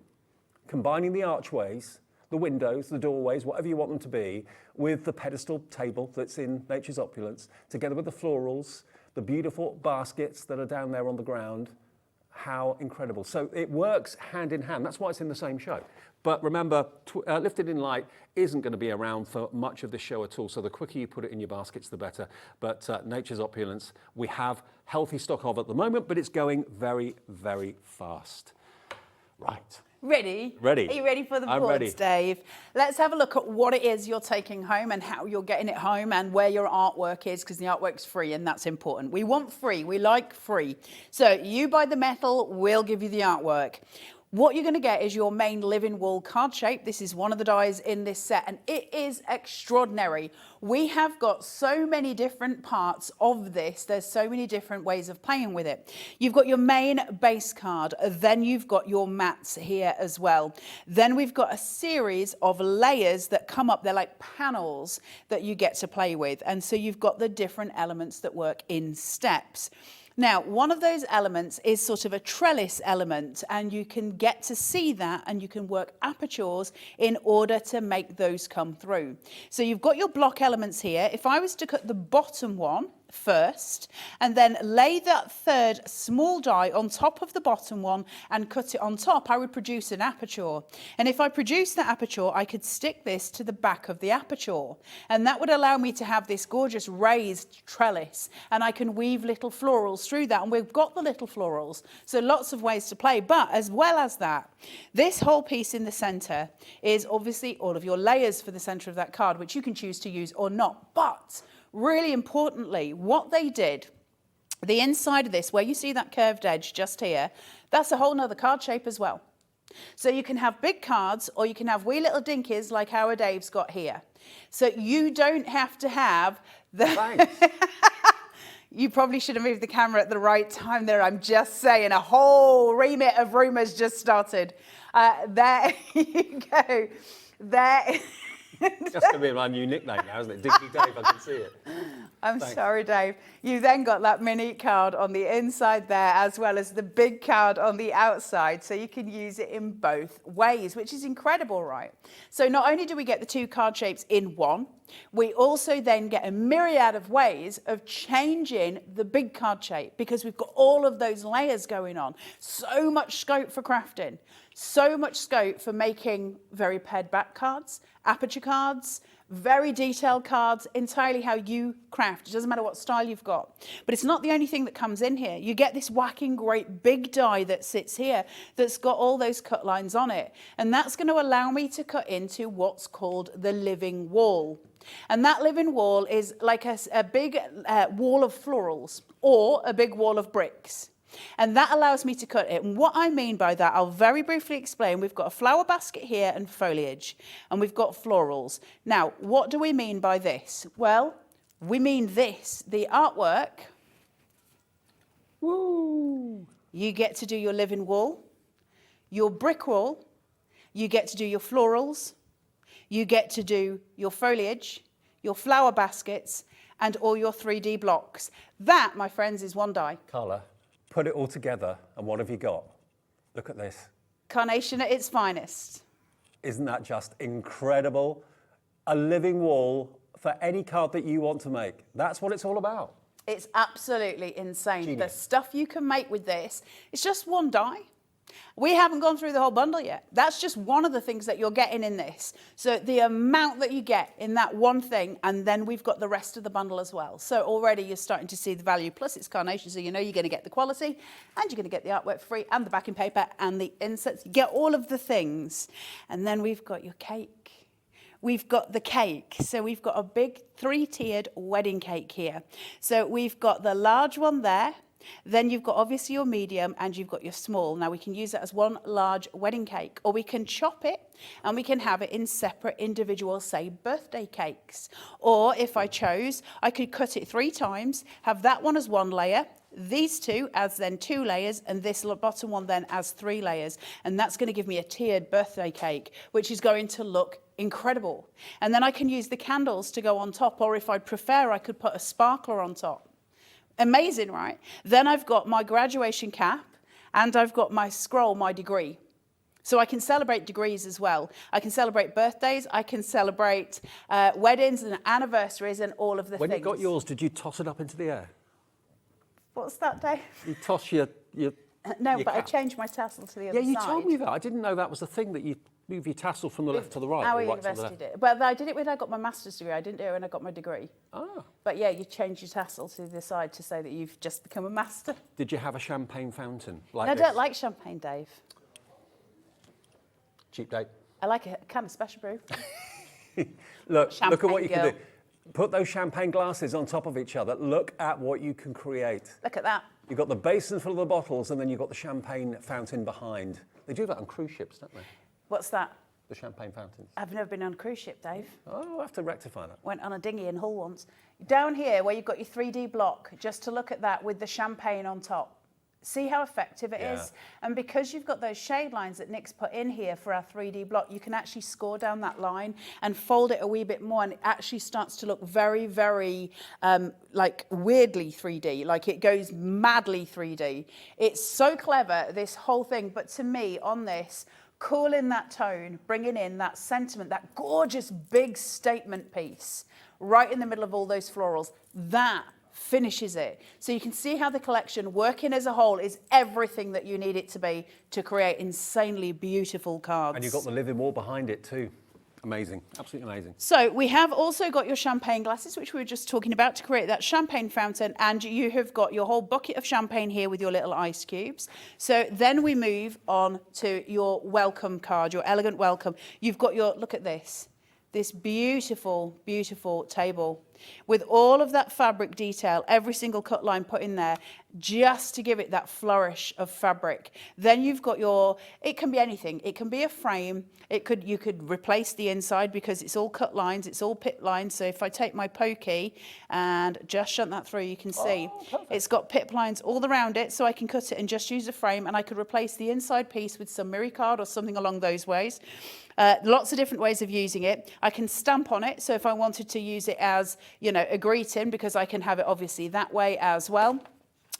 Combining the archways, the windows, the doorways, whatever you want them to be, with the pedestal table that's in Nature's Opulence, together with the florals, the beautiful baskets that are down there on the ground. How incredible. So it works hand in hand. That's why it's in the same show. But remember, Lifted in Light isn't going to be around for much of the show at all. So the quicker you put it in your baskets, the better. But Nature's Opulence, we have healthy stock of at the moment, but it's going very, very fast. Right. Ready? Ready. Are you ready for the I'm boards, ready. Dave? Let's have a look at what it is you're taking home and how you're getting it home and where your artwork is, because the artwork's free and that's important. We want free. We like free. So you buy the metal, we'll give you the artwork. What you're going to get is your main living wall card shape. This is one of the dies in this set and it is extraordinary. We have got so many different parts of this. There's so many different ways of playing with it. You've got your main base card, then you've got your mats here as well. Then we've got a series of layers that come up. They're like panels that you get to play with. And so you've got the different elements that work in steps. Now, one of those elements is sort of a trellis element, and you can get to see that and you can work apertures in order to make those come through. So you've got your block elements here. If I was to cut the bottom one first and then lay that third small die on top of the bottom one and cut it on top, I would produce an aperture. And if I produce that aperture, I could stick this to the back of the aperture. And that would allow me to have this gorgeous raised trellis. And I can weave little florals through that. And we've got the little florals. So lots of ways to play. But as well as that, this whole piece in the center is obviously all of your layers for the center of that card, which you can choose to use or not. But really importantly, what they did, the inside of this, where you see that curved edge just here, that's a whole nother card shape as well. So you can have big cards or you can have wee little dinkies like our Dave's got here. So you don't have to have the... Thanks. You probably should have moved the camera at the right time there. I'm just saying, a whole remit of rumours just started. There you go. There... That's going to be my new nickname now, isn't it? Dinky Dave, I can see it. Thanks. Sorry, Dave. You then got that mini card on the inside there, as well as the big card on the outside. So you can use it in both ways, which is incredible, right? So not only do we get the two card shapes in one, we also then get a myriad of ways of changing the big card shape because we've got all of those layers going on. So much scope for crafting. So much scope for making very pared back cards, aperture cards, very detailed cards, entirely how you craft. It doesn't matter what style you've got. But it's not the only thing that comes in here. You get this whacking great big die that sits here that's got all those cut lines on it. And that's going to allow me to cut into what's called the living wall. And that living wall is like a big wall of florals or a big wall of bricks. And that allows me to cut it. And what I mean by that, I'll very briefly explain. We've got a flower basket here and foliage, and we've got florals. Now, what do we mean by this? Well, we mean this, the artwork. Woo! You get to do your living wall, your brick wall, you get to do your florals, you get to do your foliage, your flower baskets, and all your 3D blocks. That, my friends, is one die. Carla, put it all together, and what have you got? Look at this. Carnation at its finest. Isn't that just incredible? A living wall for any card that you want to make. That's what it's all about. It's absolutely insane. Genius. The stuff you can make with this, it's just one die. We haven't gone through the whole bundle yet. That's just one of the things that you're getting in this. So the amount that you get in that one thing, and then we've got the rest of the bundle as well. So already you're starting to see the value. Plus it's Carnation, so you know you're going to get the quality, and you're going to get the artwork for free, and the backing paper, and the inserts. You get all of the things. And then we've got your cake. We've got the cake. So we've got a big 3-tiered wedding cake here. So we've got the large one there. Then you've got obviously your medium and you've got your small. Now we can use that as one large wedding cake, or we can chop it and we can have it in separate individual, say, birthday cakes. Or if I chose, I could cut it 3 times, have that one as 1 layer, these 2 as then 2 layers, and this bottom one then as 3 layers. And that's going to give me a tiered birthday cake, which is going to look incredible. And then I can use the candles to go on top, or if I prefer, I could put a sparkler on top. Amazing, right? Then I've got my graduation cap, and I've got my scroll, my degree. So I can celebrate degrees as well. I can celebrate birthdays. I can celebrate weddings and anniversaries and all of the things. When you got yours, did you toss it up into the air? What's that, Dave? You toss your No, your but I cap. changed my tassel to the other Yeah, you side. told me that. I didn't know that was the thing, that you move your tassel from the left to the right. Our or right to the university left. did. But I did it when I got my master's degree. I didn't do it when I got my degree. Ah. But yeah, you change your tassel to the side to say that you've just become a master. Did you have a champagne fountain like I this? don't like champagne, Dave. Cheap date. I like a kind of special brew. Look at what Champagne you girl. can do. Put those champagne glasses on top of each other. Look at what you can create. Look at that. You've got the basin full of the bottles, and then you've got the champagne fountain behind. They do that on cruise ships, don't they? What's that? The champagne fountains. I've never been on a cruise ship, Dave. Oh, I'll have to rectify that. Went on a dinghy in Hull once. Down here, where you've got your 3D block, just to look at that with the champagne on top. See how effective it is? And because you've got those shade lines that Nick's put in here for our 3D block, you can actually score down that line and fold it a wee bit more, and it actually starts to look very, very like weirdly 3D, like it goes madly 3D. It's so clever, this whole thing, but to me on this, cool in that tone, bringing in that sentiment, that gorgeous big statement piece right in the middle of all those florals, that finishes it. So you can see how the collection, working as a whole, is everything that you need it to be to create insanely beautiful cards. And you've got the living wall behind it too. Amazing, absolutely amazing. So we have also got your champagne glasses, which we were just talking about, to create that champagne fountain, and you have got your whole bucket of champagne here with your little ice cubes. So then we move on to your welcome card, your elegant welcome. You've got your, look at this beautiful, beautiful table with all of that fabric detail, every single cut line put in there, just to give it that flourish of fabric. Then you've got your, it can be anything. It can be a frame. You could replace the inside because it's all cut lines, it's all pip lines. So if I take my pokey and just shunt that through, you can see it's got pip lines all around it, so I can cut it and just use a frame, and I could replace the inside piece with some mirror card or something along those ways. Lots of different ways of using it. I can stamp on it, so if I wanted to use it as, you know, a greeting, because I can have it obviously that way as well,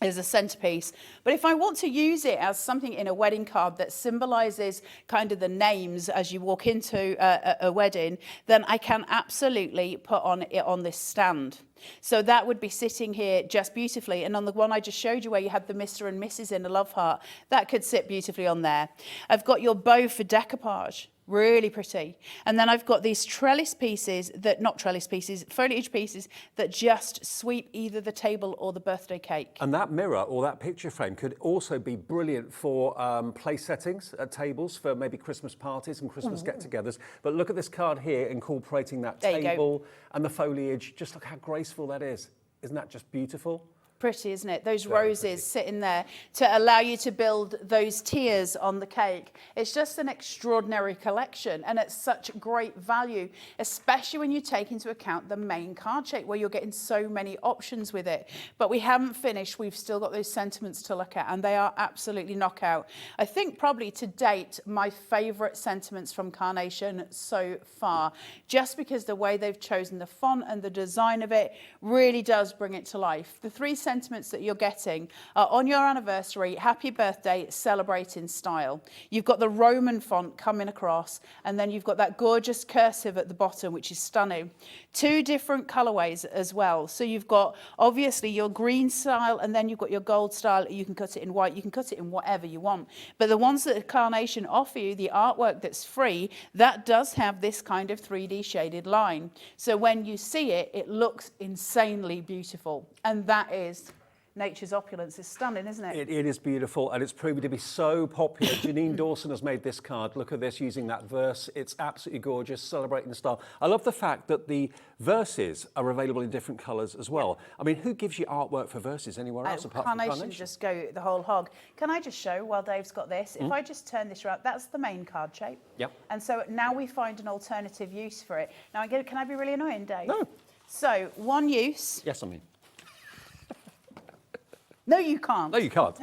as a centerpiece. But if I want to use it as something in a wedding card that symbolizes kind of the names as you walk into a wedding, then I can absolutely put on it on this stand. So that would be sitting here just beautifully. And on the one I just showed you where you had the Mr. and Mrs. in a love heart, that could sit beautifully on there. I've got your bow for decoupage. Really pretty. And then I've got these trellis pieces foliage pieces that just sweep either the table or the birthday cake. And that mirror or that picture frame could also be brilliant for place settings at tables for maybe Christmas parties and Christmas get-togethers. But look at this card here, incorporating that table and the foliage. Just look how graceful that is. Isn't that just beautiful? Pretty, isn't it? Those roses sitting there to allow you to build those tiers on the cake. It's just an extraordinary collection, and it's such great value, especially when you take into account the main card shape where you're getting so many options with it. But we haven't finished. We've still got those sentiments to look at, and they are absolutely knockout. I think probably to date my favorite sentiments from Carnation so far, just because the way they've chosen the font and the design of it really does bring it to life. The 3 sentiments sentiments that you're getting are on your anniversary, happy birthday, celebrate in style. You've got the Roman font coming across, and then you've got that gorgeous cursive at the bottom, which is stunning. 2 different colorways as well. So you've got obviously your green style, and then you've got your gold style. You can cut it in white, you can cut it in whatever you want. But the ones that Carnation offer you, the artwork that's free, that does have this kind of 3D shaded line. So when you see it, it looks insanely beautiful. And that is nature's opulence. Is stunning, isn't it? It is beautiful, and it's proving to be so popular. Janine Dawson has made this card. Look at this, using that verse. It's absolutely gorgeous, celebrating the style. I love the fact that the verses are available in different colours as well. I mean, who gives you artwork for verses anywhere else apart from Carnation? Just go the whole hog. Can I just show, while Dave's got this, if I just turn this around, that's the main card shape. Yep. And so now we find an alternative use for it. Now, can I be really annoying, Dave? No. So, one use. Yes, I mean. No, you can't. No, you can't.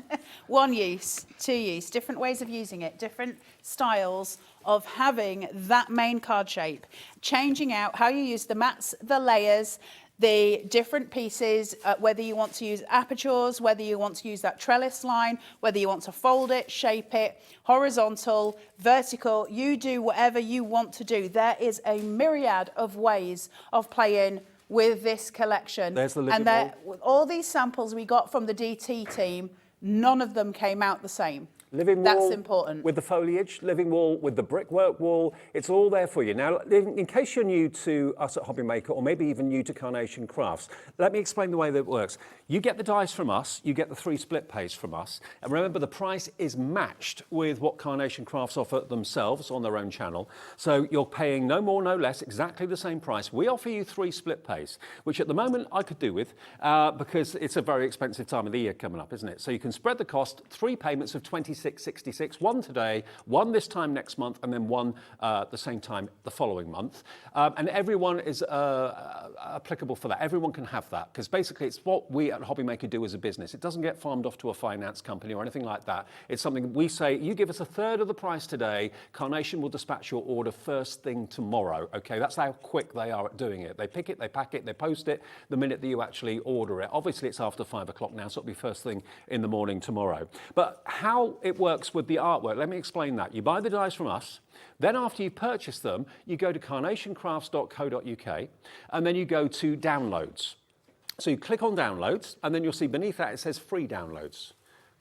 1 use, 2 use, different ways of using it, different styles of having that main card shape, changing out how you use the mats, the layers, the different pieces, whether you want to use apertures, whether you want to use that trellis line, whether you want to fold it, shape it, horizontal, vertical, you do whatever you want to do. There is a myriad of ways of playing with this collection. There's the living and with all these samples we got from the DT team, none of them came out the same. Living wall. That's important. With the foliage, living wall, with the brickwork wall, it's all there for you. Now, in case you're new to us at Hobby Maker, or maybe even new to Carnation Crafts, let me explain the way that it works. You get the dies from us, you get the 3 split pays from us, and remember the price is matched with what Carnation Crafts offer themselves on their own channel. So you're paying no more, no less, exactly the same price. We offer you 3 split pays, which at the moment I could do with, because it's a very expensive time of the year coming up, isn't it? So you can spread the cost, 3 payments of $26.66, 1 today, 1 this time next month, and then 1 the same time the following month. And everyone is applicable for that. Everyone can have that, because basically it's what we at Hobby Maker do as a business. It doesn't get farmed off to a finance company or anything like that. It's something we say, you give us 1/3 of the price today, Carnation will dispatch your order first thing tomorrow. Okay, that's how quick they are at doing it. They pick it, they pack it, they post it the minute that you actually order it. Obviously it's after 5 o'clock now, so it'll be first thing in the morning tomorrow. But how it works with the artwork, let me explain that. You buy the dies from us, then after you purchase them, you go to carnationcrafts.co.uk, and then you go to downloads. So you click on downloads, and then you'll see beneath that it says free downloads.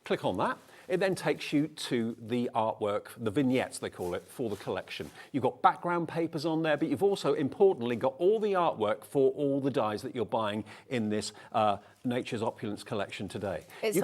Click on that. It then takes you to the artwork, the vignettes they call it, for the collection. You've got background papers on there, but you've also importantly got all the artwork for all the dies that you're buying in this Nature's Opulence collection today. It's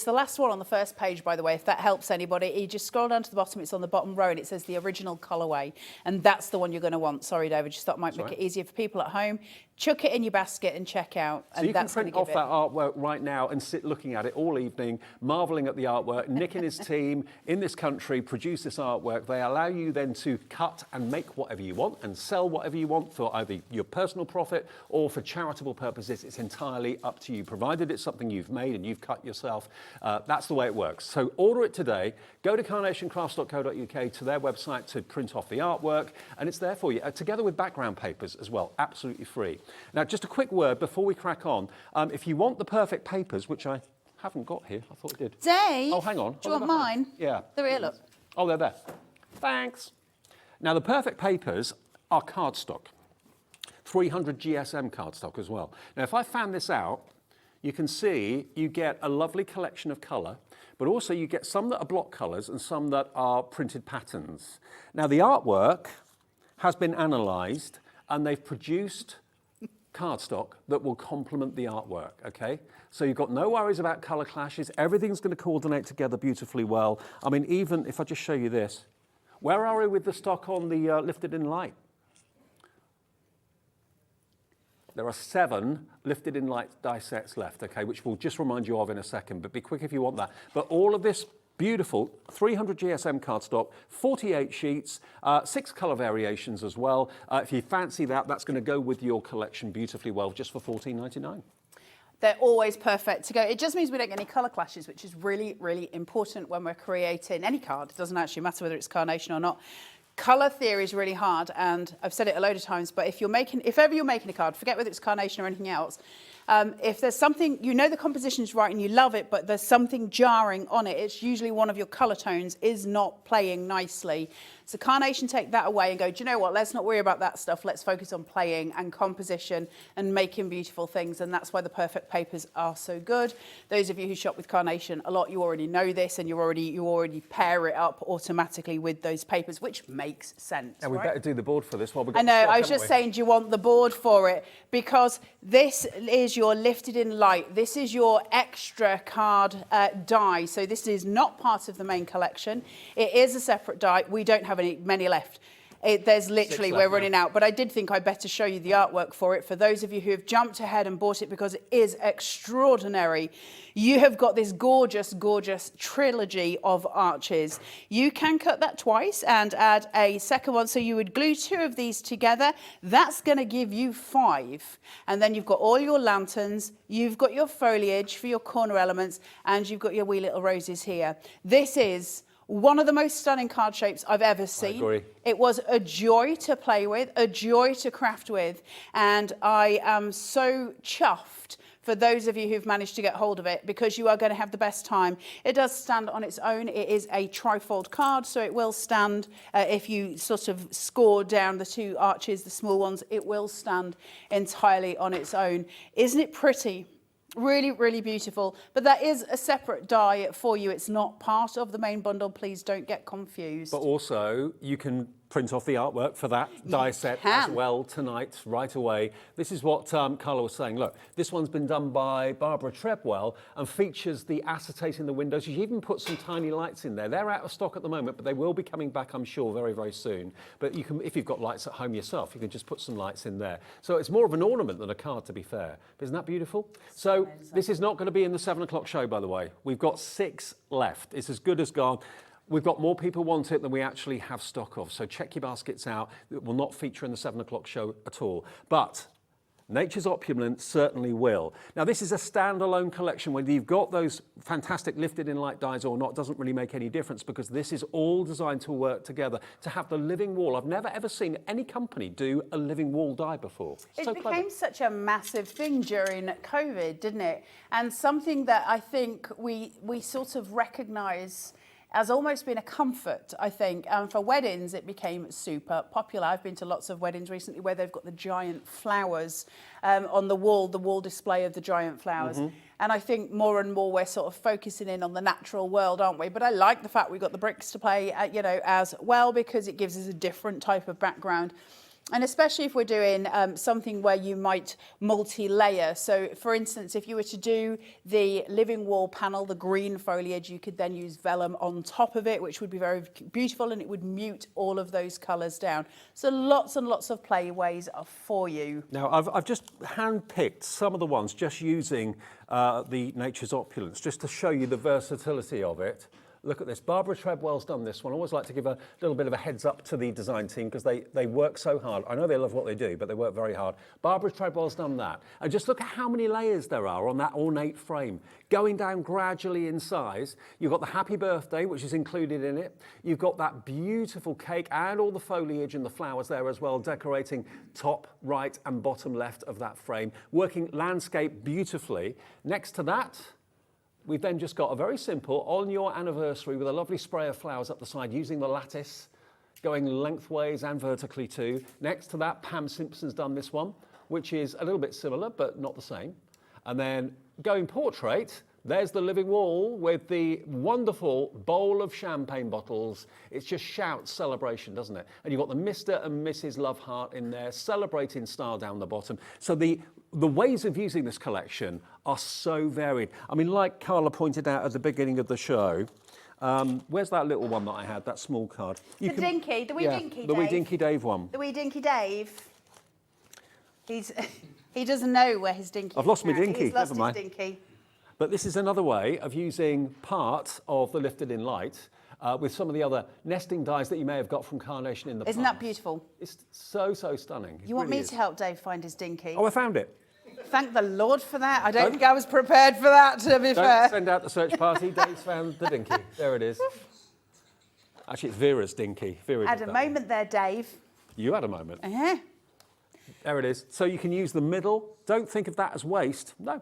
the last one on the first page, by the way, if that helps anybody. You just scroll down to the bottom, it's on the bottom row, and it says the original colourway, and that's the one you're going to want. Sorry, David, just thought it might make it easier for people at home. Chuck it in your basket and check out. So you can print off that artwork right now and sit looking at it all evening, marvelling at the artwork. Nick and his team in this country produce this artwork. They allow you then to cut and make whatever you want and sell whatever you want for either your personal profit or for charitable purposes. It's entirely up to you, provided it's something you've made and you've cut yourself. That's the way it works. So order it today. Go to carnationcrafts.co.uk to their website to print off the artwork, and it's there for you, together with background papers as well, absolutely free. Now, just a quick word before we crack on. If you want the perfect papers, which I haven't got here, I thought I did. Dave, oh, hang on. Do you want mine? Yeah. They're here, look. Oh, they're there. Thanks. Now, the perfect papers are cardstock. 300 GSM cardstock as well. Now, if I fan this out, you can see you get a lovely collection of colour, but also you get some that are block colours and some that are printed patterns. Now, the artwork has been analysed, and they've produced cardstock that will complement the artwork, okay? So you've got no worries about colour clashes. Everything's going to coordinate together beautifully well. I mean, even if I just show you this, where are we with the stock on the lifted in light? There are 7 lifted in light die sets left, okay, which we'll just remind you of in a second, but be quick if you want that. But all of this beautiful 300 GSM cardstock, 48 sheets, 6 colour variations as well. If you fancy that, that's going to go with your collection beautifully well, just for $14.99. They're always perfect to go. It just means we don't get any colour clashes, which is really, really important when we're creating any card. It doesn't actually matter whether it's Carnation or not. Colour theory is really hard, and I've said it a load of times, but if ever you're making a card, forget whether it's Carnation or anything else, If there's something, you know the composition is right and you love it, but there's something jarring on it, it's usually one of your colour tones is not playing nicely. So Carnation take that away and go, do you know what, let's not worry about that stuff, let's focus on playing and composition and making beautiful things, and that's why the perfect papers are so good. Those of you who shop with Carnation a lot, you already know this, and you already pair it up automatically with those papers, which makes sense. And we better do the board for this while we've got I know, stock, I was just saying, do you want the board for it? Because this is your lifted in light. This is your extra card die. So this is not part of the main collection. It is a separate die. We don't have many left. There's literally, we're running out. But I did think I'd better show you the artwork for it. For those of you who have jumped ahead and bought it because it is extraordinary, you have got this gorgeous, gorgeous trilogy of arches. You can cut that twice and add a second one. So you would glue 2 of these together. That's going to give you 5. And then you've got all your lanterns. You've got your foliage for your corner elements. And you've got your wee little roses here. This is one of the most stunning card shapes I've ever seen. I agree. It was a joy to play with, a joy to craft with, and I am so chuffed for those of you who've managed to get hold of it, because you are going to have the best time. It does stand on its own. It is a trifold card, so it will stand, if you sort of score down the 2 arches, the small ones, it will stand entirely on its own. Isn't it pretty? Really, really beautiful. But that is a separate die for you. It's not part of the main bundle. Please don't get confused. But also, you can print off the artwork for that die set as well tonight, right away. This is what Carla was saying. Look, this one's been done by Barbara Trebwell and features the acetate in the windows. She even put some tiny lights in there. They're out of stock at the moment, but they will be coming back, I'm sure, very, very soon. But you can, if you've got lights at home yourself, you can just put some lights in there. So it's more of an ornament than a card, to be fair. But isn't that beautiful? So this is not going to be in the 7 o'clock show, by the way. We've got 6 left. It's as good as gone. We've got more people want it than we actually have stock of. So check your baskets out. It will not feature in the 7 o'clock show at all. But Nature's Opulence certainly will. Now, this is a standalone collection. Whether you've got those fantastic lifted in light dies or not doesn't really make any difference, because this is all designed to work together, to have the living wall. I've never ever seen any company do a living wall die before. It so became such a massive thing during COVID, didn't it? And something that I think we sort of recognise has almost been a comfort, I think. For weddings, it became super popular. I've been to lots of weddings recently where they've got the giant flowers on the wall display of the giant flowers. Mm-hmm. And I think more and more we're sort of focusing in on the natural world, aren't we? But I like the fact we've got the bricks to play, as well, because it gives us a different type of background. And especially if we're doing something where you might multi-layer. So, for instance, if you were to do the living wall panel, the green foliage, you could then use vellum on top of it, which would be very beautiful, and it would mute all of those colours down. So lots and lots of playways for you. Now, I've just hand-picked some of the ones just using the Nature's Opulence, just to show you the versatility of it. Look at this. Barbara Trebwell's done this one. I always like to give a little bit of a heads up to the design team, because they work so hard. I know they love what they do, but they work very hard. Barbara Trebwell's done that. And just look at how many layers there are on that ornate frame. Going down gradually in size. You've got the happy birthday, which is included in it. You've got that beautiful cake and all the foliage and the flowers there as well, decorating top, right and bottom left of that frame. Working landscape beautifully. Next to that, we've then just got a very simple on your anniversary with a lovely spray of flowers up the side using the lattice, going lengthways and vertically too. Next to that, Pam Simpson's done this one, which is a little bit similar, but not the same. And then going portrait, there's the living wall with the wonderful bowl of champagne bottles. It just shouts celebration, doesn't it? And you've got the Mr. and Mrs. Loveheart in there, celebrating style down the bottom. So the ways of using this collection are so varied. I mean, like Carla pointed out at the beginning of the show, where's that little one that I had, that small card? The wee dinky Dave. The wee dinky Dave one. The wee dinky Dave. He doesn't know where his dinky is. I've lost my now. dinky, He's lost never mind. his dinky. But this is another way of using part of the lifted in light with some of the other nesting dies that you may have got from Carnation in the past. Isn't that beautiful? It's so stunning. You want me to help Dave find his dinky? Oh, I found it. Thank the Lord for that. I don't think I was prepared for that, to be fair. Don't send out the search party. Dave's found the dinky. There it is. Actually, it's Vera's dinky. Vera Had did a that moment there, Dave. one. You had a moment. Uh-huh. There it is. So you can use the middle. Don't think of that as waste. No.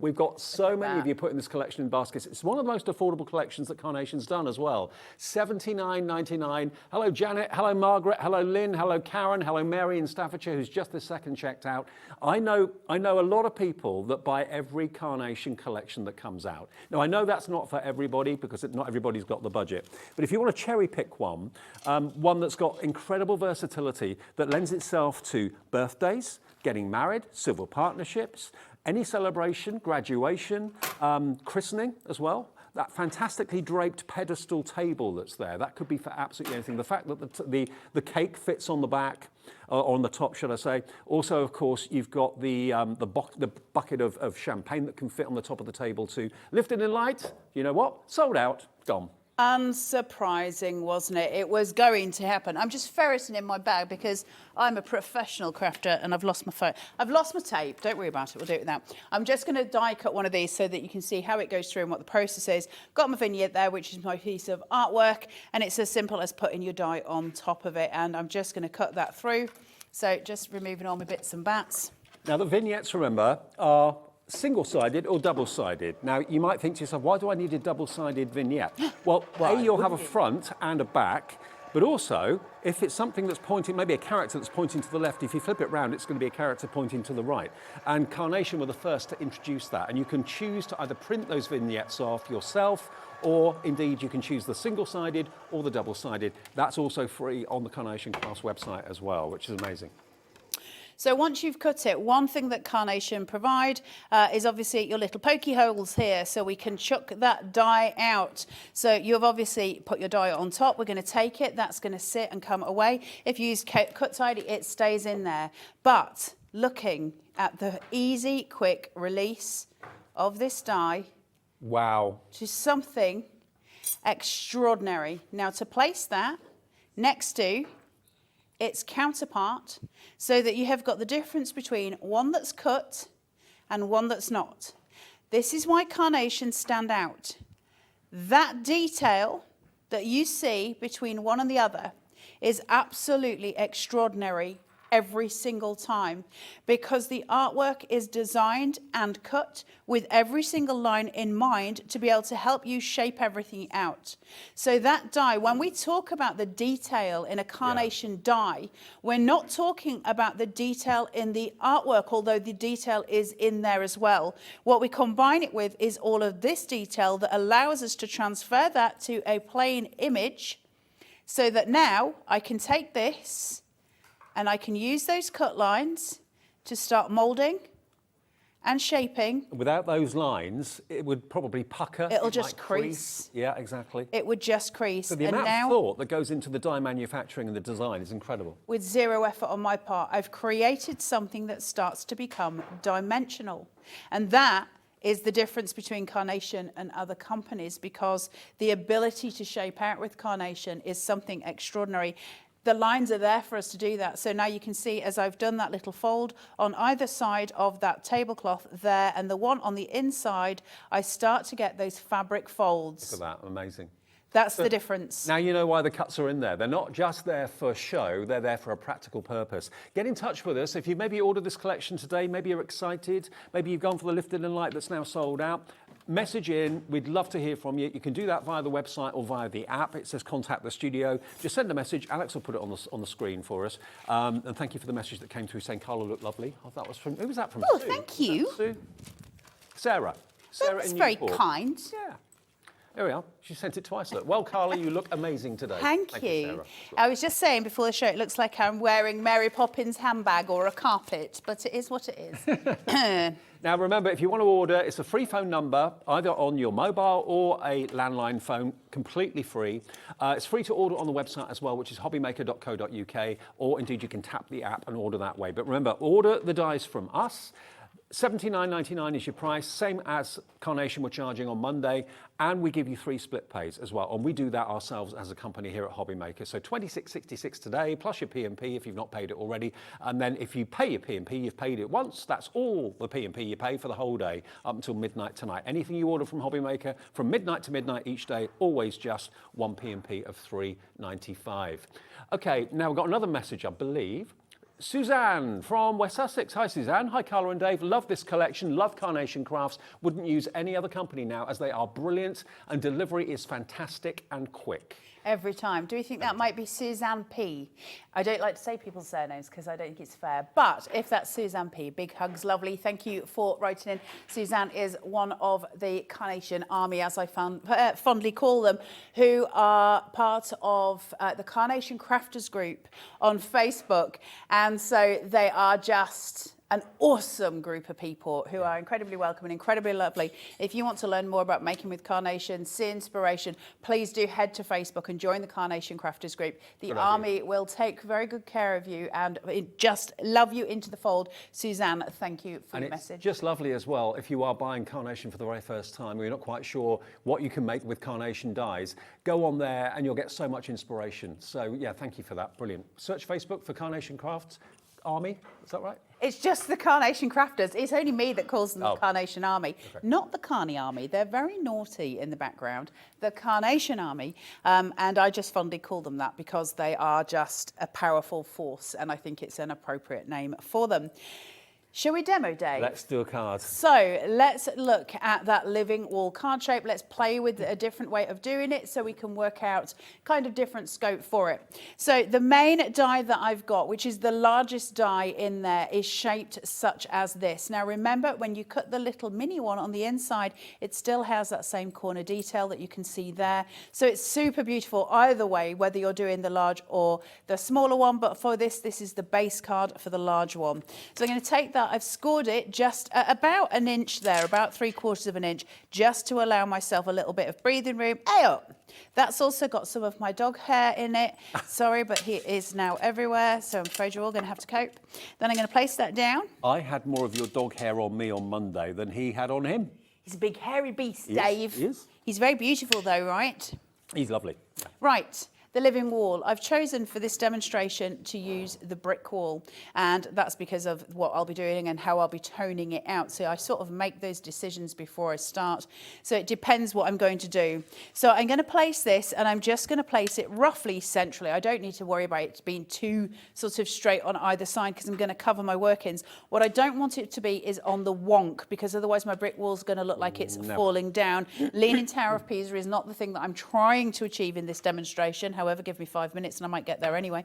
We've got so many of you putting this collection in baskets. It's one of the most affordable collections that Carnation's done as well. $79.99. Hello, Janet. Hello, Margaret. Hello, Lynn. Hello, Karen. Hello, Mary in Staffordshire, who's just this second checked out. I know a lot of people that buy every Carnation collection that comes out. Now, I know that's not for everybody because not everybody's got the budget. But if you want to cherry pick one that's got incredible versatility that lends itself to birthdays, getting married, civil partnerships, any celebration, graduation, christening as well. That fantastically draped pedestal table that's there, that could be for absolutely anything. The fact that the cake fits on the back, or on the top, should I say. Also, of course, you've got the bucket of champagne that can fit on the top of the table too. Lifted in light, you know what? Sold out, gone. Unsurprising, wasn't it? It was going to happen. I'm just ferreting in my bag because I'm a professional crafter and I've lost my phone. I've lost my tape. Don't worry about it. We'll do it without. I'm just going to die cut one of these so that you can see how it goes through and what the process is. Got my vignette there, which is my piece of artwork, and it's as simple as putting your die on top of it. And I'm just going to cut that through. So just removing all my bits and bats. Now the vignettes, remember, are single-sided or double-sided. Now, you might think to yourself, why do I need a double-sided vignette? Well, A, you'll have a front and a back, but also, if it's something that's pointing, maybe a character that's pointing to the left, if you flip it round, it's going to be a character pointing to the right. And Carnation were the first to introduce that. And you can choose to either print those vignettes off yourself, or indeed you can choose the single-sided or the double-sided. That's also free on the Carnation Crafts website as well, which is amazing. So once you've cut it, one thing that Carnation provide is obviously your little pokey holes here, so we can chuck that die out. So you've obviously put your die on top. We're going to take it. That's going to sit and come away. If you use cut tidy, it stays in there. But looking at the easy, quick release of this die. Wow. To something extraordinary. Now to place that next to its counterpart so that you have got the difference between one that's cut and one that's not. This is why Carnations stand out. That detail that you see between one and the other is absolutely extraordinary every single time, because the artwork is designed and cut with every single line in mind to be able to help you shape everything out. So that die, when we talk about the detail in a Carnation die, we're not talking about the detail in the artwork, although the detail is in there as well. What we combine it with is all of this detail that allows us to transfer that to a plain image, so that now I can take this and I can use those cut lines to start moulding and shaping. Without those lines, it would probably pucker. It'll just crease. Yeah, exactly. It would just crease. So the amount of thought that goes into the die manufacturing and the design is incredible. With zero effort on my part, I've created something that starts to become dimensional. And that is the difference between Carnation and other companies, because the ability to shape out with Carnation is something extraordinary. The lines are there for us to do that. So now you can see, as I've done that little fold on either side of that tablecloth there, and the one on the inside, I start to get those fabric folds. Look at that, amazing. That's the difference. Now you know why the cuts are in there. They're not just there for show, they're there for a practical purpose. Get in touch with us. If you've maybe ordered this collection today, maybe you're excited, maybe you've gone for the Lifted in Light that's now sold out, message in. We'd love to hear from you. You can do that via the website or via the app. It says contact the studio. Just send a message. Alex will put it on the screen for us. And thank you for the message that came through saying Carla looked lovely. Oh, that was from, who was that from? Oh, Sue? thank you. Sue? Sarah. Sarah That's in very Newport. kind. Yeah. There we are. She sent it twice. Look. Well, Carla, you look amazing today. Thank you. Sarah. I was just saying before the show, it looks like I'm wearing Mary Poppins' handbag or a carpet, but it is what it is. Now, remember, if you want to order, it's a free phone number, either on your mobile or a landline phone, completely free. It's free to order on the website as well, which is hobbymaker.co.uk, or indeed you can tap the app and order that way. But remember, order the dies from us. $79.99 is your price, same as Carnation we're charging on Monday, and we give you 3 split pays as well. And we do that ourselves as a company here at Hobbymaker. So $26.66 today, plus your P&P if you've not paid it already. And then if you pay your P&P, you've paid it once. That's all the P&P you pay for the whole day up until midnight tonight. Anything you order from Hobbymaker from midnight to midnight each day, always just one P&P of $3.95. Okay, now we've got another message, I believe. Suzanne from West Sussex. Hi, Suzanne. Hi, Carla and Dave. Love this collection. Love Carnation Crafts. Wouldn't use any other company now as they are brilliant and delivery is fantastic and quick. Every time. Do you think that might be Suzanne P? I don't like to say people's surnames because I don't think it's fair. But if that's Suzanne P, big hugs, lovely. Thank you for writing in. Suzanne is one of the Carnation Army, as I fondly call them, who are part of the Carnation Crafters group on Facebook. And so they are just an awesome group of people who are incredibly welcome and incredibly lovely. If you want to learn more about making with Carnation, see inspiration, please do head to Facebook and join the Carnation Crafters group. The Army will take very good care of you and just love you into the fold. Suzanne, thank you for your message. It's just lovely as well, if you are buying Carnation for the very first time, or you're not quite sure what you can make with Carnation dyes, go on there and you'll get so much inspiration. So yeah, thank you for that, brilliant. Search Facebook for Carnation Crafts Army, is that right? It's just the Carnation Crafters. It's only me that calls them the Carnation Army, not the Carney Army. They're very naughty in the background. The Carnation Army, and I just fondly call them that because they are just a powerful force, and I think it's an appropriate name for them. Shall we demo, Dave? Let's do a card. So let's look at that living wall card shape. Let's play with a different way of doing it so we can work out kind of different scope for it. So the main die that I've got, which is the largest die in there, is shaped such as this. Now remember, when you cut the little mini one on the inside, it still has that same corner detail that you can see there. So it's super beautiful either way, whether you're doing the large or the smaller one. But for this is the base card for the large one. So I'm going to take that. I've scored it just about an inch there, about 3/4 of an inch, just to allow myself a little bit of breathing room. That's also got some of my dog hair in it. Sorry, but he is now everywhere, so I'm afraid you're all going to have to cope. Then I'm going to place that down. I had more of your dog hair on me on Monday than he had on him. He's a big hairy beast, Dave. He is. He's very beautiful though, right? He's lovely. Right. The living wall. I've chosen for this demonstration to use the brick wall, and that's because of what I'll be doing and how I'll be toning it out. So I sort of make those decisions before I start. So it depends what I'm going to do. So I'm going to place this, and I'm just going to place it roughly centrally. I don't need to worry about it being too sort of straight on either side because I'm going to cover my workings. What I don't want it to be is on the wonk, because otherwise my brick wall is going to look like it's falling down. Leaning Tower of Pisa is not the thing that I'm trying to achieve in this demonstration. However, give me 5 minutes and I might get there anyway.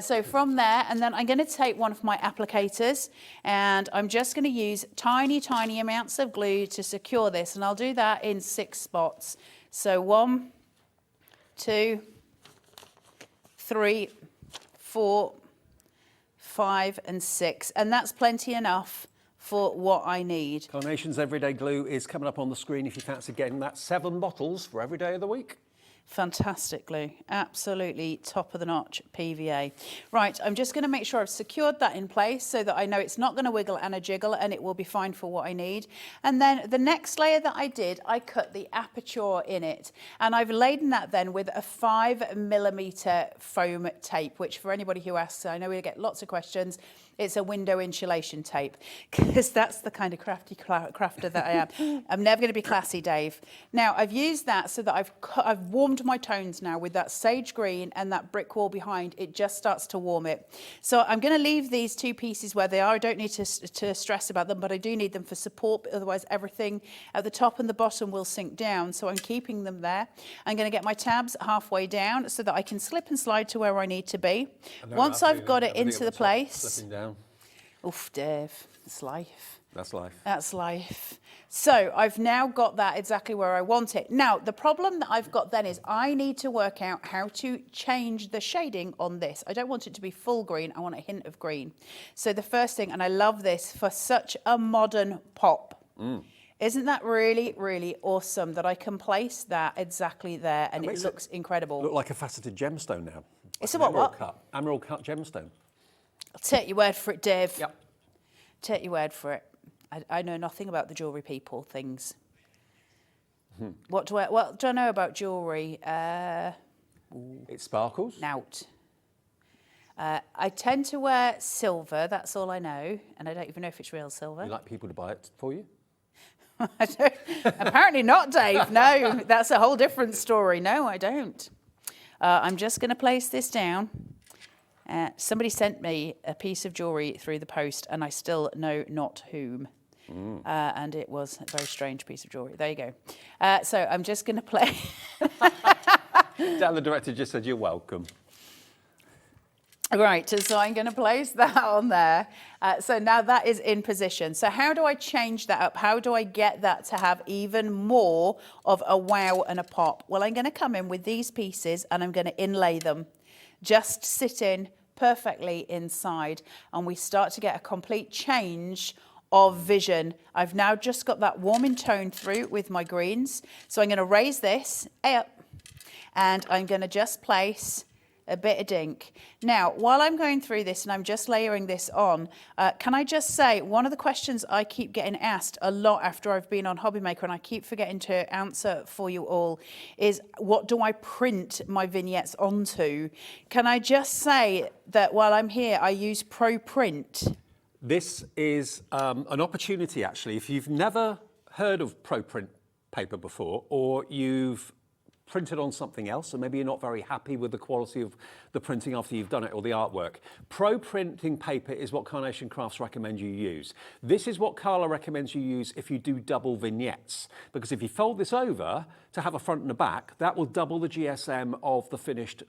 So from there, and then I'm going to take one of my applicators, and I'm just going to use tiny, tiny amounts of glue to secure this, and I'll do that in 6 spots. So 1, 2, 3, 4, 5, and 6, and that's plenty enough for what I need. Carnation's Everyday Glue is coming up on the screen if you fancy getting that. 7 bottles for every day of the week. Fantastic glue, absolutely top of the notch PVA. Right, I'm just going to make sure I've secured that in place so that I know it's not going to wiggle and a jiggle, and it will be fine for what I need. And then the next layer that I did, I cut the aperture in it, and I've laden that then with a 5mm foam tape, which for anybody who asks, I know we get lots of questions, it's a window insulation tape, because that's the kind of crafter that I am. I'm never going to be classy, Dave. Now, I've used that so that I've warmed my tones now with that sage green and that brick wall behind. It just starts to warm it. So I'm going to leave these 2 pieces where they are. I don't need to stress about them, but I do need them for support. Otherwise, everything at the top and the bottom will sink down. So I'm keeping them there. I'm going to get my tabs halfway down so that I can slip and slide to where I need to be. Once I've got it into the place. Slipping down. Oof, Dave, that's life. That's life. That's life. So I've now got that exactly where I want it. Now, the problem that I've got then is I need to work out how to change the shading on this. I don't want it to be full green. I want a hint of green. So the first thing, and I love this for such a modern pop. Isn't that really, really awesome that I can place that exactly there and it looks incredible? Look like a faceted gemstone now. It's a what? Emerald cut gemstone. I'll take your word for it, Dave. Yep. Take your word for it. I know nothing about the jewellery people things. What do I know about jewellery? It sparkles. Nout. I tend to wear silver, that's all I know, and I don't even know if it's real silver. You like people to buy it for you? Apparently not, Dave. No, that's a whole different story. No, I don't. I'm just going to place this down. Somebody sent me a piece of jewellery through the post, and I still know not whom. And it was a very strange piece of jewellery. There you go. So I'm just going to play. Dan, the director, just said you're welcome. Right, so I'm going to place that on there. So now that is in position. So how do I change that up? How do I get that to have even more of a wow and a pop? Well, I'm going to come in with these pieces and I'm going to inlay them. Just sit in perfectly inside, and we start to get a complete change of vision. I've now just got that warming tone through with my greens. So I'm going to raise this up, and I'm going to just place a bit of dink. Now, while I'm going through this and I'm just layering this on, can I just say, one of the questions I keep getting asked a lot after I've been on Hobby Maker, and I keep forgetting to answer for you all, is what do I print my vignettes onto? Can I just say that while I'm here, I use Pro Print. This is an opportunity, actually. If you've never heard of Pro Print paper before, or you've printed on something else, and maybe you're not very happy with the quality of the printing after you've done it, or the artwork. Pro printing paper is what Carnation Crafts recommend you use. This is what Carla recommends you use if you do double vignettes, because if you fold this over to have a front and a back, that will double the GSM of the finished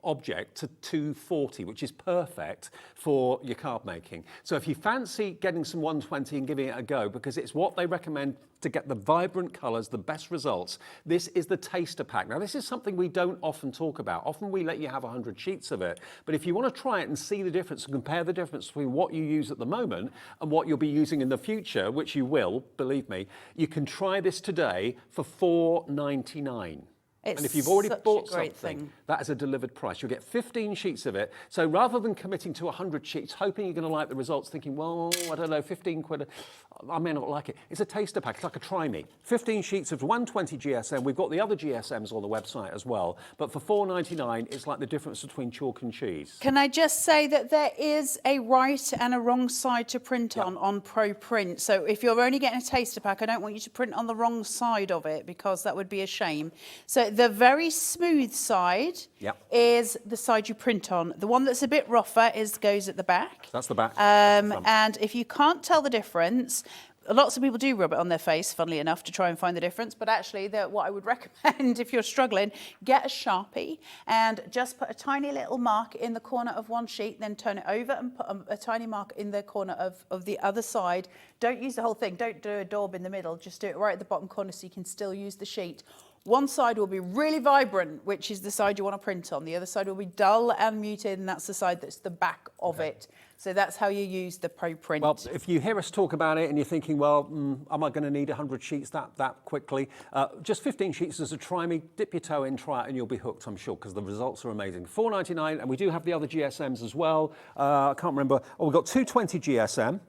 object to 240, which is perfect for your card making. So if you fancy getting some 120 and giving it a go, because it's what they recommend to get the vibrant colours, the best results, this is the taster pack. Now, this is something we don't often talk about. Often we let you have 100 sheets of it, but if you want to try it and see the difference and compare the difference between what you use at the moment and what you'll be using in the future, which you will, believe me, you can try this today for $4.99. And if you've already bought something, that is a delivered price. You'll get 15 sheets of it. So rather than committing to 100 sheets, hoping you're going to like the results, thinking, well, I don't know, 15 quid, I may not like it. It's a taster pack. It's like a try me. 15 sheets of 120 GSM. We've got the other GSMs on the website as well. But for $4.99, it's like the difference between chalk and cheese. Can I just say that there is a right and a wrong side to print on Pro Print. So if you're only getting a taster pack, I don't want you to print on the wrong side of it, because that would be a shame. So the very smooth side is the side you print on. The one that's a bit rougher goes at the back. That's the back. And if you can't tell the difference, lots of people do rub it on their face, funnily enough, to try and find the difference. But actually, what I would recommend, if you're struggling, get a Sharpie and just put a tiny little mark in the corner of one sheet, then turn it over and put a tiny mark in the corner of the other side. Don't use the whole thing. Don't do a daub in the middle. Just do it right at the bottom corner so you can still use the sheet. One side will be really vibrant, which is the side you want to print on. The other side will be dull and muted, and that's the side that's the back of it. So that's how you use the Pro Print. Well, if you hear us talk about it and you're thinking, well, am I going to need 100 sheets that quickly? Just 15 sheets as a try me, dip your toe in, try it, and you'll be hooked, I'm sure, because the results are amazing. $4.99, and we do have the other GSMs as well. I can't remember. Oh, we've got 220 GSM,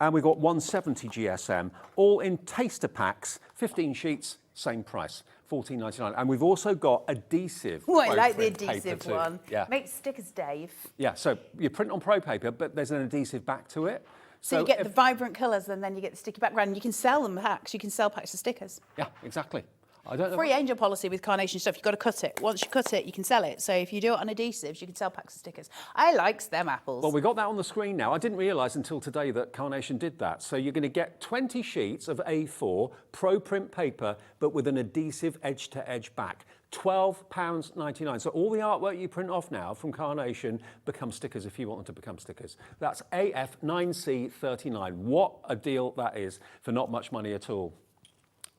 and we've got 170 GSM, all in taster packs, 15 sheets, same price. $14.99, and we've also got adhesive. Oh, I like the adhesive one. Yeah. Make stickers, Dave. Yeah, so you print on Pro paper, but there's an adhesive back to it. So you get the vibrant colours, and then you get the sticky background. You can sell them packs. You can sell packs of stickers. Yeah, exactly. I don't know. Free angel policy with Carnation stuff. You've got to cut it. Once you cut it, you can sell it. So if you do it on adhesives, you can sell packs of stickers. I likes them apples. Well, we got that on the screen now. I didn't realise until today that Carnation did that. So you're going to get 20 sheets of A4 Pro Print paper, but with an adhesive edge-to-edge back. £12.99. So all the artwork you print off now from Carnation become stickers if you want them to become stickers. That's AF9C39. What a deal that is for not much money at all,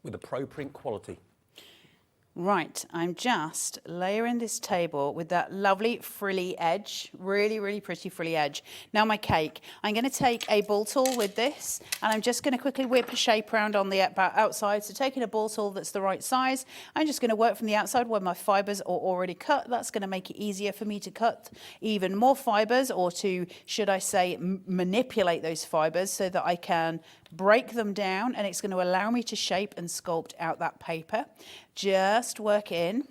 with a Pro Print quality. Right, I'm just layering this table with that lovely frilly edge, really, really pretty frilly edge. Now my cake, I'm going to take a ball tool with this, and I'm just going to quickly whip a shape around on the outside. So taking a ball tool that's the right size, I'm just going to work from the outside where my fibres are already cut. That's going to make it easier for me to cut even more fibres, or to, should I say, manipulate those fibres so that I can break them down, and it's going to allow me to shape and sculpt out that paper. Just work in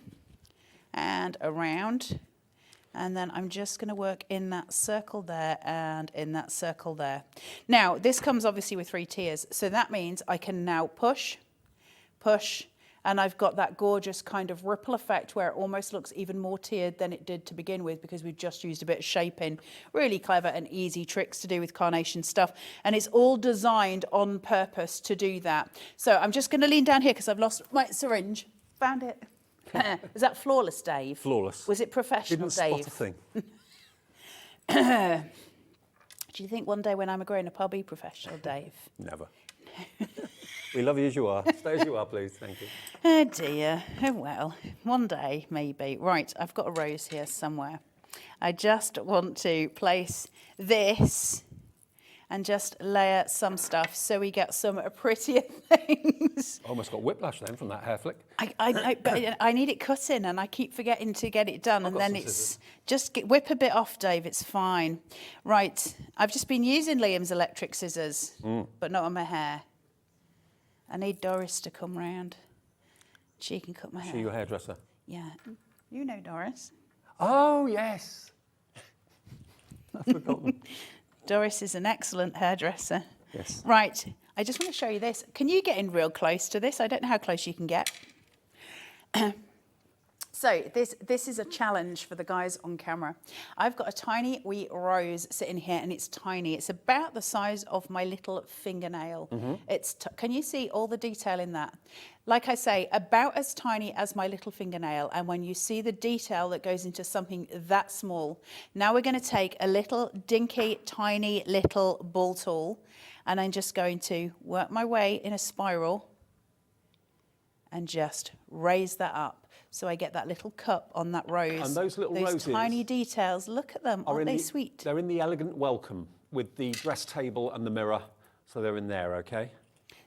and around, and then I'm just going to work in that circle there and in that circle there. Now, this comes obviously with 3 tiers, so that means I can now push, push, And I've got that gorgeous kind of ripple effect where it almost looks even more tiered than it did to begin with, because we've just used a bit of shaping. Really clever and easy tricks to do with carnation stuff. And it's all designed on purpose to do that. So I'm just going to lean down here because I've lost my syringe. Found it. Is that flawless, Dave? Flawless. Was it professional, Didn't Dave? spot a thing. Do you think one day when I'm a grown-up I'll be professional, Dave? Never. We love you as you are. Stay as you are, please. Thank you. Oh dear. Oh well, one day maybe. Right, I've got a rose here somewhere. I just want to place this and just layer some stuff so we get some prettier things. Almost got whiplash then from that hair flick. But I need it cut in and I keep forgetting to get it done. I've And got then some it's scissors. just whip a bit off, Dave. It's fine. Right, I've just been using Liam's electric scissors, but not on my hair. I need Doris to come round. She can cut my hair. She your hairdresser? Yeah. You know Doris. Oh, yes. I've forgotten. Doris is an excellent hairdresser. Yes. Right, I just want to show you this. Can you get in real close to this? I don't know how close you can get. So this is a challenge for the guys on camera. I've got a tiny wee rose sitting here, and it's tiny. It's about the size of my little fingernail. Can you see all the detail in that? Like I say, about as tiny as my little fingernail. And when you see the detail that goes into something that small, now we're going to take a little dinky, tiny little ball tool, and I'm just going to work my way in a spiral and just raise that up. So I get that little cup on that rose. And those little roses tiny details, look at them, aren't they sweet? They're in the elegant welcome with the dress table and the mirror. So they're in there, okay?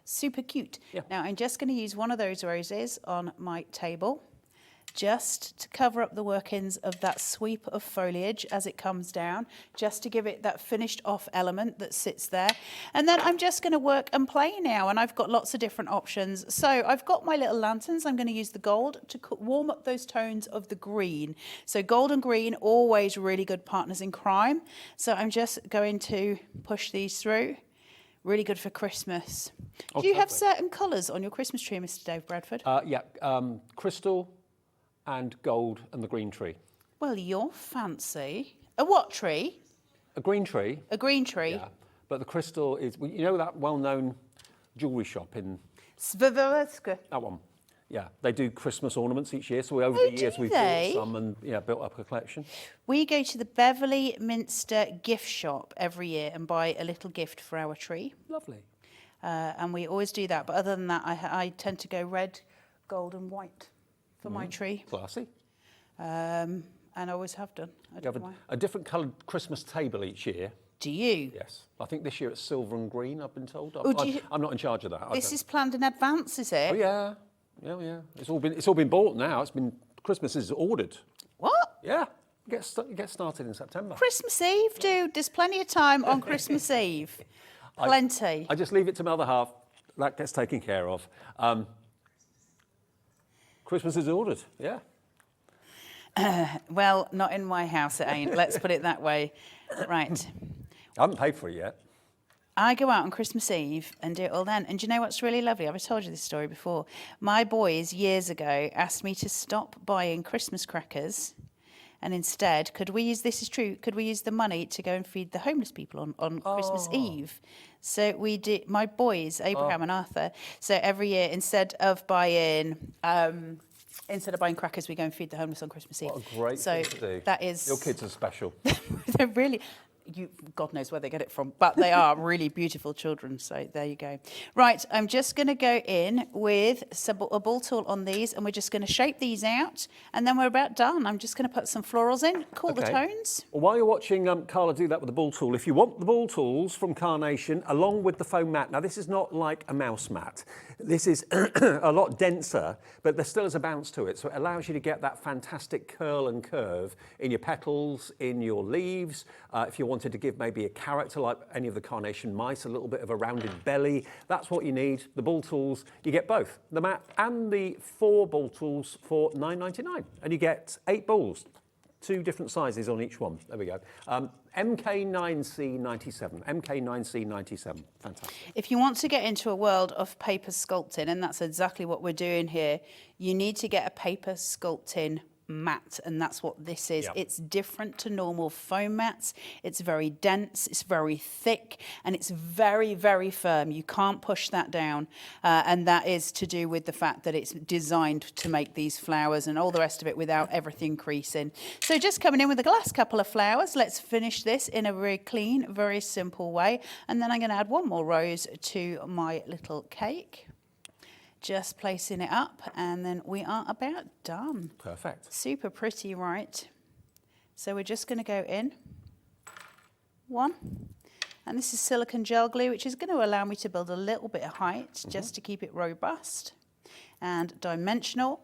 Super cute. Yeah. Now I'm just going to use one of those roses on my table, just to cover up the workings of that sweep of foliage as it comes down, just to give it that finished off element that sits there. And then I'm just going to work and play now, and I've got lots of different options. So I've got my little lanterns. I'm going to use the gold to warm up those tones of the green. So gold and green, always really good partners in crime. So I'm just going to push these through. Really good for Christmas. Do you have certain colours on your Christmas tree, Mr. Dave Bradford? Yeah, crystal and gold and the green tree. Well, you're fancy. A what tree? A green tree. A green tree. Yeah, but the crystal is, you know that well-known jewellery shop in... Svivereska. That one. Yeah, they do Christmas ornaments each year, so over Oh, the years do we've they? bought some and built up a collection. We go to the Beverley Minster gift shop every year and buy a little gift for our tree. Lovely. And we always do that. But other than that, I tend to go red, gold and white for my tree. Classy. And I always have done. I You don't have know why. a different coloured Christmas table each year. Do you? Yes. I think this year it's silver and green, I've been told. Oh, do you- I'm not in charge of that. This is planned in advance, is it? Oh, yeah. Yeah, yeah. It's all been bought now. Christmas is ordered. What? Yeah. Get started in September. Christmas Eve, dude. There's plenty of time on Christmas Eve. Plenty. I just leave it to my other half. That gets taken care of. Christmas is ordered, yeah. Well, not in my house, it ain't. Let's put it that way. Right. I haven't paid for it yet. I go out on Christmas Eve and do it all then. And do you know what's really lovely? I've told you this story before. My boys, years ago, asked me to stop buying Christmas crackers. And instead, could we use the money to go and feed the homeless people on Christmas Eve? So we did, my boys, Abraham and Arthur. So every year, instead of buying crackers, we go and feed the homeless on Christmas Eve. What a great thing to do. That is... Your kids are special. They're really... God knows where they get it from, but they are really beautiful children, so there you go. Right, I'm just going to go in with a ball tool on these, and we're just going to shape these out, and then we're about done. I'm just going to put some florals in, cool the tones. Well, while you're watching Carla do that with the ball tool, if you want the ball tools from Carnation, along with the foam mat, now this is not like a mouse mat. This is a lot denser, but there still is a bounce to it, so it allows you to get that fantastic curl and curve in your petals, in your leaves. If you wanted to give maybe a character like any of the Carnation mice, a little bit of a rounded belly, that's what you need. The ball tools, you get both, the mat and the 4 ball tools for $9.99, and you get 8 balls 2 different sizes on each one. There we go. MK9C97. MK9C97. Fantastic. If you want to get into a world of paper sculpting, and that's exactly what we're doing here, you need to get a paper sculpting mat, and that's what this is. Yep. It's different to normal foam mats. It's very dense, it's very thick, and it's very, very firm. You can't push that down, and that is to do with the fact that it's designed to make these flowers and all the rest of it without everything creasing. So just coming in with the last couple of flowers, let's finish this in a very clean, very simple way, and then I'm going to add one more rose to my little cake. Just placing it up, and then we are about done. Perfect. Super pretty, right? So we're just going to go in. 1. And this is silicone gel glue, which is going to allow me to build a little bit of height, just to keep it robust. And dimensional.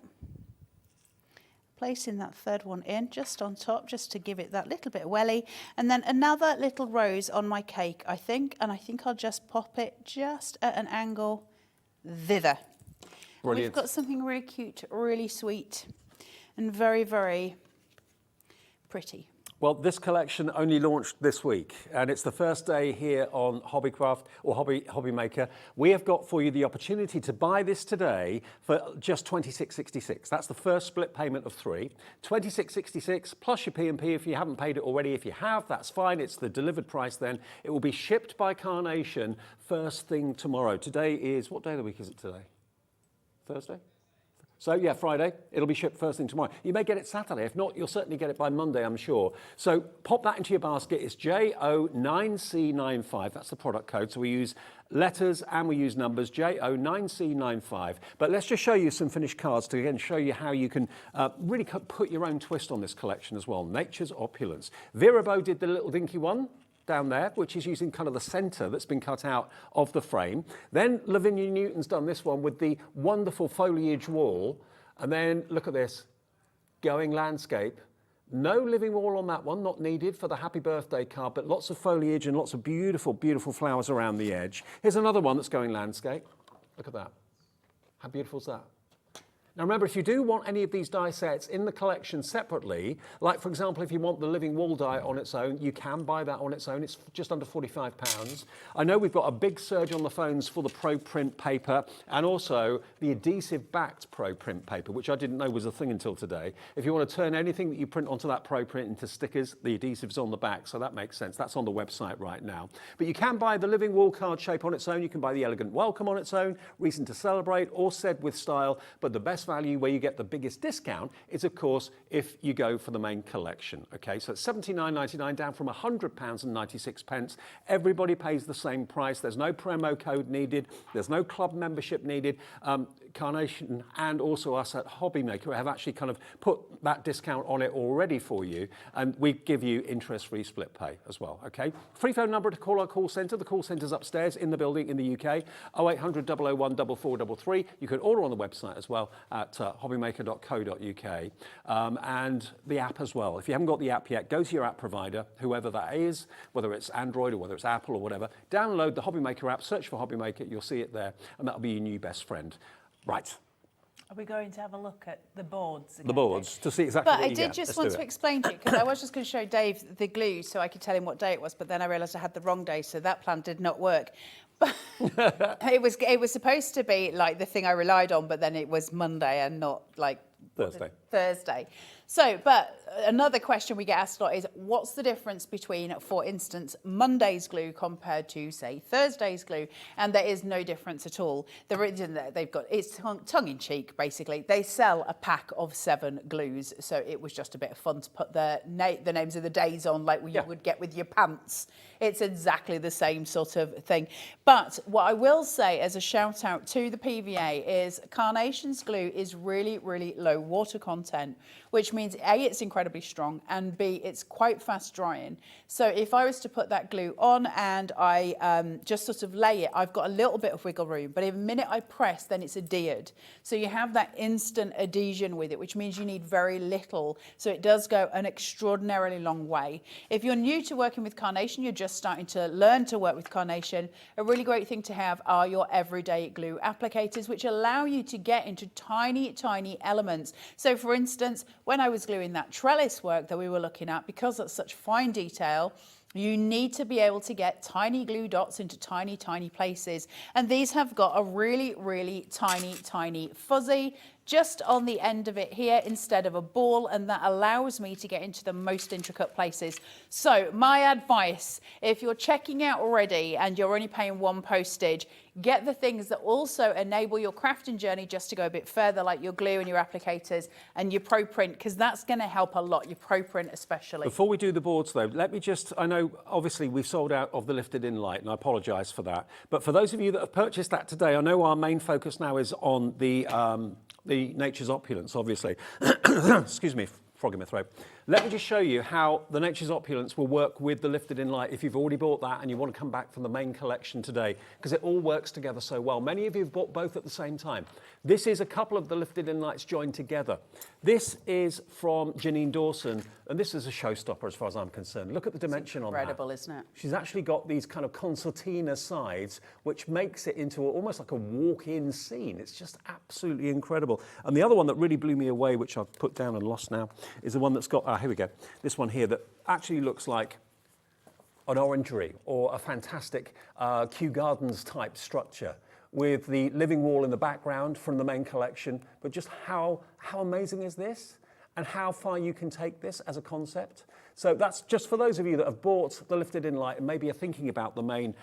Placing that third one in, just on top, just to give it that little bit of welly. And then another little rose on my cake, I think. And I think I'll just pop it just at an angle thither. Brilliant. We've got something really cute, really sweet, and very, very pretty. Well, this collection only launched this week, and it's the first day here on Hobbycraft or Hobby Maker. We have got for you the opportunity to buy this today for just $26.66. That's the first split payment of 3. $26.66 plus your P&P if you haven't paid it already. If you have, that's fine. It's the delivered price then. It will be shipped by Carnation first thing tomorrow. Today is, what day of the week is it today? Thursday? So yeah, Friday, it'll be shipped first thing tomorrow. You may get it Saturday. If not, you'll certainly get it by Monday, I'm sure. So pop that into your basket. It's JO9C95. That's the product code. So we use letters and we use numbers, JO9C95. But let's just show you some finished cards to again show you how you can really put your own twist on this collection as well. Nature's Opulence. Vera Bow did the little dinky one down there, which is using kind of the centre that's been cut out of the frame. Then Lavinia Newton's done this one with the wonderful foliage wall. And then look at this, going landscape. No living wall on that one, not needed for the happy birthday card, but lots of foliage and lots of beautiful, beautiful flowers around the edge. Here's another one that's going landscape. Look at that. How beautiful is that? Now remember, if you do want any of these die sets in the collection separately, like for example, if you want the living wall die on its own, you can buy that on its own. It's just under £45. I know we've got a big surge on the phones for the Pro Print paper and also the adhesive backed Pro Print paper, which I didn't know was a thing until today. If you want to turn anything that you print onto that Pro Print into stickers, the adhesive's on the back, so that makes sense. That's on the website right now. But you can buy the living wall card shape on its own. You can buy the elegant welcome on its own, reason to celebrate, or said with style. But the best value where you get the biggest discount is, of course, if you go for the main collection. Okay, so it's $79.99 down from £100.96. Everybody pays the same price. There's no promo code needed. There's no club membership needed. Carnation and also us at Hobby Maker have actually kind of put that discount on it already for you, and we give you interest-free split pay as well. Okay, free phone number to call our call centre. The call centre's upstairs in the building in the UK, 0800 001 4433. You can order on the website as well at hobbymaker.co.uk, and the app as well. If you haven't got the app yet, go to your app provider, whoever that is, whether it's Android or whether it's Apple or whatever. Download the Hobby Maker app, search for Hobby Maker, you'll see it there, and that'll be your new best friend. Right. Are we going to have a look at the boards again? The boards, to see exactly But what I you did get. just Let's want do to it. explain to you, because I was just going to show Dave the glue so I could tell him what day it was, but then I realised I had the wrong day, so that plan did not work. But it was supposed to be like the thing I relied on, but then it was Monday and not like Thursday. So, but another question we get asked a lot is, what's the difference between, for instance, Monday's glue compared to, say, Thursday's glue? And there is no difference at all. The reason that they've got, it's tongue-in-cheek, basically. They sell a pack of 7 glues, so it was just a bit of fun to put the names of the days on, like you would get with your pants. It's exactly the same sort of thing. But what I will say as a shout out to the PVA is Carnation's glue is really, really low water content, which means A, it's incredibly strong, and B, it's quite fast drying. So if I was to put that glue on and I just sort of lay it, I've got a little bit of wiggle room, but in a minute I press, then it's adhered. So you have that instant adhesion with it, which means you need very little. So it does go an extraordinarily long way. If you're new to working with Carnation, you're just starting to learn to work with Carnation, a really great thing to have are your everyday glue applicators, which allow you to get into tiny, tiny elements. So for for instance, when I was gluing that trellis work that we were looking at, because that's such fine detail, you need to be able to get tiny glue dots into tiny, tiny places. And these have got a really, really tiny, tiny fuzzy just on the end of it here instead of a ball, and that allows me to get into the most intricate places. So my advice, if you're checking out already and you're only paying one postage, get the things that also enable your crafting journey just to go a bit further, like your glue and your applicators and your Pro Print, because that's going to help a lot, your Pro Print especially. Before we do the boards though, let me just, I know obviously we've sold out of the lifted in light, and I apologise for that, but for those of you that have purchased that today, I know our main focus now is on the Nature's Opulence, obviously. Excuse me, frog in my throat. Let me just show you how the Nature's Opulence will work with the lifted in light if you've already bought that and you want to come back from the main collection today, because it all works together so well. Many of you have bought both at the same time. This is a couple of the lifted in lights joined together. This is from Janine Dawson, and this is a showstopper as far as I'm concerned. Look at the dimension on that. Incredible, isn't it? She's actually got these kind of concertina sides, which makes it into almost like a walk-in scene. It's just absolutely incredible. And the other one that really blew me away, which I've put down and lost now, is the one that's got, here we go, this one here that actually looks like an orangery or a fantastic Kew Gardens type structure with the living wall in the background from the main collection. But just how amazing is this? And how far you can take this as a concept. So that's just for those of you that have bought the lifted in light and maybe are thinking about the main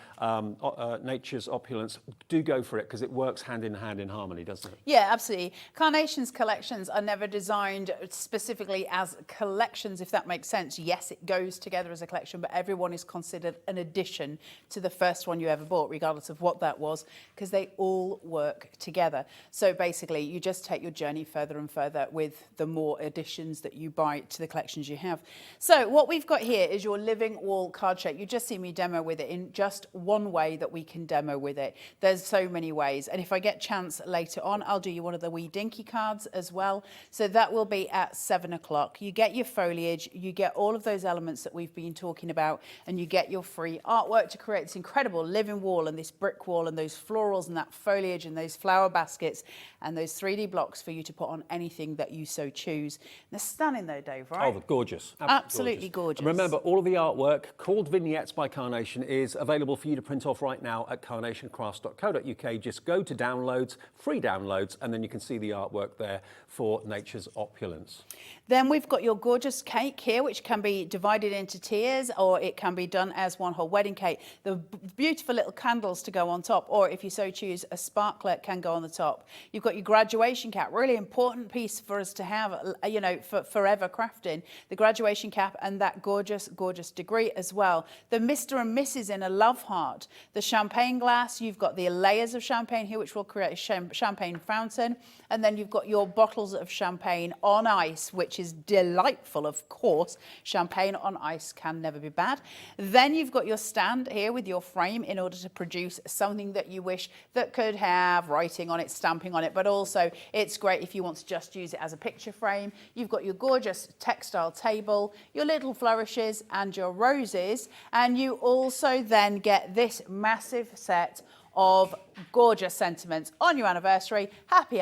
Nature's Opulence, do go for it, because it works hand in harmony, doesn't it? Yeah, absolutely. Carnation's collections are never designed specifically as collections, if that makes sense. Yes, it goes together as a collection, but everyone is considered an addition to the first one you ever bought, regardless of what that was, because they all work together. So basically, you just take your journey further and further with the more additions that you buy to the collections you have. So what we've got here is your living wall card shape. You just see me demo with it in just one way that we can demo with it. There's so many ways. And if I get chance later on, I'll do you one of the wee dinky cards as well. So that will be at 7 o'clock. You get your foliage, you get all of those elements that we've been talking about, and you get your free artwork to create this incredible living wall and this brick wall and those florals and that foliage and those flower baskets and those 3D blocks for you to put on anything that you so choose. They're stunning though, Dave, right? Oh, they're gorgeous. Absolutely gorgeous. And remember, all of the artwork, called Vignettes by Carnation, is available for you to print off right now at carnationcrafts.co.uk. Just go to downloads, free downloads, and then you can see the artwork there for Nature's Opulence. Then we've got your gorgeous cake here, which can be divided into tiers, or it can be done as one whole wedding cake. The beautiful little candles to go on top, or if you so choose, a sparkler can go on the top. You've got your graduation cap, really important piece for us to have, you know, for forever crafting. The graduation cap and that gorgeous, gorgeous degree as well. The Mr. and Mrs. in a love heart. The champagne glass, you've got the layers of champagne here, which will create a champagne fountain. And then you've got your bottles of champagne on ice, which is delightful, of course. Champagne on ice can never be bad. Then you've got your stand here with your frame in order to produce something that you wish that could have writing on it, stamping on it, but also it's great if you want to just use it as a picture frame. You've got your gorgeous textile table, your little flourishes and your roses, and you also then get this massive set of gorgeous sentiments on your anniversary. Happy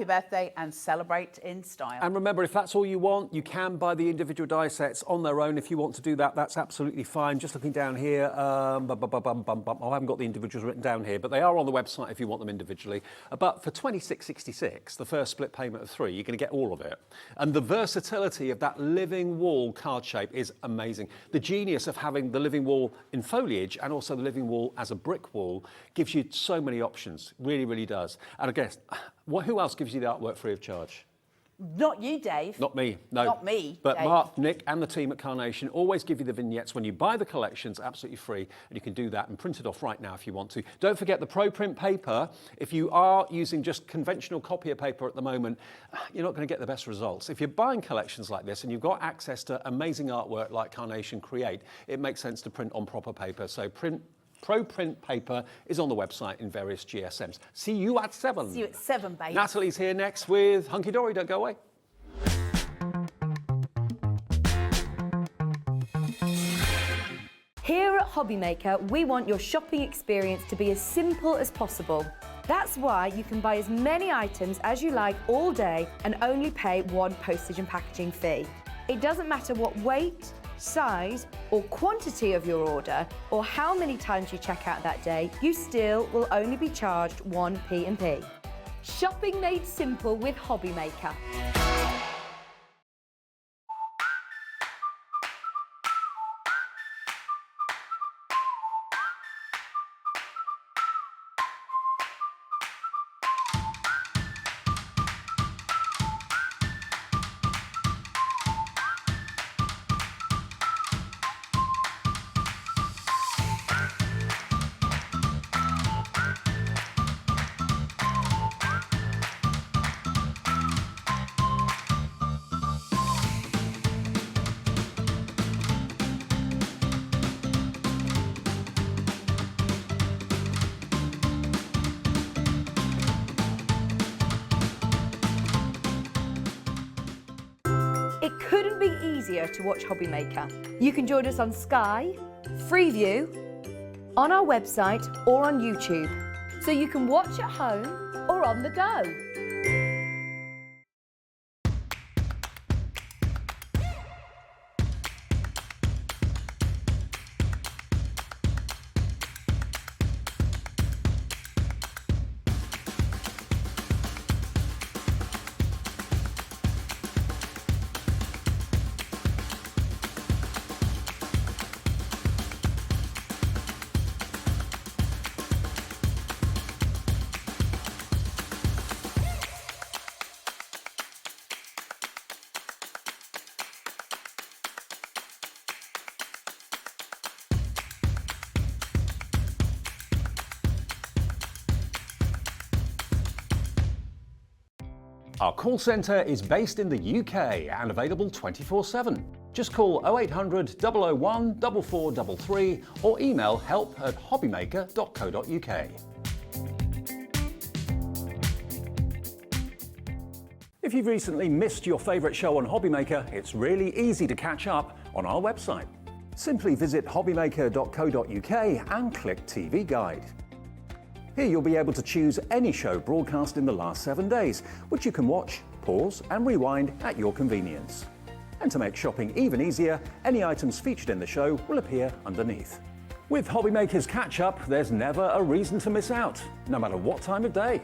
birthday, and celebrate in style. And remember, if that's all you want, you can buy the individual die sets on their own. If you want to do that, that's absolutely fine. Just looking down here, I haven't got the individuals written down here, but they are on the website if you want them individually. But for $26.66, the first split payment of 3, you're going to get all of it. And the versatility of that living wall card shape is amazing. The genius of having the living wall in foliage and also the living wall as a brick wall gives you so many options, really, really does. And I guess, who else gives you the artwork free of charge? Not you, Dave. Not me, no. Not me, But Dave. Mark, Nick and the team at Carnation always give you the vignettes when you buy the collections, absolutely free, and you can do that and print it off right now if you want to. Don't forget the Pro Print paper. If you are using just conventional copier paper at the moment, you're not going to get the best results. If you're buying collections like this and you've got access to amazing artwork like Carnation create, it makes sense to print on proper paper. So Pro Print paper is on the website in various GSMs. See you at 7. See you at 7, babe. Natalie's here next with Hunkydory. Don't go away. Here at Hobbymaker, we want your shopping experience to be as simple as possible. That's why you can buy as many items as you like all day and only pay one postage and packaging fee. It doesn't matter what weight, size or quantity of your order or how many times you check out that day, you still will only be charged one P&P. Shopping made simple with Hobby Maker. It couldn't be easier to watch Hobby Maker. You can join us on Sky, Freeview, on our website or on YouTube, so you can watch at home or on the go. Our call centre is based in the UK and available 24/7. Just call 0800 001 4433 or email help@hobbymaker.co.uk. If you've recently missed your favourite show on Hobby Maker, it's really easy to catch up on our website. Simply visit hobbymaker.co.uk and click TV Guide. Here you'll be able to choose any show broadcast in the last 7 days, which you can watch, pause and rewind at your convenience. And to make shopping even easier, any items featured in the show will appear underneath. With Hobby Maker's Catch-Up, there's never a reason to miss out, no matter what time of day.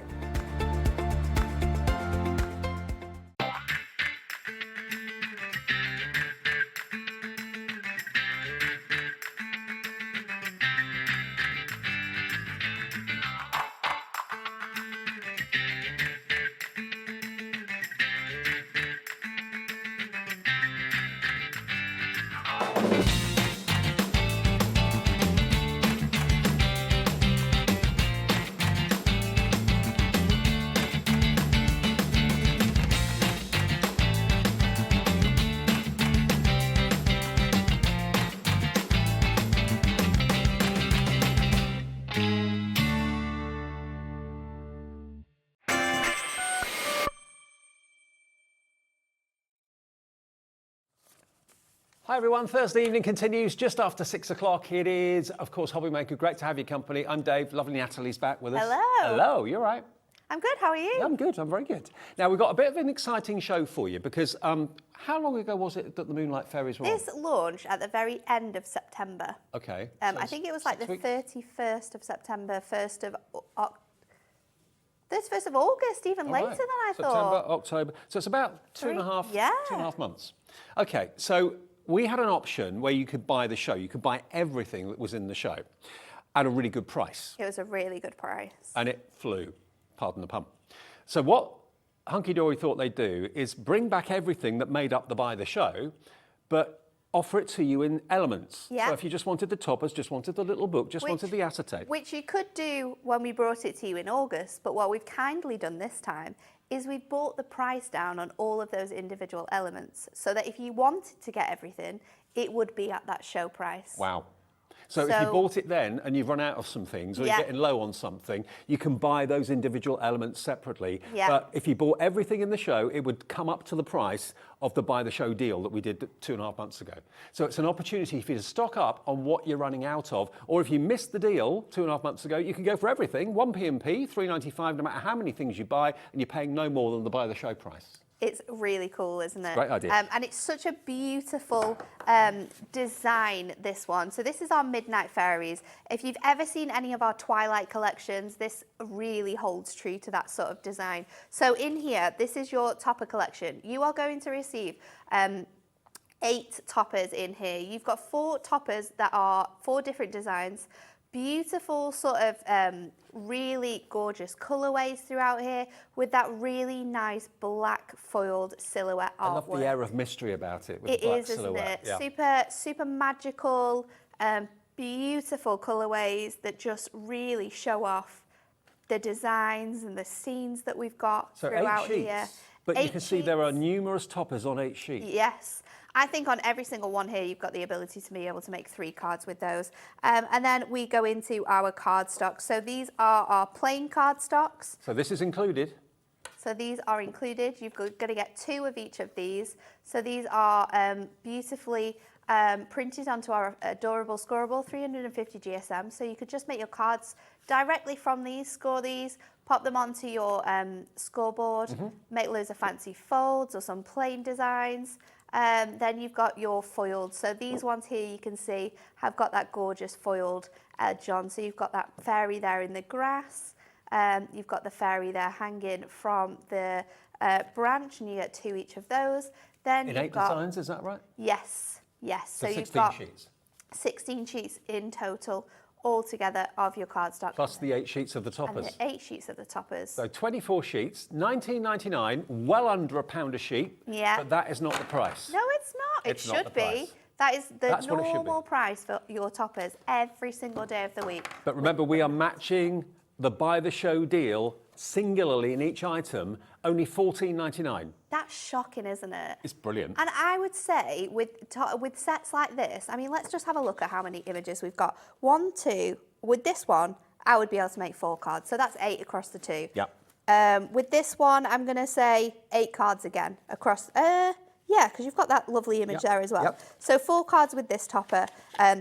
Hi everyone, Thursday evening continues just after 6 o'clock. It is, of course, Hobby Maker. Great to have your company. I'm Dave. Lovely Natalie's back with us. Hello. Hello, you're right. I'm good, how are you? Yeah, I'm good, I'm very good. Now, we've got a bit of an exciting show for you because how long ago was it that the Moonlight Fairies were on? This launched at the very end of September. Okay. I think it was like the 31st of September, 1st of August, even All later right. than I September, thought. October. So it's about two and a half months. Okay, so we had an option where you could buy the show. You could buy everything that was in the show at a really good price. It was a really good price. And it flew, pardon the pun. So what Hunkydory thought they'd do is bring back everything that made up the buy the show, but offer it to you in elements. Yeah. So if you just wanted the toppers, just wanted the little book, just wanted the acetate. Which you could do when we brought it to you in August, but what we've kindly done this time is we've brought the price down on all of those individual elements so that if you wanted to get everything, it would be at that show price. Wow. So if you bought it then and you've run out of some things or you're getting low on something, you can buy those individual elements separately. Yeah. But if you bought everything in the show, it would come up to the price of the buy the show deal that we did 2.5 months ago. So it's an opportunity for you to stock up on what you're running out of. Or if you missed the deal 2.5 months ago, you can go for everything, 1 P&P, $3.95, no matter how many things you buy, and you're paying no more than the buy the show price. It's really cool, isn't it? Great idea. And it's such a beautiful design, this one. So this is our Midnight Fairies. If you've ever seen any of our Twilight collections, this really holds true to that sort of design. So in here, this is your topper collection. You are going to receive 8 toppers in here. You've got 4 toppers that are 4 different designs. Beautiful sort of really gorgeous colorways throughout here with that really nice black foiled silhouette artwork. I love the air of mystery about it with It the black is, isn't silhouette. it? Yeah. Super magical, beautiful colorways that just really show off the designs and the scenes that we've got So throughout 8 sheets, here. but 8 you can see there are sheets. numerous toppers on 8 sheets. Yes. I think on every single one here, you've got the ability to be able to make 3 cards with those. And then we go into our card stock. So these are our plain card stocks. So this is included. So these are included. You're going to get 2 of each of these. So these are beautifully printed onto our adorable scoreable 350 GSM. So you could just make your cards directly from these, score these, pop them onto your scoreboard, make loads of fancy folds or some plain designs. Then you've got your foiled. So these ones here you can see have got that gorgeous foiled edge on. So you've got that fairy there in the grass. You've got the fairy there hanging from the branch, and you get 2 each of those. Then In you've 8 got, designs, is that right? Yes, yes. So you've 16 got sheets. 16 sheets in total altogether of your cardstock. Plus the 8 sheets of the and toppers. the 8 sheets of the toppers. So 24 sheets, $19.99, well under £1 a sheet. Yeah. But that is not the price. No, it's not. It's it not should the be. price. That is the That's what it should be. normal price for your toppers every single day of the week. But remember, we are matching the buy the show deal singularly in each item, only $14.99. That's shocking, isn't it? It's brilliant. And I would say with sets like this, I mean, let's just have a look at how many images we've got. 1, 2. With this one, I would be able to make 4 cards. So that's 8 across the 2. Yeah. With this one, I'm going to say 8 cards again across. Yeah, because you've got that lovely image there as well. Yep. So 4 cards with this topper.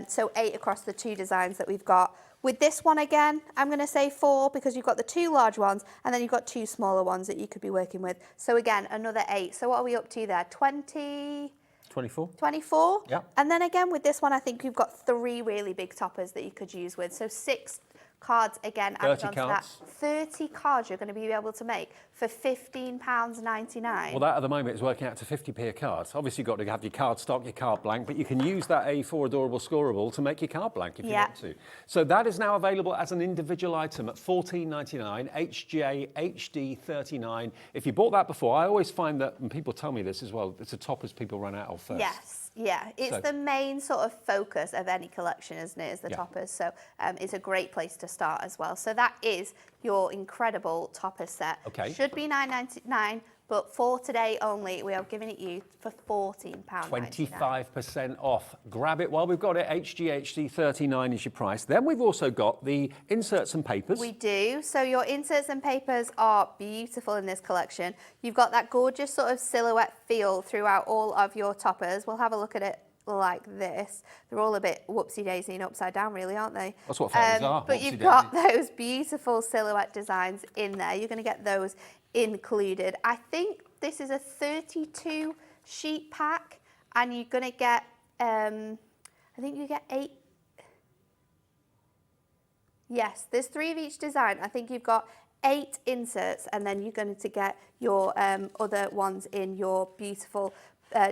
So 8 across the 2 designs that we've got. With this one again, I'm going to say 4 because you've got the 2 large ones and then you've got 2 smaller ones that you could be working with. So again, another 8. So what are we up to there? 20? 24. 24? Yeah. And then again with this one, I think you've got 3 really big toppers that you could use with. So 6 cards again added 30 onto cards. that. 30 cards you're going to be able to make for £15.99. Well, that at the moment is working out to 50p a card. Obviously, you've got to have your card stock, your card blank, but you can use that A4 Adorable Scoreable to make your card blank if you want to. So that is now available as an individual item at $14.99, HJ HD 39. If you bought that before, I always find that, and people tell me this as well, it's the toppers people run out of first. Yes. Yeah, it's the main sort of focus of any collection, isn't it, is the toppers. So it's a great place to start as well. So that is your incredible topper set. Okay. Should be $9.99, but for today only, we are giving it you for £14.99. 25% off. Grab it while we've got it. HGHD 39 is your price. Then we've also got the inserts and papers. We do. So your inserts and papers are beautiful in this collection. You've got that gorgeous sort of silhouette feel throughout all of your toppers. We'll have a look at it like this. They're all a bit whoopsie-daisy and upside down, really, aren't they? That's what fairies are. But you've got those beautiful silhouette designs in there. You're going to get those included. I think this is a 32 sheet pack, and you're going to get, I think you get 8. Yes, there's 3 of each design. I think you've got 8 inserts, and then you're going to get your other ones in your beautiful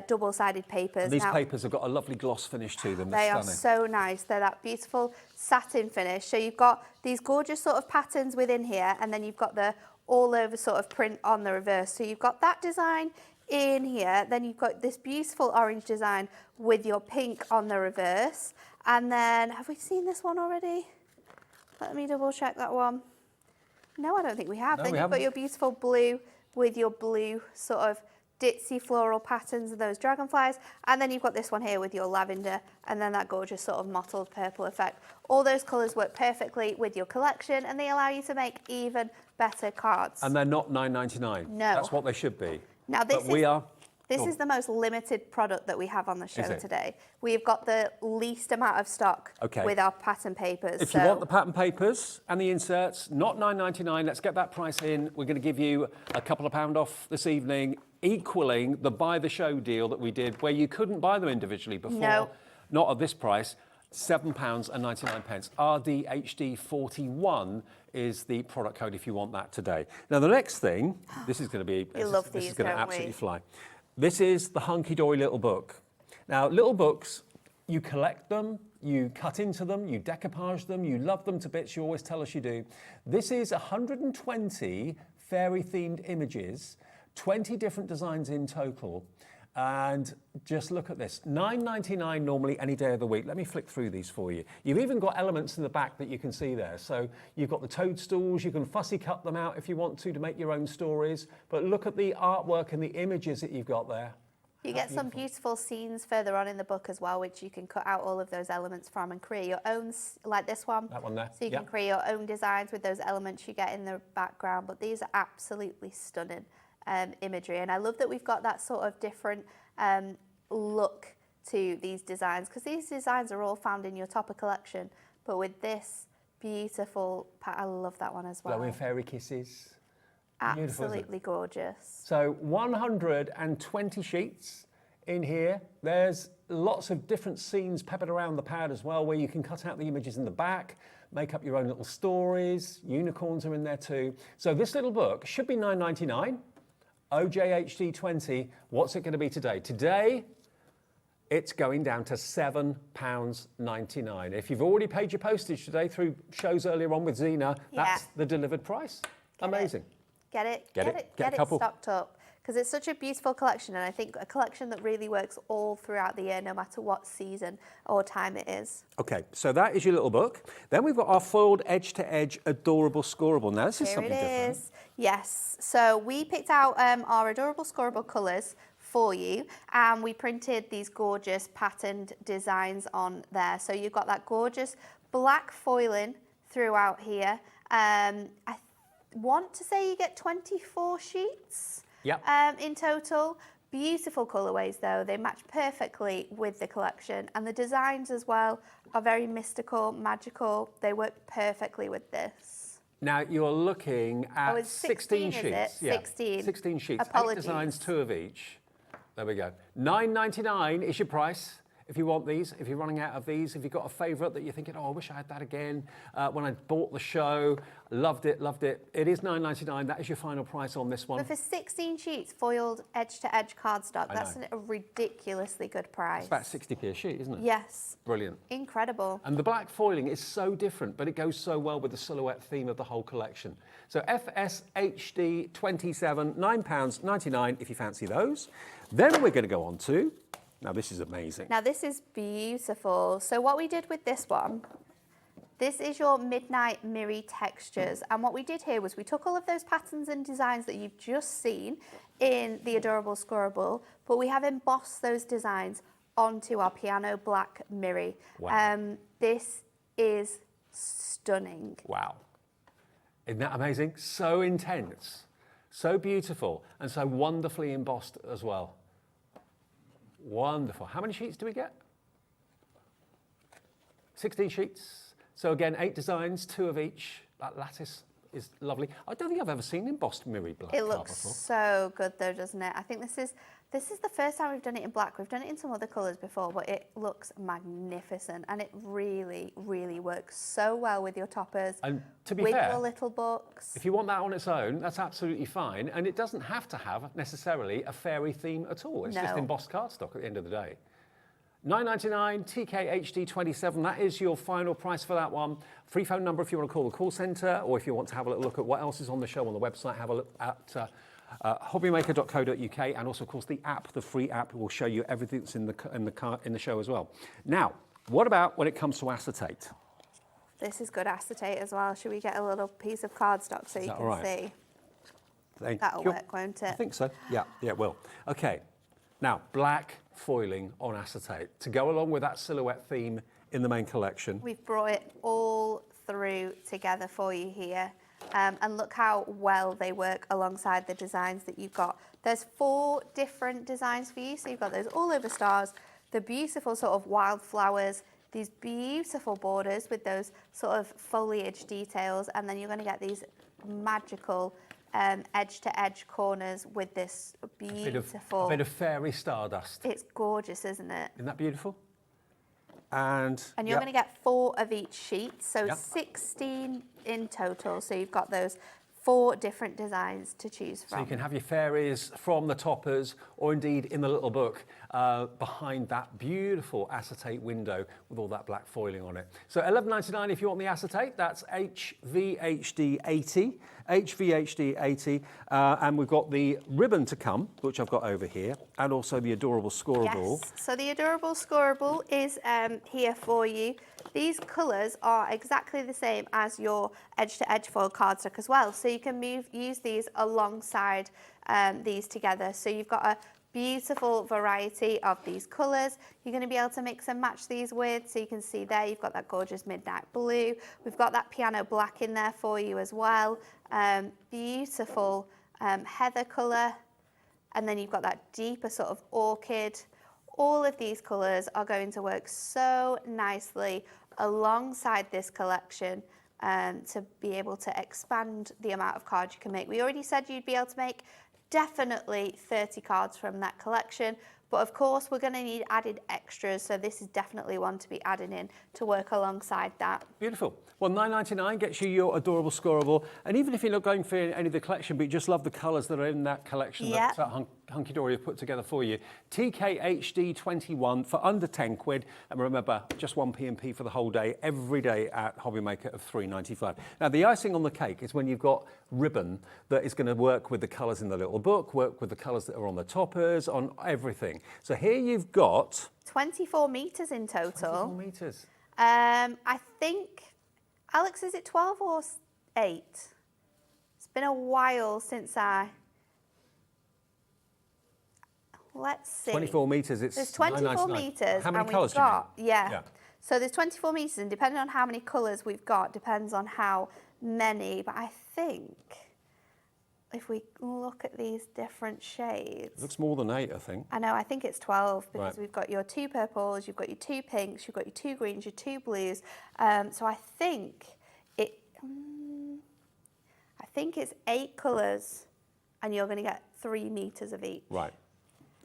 double-sided papers. And these papers have got a lovely gloss finish to them. They They're are stunning. so nice. They're that beautiful satin finish. So you've got these gorgeous sort of patterns within here, and then you've got the all-over sort of print on the reverse. So you've got that design in here. Then you've got this beautiful orange design with your pink on the reverse. And then, have we seen this one already? Let me double-check that one. No, I don't think we have. No, Then we you've got haven't. your beautiful blue with your blue sort of ditzy floral patterns of those dragonflies. And then you've got this one here with your lavender and then that gorgeous sort of mottled purple effect. All those colours work perfectly with your collection and they allow you to make even better cards. And they're not $9.99. No. That's what they should be. Now this This is the most limited product that we have on the show today. We've got the least amount of stock with our pattern papers. If you want the pattern papers and the inserts, not $9.99, let's get that price in. We're going to give you a couple of pound off this evening, equaling the buy the show deal that we did where you couldn't buy them individually before. No. Not at this price. £7.99. RDHD41 is the product code if you want that today. Now the next thing, this is going to be, this is going to absolutely fly. This is the Hunkydory little book. Now, little books, you collect them, you cut into them, you decoupage them, you love them to bits, you always tell us you do. This is 120 fairy-themed images, 20 different designs in total. And just look at this, $9.99 normally any day of the week. Let me flick through these for you. You've even got elements in the back that you can see there. So you've got the toadstools, you can fussy cut them out if you want to make your own stories. But look at the artwork and the images that you've got there. You get some beautiful scenes further on in the book as well, which you can cut out all of those elements from and create your own, like this one. That one there. So you can create your own designs with those elements you get in the background. But these are absolutely stunning. Imagery, and I love that we've got that sort of different look to these designs, because these designs are all found in your Topper collection, but with this beautiful I love that one as well. Glowing fairy kisses. Absolutely gorgeous. So 120 sheets in here. There's lots of different scenes peppered around the pad as well, where you can cut out the images in the back, make up your own little stories. Unicorns are in there too. So this little book should be $9.99. OJHD20, what's it going to be today? Today, it's going down to £7.99. If you've already paid your postage today through shows earlier on with Zena, that's the delivered price. Amazing. Get it stocked up, because it's such a beautiful collection, and I think a collection that really works all throughout the year, no matter what season or time it is. Okay, so that is your little book. Then we've got our foiled edge-to-edge adorable scoreable. Now this is something different. Yes, so we picked out our adorable scoreable colours for you, and we printed these gorgeous patterned designs on there. So you've got that gorgeous black foiling throughout here. I want to say you get 24 sheets in total. Beautiful colourways though, they match perfectly with the collection, and the designs as well are very mystical, magical. They work perfectly with this. Now you're looking at 16 sheets. Is it? 16. 16 sheets. Apologies. 8 designs, 2 of each. There we go. $9.99 is your price. If you want these, if you're running out of these, if you've got a favourite that you're thinking, oh, I wish I had that again. When I bought the show, loved it. It is $9.99. That is your final price on this one. But for 16 sheets, foiled edge-to-edge cardstock, that's a ridiculously good price. It's about 60p a sheet, isn't it? Yes. Brilliant. Incredible. And the black foiling is so different, but it goes so well with the silhouette theme of the whole collection. So FSHD 27, £9.99 if you fancy those. Then we're going to go on to... Now this is amazing. Now this is beautiful. So what we did with this one, this is your Midnight Mirror textures. And what we did here was we took all of those patterns and designs that you've just seen in the adorable scoreable, but we have embossed those designs onto our piano black mirror. Wow. This is stunning. Wow. Isn't that amazing? So intense, so beautiful, and so wonderfully embossed as well. Wonderful. How many sheets do we get? 16 sheets. So again, 8 designs, 2 of each. That lattice is lovely. I don't think I've ever seen embossed mirror black It card looks before. so good though, doesn't it? I think this is the first time we've done it in black. We've done it in some other colours before, but it looks magnificent, and it really, really works so well with your toppers. And to be with fair, your little books. if you want that on its own, that's absolutely fine, and it doesn't have to have necessarily a fairy theme at all. It's just embossed cardstock at the end of the day. $9.99 TKHD27, that is your final price for that one. Free phone number if you want to call the call centre, or if you want to have a little look at what else is on the show on the website, have a look at hobbymaker.co.uk, and also, of course, the app, the free app, will show you everything that's in the show as well. Now, what about when it comes to acetate? This is good acetate as well. Should we get a little piece of cardstock so you can see? That'll work, won't it? I think so. Yeah, it will. Okay. Now, black foiling on acetate to go along with that silhouette theme in the main collection. We've brought it all through together for you here. And look how well they work alongside the designs that you've got. There's 4 different designs for you. So you've got those all over stars, the beautiful sort of wildflowers, these beautiful borders with those sort of foliage details, and then you're going to get these magical edge-to-edge corners with this beautiful... A bit of fairy stardust. It's gorgeous, isn't it? Isn't that beautiful? And you're going to get 4 of each sheet, so Yep. 16 in total. So you've got those 4 different designs to choose from. So you can have your fairies from the toppers, or indeed in the little book behind that beautiful acetate window with all that black foiling on it. So $11.99 if you want the acetate. That's HVHD 80, HVHD 80, and we've got the ribbon to come, which I've got over here, and also the adorable scoreable. Yes, so the adorable scoreable is here for you. These colours are exactly the same as your edge-to-edge foil cardstock as well. So you can use these alongside these together. So you've got a beautiful variety of these colours. You're going to be able to mix and match these with. So you can see there, you've got that gorgeous midnight blue. We've got that piano black in there for you as well. Beautiful heather colour. And then you've got that deeper sort of orchid. All of these colours are going to work so nicely alongside this collection to be able to expand the amount of cards you can make. We already said you'd be able to make definitely 30 cards from that collection, but of course we're going to need added extras, so this is definitely one to be added in to work alongside that. Beautiful. Well, $9.99 gets you your adorable scoreable, and even if you're not going for any of the collection, but you just love the colours that are in that collection that Hunkydory have put together for you, TKHD 21 for under 10 quid, and remember, just 1 P&P for the whole day, every day at Hobbymaker of $3.95. Now, the icing on the cake is when you've got ribbon that is going to work with the colours in the little book, work with the colours that are on the toppers, on everything. So here you've got 24 metres in total. 24 metres. I think, Alex, is it 12 or 8? It's been a while since let's see. 24 metres, it's There's 24 $9.99. metres. How many and colours we've do you mean? got, yeah. So there's 24 metres, and depending on how many colours we've got, depends on how many. But I think if we look at these different shades. It looks more than 8, I think. I know, I think it's 12 because Right. we've got your 2 purples, you've got your 2 pinks, you've got your 2 greens, your 2 blues. So I think it's 8 colours, and you're going to get 3 metres of each. Right.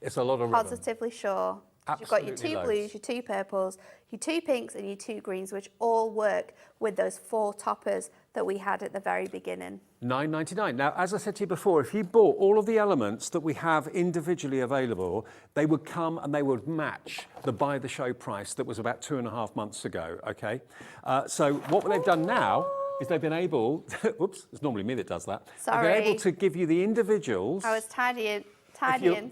It's a lot of ribbon. Positively sure. You've got your Absolutely 2 loads. blues, your 2 purples, your 2 pinks and your 2 greens, which all work with those 4 toppers that we had at the very beginning. $9.99. Now, as I said to you before, if you bought all of the elements that we have individually available, they would come and they would match the buy the show price that was about 2.5 months ago, okay? So what they've done now is they've been able, oops, it's normally me that does that. Sorry. They've been able to give you the individuals. I was tidying.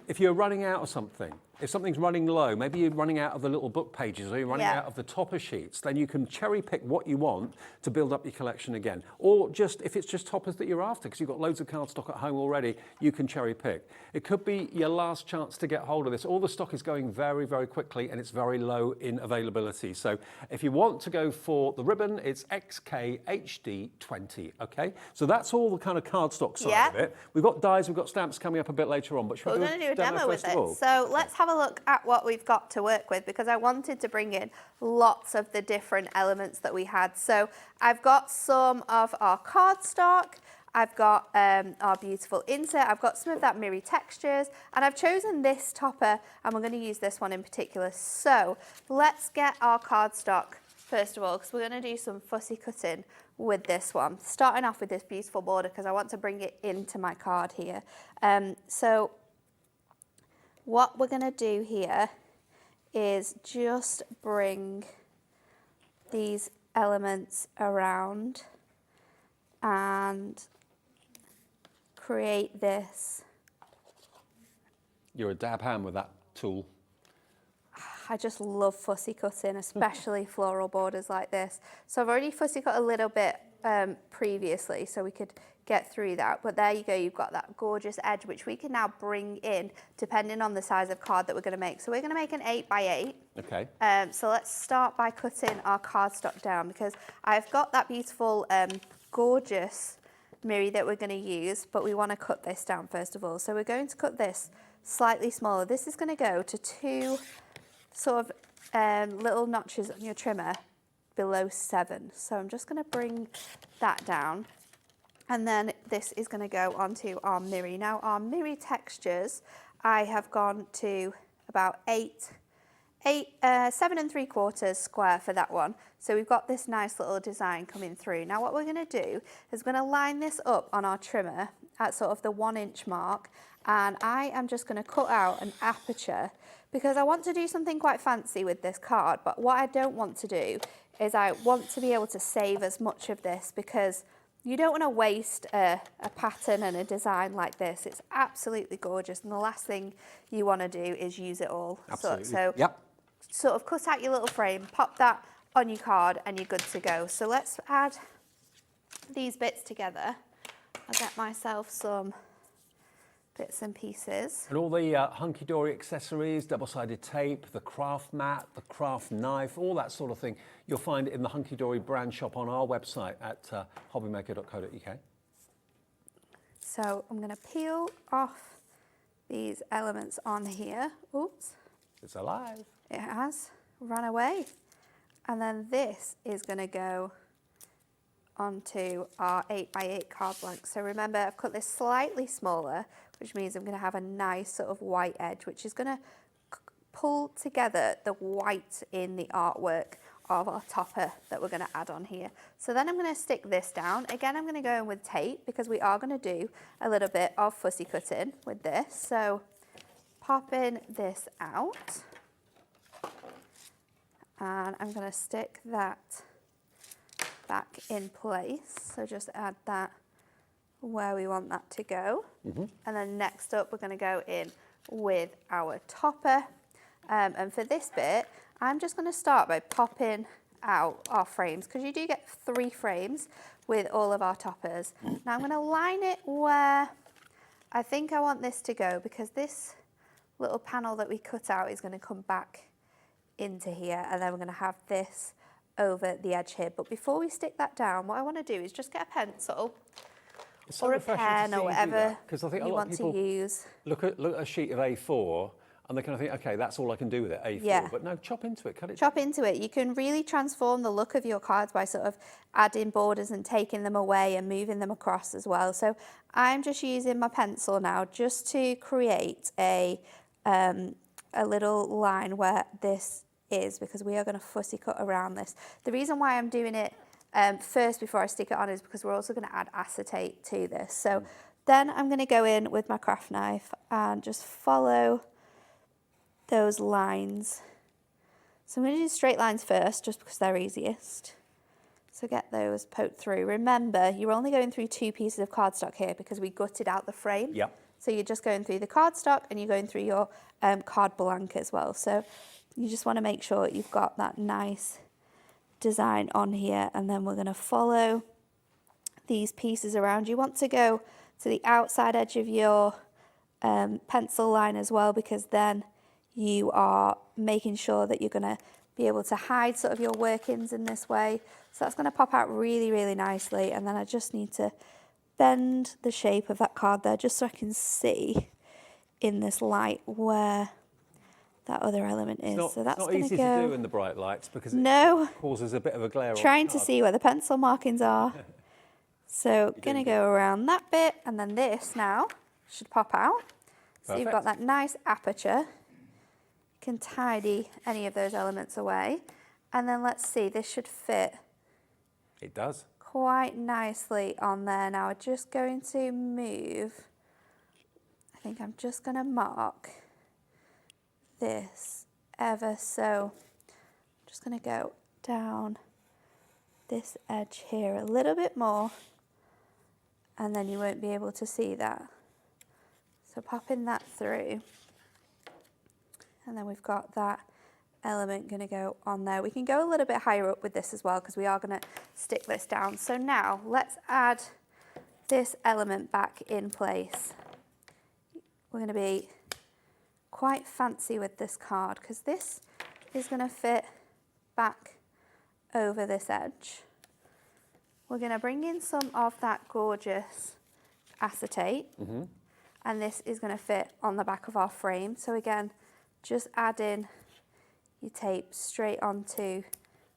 If you're running out of something, if something's running low, maybe you're running out of the little book pages or you're running out of the topper sheets, then you can cherry pick what you want to build up your collection again. Or just, if it's just toppers that you're after, because you've got loads of cardstock at home already, you can cherry pick. It could be your last chance to get hold of this. All the stock is going very, very quickly and it's very low in availability. So if you want to go for the ribbon, it's XKHD20, okay? So that's all the kind of cardstock side of it. We've got dies, we've got stamps coming up a bit later on, but should we We're going to do a demo with it. So let's have a look at what we've got to work with, because I wanted to bring in lots of the different elements that we had. So I've got some of our cardstock, I've got our beautiful insert, I've got some of that mirror textures, and I've chosen this topper, and we're going to use this one in particular. So let's get our cardstock first of all, because we're going to do some fussy cutting with this one. Starting off with this beautiful border, because I want to bring it into my card here. So what we're going to do here is just bring these elements around and create this. You're a dab hand with that tool. I just love fussy cutting, especially floral borders like this. So I've already fussy cut a little bit previously so we could get through that. But there you go, you've got that gorgeous edge, which we can now bring in depending on the size of card that we're going to make. So we're going to make an 8 by 8. Okay. So let's start by cutting our cardstock down, because I've got that beautiful, gorgeous mirror that we're going to use, but we want to cut this down first of all. So we're going to cut this slightly smaller. This is going to go to 2 sort of little notches on your trimmer below 7. So I'm just going to bring that down. And then this is going to go onto our mirror. Now our mirror textures, I have gone to about 7 3/4 square for that one. So we've got this nice little design coming through. Now what we're going to do is we're going to line this up on our trimmer at sort of the 1 inch mark. And I am just going to cut out an aperture because I want to do something quite fancy with this card. But what I don't want to do is I want to be able to save as much of this, because you don't want to waste a pattern and a design like this. It's absolutely gorgeous, and the last thing you want to do is use it all. Absolutely. So yep. Sort of cut out your little frame, pop that on your card, and you're good to go. So let's add these bits together. I'll get myself some bits and pieces. And all the Hunkydory accessories, double-sided tape, the craft mat, the craft knife, all that sort of thing, you'll find it in the Hunkydory brand shop on our website at hobbymaker.co.uk. So I'm going to peel off these elements on here. Oops. It's alive. It has run away. And then this is going to go onto our 8 by 8 card blank. So remember, I've cut this slightly smaller, which means I'm going to have a nice sort of white edge, which is going to pull together the white in the artwork of our topper that we're going to add on here. So then I'm going to stick this down. Again, I'm going to go in with tape because we are going to do a little bit of fussy cutting with this. So popping this out, and I'm going to stick that back in place. So just add that where we want that to go. And then next up, we're going to go in with our topper. And for this bit, I'm just going to start by popping out our frames, because you do get 3 frames with all of our toppers. Now I'm going to line it where I think I want this to go, because this little panel that we cut out is going to come back into here, and then we're going to have this over the edge here. But before we stick that down, what I want to do is just get a pencil So or a refreshing to pen see or you do whatever that, 'cause I think a you lot of want to people use. Look at a sheet of A4 and they kind of think, okay, that's all I can do with it, A4. Yeah. But no, chop into it, cut it. Chop into it. You can really transform the look of your cards by sort of adding borders and taking them away and moving them across as well. So I'm just using my pencil now just to create a little line where this is, because we are going to fussy cut around this. The reason why I'm doing it first before I stick it on is because we're also going to add acetate to this. So then I'm going to go in with my craft knife and just follow those lines. So I'm going to do straight lines first, just because they're easiest. So get those poked through. Remember, you're only going through 2 pieces of cardstock here because we gutted out the frame. Yep. So you're just going through the cardstock and you're going through your card blank as well. So you just want to make sure you've got that nice design on here, and then we're going to follow these pieces around. You want to go to the outside edge of your pencil line as well, because then you are making sure that you're going to be able to hide sort of your workings in this way. So that's going to pop out really, really nicely. And then I just need to bend the shape of that card there just so I can see in this light where that other element is. So that's going to go. It's not easy to do in the bright lights because No. it causes a bit of a glare. Trying on the to card. see where the pencil markings are. So going to go around that bit, and then this now should pop out. So you've got Perfect. that nice aperture. Can tidy any of those elements away. And then let's see, this should fit It does. quite nicely on there. Now we're just going to move. I think I'm just going to mark this ever so. I'm just going to go down this edge here a little bit more, and then you won't be able to see that. So popping that through, and then we've got that element going to go on there. We can go a little bit higher up with this as well because we are going to stick this down. So now let's add this element back in place. We're going to be quite fancy with this card because this is going to fit back over this edge. We're going to bring in some of that gorgeous acetate, and this is going to fit on the back of our frame. So again, just add in your tape straight onto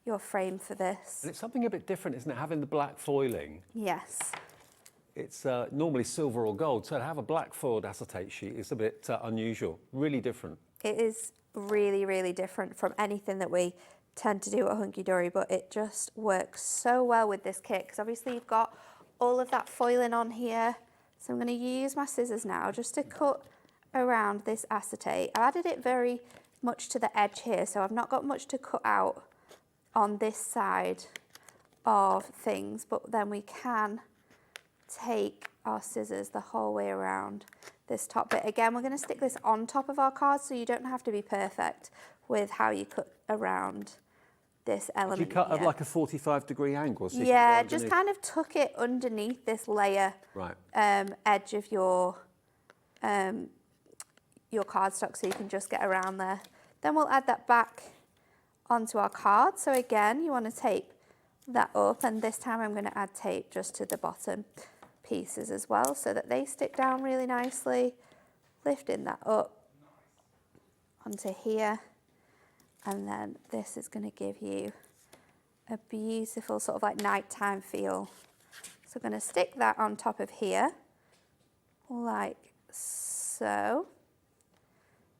your frame for this. And it's something a bit different, isn't it, having the black foiling? Yes. It's normally silver or gold, so to have a black foiled acetate sheet is a bit unusual, really different. It is really, really different from anything that we tend to do at Hunkydory, but it just works so well with this kit because obviously you've got all of that foiling on here. So I'm going to use my scissors now just to cut around this acetate. I've added it very much to the edge here, so I've not got much to cut out on this side of things, but then we can take our scissors the whole way around this top bit. Again, we're going to stick this on top of our card, so you don't have to be perfect with how you cut around this element. Do you cut here. at like a 45-degree angle? So Yeah, just kind of tuck it underneath this layer edge of your cardstock so you can just get around there. Then we'll add that back onto our card. So again, you want to tape that up, and this time I'm going to add tape just to the bottom pieces as well so that they stick down really nicely, lifting that up onto here, and then this is going to give you a beautiful sort of like nighttime feel. So I'm going to stick that on top of here like so.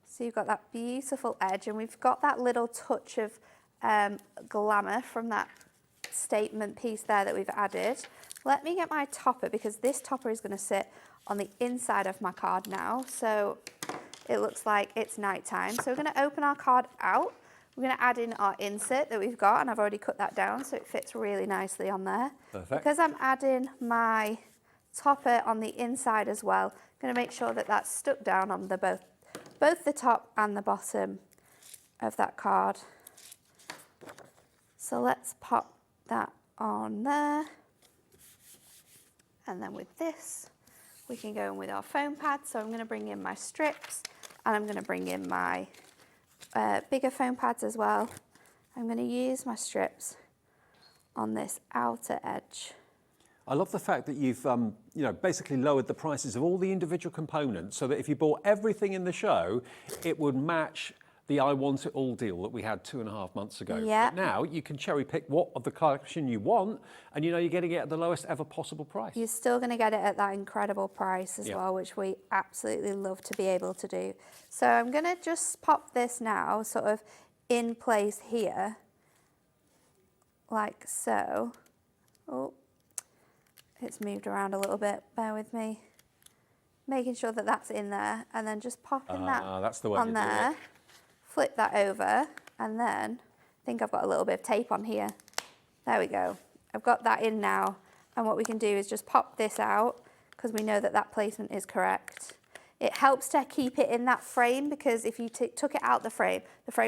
So you've got that beautiful edge, and we've got that little touch of glamour from that statement piece there that we've added. Let me get my topper, because this topper is going to sit on the inside of my card now, so it looks like it's nighttime. So we're going to open our card out. We're going to add in our insert that we've got, and I've already cut that down so it fits really nicely on there. Perfect. Because I'm adding my topper on the inside as well, I'm going to make sure that that's stuck down on the both the top and the bottom of that card. So let's pop that on there. And then with this, we can go in with our foam pad. So I'm going to bring in my strips, and I'm going to bring in my bigger foam pads as well. I'm going to use my strips on this outer edge. I love the fact that you've basically lowered the prices of all the individual components so that if you bought everything in the show, it would match the I Want It All deal that we had 2.5 months ago. Yeah. But now you can cherry pick what of the collection you want, and you know you're getting it at the lowest ever possible price. You're still going to get it at that incredible price as well, which we absolutely love to be able to do. So I'm going to just pop this now sort of in place here, like so. Oh, it's moved around a little bit, bear with me. Making sure that that's in there, and then just popping that's the way on to there. do it. Flip that over, and then I think I've got a little bit of tape on here. There we go. I've got that in now, and what we can do is just pop this out because we know that that placement is correct. It helps to keep it in that frame, because if you took it out the frame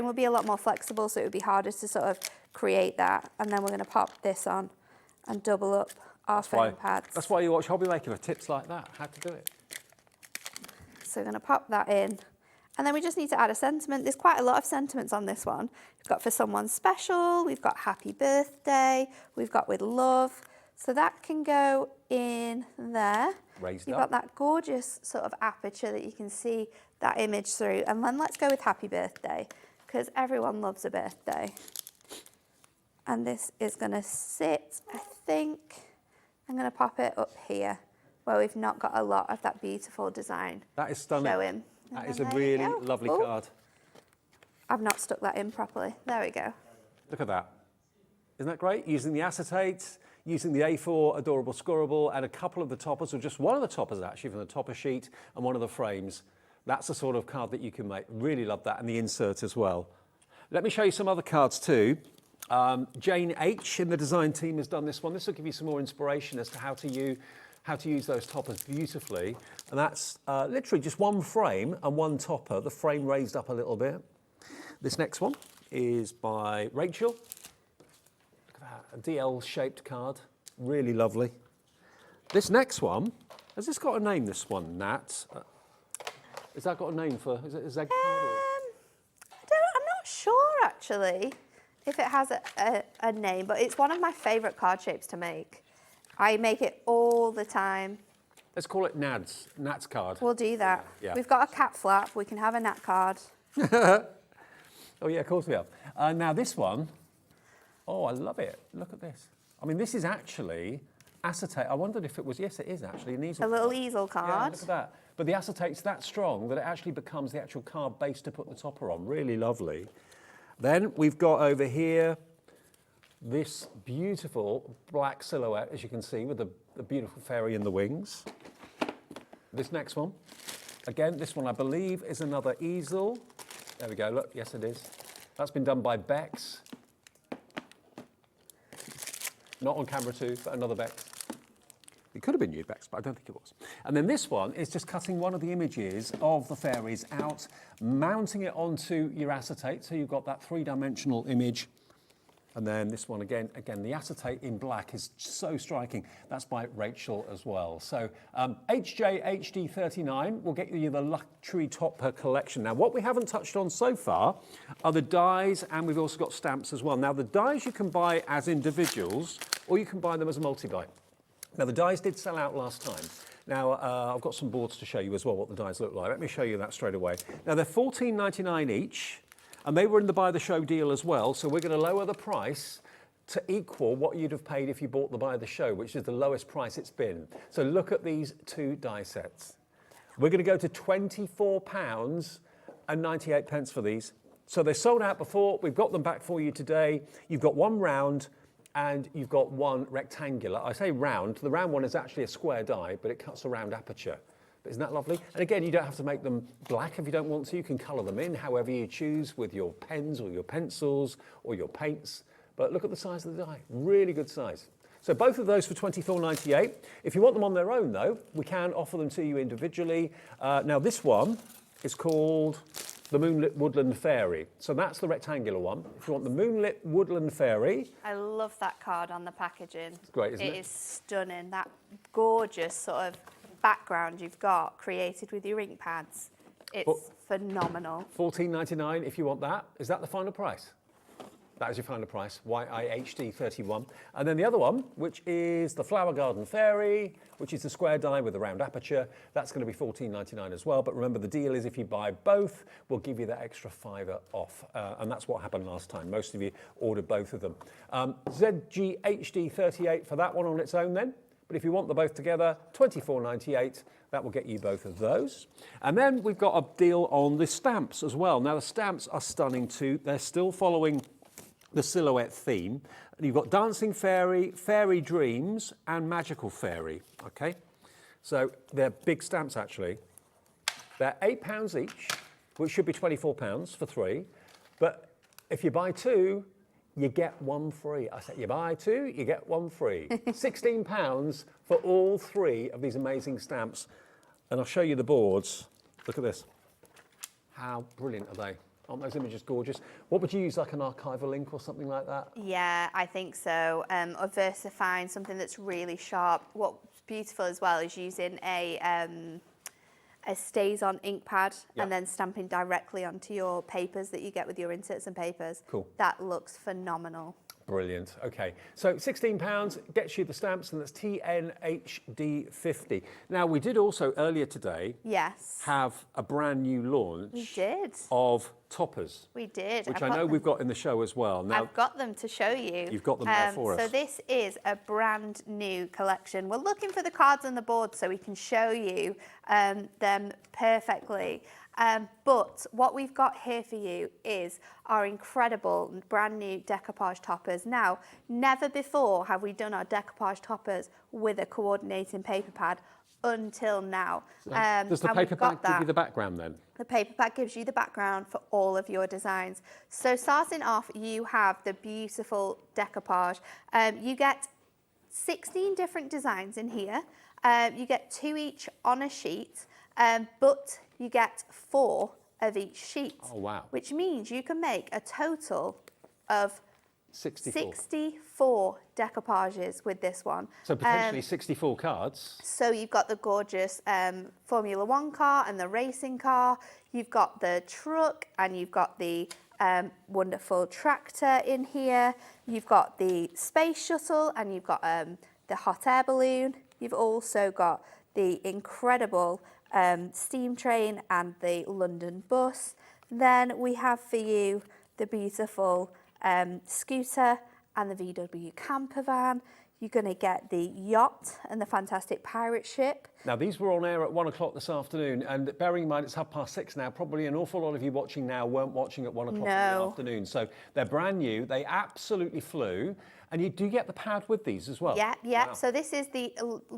would be a lot more flexible, so it would be harder to sort of create that. And then we're going to pop this on and double up our foam pads. That's why you watch Hobby Maker for tips like that, how to do it. So we're going to pop that in. And then we just need to add a sentiment. There's quite a lot of sentiments on this one. We've got for someone special, we've got happy birthday, we've got with love. So that can go in there. Raised You've up. got that gorgeous sort of aperture that you can see that image through. And then let's go with happy birthday, because everyone loves a birthday. And this is going to sit, I think, I'm going to pop it up here, where we've not got a lot of that beautiful design. That is stunning. Showing. That And is a then there you really go. lovely Oh, card. I've not stuck that in properly. There we go. Look at that. Isn't that great? Using the acetate, using the A4 Adorable Scorable, and a couple of the toppers, or just one of the toppers actually from the topper sheet and one of the frames. That's the sort of card that you can make. Really love that, and the insert as well. Let me show you some other cards too. Jane H in the design team has done this one. This will give you some more inspiration as to how to use those toppers beautifully. And that's literally just one frame and one topper, the frame raised up a little bit. This next one is by Rachel. Look at that, a DL-shaped card. Really lovely. This next one, has this got a name, this one, Nat? Has that got a name for, is it a Z card? I'm not sure, actually, if it has a name, but it's one of my favourite card shapes to make. I make it all the time. Let's call it Nat's card. We'll do that. Yeah. We've got a cat flap. We can have a Nat card. Oh, yeah, of course we have. Now, this one, oh, I love it. Look at this. I mean, this is actually acetate. I wondered if it was, yes, it is actually an easel A little card. easel card. Yeah, look at that. But the acetate's that strong that it actually becomes the actual card base to put the topper on. Really lovely. Then we've got over here this beautiful black silhouette, as you can see, with the beautiful fairy in the wings. This next one, again, this one I believe is another easel. There we go, look, yes it is. That's been done by Bex. Not on camera too, but another Bex. It could have been you, Bex, but I don't think it was. And then this one is just cutting one of the images of the fairies out, mounting it onto your acetate, so you've got that three-dimensional image. And then this one again, the acetate in black is so striking. That's by Rachel as well. So HJHD39 will get you the luxury topper collection. Now, what we haven't touched on so far are the dies, and we've also got stamps as well. Now, the dies you can buy as individuals, or you can buy them as a multi-buy. Now, the dies did sell out last time. Now, I've got some boards to show you as well what the dies look like. Let me show you that straight away. Now, they're $14.99 each. And they were in the Buy the Show deal as well, so we're going to lower the price to equal what you'd have paid if you bought the Buy the Show, which is the lowest price it's been. So look at these two die sets. We're going to go to £24.98 for these. So they sold out before, we've got them back for you today. You've got one round and you've got one rectangular. I say round, the round one is actually a square die, but it cuts a round aperture. Isn't that lovely? And again, you don't have to make them black if you don't want to. You can colour them in however you choose with your pens or your pencils or your paints. But look at the size of the die. Really good size. So both of those for $24.98. If you want them on their own, though, we can offer them to you individually. Now, this one is called the Moonlit Woodland Fairy. So that's the rectangular one. If you want the Moonlit Woodland Fairy. I love that card on the packaging. It's great, isn't it? It is stunning. That gorgeous sort of background you've got created with your ink pads. It's phenomenal. $14.99 if you want that. Is that the final price? That is your final price, YIHD31. And then the other one, which is the Flower Garden Fairy, which is the square die with a round aperture. That's going to be $14.99 as well. But remember, the deal is if you buy both, we'll give you that extra $5 off. And that's what happened last time. Most of you ordered both of them. ZGHD38 for that one on its own then. But if you want them both together, $24.98, that will get you both of those. And then we've got a deal on the stamps as well. Now, the stamps are stunning too. They're still following the silhouette theme. And you've got Dancing Fairy, Fairy Dreams, and Magical Fairy, okay? So they're big stamps, actually. They're £8 each, which should be £24 for 3. But if you buy 2, you get 1 free. I said, you buy 2, you get 1 free. £16 for all 3 of these amazing stamps. And I'll show you the boards. Look at this. How brilliant are they? Aren't those images gorgeous? What would you use, like an archival ink or something like that? Yeah, I think so. Or versifying, something that's really sharp. What's beautiful as well is using a stays-on ink pad and then stamping directly onto your papers that you get with your inserts and papers. Cool. That looks phenomenal. Brilliant. Okay, so £16 gets you the stamps, and that's TNHD50. Now, we did also earlier today have a brand new launch. We did. Of toppers. We did. Which I know we've got in the show as well. Now, I've got them to show you. You've got them there for us. So this is a brand new collection. We're looking for the cards on the board so we can show you them perfectly. But what we've got here for you is our incredible brand new decoupage toppers. Now, never before have we done our decoupage toppers with a coordinating paper pad until now. Does the paper pad give you the background then? The paper pad gives you the background for all of your designs. So starting off, you have the beautiful decoupage. You get 16 different designs in here. You get 2 each on a sheet, but you get 4 of each sheet. Oh, wow. Which means you can make a total of 64 decoupages with this one. So potentially 64 cards. So you've got the gorgeous Formula One car and the racing car. You've got the truck and you've got the wonderful tractor in here. You've got the space shuttle and you've got the hot air balloon. You've also got the incredible steam train and the London bus. Then we have for you the beautiful scooter and the VW camper van. You're going to get the yacht and the fantastic pirate ship. Now, these were on air at 1 o'clock this afternoon, and bearing in mind it's 6:30 now, probably an awful lot of you watching now weren't watching at 1 o'clock in the afternoon. So they're brand new, they absolutely flew, and you do get the pad with these as well. Yeah, yeah. Wow. So this is the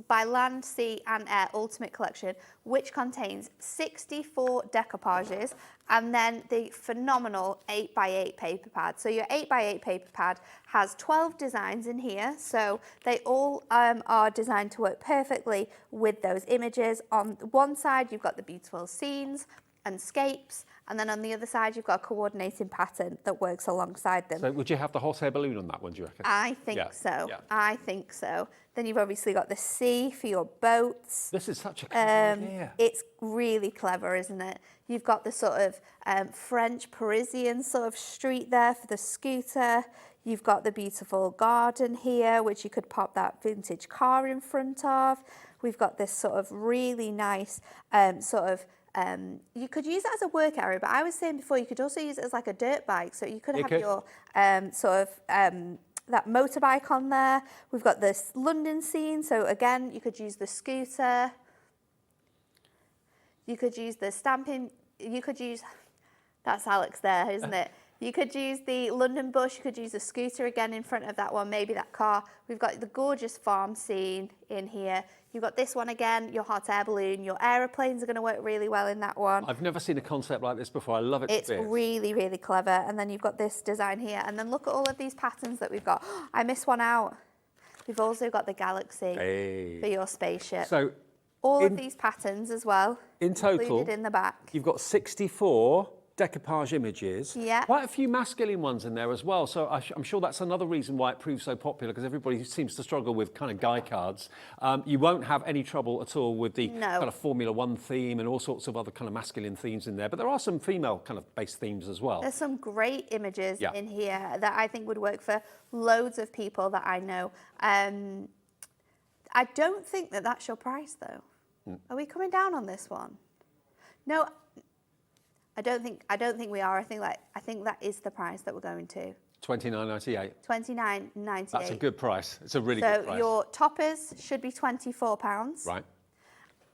by land, sea and air ultimate collection, which contains 64 decoupages and then the phenomenal 8x8 paper pad. So your 8x8 paper pad has 12 designs in here. So they all are designed to work perfectly with those images. On one side, you've got the beautiful scenes and scapes, and then on the other side you've got a coordinating pattern that works alongside them. So would you have the hot air balloon on that one, do you reckon? I think so. Yeah. I think so. Then you've obviously got the sea for your boats. This is such a clever idea. It's really clever, isn't it? You've got the sort of French Parisian sort of street there for the scooter. You've got the beautiful garden here, which you could pop that vintage car in front of. We've got this sort of really nice you could use it as a work area, but I was saying before you could also use it as like a dirt bike. So you could have your that motorbike on there. We've got this London scene. So again, you could use the scooter. You could use the stamping. You could use, that's Alex there, isn't it? You could use the London bus, you could use the scooter again in front of that one, maybe that car. We've got the gorgeous farm scene in here. You've got this one again, your hot air balloon. Your aeroplanes are going to work really well in that one. I've never seen a concept like this before. I love it. It's really, really clever. And then you've got this design here. And then look at all of these patterns that we've got. I missed one out. We've also got the galaxy for your spaceship. So all of these patterns as well. In total, included in the back. You've got 64 decoupage images. Yeah. Quite a few masculine ones in there as well. So I'm sure that's another reason why it proves so popular, because everybody seems to struggle with kind of guy cards. You won't have any trouble at all with the kind of Formula One theme and all sorts of other kind of masculine themes in there. But there are some female kind of based themes as well. There's some great images in here that I think would work for loads of people that I know. I don't think that that's your price though. Are we coming down on this one? No. I don't think we are. I think that is the price that we're going to. $29.98. $29.98. That's a good price. It's a really good price. So your toppers should be £24. Right.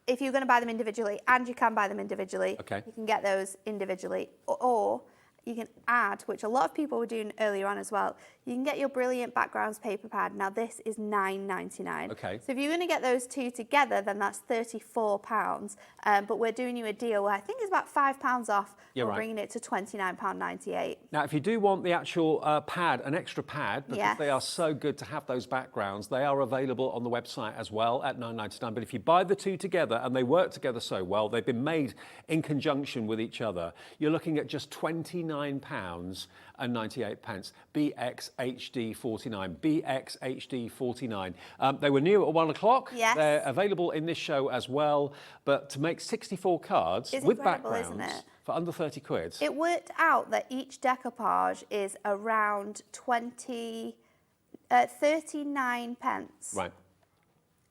If you're going to buy them individually, and you can buy them individually, okay, you can get those individually, or you can add, which a lot of people were doing earlier on as well, you can get your Brilliant Backgrounds paper pad. Now this is $9.99. Okay. So if you're going to get those two together, then that's £34. But we're doing you a deal where I think it's about £5 off. We're bringing it to £29.98. Now, if you do want the actual pad, an extra pad, because they are so good to have those backgrounds, they are available on the website as well at $9.99. But if you buy the two together, and they work together so well, they've been made in conjunction with each other, you're looking at just £29.98. BXHD49. BXHD49. They were new at 1 o'clock. Yes. They're available in this show as well. But to make 64 cards with backgrounds for under 30 quid. It worked out that each decoupage is around 39 pence. Right.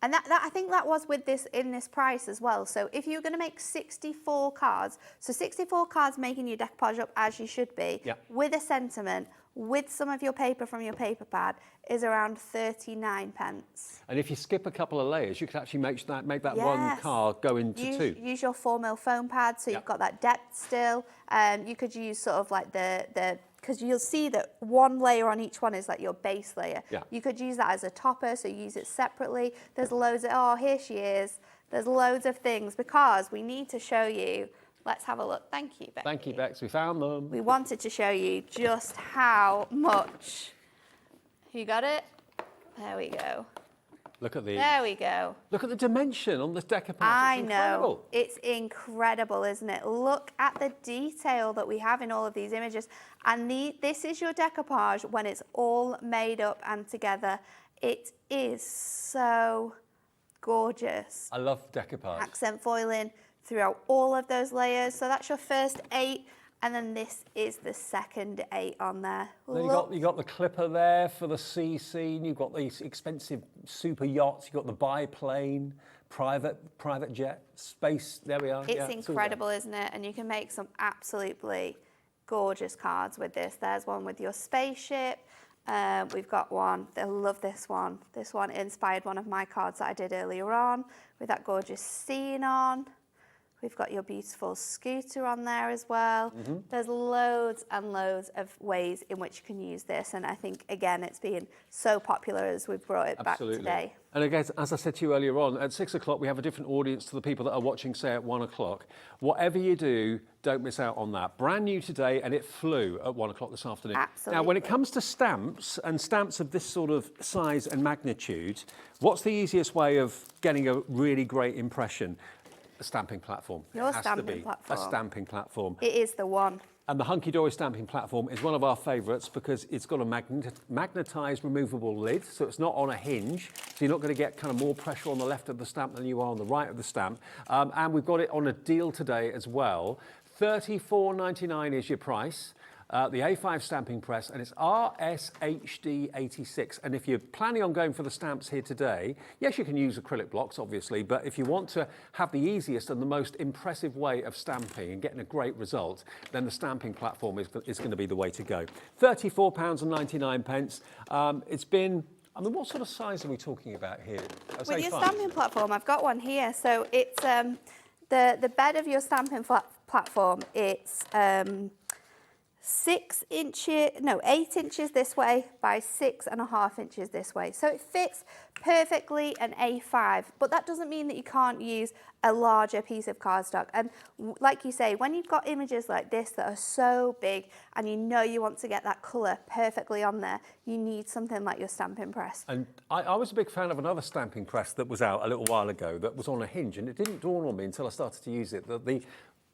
And that I think that was with this in this price as well. So if you're going to make 64 cards, so 64 cards making your decoupage up as you should be, with a sentiment, with some of your paper from your paper pad, is around 39 pence. And if you skip a couple of layers, you could actually make that one card go into two. Use your 4mm foam pad, so you've got that depth still. You could use sort of like because you'll see that one layer on each one is like your base layer. Yeah. You could use that as a topper, so use it separately. There's loads of, oh, here she is. There's loads of things because we need to show you. Let's have a look. Thank you, Becky. Thank you, Bex. We found them. We wanted to show you just how much. You got it? There we go. Look at the. There we go. Look at the dimension on this decoupage. I It's know. incredible. It's incredible, isn't it? Look at the detail that we have in all of these images. And this is your decoupage when it's all made up and together. It is so gorgeous. I love decoupage. Accent foiling throughout all of those layers. So that's your first 8. And then this is the second 8 on there. Then you got the clipper there for the sea scene. You've got these expensive super yachts. You've got the biplane, private jet, space. There we are. It's incredible, isn't it? And you can make some absolutely gorgeous cards with this. There's one with your spaceship. We've got one. I love this one. This one inspired one of my cards that I did earlier on with that gorgeous scene on. We've got your beautiful scooter on there as well. There's loads and loads of ways in which you can use this. And I think, again, it's been so popular as we've brought it back today. And again, as I said to you earlier on, at 6 o'clock, we have a different audience to the people that are watching, say, at 1 o'clock. Whatever you do, don't miss out on that. Brand new today, and it flew at 1 o'clock this afternoon. Absolutely. Now, when it comes to stamps, and stamps of this sort of size and magnitude, what's the easiest way of getting a really great impression? A stamping platform. Your It has stamping to be platform. a stamping platform. It is the one. And the Hunkydory stamping platform is one of our favourites because it's got a magnetised removable lid, so it's not on a hinge, so you're not going to get kind of more pressure on the left of the stamp than you are on the right of the stamp. And we've got it on a deal today as well. $34.99 is your price. The A5 stamping press, and it's RSHD86. And if you're planning on going for the stamps here today, yes, you can use acrylic blocks, obviously, but if you want to have the easiest and the most impressive way of stamping and getting a great result, then the stamping platform is going to be the way to go. £34.99. It's been, I mean, what sort of size are we talking about here? With your stamping platform, I've got one here. So it's the bed of your stamping platform. It's 8 inches this way by 6.5 inches this way. So it fits perfectly an A5, but that doesn't mean that you can't use a larger piece of cardstock. And like you say, when you've got images like this that are so big and you know you want to get that colour perfectly on there, you need something like your stamping press. And I was a big fan of another stamping press that was out a little while ago that was on a hinge, and it didn't dawn on me until I started to use it that the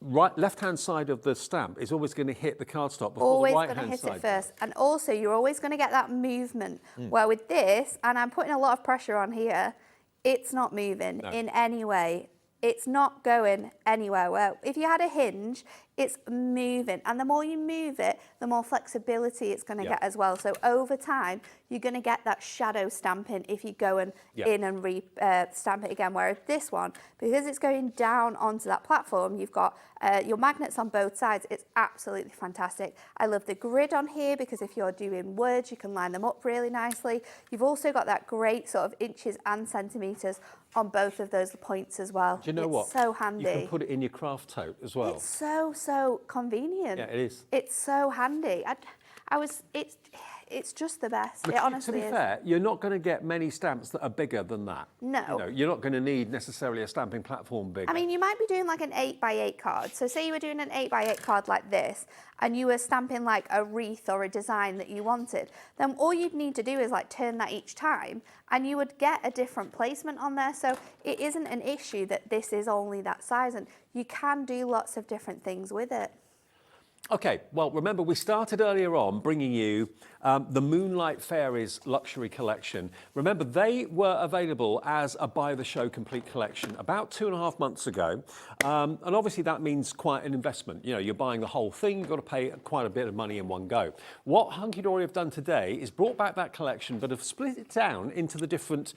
left-hand side of the stamp is always going to hit the cardstock before the right-hand side. Always going to hit it first. And also, you're always going to get that movement. Where with this, and I'm putting a lot of pressure on here, it's not moving in any way. It's not going anywhere. Well, if you had a hinge, it's moving. And the more you move it, the more flexibility it's going to get as well. So over time, you're going to get that shadow stamping if you go and in and stamp it again. Whereas this one, because it's going down onto that platform, you've got your magnets on both sides. It's absolutely fantastic. I love the grid on here because if you're doing words, you can line them up really nicely. You've also got that great sort of inches and centimetres on both of those points as well. Do you know what? It's so handy. You can put it in your craft tote as well. It's so convenient. Yeah, it is. It's so handy. It's just the best. It honestly is. To be fair, you're not going to get many stamps that are bigger than that. No. You know, you're not going to need necessarily a stamping platform bigger. I mean, you might be doing like an 8x8 card. So say you were doing an 8x8 card like this, and you were stamping like a wreath or a design that you wanted, then all you'd need to do is like turn that each time, and you would get a different placement on there. So it isn't an issue that this is only that size, and you can do lots of different things with it. Okay, well, remember we started earlier on bringing you the Moonlight Fairies luxury collection. Remember, they were available as a Buy the Show complete collection about 2.5 months ago. And obviously that means quite an investment. You know, you're buying the whole thing, you've got to pay quite a bit of money in one go. What Hunkydory have done today is brought back that collection, but have split it down into the different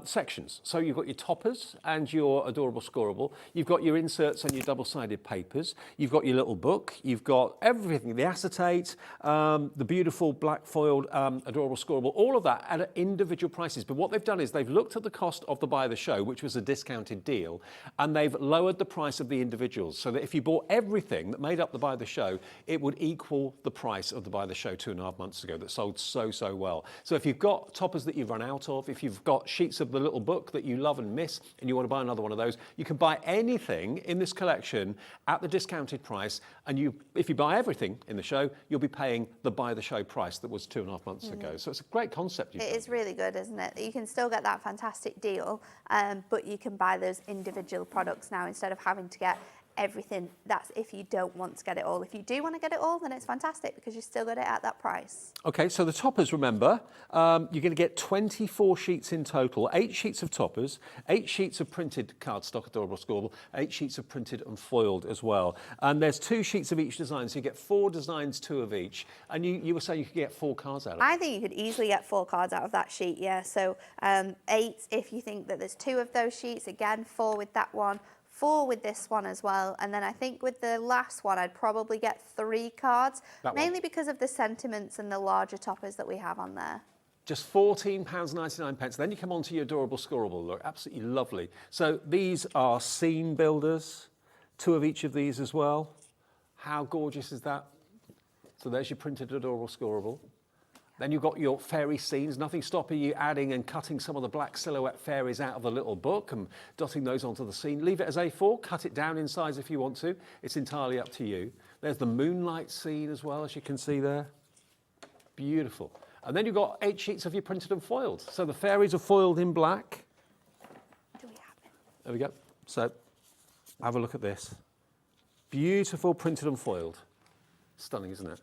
sections. So you've got your toppers and your adorable scoreable. You've got your inserts and your double-sided papers. You've got your little book. You've got everything, the acetate, the beautiful black foiled adorable scoreable, all of that at individual prices. But what they've done is they've looked at the cost of the Buy the Show, which was a discounted deal, and they've lowered the price of the individuals so that if you bought everything that made up the Buy the Show, it would equal the price of the Buy the Show 2.5 months ago that sold so well. So if you've got toppers that you've run out of, if you've got sheets of the little book that you love and miss and you want to buy another one of those, you can buy anything in this collection at the discounted price, and if if you buy everything in the show, you'll be paying the buy the show price that was 2.5 months ago. So it's a great concept. It is really good, isn't it? You can still get that fantastic deal, but you can buy those individual products now instead of having to get everything. That's if you don't want to get it all. If you do want to get it all, then it's fantastic because you still got it at that price. Okay, so the toppers, remember, you're going to get 24 sheets in total, 8 sheets of toppers, 8 sheets of printed cardstock, adorable scoreable, 8 sheets of printed and foiled as well. And there's 2 sheets of each design, so you get 4 designs, 2 of each. And you were saying you could get 4 cards out of it. I think you could easily get 4 cards out of that sheet, yeah. So 8 if you think that there's 2 of those sheets, again, 4 with that one, 4 with this one as well, and then I think with the last one I'd probably get 3 cards, mainly because of the sentiments and the larger toppers that we have on there. Just £14.99. Then you come on to your adorable scoreable. Look, absolutely lovely. So these are scene builders, 2 of each of these as well. How gorgeous is that? So there's your printed adorable scoreable. Then you've got your fairy scenes, nothing stopping you adding and cutting some of the black silhouette fairies out of the little book and dotting those onto the scene. Leave it as A4, cut it down in size if you want to. It's entirely up to you. There's the moonlight scene as well, as you can see there. Beautiful. And then you've got 8 sheets of your printed and foiled. So the fairies are foiled in black. Do we have it? There we go. So have a look at this. Beautiful printed and foiled. Stunning, isn't it?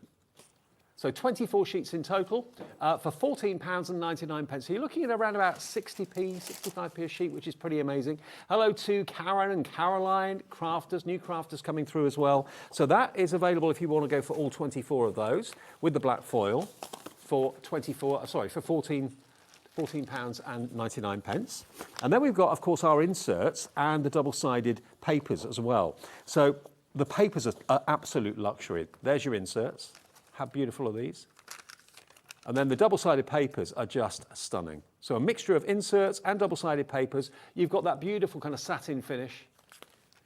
So 24 sheets in total for £14.99. So you're looking at around about 60p, 65p a sheet, which is pretty amazing. Hello to Karen and Caroline, crafters, new crafters coming through as well. So that is available if you want to go for all 24 of those with the black foil for £14.99. And then we've got, of course, our inserts and the double-sided papers as well. So the papers are absolute luxury. There's your inserts. How beautiful are these? And then the double-sided papers are just stunning. So a mixture of inserts and double-sided papers. You've got that beautiful kind of satin finish.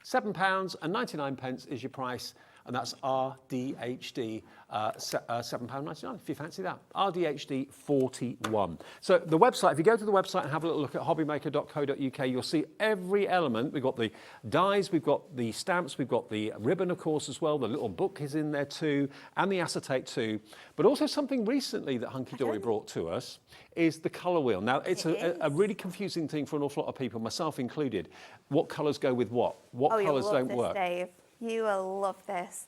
£7.99 is your price, and that's RDHD £7.99 if you fancy that. RDHD 41. So the website, if you go to the website and have a little look at hobbymaker.co.uk, you'll see every element. We've got the dies, we've got the stamps, we've got the ribbon, of course, as well. The little book is in there too, and the acetate too. But also something recently that Hunkydory brought to us is the colour wheel. Now, it's a really confusing thing for an awful lot of people, myself included. What colours go with what? What colours don't work? Dave. You will love this.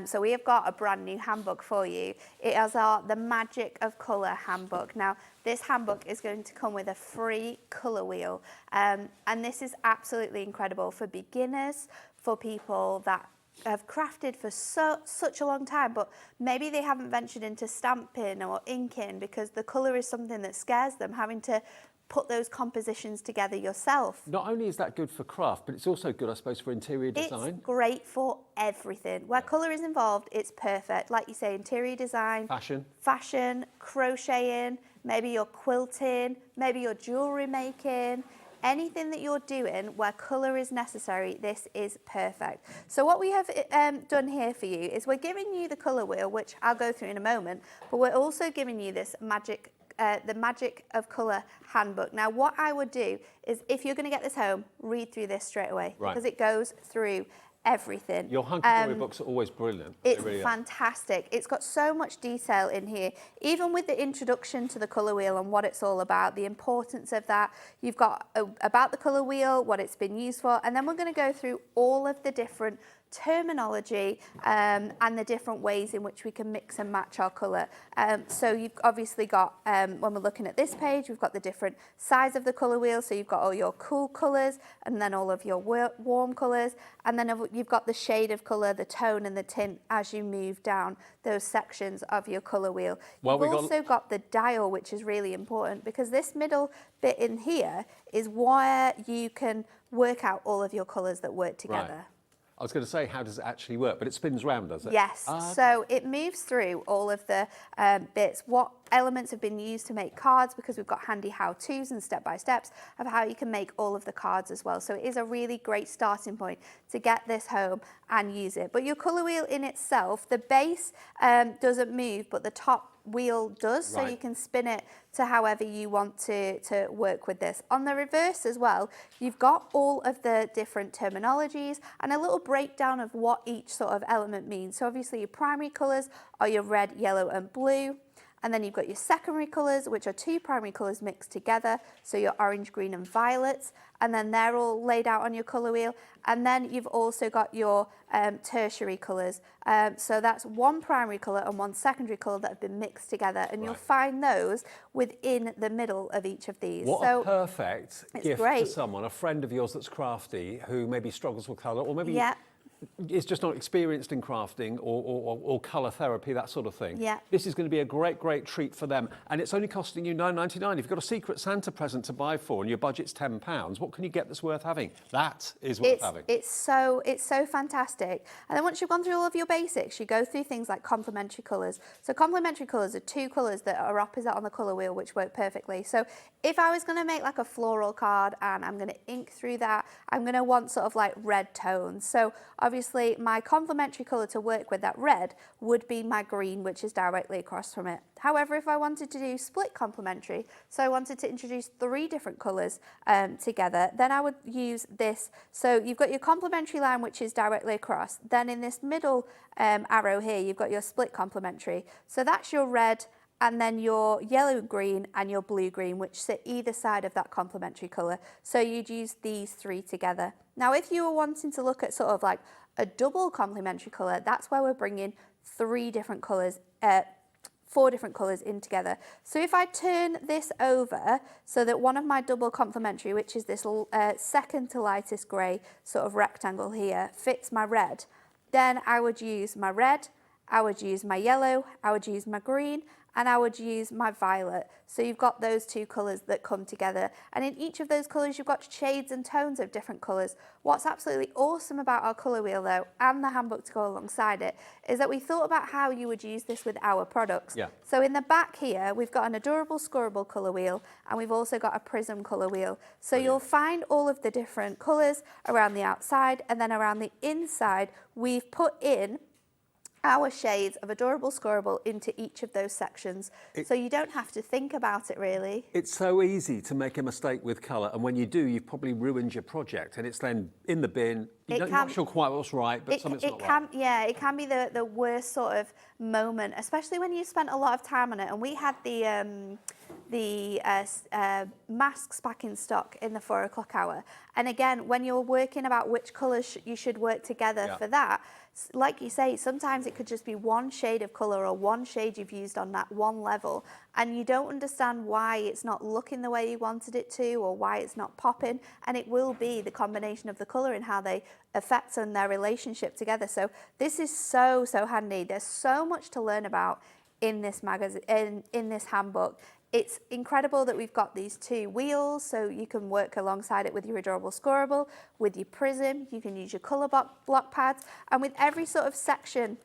So we have got a brand new handbook for you. It is the Magic of Colour handbook. Now, this handbook is going to come with a free colour wheel. And this is absolutely incredible for beginners, for people that have crafted for such a long time, but maybe they haven't ventured into stamping or inking because the colour is something that scares them, having to put those compositions together yourself. Not only is that good for craft, but it's also good, I suppose, for interior design. It's great for everything. Where colour is involved, it's perfect. Like you say, interior design, fashion, crocheting, maybe you're quilting, maybe you're jewellery making. Anything that you're doing where colour is necessary, this is perfect. So what we have done here for you is we're giving you the colour wheel, which I'll go through in a moment, but we're also giving you this the Magic of Colour handbook. Now, what I would do is, if you're going to get this home, read through this straight away, because it goes through everything. Your Hunkydory books are always brilliant. It's fantastic. It's got so much detail in here, even with the introduction to the colour wheel and what it's all about, the importance of that. You've got about the colour wheel, what it's been used for, and then we're going to go through all of the different terminology and the different ways in which we can mix and match our colour. So you've obviously got, when we're looking at this page, we've got the different size of the colour wheel. So you've got all your cool colours and then all of your warm colours. And then you've got the shade of colour, the tone and the tint as you move down those sections of your colour wheel. You've also got the dial, which is really important because this middle bit in here is where you can work out all of your colours that work together. Right. I was going to say, how does it actually work? But it spins round, does it? Yes. So it moves through all of the bits. What elements have been used to make cards, because we've got handy how-tos and step-by-steps of how you can make all of the cards as well. So it is a really great starting point to get this home and use it. But your colour wheel in itself, the base doesn't move, but the top wheel does, so Right. you can spin it to however you want to work with this. On the reverse as well, you've got all of the different terminologies and a little breakdown of what each sort of element means. So obviously your primary colours are your red, yellow and blue. And then you've got your secondary colours, which are two primary colours mixed together, so your orange, green and violets, and then they're all laid out on your colour wheel. And then you've also got your tertiary colours. So that's one primary colour and one secondary colour that have been mixed together, and you'll find those within the middle of each of these. What so a perfect gift great. for someone, a friend of yours that's crafty, who maybe struggles with colour, or maybe Yeah. is just not experienced in crafting or colour therapy, that sort of thing. Yeah. This is going to be a great treat for them. And it's only costing you £9.99. If you've got a Secret Santa present to buy for and your budget's £10, what can you get that's worth having? That is worth having. It's so fantastic. And then once you've gone through all of your basics, you go through things like complementary colours. So complementary colours are two colours that are opposite on the colour wheel, which work perfectly. So if I was going to make like a floral card and I'm going to ink through that, I'm going to want sort of like red tones. So obviously my complementary colour to work with that red would be my green, which is directly across from it. However, if I wanted to do split complementary, so I wanted to introduce 3 different colours together, then I would use this. So you've got your complementary line, which is directly across. Then in this middle arrow here, you've got your split complementary. So that's your red, and then your yellow green and your blue green, which sit either side of that complementary colour. So you'd use these 3 together. Now, if you were wanting to look at sort of like a double complementary colour, that's where we're bringing 3 different colours, 4 different colours in together. So if I turn this over so that one of my double complementary, which is this second to lightest grey sort of rectangle here, fits my red, then I would use my red, I would use my yellow, I would use my green, and I would use my violet. So you've got those 2 colours that come together. And in each of those colours, you've got shades and tones of different colours. What's absolutely awesome about our colour wheel though, and the handbook to go alongside it, is that we thought about how you would use this with our products. Yeah. So in the back here, we've got an adorable scoreable colour wheel, and we've also got a prism colour wheel. So you'll find all of the different colours around the outside, and then around the inside, we've put in our shades of adorable scoreable into each of those sections, so you don't have to think about it really. It's so easy to make a mistake with colour, and when you do, you've probably ruined your project, and it's then in the bin. You're not sure quite what's right, but something's not right. Yeah, it can be the worst sort of moment, especially when you spent a lot of time on it. And we had the masks back in stock in the 4 o'clock hour. And again, when you're working about which colours you should work together for that, like you say, sometimes it could just be one shade of colour or one shade you've used on that one level, and you don't understand why it's not looking the way you wanted it to, or why it's not popping. And it will be the combination of the colour and how they affect on their relationship together. So this is so handy. There's so much to learn about in this magazine, in this handbook. It's incredible that we've got these 2 wheels, so you can work alongside it with your adorable scoreable, with your prism, you can use your colour block pads, and with every sort of section,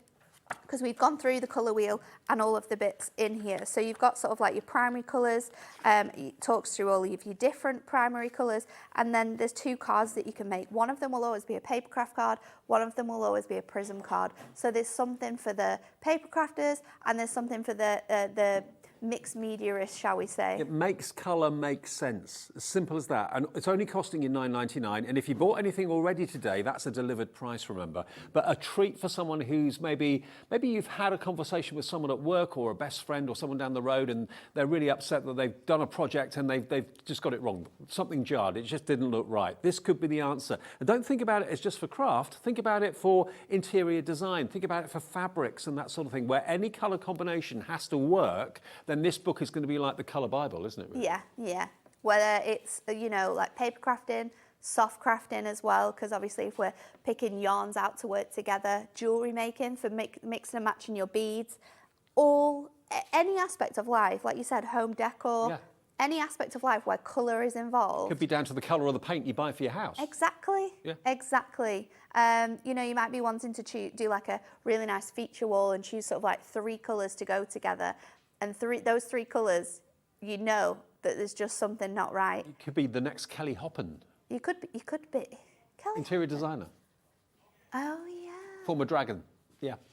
because we've gone through the colour wheel and all of the bits in here. So you've got sort of like your primary colours, it talks through all of your different primary colours, and then there's 2 cards that you can make. One of them will always be a paper craft card, one of them will always be a prism card. So there's something for the paper crafters, and there's something for the mixed media-ish, shall we say. It makes colour make sense. As simple as that. And it's only costing you $9.99. And if you bought anything already today, that's a delivered price, remember. But a treat for someone who's maybe you've had a conversation with someone at work or a best friend or someone down the road, and they're really upset that they've done a project and they've just got it wrong. Something jarred. It just didn't look right. This could be the answer. And don't think about it as just for craft. Think about it for interior design. Think about it for fabrics and that sort of thing, where any colour combination has to work. Then this book is going to be like the colour Bible, isn't it? Really? Yeah. Whether it's, like paper crafting, soft crafting as well, because obviously if we're picking yarns out to work together, jewellery making for mixing and matching your beads, any aspect of life, like you said, home decor, any aspect of life where colour is involved. Could be down to the colour of the paint you buy for your house. Exactly. Yeah. Exactly. You might be wanting to do like a really nice feature wall and choose sort of like 3 colours to go together. And those 3 colours, that there's just something not right. You could be the next Kelly Hoppen. You could be. Kelly Interior designer. Oh, yeah. Former dragon.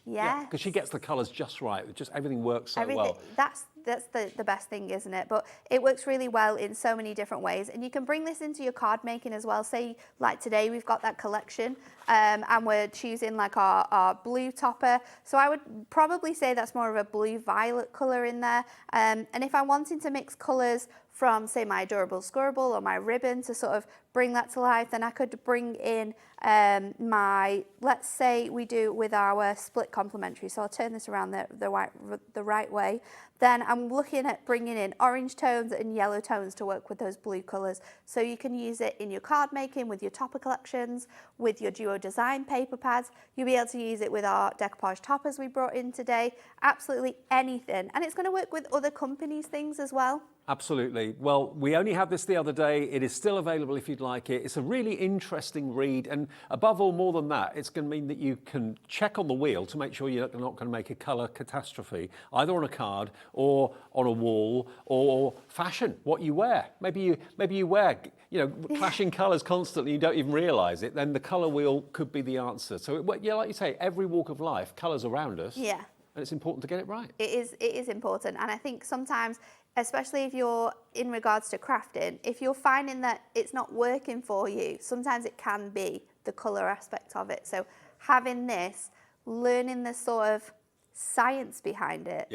Yeah. Because she gets the colours just right. Just everything works so well. That's the best thing, isn't it? But it works really well in so many different ways. And you can bring this into your card making as well. Say, like today, we've got that collection and we're choosing like our blue topper. So I would probably say that's more of a blue-violet colour in there. And if I'm wanting to mix colours from, say, my adorable squirrel or my ribbon to sort of bring that to life, then I could bring in let's say we do with our split complementary. So I'll turn this around the right way. Then I'm looking at bringing in orange tones and yellow tones to work with those blue colours. So you can use it in your card making, with your topper collections, with your duo design paper pads. You'll be able to use it with our decoupage toppers we brought in today. Absolutely anything. And it's going to work with other companies' things as well. Absolutely. Well, we only had this the other day. It is still available if you'd like it. It's a really interesting read. And above all, more than that, it's going to mean that you can check on the wheel to make sure you're not going to make a colour catastrophe, either on a card or on a wall, or fashion, what you wear. Maybe you wear, clashing colours constantly, you don't even realise it, then the colour wheel could be the answer. So, like you say, every walk of life, colours around us. Yeah. And it's important to get it right. It is important. And I think sometimes, especially if you're in regards to crafting, if you're finding that it's not working for you, sometimes it can be the colour aspect of it. So having this, learning the sort of science behind it,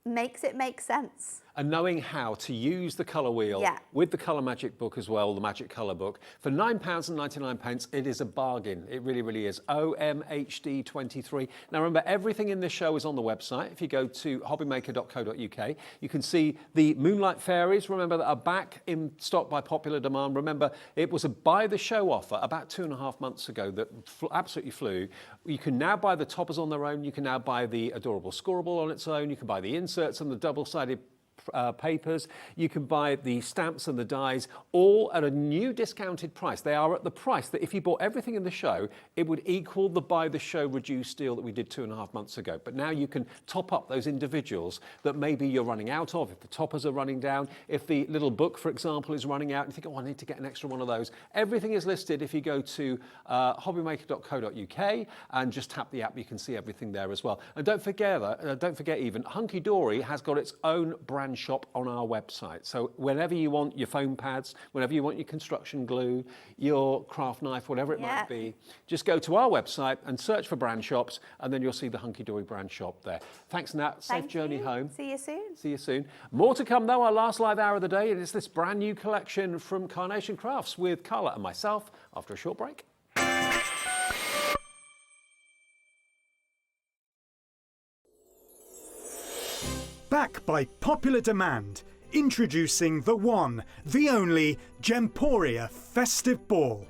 makes it make sense. And knowing how to use the colour wheel with the Colour Magic book as well, the Magic Colour book, for £9.99, it is a bargain. It really, really is. OMHD23. Now remember, everything in this show is on the website. If you go to hobbymaker.co.uk, you can see the Moonlight Fairies, remember, that are back in stock by popular demand. Remember, it was a buy the show offer about 2.5 months ago that absolutely flew. You can now buy the toppers on their own. You can now buy the adorable scorable on its own. You can buy the inserts and the double-sided papers. You can buy the stamps and the dies, all at a new discounted price. They are at the price that if you bought everything in the show, it would equal the buy the show reduced deal that we did 2.5 months ago. But now you can top up those individuals that maybe you're running out of, if the toppers are running down, if the little book, for example, is running out, and you think, oh, I need to get an extra one of those. Everything is listed. If you go to hobbymaker.co.uk and just tap the app, you can see everything there as well. And don't forget even, Hunkydory has got its own brand shop on our website. So whenever you want your foam pads, whenever you want your construction glue, your craft knife, whatever it might be, just go to our website and search for brand shops, and then you'll see the Hunkydory brand shop there. Thanks, Nat. Safe journey home. See you soon. See you soon. More to come, though. Our last live hour of the day, and it's this brand new collection from Carnation Crafts with Carla and myself after a short break. Back by popular demand, introducing the one, the only Gemporia Festive Ball.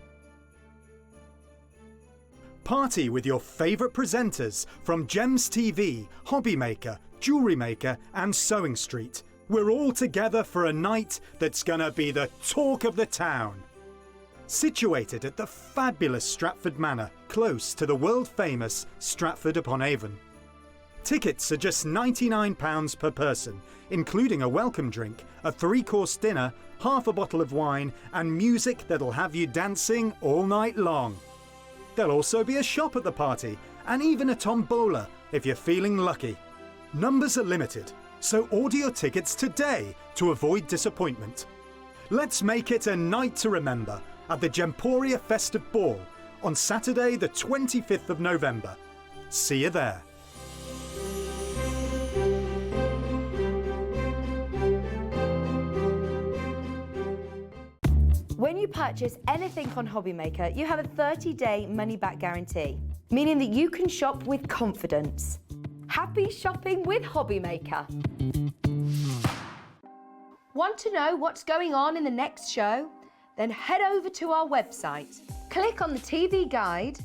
Party with your favourite presenters from Gems TV, Hobby Maker, Jewellery Maker and Sewing Street. We're all together for a night that's gonna be the talk of the town. Situated at the fabulous Stratford Manor, close to the world-famous Stratford-upon-Avon. Tickets are just £99 per person, including a welcome drink, a 3-course dinner, half a bottle of wine and music that'll have you dancing all night long. There'll also be a shop at the party and even a tombola if you're feeling lucky. Numbers are limited, so order your tickets today to avoid disappointment. Let's make it a night to remember at the Gemporia Festive Ball on Saturday the 25th of November. See you there. When you purchase anything on Hobby Maker, you have a 30-day money-back guarantee, meaning that you can shop with confidence. Happy shopping with Hobby Maker. Want to know what's going on in the next show? Then head over to our website. Click on the TV guide.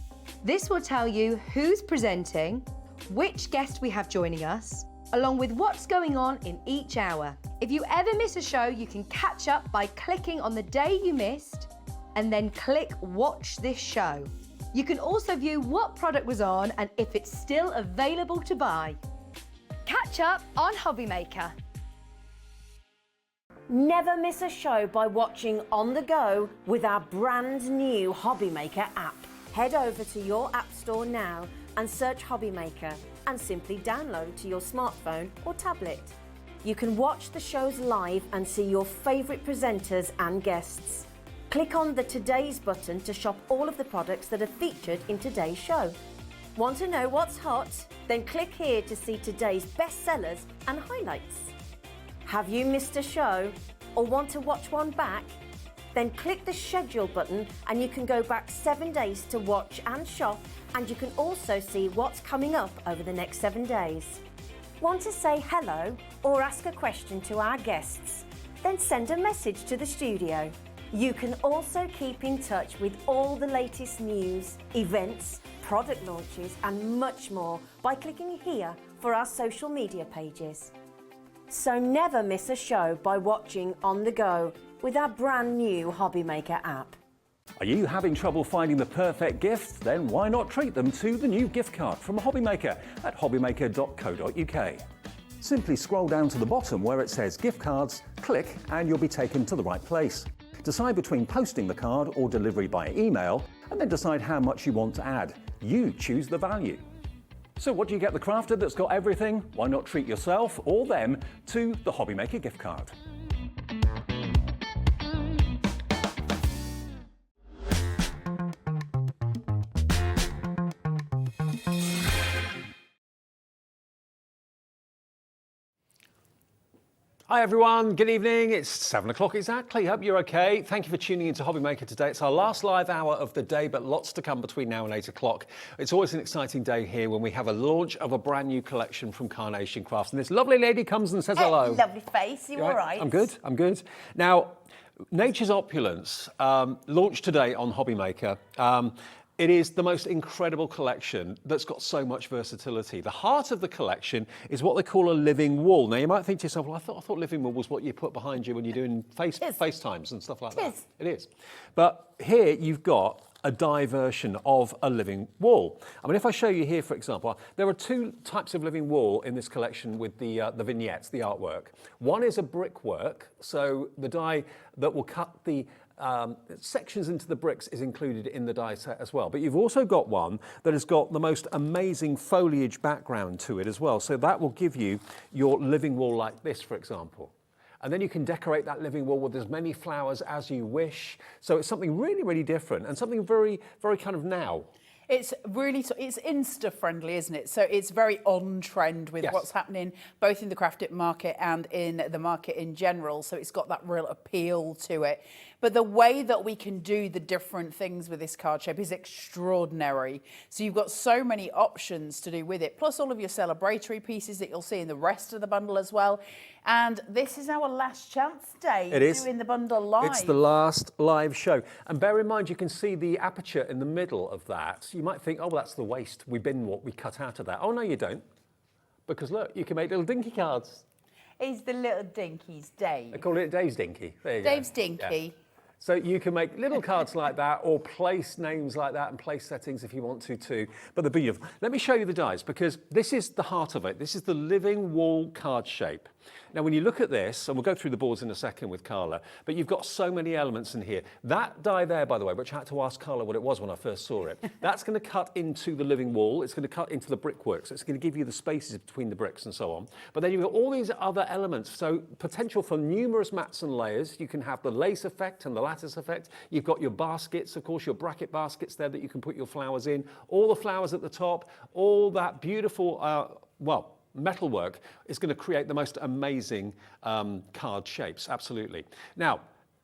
This will tell you who's presenting, which guest we have joining us, along with what's going on in each hour. If you ever miss a show, you can catch up by clicking on the day you missed and then click Watch This Show. You can also view what product was on and if it's still available to buy. Catch up on Hobby Maker. Never miss a show by watching on the go with our brand new Hobby Maker app. Head over to your app store now and search Hobby Maker and simply download to your smartphone or tablet. You can watch the shows live and see your favourite presenters and guests. Click on the Today's button to shop all of the products that are featured in today's show. Want to know what's hot? Then click here to see today's bestsellers and highlights. Have you missed a show or want to watch one back? Then click the schedule button and you can go back 7 days to watch and shop, and you can also see what's coming up over the next 7 days. Want to say hello or ask a question to our guests? Then send a message to the studio. You can also keep in touch with all the latest news, events, product launches and much more by clicking here for our social media pages. So never miss a show by watching on the go with our brand new Hobby Maker app. Are you having trouble finding the perfect gift? Then why not treat them to the new gift card from Hobby Maker at hobbymaker.co.uk. Simply scroll down to the bottom where it says gift cards, click and you'll be taken to the right place. Decide between posting the card or delivery by email, and then decide how much you want to add. You choose the value. So what do you get the crafter that's got everything? Why not treat yourself or them to the Hobby Maker gift card? Hi everyone, good evening. It's 7 o'clock exactly. Hope you're okay. Thank you for tuning into Hobby Maker today. It's our last live hour of the day, but lots to come between now and 8 o'clock. It's always an exciting day here when we have a launch of a brand new collection from Carnation Crafts. And this lovely lady comes and says hello. Lovely face, you all right? I'm good, I'm good. Now, Nature's Opulence launched today on Hobby Maker. It is the most incredible collection that's got so much versatility. The heart of the collection is what they call a living wall. Now, you might think to yourself, well, I thought living wall was what you put behind you when you're doing FaceTimes and stuff like that. It is. But here you've got a die version of a living wall. I mean, if I show you here, for example, there are two types of living wall in this collection with the vignettes, the artwork. One is a brickwork, so the die that will cut the sections into the bricks is included in the die set as well. But you've also got one that has got the most amazing foliage background to it as well. So that will give you your living wall like this, for example. And then you can decorate that living wall with as many flowers as you wish. So it's something really, really different and something very, very kind of now. It's really, it's Insta friendly, isn't it? So it's very on trend with what's happening both in the crafted market and in the market in general. So it's got that real appeal to it. But the way that we can do the different things with this card shape is extraordinary. So you've got so many options to do with it, plus all of your celebratory pieces that you'll see in the rest of the bundle as well. And this is our last chance day doing the bundle live. It's the last live show. And bear in mind, you can see the aperture in the middle of that. You might think, oh, well, that's the waste. We bin what we cut out of that. Oh, no, you don't. Because look, you can make little dinky cards. Is the little dinkies, Dave. They call it Dave's Dinky. There you go. Dave's Dinky. Yeah. So you can make little cards like that or place names like that and place settings if you want to too. But they're beautiful. Let me show you the dies because this is the heart of it. This is the living wall card shape. Now, when you look at this, and we'll go through the boards in a second with Carla, but you've got so many elements in here. That die there, by the way, which I had to ask Carla what it was when I first saw it, that's going to cut into the living wall. It's going to cut into the brickwork. So it's going to give you the spaces between the bricks and so on. But then you've got all these other elements. So potential for numerous mats and layers. You can have the lace effect and the lattice effect. You've got your baskets, of course, your bracket baskets there that you can put your flowers in. All the flowers at the top, all that beautiful, metalwork is going to create the most amazing card shapes, absolutely. Now,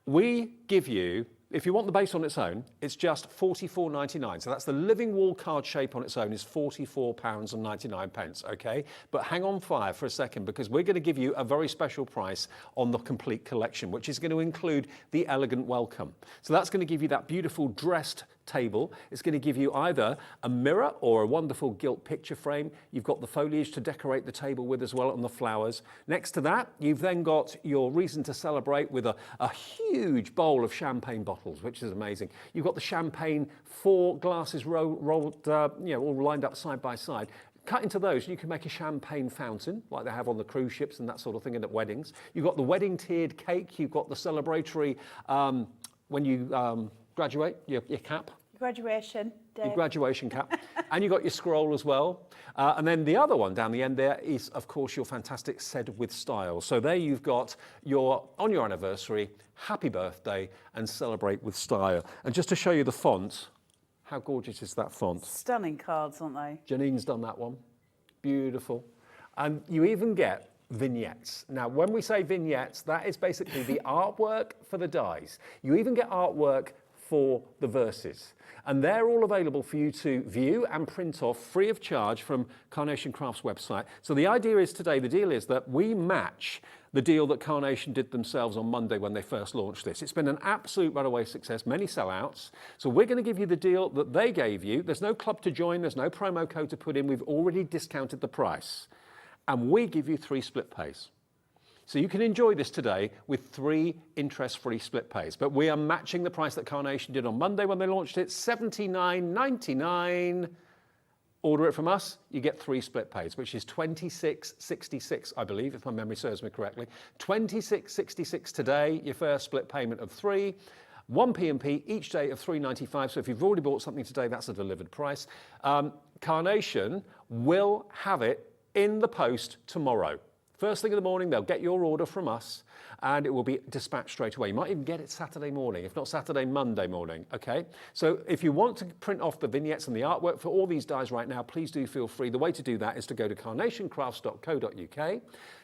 we give you, if you want the base on its own, it's just £44.99. So that's the living wall card shape on its own is £44.99, okay? But hang on fire for a second because we're going to give you a very special price on the complete collection, which is going to include the elegant welcome. So that's going to give you that beautiful dressed table. It's going to give you either a mirror or a wonderful gilt picture frame. You've got the foliage to decorate the table with as well and the flowers. Next to that, you've then got your reason to celebrate with a huge bowl of champagne bottles, which is amazing. You've got the champagne, 4 glasses rolled, all lined up side by side. Cut into those, you can make a champagne fountain, like they have on the cruise ships and that sort of thing, and at weddings. You've got the wedding tiered cake. You've got the celebratory, when you graduate, your cap. Graduation day. Your graduation cap, and you got your scroll as well. And then the other one down the end there is, of course, your fantastic Said with Style. So there you've got your, on your anniversary, happy birthday, and celebrate with style. And just to show you the font, how gorgeous is that font? Stunning cards, aren't they? Janine's done that one. Beautiful. And you even get vignettes. Now, when we say vignettes, that is basically the artwork for the dies. You even get artwork for the verses. And they're all available for you to view and print off free of charge from Carnation Crafts website. So the idea is today, the deal is that we match the deal that Carnation did themselves on Monday when they first launched this. It's been an absolute runaway success, many sellouts. So we're going to give you the deal that they gave you. There's no club to join, there's no promo code to put in. We've already discounted the price. And we give you 3 split pays. So you can enjoy this today with 3 interest-free split pays. But we are matching the price that Carnation did on Monday when they launched it, $79.99. Order it from us, you get 3 split pays, which is $26.66, I believe, if my memory serves me correctly. $26.66 today, your first split payment of 3. 1 P&P each day of $3.95. So if you've already bought something today, that's a delivered price. Carnation will have it in the post tomorrow. First thing in the morning, they'll get your order from us and it will be dispatched straight away. You might even get it Saturday morning, if not Saturday, Monday morning, okay? So if you want to print off the vignettes and the artwork for all these dies right now, please do feel free. The way to do that is to go to carnationcrafts.co.uk,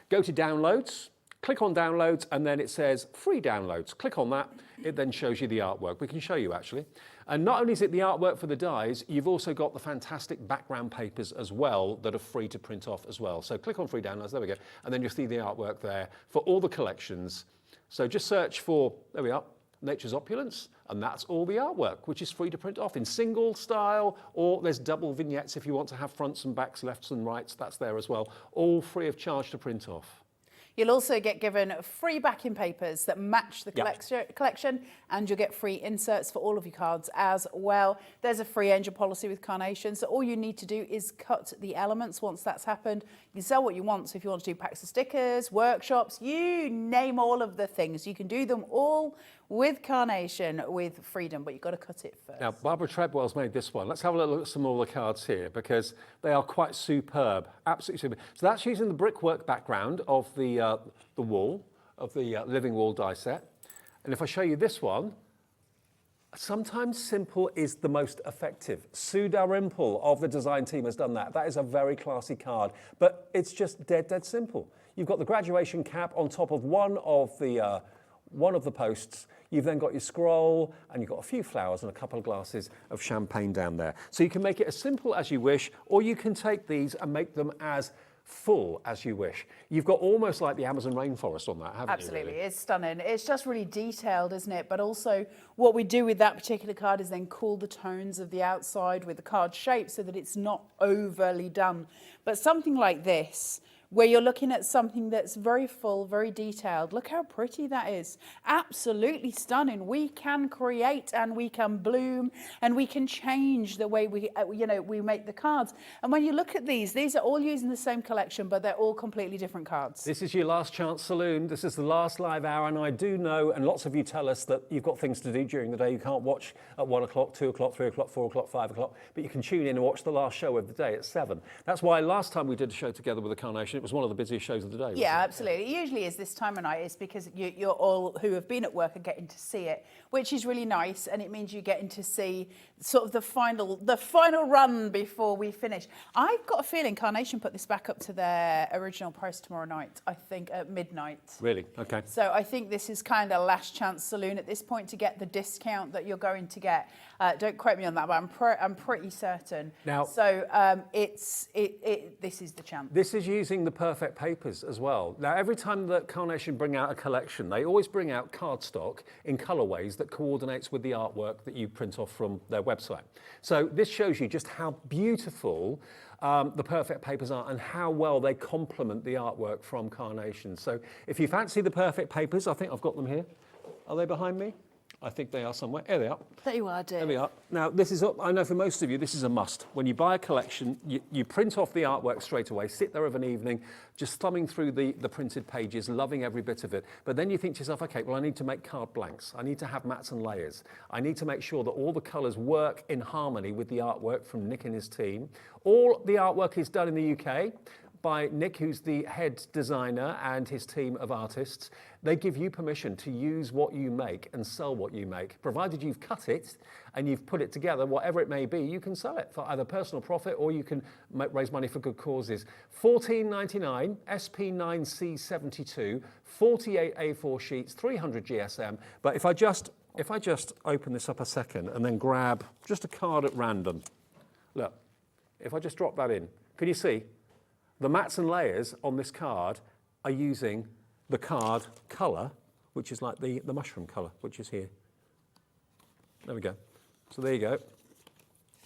go to downloads, click on downloads, and then it says free downloads. Click on that, it then shows you the artwork. We can show you actually. And not only is it the artwork for the dies, you've also got the fantastic background papers as well that are free to print off as well. So click on free downloads, there we go. And then you'll see the artwork there for all the collections. So just search for, there we are, Nature's Opulence, and that's all the artwork, which is free to print off in single style, or there's double vignettes if you want to have fronts and backs, lefts and rights, that's there as well. All free of charge to print off. You'll also get given free backing papers that match the collection, and you'll get free inserts for all of your cards as well. There's a free angel policy with Carnation, so all you need to do is cut the elements. Once that's happened, you can sell what you want. So if you want to do packs of stickers, workshops, you name all of the things. You can do them all with Carnation with freedom, but you've got to cut it first. Now, Barbara Treadwell's made this one. Let's have a look at some more of the cards here because they are quite superb, absolutely superb. So that's using the brickwork background of the wall, of the living wall die set. And if I show you this one, sometimes simple is the most effective. Sue Dalrymple of the design team has done that. That is a very classy card, but it's just dead simple. You've got the graduation cap on top of one of the posts. You've then got your scroll and you've got a few flowers and a couple of glasses of champagne down there. So you can make it as simple as you wish, or you can take these and make them as full as you wish. You've got almost like the Amazon rainforest on that, haven't Absolutely, you? Really? It's stunning. It's just really detailed, isn't it? But also what we do with that particular card is then cool the tones of the outside with the card shape so that it's not overly done. But something like this, where you're looking at something that's very full, very detailed. Look how pretty that is. Absolutely stunning. We can create and we can bloom and we can change the way we make the cards. And when you look at these are all using the same collection, but they're all completely different cards. This is your last chance saloon. This is the last live hour, and I do know, and lots of you tell us that you've got things to do during the day. You can't watch at 1 o'clock, 2 o'clock, 3 o'clock, 4 o'clock, 5 o'clock, but you can tune in and watch the last show of the day at 7. That's why last time we did a show together with the Carnation, it was one of the busiest shows of the day. Yeah, absolutely. It usually is this time of night. It's because you're all who have been at work are getting to see it, which is really nice, and it means you're getting to see sort of the final run before we finish. I've got a feeling Carnation put this back up to their original price tomorrow night, I think at midnight. Really? Okay. So I think this is kind of last chance saloon at this point to get the discount that you're going to get. Don't quote me on that, but I'm pretty certain. Now, so this is the chance. This is using the perfect papers as well. Now, every time that Carnation bring out a collection, they always bring out cardstock in colourways that coordinates with the artwork that you print off from their website. So this shows you just how beautiful the perfect papers are and how well they complement the artwork from Carnation. So if you fancy the perfect papers, I think I've got them here. Are they behind me? I think they are somewhere. Here they are. There you are, dear. There we are. Now, this is, I know for most of you, this is a must. When you buy a collection, you print off the artwork straight away, sit there of an evening, just thumbing through the printed pages, loving every bit of it. But then you think to yourself, okay, well, I need to make card blanks. I need to have mats and layers. I need to make sure that all the colours work in harmony with the artwork from Nick and his team. All the artwork is done in the UK by Nick, who's the head designer, and his team of artists. They give you permission to use what you make and sell what you make. Provided you've cut it and you've put it together, whatever it may be, you can sell it for either personal profit or you can raise money for good causes. $14.99, SP9C72, 48 A4 sheets, 300 GSM. But if I just open this up a second and then grab just a card at random. Look, if I just drop that in, can you see? The mats and layers on this card are using the card colour, which is like the mushroom colour, which is here. There we go. So there you go.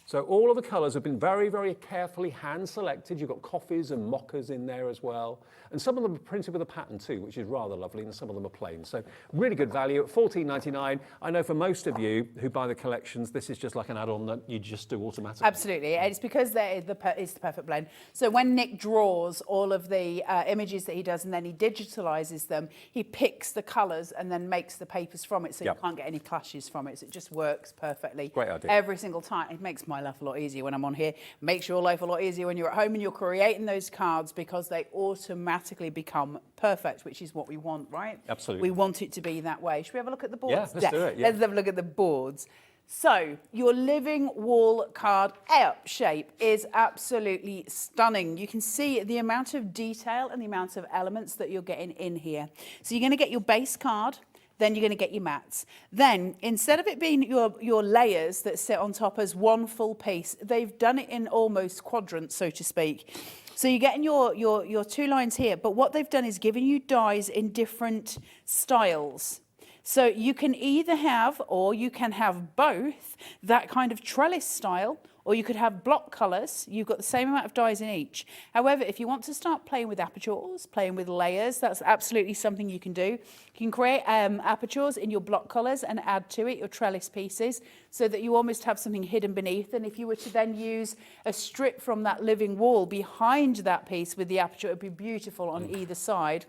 So all of the colours have been very, very carefully hand-selected. You've got coffees and mochas in there as well. And some of them are printed with a pattern too, which is rather lovely, and some of them are plain. So really good value at $14.99. I know for most of you who buy the collections, this is just like an add-on that you just do automatically. Absolutely. It's because it's the perfect blend. So when Nick draws all of the images that he does and then he digitalises them, he picks the colours and then makes the papers from it, so you can't get any clashes from it. So it just works perfectly. Great idea. Every single time. It makes my life a lot easier when I'm on here. Makes your life a lot easier when you're at home and you're creating those cards, because they automatically become perfect, which is what we want, right? Absolutely. We want it to be that way. Should we have a look at the boards? Yeah, let's do it. Yeah. Let's have a look at the boards. So your living wall card up shape is absolutely stunning. You can see the amount of detail and the amount of elements that you're getting in here. So you're going to get your base card, then you're going to get your mats. Then, instead of it being your layers that sit on top as one full piece, they've done it in almost quadrants, so to speak. So you're getting your two lines here, but what they've done is given you dies in different styles. So you can either have, or you can have both, that kind of trellis style, or you could have block colours. You've got the same amount of dies in each. However, if you want to start playing with apertures, playing with layers, that's absolutely something you can do. You can create apertures in your block colours and add to it your trellis pieces, so that you almost have something hidden beneath. And if you were to then use a strip from that living wall behind that piece with the aperture, it would be beautiful on either side.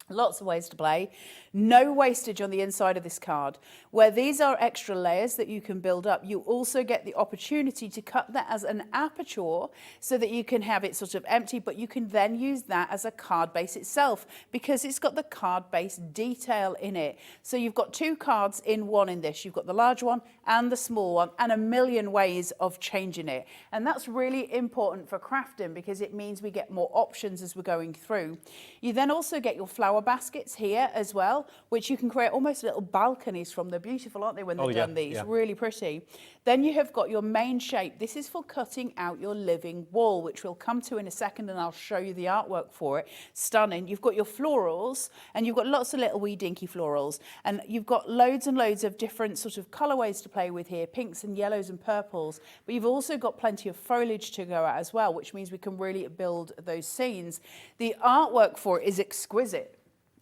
Lots of ways to play. No wastage on the inside of this card. Where these are extra layers that you can build up, you also get the opportunity to cut that as an aperture so that you can have it sort of empty, but you can then use that as a card base itself, because it's got the card base detail in it. So you've got two cards in one in this. You've got the large one and the small one, and a million ways of changing it. And that's really important for crafting, because it means we get more options as we're going through. You then also get your flower baskets here as well, which you can create almost little balconies from. They're beautiful, aren't they, when they've done these? Yeah. Really pretty. Then you have got your main shape. This is for cutting out your living wall, which we'll come to in a second, and I'll show you the artwork for it. Stunning. You've got your florals, and you've got lots of little wee dinky florals, and you've got loads and loads of different sort of colourways to play with here, pinks and yellows and purples, but you've also got plenty of foliage to go at as well, which means we can really build those scenes. The artwork for it is exquisite.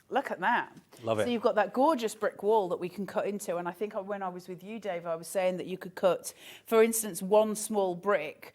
Look at that. Love it. So you've got that gorgeous brick wall that we can cut into. And I think when I was with you, Dave, I was saying that you could cut, for instance, one small brick.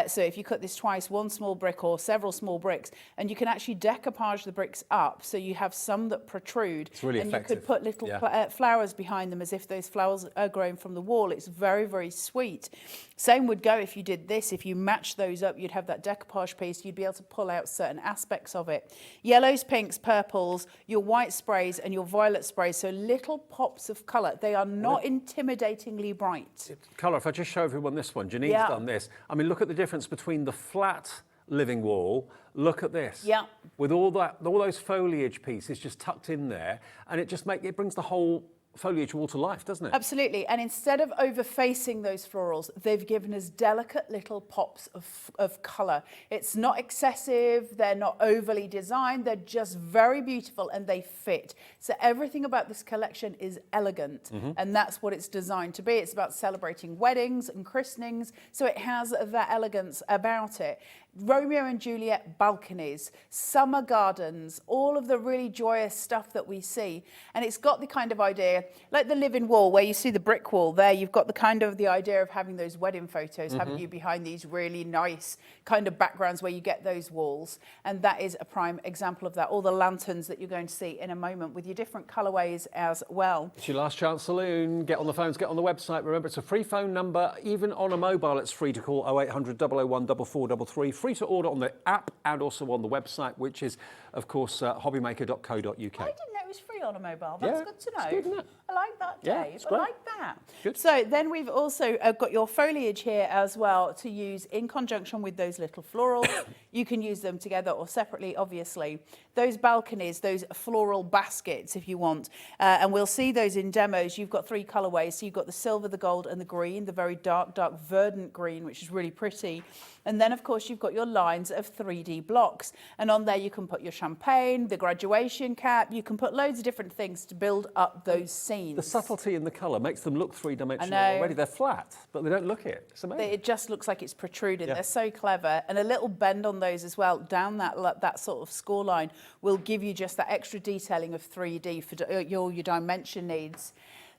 So if you cut this twice, one small brick or several small bricks, and you can actually decoupage the bricks up. So you have some that protrude. It's really effective. You could put little flowers behind them as if those flowers are growing from the wall. It's very, very sweet. Same would go if you did this. If you matched those up, you'd have that decoupage piece. You'd be able to pull out certain aspects of it. Yellows, pinks, purples, your white sprays and your violet sprays. So little pops of colour. They are not intimidatingly bright. Colour, if I just show everyone this one, Janine's done this. I mean, look at the difference between the flat living wall. Look at this. Yeah. With all those foliage pieces just tucked in there, and it brings the whole foliage wall to life, doesn't it? Absolutely. And instead of over-facing those florals, they've given us delicate little pops of colour. It's not excessive, they're not overly designed, they're just very beautiful and they fit. So everything about this collection is elegant, and that's what it's designed to be. It's about celebrating weddings and christenings, so it has that elegance about it. Romeo and Juliet balconies, summer gardens, all of the really joyous stuff that we see. And it's got the kind of idea, like the living wall where you see the brick wall there, you've got the idea of having those wedding photos, haven't you, behind these really nice kind of backgrounds where you get those walls. And that is a prime example of that. All the lanterns that you're going to see in a moment with your different colourways as well. It's your last chance saloon. Get on the phones, get on the website. Remember, it's a free phone number. Even on a mobile, it's free to call 0800 001 4433. Free to order on the app and also on the website, which is, of course, hobbymaker.co.uk. I didn't know it was free on a mobile. That's good to know. It's good, isn't it? I like that, Dave. Yeah, it's I great. like that. Good. So then we've also got your foliage here as well to use in conjunction with those little florals. You can use them together or separately, obviously. Those balconies, those floral baskets, if you want. And we'll see those in demos. You've got 3 colourways. So you've got the silver, the gold and the green, the very dark, dark verdant green, which is really pretty. And then, of course, you've got your lines of 3D blocks. And on there, you can put your champagne, the graduation cap. You can put loads of different things to build up those scenes. The subtlety in the colour makes them look three-dimensional I know. already. They're flat, but they don't look it. It's amazing. It just looks like it's protruding. Yeah. They're so clever. And a little bend on those as well, down that sort of score line, will give you just that extra detailing of 3D for all your dimension needs.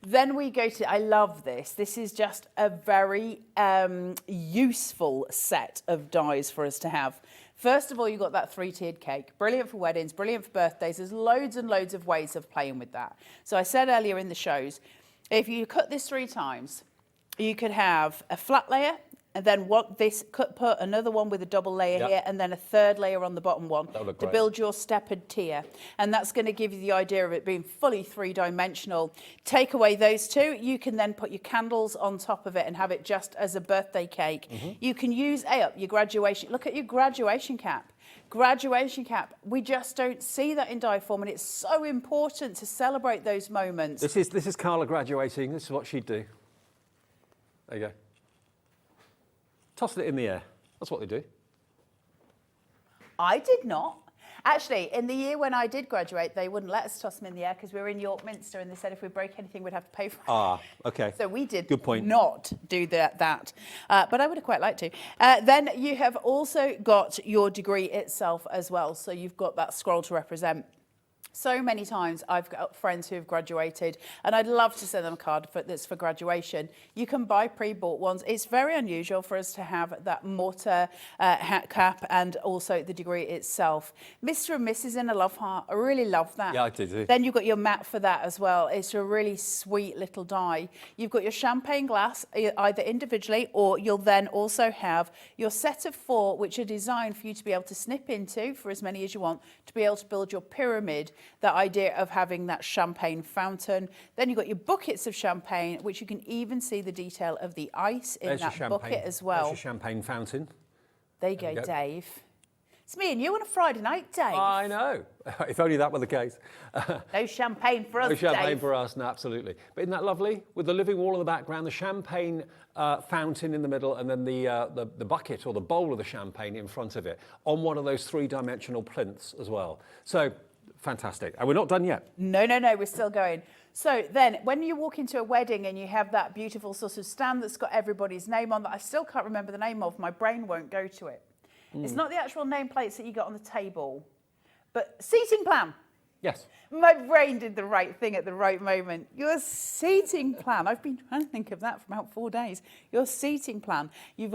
Then we go to, I love this. This is just a very useful set of dies for us to have. First of all, you've got that 3-tiered cake. Brilliant for weddings, brilliant for birthdays. There's loads and loads of ways of playing with that. So I said earlier in the shows, if you cut this 3 times, you could have a flat layer, and then put another one with a double layer here, and then a 3rd layer on the bottom one to build your steppered tier. And that's going to give you the idea of it being fully 3-dimensional. Take away those 2, you can then put your candles on top of it and have it just as a birthday cake. You can use your graduation. Look at your graduation cap. Graduation cap. We just don't see that in die form, and it's so important to celebrate those moments. This is Carla graduating. This is what she'd do. There you go. Tossing it in the air. That's what they do. I did not. Actually, in the year when I did graduate, they wouldn't let us toss them in the air because we were in York Minster, and they said if we broke anything, we'd have to pay for it. Ah, okay. So we did Good point. not do that. But I would have quite liked to. Then you have also got your degree itself as well. So you've got that scroll to represent. So many times I've got friends who have graduated, and I'd love to send them a card that's for graduation. You can buy pre-bought ones. It's very unusual for us to have that mortar hat cap and also the degree itself. Mr. and Mrs. in a love heart. I really love that. Yeah, I do too. Then you've got your mat for that as well. It's a really sweet little die. You've got your champagne glass, either individually, or you'll then also have your set of 4, which are designed for you to be able to snip into for as many as you want, to be able to build your pyramid. That idea of having that champagne fountain. Then you've got your buckets of champagne, which you can even see the detail of the ice in that bucket as well. There's your champagne fountain. There you go, Dave. It's me and you on a Friday night, Dave. I know. If only that were the case. No champagne for us, No champagne Dave. for us, no, absolutely. But isn't that lovely? With the living wall in the background, the champagne fountain in the middle, and then the bucket or the bowl of the champagne in front of it on one of those 3-dimensional plinths as well. So, fantastic. And we're not done yet. No, we're still going. So then when you walk into a wedding and you have that beautiful sort of stand that's got everybody's name on that I still can't remember the name of, my brain won't go to it. It's not the actual nameplates that you got on the table, but seating plan. Yes. My brain did the right thing at the right moment. Your seating plan. I've been trying to think of that for about 4 days. Your seating plan. You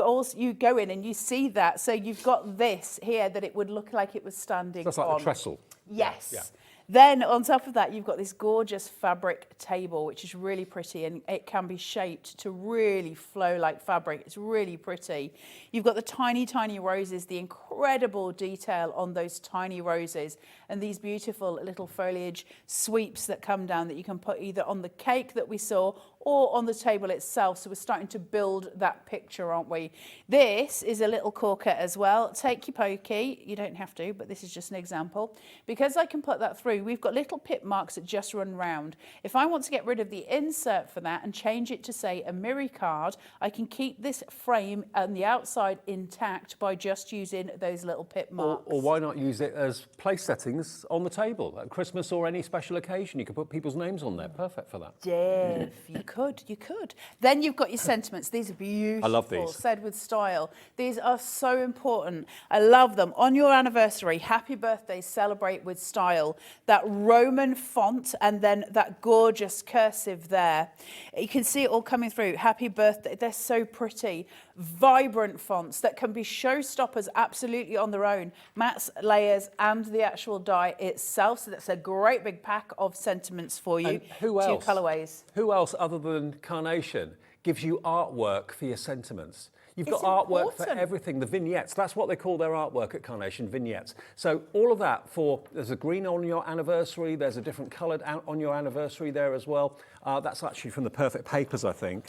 go in and you see that. So you've got this here that it would look like it was standing That's like on. the trestle. Yes. Yeah. Then on top of that, you've got this gorgeous fabric table, which is really pretty, and it can be shaped to really flow like fabric. It's really pretty. You've got the tiny, tiny roses, the incredible detail on those tiny roses, and these beautiful little foliage sweeps that come down that you can put either on the cake that we saw or on the table itself. So we're starting to build that picture, aren't we? This is a little corker as well. Take your pokey. You don't have to, but this is just an example. Because I can put that through, through, we've got little pip marks that just run round. If I want to get rid of the insert for that and change it to, say, a mirror card, I can keep this frame on the outside intact by just using those little pip marks. Or why not use it as place settings on the table at Christmas or any special occasion? You could put people's names on there. Perfect for that. Dave, you could. Then you've got your sentiments. These are beautiful. I love these. Said with style. These are so important. I love them. On your anniversary, happy birthday, celebrate with style. That Roman font and then that gorgeous cursive there. You can see it all coming through. Happy birthday. They're so pretty. Vibrant fonts that can be showstoppers absolutely on their own. Mats, layers and the actual die itself. So that's a great big pack of sentiments for you. And who else? 2 colourways. Who else other than Carnation gives you artwork for your sentiments? You've got It's artwork for important. everything, the vignettes. That's what they call their artwork at Carnation, vignettes. So all of that there's a green on your anniversary, there's a different coloured on your anniversary there as well. That's actually from the Perfect Papers, I think.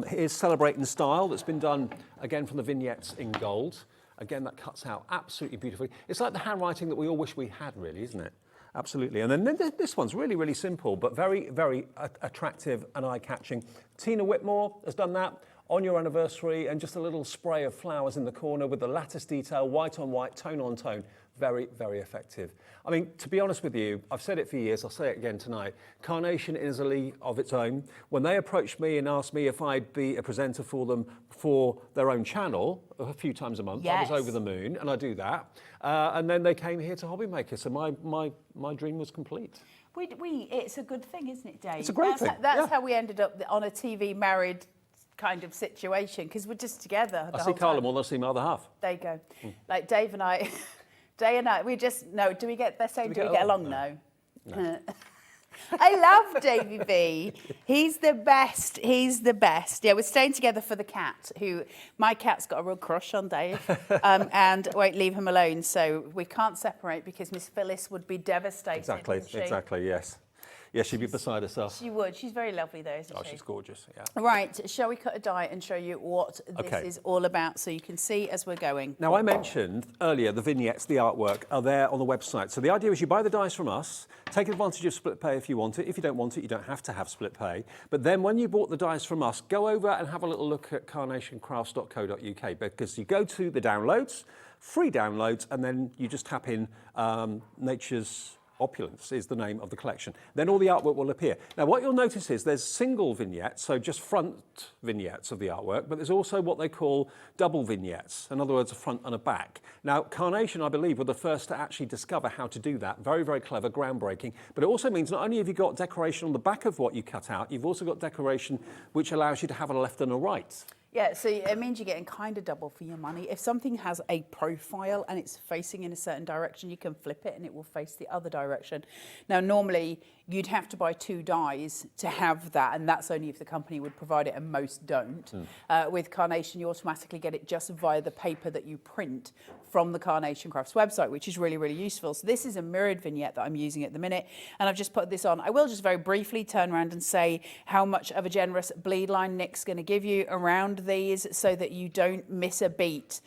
Here's Celebrate in Style that's been done, again, from the vignettes in gold. Again, that cuts out absolutely beautifully. It's like the handwriting that we all wish we had, really, isn't it? Absolutely. And then this one's really, really simple, but very, very attractive and eye-catching. Tina Whitmore has done that on your anniversary, and just a little spray of flowers in the corner with the lattice detail, white on white, tone on tone. Very, very effective. I mean, to be honest with you, I've said it for years, I'll say it again tonight. Carnation is a league of its own. When they approached me and asked me if I'd be a presenter for them for their own channel a few times a month, Yes. I was over the moon, and I do that. And then they came here to Hobby Maker, so my dream was complete. It's a good thing, isn't it, Dave? It's a great thing. That's how we ended up on a TV married kind of situation, because we're just together. I see Carla more than I see my other half. There you go. Like Dave and I, we just, no, do we get along? No. I love Davey B. He's the best. Yeah, we're staying together for the cat, my cat's got a real crush on Dave and won't leave him alone. So we can't separate because Miss Phyllis would be devastated. Exactly, yes. Yeah, she'd be beside herself. She would. She's very lovely though, isn't she? Oh, she's gorgeous, yeah. Right, shall we cut a die and show you what this is all about so you can see as we're going? Now, I mentioned earlier the vignettes, the artwork, are there on the website. So the idea is you buy the dies from us, take advantage of split pay if you want it. If you don't want it, you don't have to have split pay. But then when you bought the dies from us, go over and have a little look at carnationcrafts.co.uk, because you go to the downloads, free downloads, and then you just tap in Nature's Opulence is the name of the collection. Then all the artwork will appear. Now, what you'll notice is there's single vignettes, so just front vignettes of the artwork, but there's also what they call double vignettes, in other words, a front and a back. Now, Carnation, I believe, were the first to actually discover how to do that. Very, very clever, groundbreaking. But it also means not only have you got decoration on the back of what you cut out, you've also got decoration which allows you to have a left and a right. Yeah, so it means you're getting kind of double for your money. If something has a profile and it's facing in a certain direction, you can flip it and it will face the other direction. Now, normally you'd have to buy 2 dies to have that, and that's only if the company would provide it, and most don't. With Carnation, you automatically get it just via the paper that you print from the Carnation Crafts website, which is really, really useful. So this is a mirrored vignette that I'm using at the minute, and I've just put this on. I will just very briefly turn around and say how much of a generous bleed line Nick's going to give you around these so that you don't miss a beat.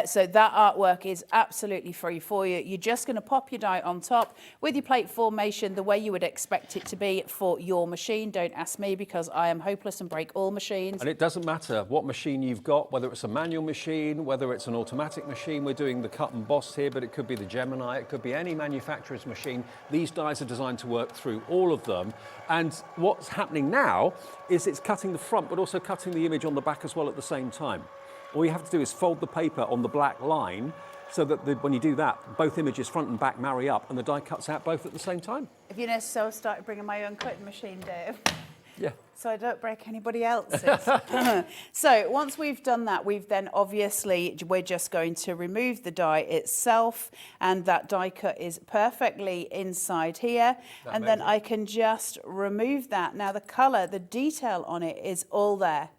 So that artwork is absolutely free for you. You're just going to pop your die on top with your plate formation the way you would expect it to be for your machine. Don't ask me, because I am hopeless and break all machines. And it doesn't matter what machine you've got, whether it's a manual machine, whether it's an automatic machine. We're doing the cut and boss here, but it could be the Gemini, it could be any manufacturer's machine. These dies are designed to work through all of them. And what's happening now is it's cutting the front, but also cutting the image on the back as well at the same time. All you have to do is fold the paper on the black line so that when you do that, both images, front and back, marry up, and the die cuts out both at the same time. If you notice, so I started bringing my own cutting machine, Dave. Yeah. So I don't break anybody else's. So once we've done that, we're just going to remove the die itself, and that die cut is perfectly inside here. And then I can just remove that. Now the colour, the detail on it is all there.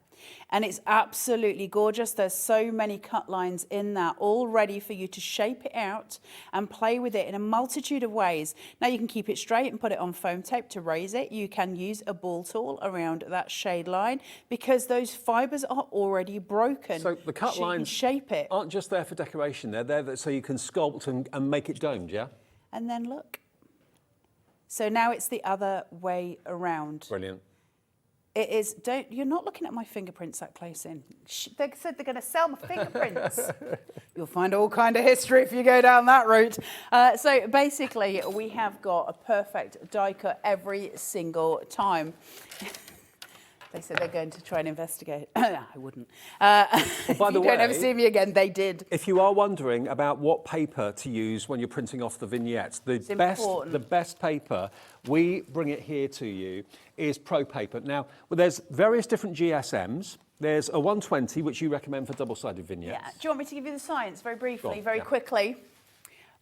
And it's absolutely gorgeous. There's so many cut lines in that, all ready for you to shape it out and play with it in a multitude of ways. Now you can keep it straight and put it on foam tape to raise it. You can use a ball tool around that shade line because those fibres are already broken. So the cut lines shape it. aren't just there for decoration, they're there so you can sculpt and make it domed, yeah? And then look. So now it's the other way around. Brilliant. It is, you're not looking at my fingerprints that close in. They said they're going to sell my fingerprints. You'll find all kind of history if you go down that route. So basically, we have got a perfect die cut every single time. They said they're going to try and investigate. I wouldn't. By If the you way, don't ever see me again, they did. If you are wondering about what paper to use when you're printing off the vignettes, the best paper, we bring it here to you, is Pro Paper. Now, there's various different GSMs. There's a 120, which you recommend for double-sided vignettes. Yeah. Do you want me to give you the science very briefly, Go on, very quickly?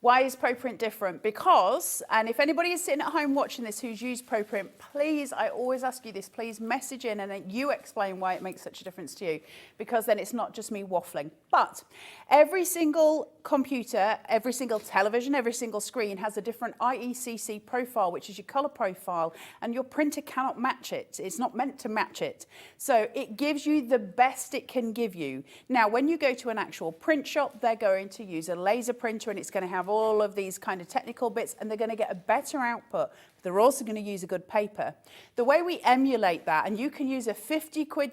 Why is ProPrint different? Because, and if anybody is sitting at home watching this who's used ProPrint, please, I always ask you this, please message in and then you explain why it makes such a difference to you, because then it's not just me waffling. But every single computer, every single television, every single screen has a different IECC profile, which is your color profile, and your printer cannot match it. It's not meant to match it. So it gives you the best it can give you. Now, when you go to an actual print shop, they're going to use a laser printer and it's going to have all of these kind of technical bits and they're going to get a better output. But they're also going to use a good paper. The way we emulate that, and you can use a 50 quid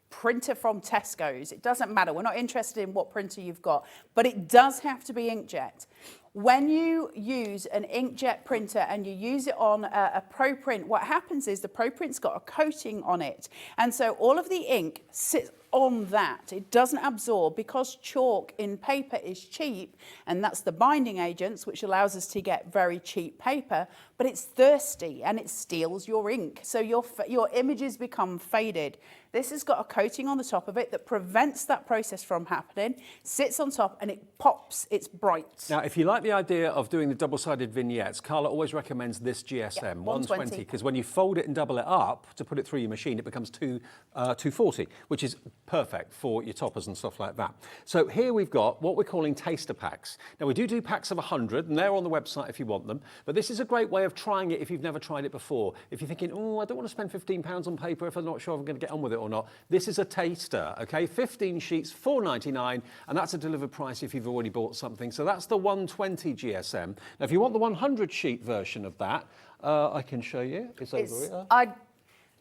printer from Tesco's, it doesn't matter, we're not interested in what printer you've got, but it does have to be inkjet. When you use an inkjet printer and you use it on a ProPrint, what happens is the ProPrint's got a coating on it, and so all of the ink sits on that. It doesn't absorb, because chalk in paper is cheap, and that's the binding agents, which allows us to get very cheap paper, but it's thirsty and it steals your ink. So your images become faded. This has got a coating on the top of it that prevents that process from happening, sits on top and it pops, it's bright. Now, if you like the idea of doing the double-sided vignettes, Carla always recommends this GSM, 120, because when you fold it and double it up to put it through your machine, it becomes 240, which is perfect for your toppers and stuff like that. So here we've got what we're calling taster packs. Now, we do packs of 100, and they're on the website if you want them, but this is a great way of trying it if you've never tried it before. If you're thinking, oh, I don't want to spend £15 on paper if I'm not sure if I'm going to get on with it or not, this is a taster, okay? 15 sheets, $4.99, and that's a delivered price if you've already bought something. So that's the 120 GSM. Now, if you want the 100 sheet version of that, I can show you. It's over here.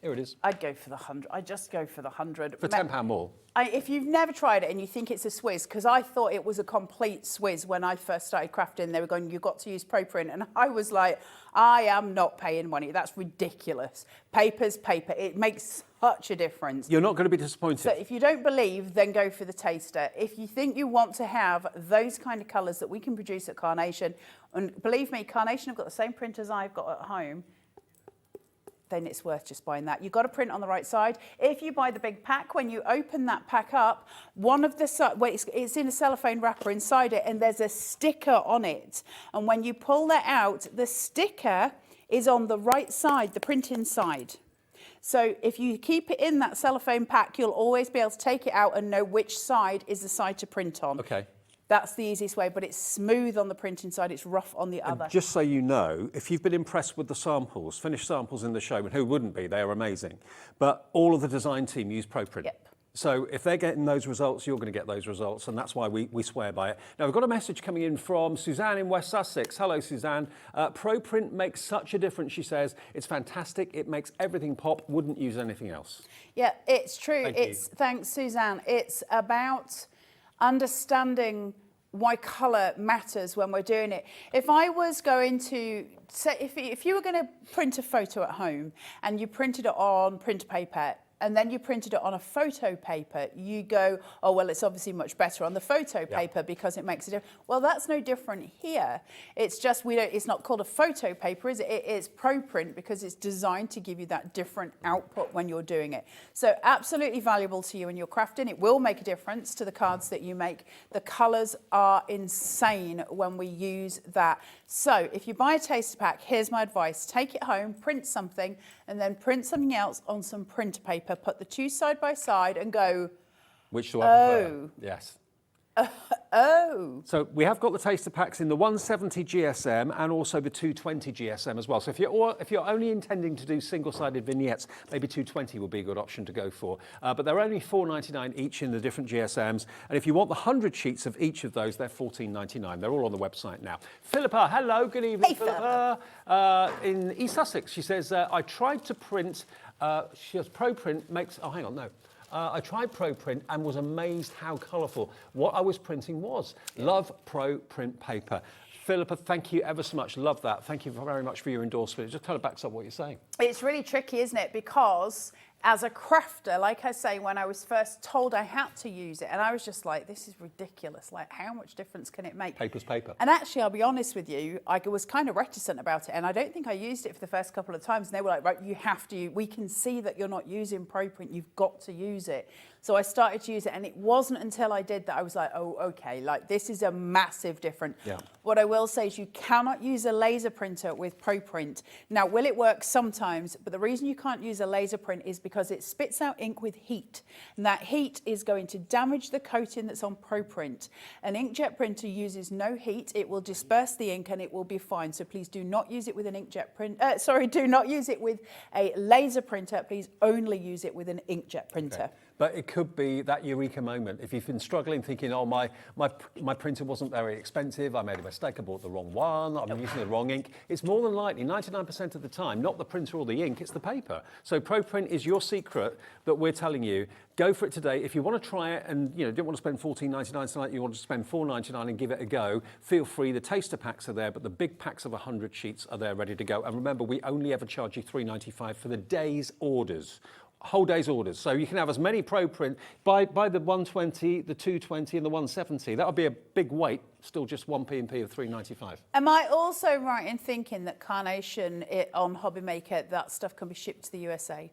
Here it is. I'd go for the 100. I'd just go for the 100. For £10 more. If you've never tried it and you think it's a Swizz, because I thought it was a complete Swizz when I first started crafting, they were going, you've got to use ProPrint. And I was like, I am not paying money. That's ridiculous. Paper's paper. It makes such a difference. You're not going to be disappointed. So if you don't believe, then go for the taster. If you think you want to have those kind of colours that we can produce at Carnation, and believe me, Carnation have got the same printers I've got at home, then it's worth just buying that. You've got to print on the right side. If you buy the big pack, when you open that pack up, one of the it's in a cellophane wrapper inside it, and there's a sticker on it. And when you pull that out, the sticker is on the right side, the printing side. So if you keep it in that cellophane pack, you'll always be able to take it out and know which side is the side to print on. Okay. That's the easiest way, but it's smooth on the printing side, it's rough on the other. And just so you know, if you've been impressed with the samples, finished samples in the show, and who wouldn't be, they are amazing. But all of the design team use ProPrint. Yep. So if they're getting those results, you're going to get those results, and that's why we swear by it. Now, we've got a message coming in from Suzanne in West Sussex. Hello, Suzanne. ProPrint makes such a difference, she says. It's fantastic. It makes everything pop. Wouldn't use anything else. Yeah, it's true. Thank you. Thanks, Suzanne. It's about understanding why colour matters when we're doing it. If I was going to say, if you were going to print a photo at home and you printed it on print paper and then you printed it on a photo paper, you go, oh, well, it's obviously much better on the photo paper because it makes a difference. Well, that's no different here. It's just, it's not called a photo paper, is it? It is ProPrint because it's designed to give you that different output when you're doing it. So absolutely valuable to you when you're crafting. It will make a difference to the cards that you make. The colours are insane when we use that. So if you buy a taster pack, here's my advice. Take it home, print something, and then print something else on some print paper. Put the two side by side and go, which do I prefer? Oh. Yes. Oh. So we have got the taster packs in the 170 GSM and also the 220 GSM as well. So if you're only intending to do single-sided vignettes, maybe 220 would be a good option to go for. But they're only $4.99 each in the different GSMs. And if you want the 100 sheets of each of those, they're $14.99. They're all on the website now. Philippa, hello, good evening. Hey, Philippa. In East Sussex, she says, I tried to print, she has ProPrint makes, oh, hang on, no. I tried ProPrint and was amazed how colourful what I was printing was. Love ProPrint paper. Philippa, thank you ever so much. Love that. Thank you very much for your endorsement. It just kind of backs up what you're saying. It's really tricky, isn't it? Because as a crafter, like I say, when I was first told I had to use it, and I was just like, this is ridiculous. Like, how much difference can it make? Paper's paper. And actually, I'll be honest with you, I was kind of reticent about it, and I don't think I used it for the first couple of times. And they were like, right, you have to. We can see that you're not using ProPrint. You've got to use it. So I started to use it, and it wasn't until I did that I was like, oh, okay, like this is a massive difference. Yeah. What I will say is you cannot use a laser printer with ProPrint. Now, will it work sometimes? But the reason you can't use a laser print is because it spits out ink with heat. And that heat is going to damage the coating that's on ProPrint. An inkjet printer uses no heat. It will disperse the ink and it will be fine. So please do not use it with an inkjet print. Do not use it with a laser printer. Please only use it with an inkjet printer. Okay. But it could be that eureka moment. If you've been struggling thinking, oh, my printer wasn't very expensive, I made a mistake, I bought the wrong one, I'm using the wrong ink. It's more than likely, 99% of the time, not the printer or the ink, it's the paper. So ProPrint is your secret that we're telling you. Go for it today. If you want to try it and don't want to spend $14.99 tonight, you want to spend $4.99 and give it a go, feel free. The taster packs are there, but the big packs of 100 sheets are there ready to go. And remember, we only ever charge you $3.95 for the day's orders. Whole day's orders. So you can have as many ProPrint. Buy the 120, the 220 and the 170. That'll be a big weight, still just one P&P of $3.95. Am I also right in thinking that Carnation on Hobby Maker, that stuff can be shipped to the USA?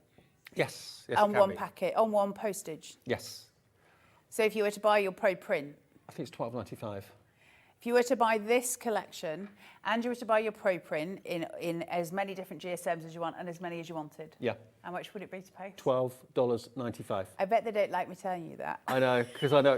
Yes. On one packet, on one postage? Yes. So if you were to buy your ProPrint? I think it's $12.95. If you were to buy this collection and you were to buy your ProPrint in as many different GSMs as you want and as many as you wanted, yeah, how much would it be to pay? $12.95. I bet they don't like me telling you that. I know, because I know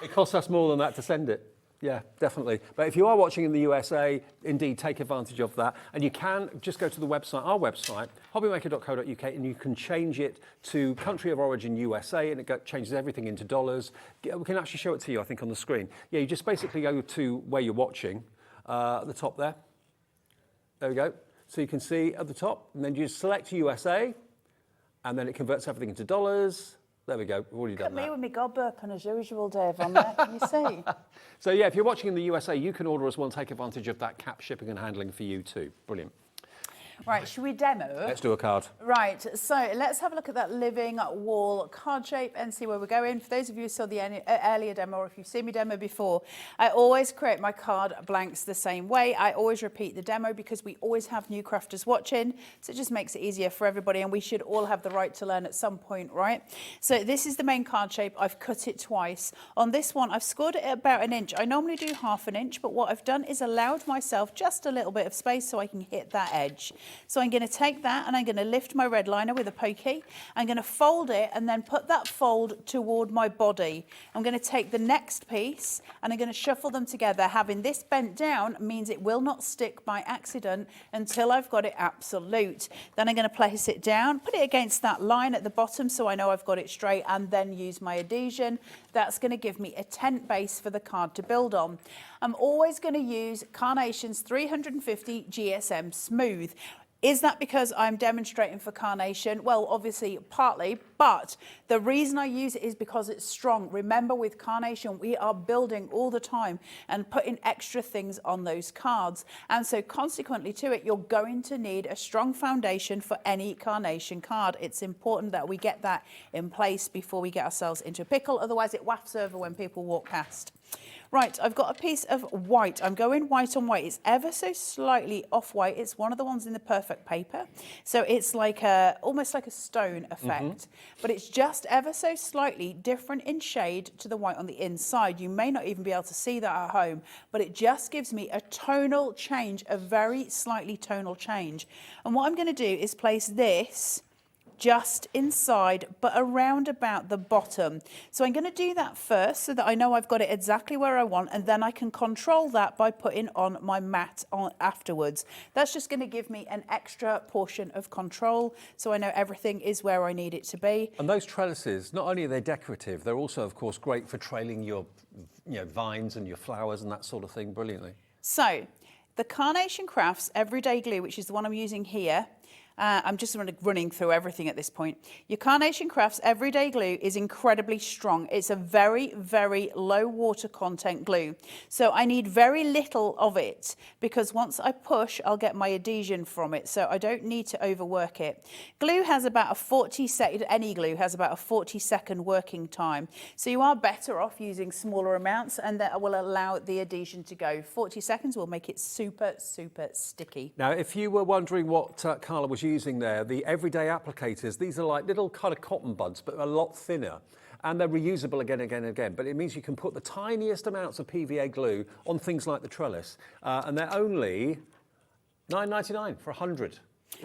it costs us more than that to send it. Yeah, definitely. But if you are watching in the USA, indeed, take advantage of that. And you can just go to the website, our website, hobbymaker.co.uk, and you can change it to country of origin USA, and it changes everything into dollars. We can actually show it to you, I think, on the screen. Yeah, you just basically go to where you're watching, at the top there. There we go. So you can see at the top, and then you just select USA, and then it converts everything into dollars. There we go, we've already done that. Look at me with my gob burp as usual, Dave, on there, can you see? So yeah, if you're watching in the USA, you can order as well and take advantage of that cap shipping and handling for you too. Brilliant. Right, should we demo? Let's do a card. Right, so let's have a look at that living wall card shape and see where we're going. For those of you who saw the earlier demo, or if you've seen me demo before, I always create my card blanks the same way. I always repeat the demo because we always have new crafters watching, so it just makes it easier for everybody, and we should all have the right to learn at some point, right? So this is the main card shape. I've cut it twice. On this one, I've scored it at about 1 inch. I normally do 1/2 inch, but what I've done is allowed myself just a little bit of space so I can hit that edge. So I'm going to take that and I'm going to lift my red liner with a pokey. I'm going to fold it and then put that fold toward my body. I'm going to take the next piece and I'm going to shuffle them together. Having this bent down means it will not stick by accident until I've got it absolute. Then I'm going to place it down, put it against that line at the bottom so I know I've got it straight, and then use my adhesion. That's going to give me a tent base for the card to build on. I'm always going to use Carnation's 350 GSM Smooth. Is that because I'm demonstrating for Carnation? Well, obviously, partly, but the reason I use it is because it's strong. Remember, with Carnation, we are building all the time and putting extra things on those cards. And so consequently to it, you're going to need a strong foundation for any Carnation card. It's important that we get that in place before we get ourselves into a pickle. Otherwise, it wafts over when people walk past. Right, I've got a piece of white. I'm going white on white. It's ever so slightly off-white. It's one of the ones in the perfect paper. So it's like almost like a stone effect, but it's just ever so slightly different in shade to the white on the inside. You may not even be able to see that at home, but it just gives me a tonal change, a very slightly tonal change. And what I'm going to do is place this just inside, but around about the bottom. So I'm going to do that first so that I know I've got it exactly where I want, and then I can control that by putting on my mat on afterwards. That's just going to give me an extra portion of control, so I know everything is where I need it to be. And those trellises, not only are they decorative, they're also, of course, great for trailing your vines and your flowers and that sort of thing brilliantly. So, the Carnation Crafts Everyday Glue, which is the one I'm using here, I'm just running through everything at this point. Your Carnation Crafts Everyday Glue is incredibly strong. It's a very, very low water content glue. So I need very little of it because once I push, I'll get my adhesion from it. So I don't need to overwork it. Glue has about a 40-second, any glue has about a 40-second working time. So you are better off using smaller amounts, and that will allow the adhesion to go. 40 seconds will make it super, super sticky. Now, if you were wondering what Carla was using there, the everyday applicators, these are like little kind of cotton buds, but a lot thinner. And they're reusable again and again. But it means you can put the tiniest amounts of PVA glue on things like the trellis. And they're only $9.99 for 100.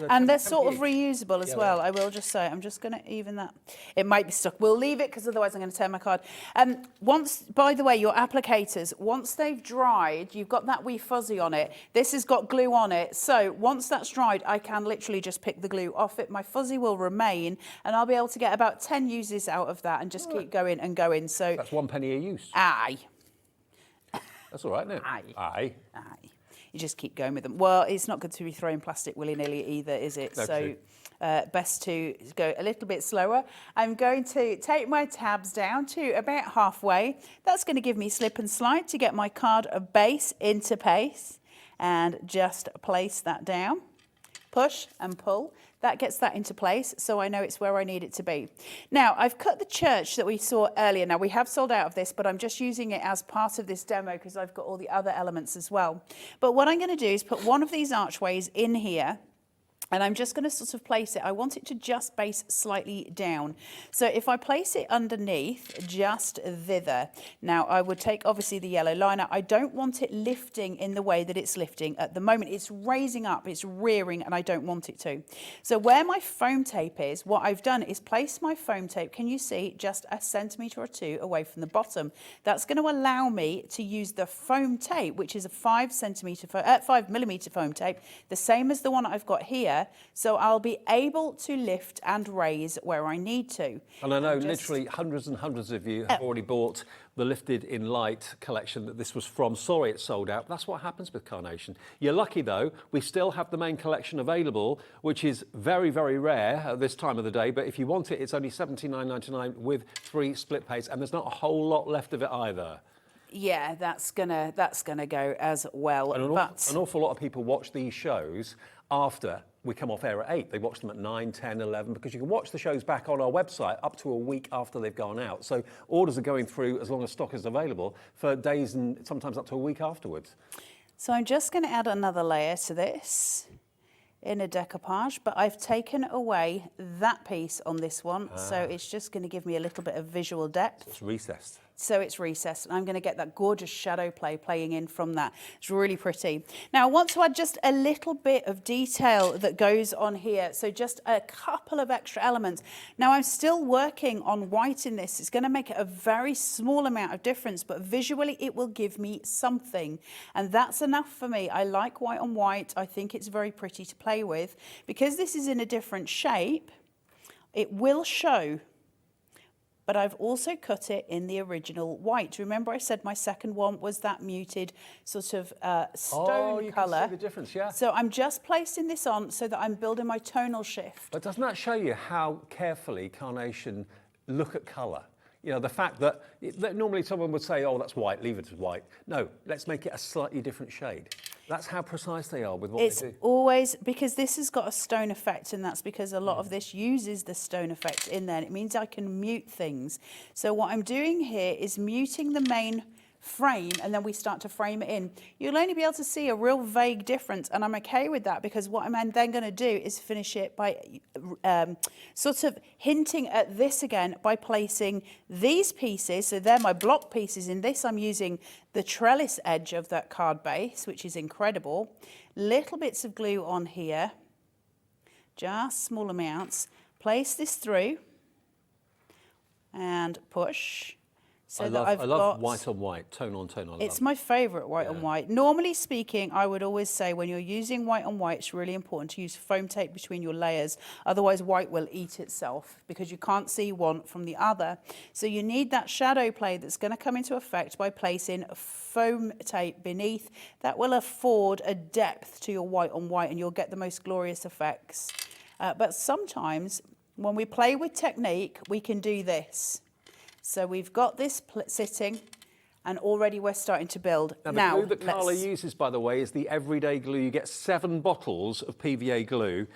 And they're sort of reusable as well, I will just say. I'm just going to even that. It might be stuck. We'll leave it because otherwise I'm going to tear my card. Once, by the way, your applicators, once they've dried, you've got that wee fuzzy on it. This has got glue on it. So once that's dried, I can literally just pick the glue off it. My fuzzy will remain, and I'll be able to get about 10 uses out of that and just keep going and going. So that's 1 penny a use. Aye. That's all right, isn't it? Aye. Aye. Aye. You just keep going with them. Well, it's not good to be throwing plastic willy-nilly either, is it? No, so best to go a little bit slower. I'm going to take my tabs down to about halfway. That's going to give me slip and slide to get my card base into place, and just place that down. Push and pull. That gets that into place, so I know it's where I need it to be. Now, I've cut the church that we saw earlier. Now, we have sold out of this, but I'm just using it as part of this demo because I've got all the other elements as well. But what I'm going to do is put one of these archways in here, and I'm just going to sort of place it. I want it to just base slightly down. So if I place it underneath, just thither. Now, I would take, obviously, the yellow liner. I don't want it lifting in the way that it's lifting at the moment. It's raising up, it's rearing, and I don't want it to. So where my foam tape is, what I've done is place my foam tape, can you see, just a centimetre or two away from the bottom. That's going to allow me to use the foam tape, which is a 5 millimetre foam tape, the same as the one I've got here. So I'll be able to lift and raise where I need to. And I know literally hundreds and hundreds of you have already bought the Lifted in Light collection that this was from. Sorry it's sold out. That's what happens with Carnation. You're lucky though, we still have the main collection available, which is very, very rare at this time of the day. But if you want it, it's only $79.99 with 3 split pays, and there's not a whole lot left of it either. Yeah, that's gonna go as well. And an awful lot of people watch these shows after we come off air at 8. They watch them at 9, 10, 11, because you can watch the shows back on our website up to a week after they've gone out. So orders are going through as long as stock is available for days and sometimes up to a week afterwards. So I'm just going to add another layer to this in a decoupage, but I've taken away that piece on this one, so it's just going to give me a little bit of visual depth. So it's recessed. So it's recessed, and I'm going to get that gorgeous shadow play playing in from that. It's really pretty. Now, I want to add just a little bit of detail that goes on here, so just a couple of extra elements. Now, I'm still working on white in this. It's going to make a very small amount of difference, but visually it will give me something, and that's enough for me. I like white on white. I think it's very pretty to play with. Because this is in a different shape, it will show. But I've also cut it in the original white. Remember I said my second one was that muted sort of stone colour. Can see the difference, yeah. So I'm just placing this on so that I'm building my tonal shift. But doesn't that show you how carefully Carnation look at colour? You know, the fact that normally someone would say, oh, that's white, leave it as white. No, let's make it a slightly different shade. That's how precise they are with what they do. It's always, because this has got a stone effect, and that's because a lot of this uses the stone effect in there. And it means I can mute things. So what I'm doing here is muting the main frame, and then we start to frame it in. You'll only be able to see a real vague difference, and I'm okay with that, because what I'm then going to do is finish it by sort of hinting at this again by placing these pieces. So they're my block pieces. In this I'm using the trellis edge of that card base, which is incredible. Little bits of glue on here, just small amounts, place this through and push. So I love white on white, tone on tone. It's my favourite white on white. Normally speaking, I would always say when you're using white on white, it's really important to use foam tape between your layers. Otherwise, white will eat itself because you can't see one from the other. So you need that shadow play that's going to come into effect by placing foam tape beneath. That will afford a depth to your white on white and you'll get the most glorious effects. But sometimes when we play with technique, we can do this. So we've got this sitting and already we're starting to build. Now, the glue that Carla uses, by the way, is the everyday glue. You get 7 bottles of PVA glue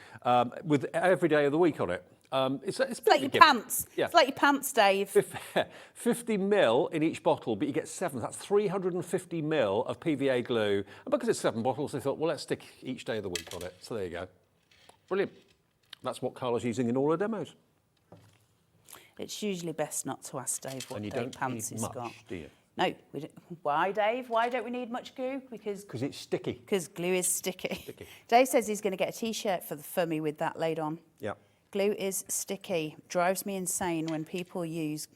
with every day of the week on it. It's like your pants. Yeah. It's like your pants, Dave. 50 mil in each bottle, but you get 7. That's 350 mil of PVA glue. And because it's 7 bottles, they thought, well, let's stick each day of the week on it. So there you go. Brilliant. That's what Carla's using in all her demos. It's usually best not to ask Dave what day pants he's got. Do you? No, we don't. Why, Dave? Why don't we need much glue? Because it's sticky. Because glue is sticky. Dave says he's going to get a T-shirt for me with that laid on. Yeah. Glue is sticky. Drives me insane when people use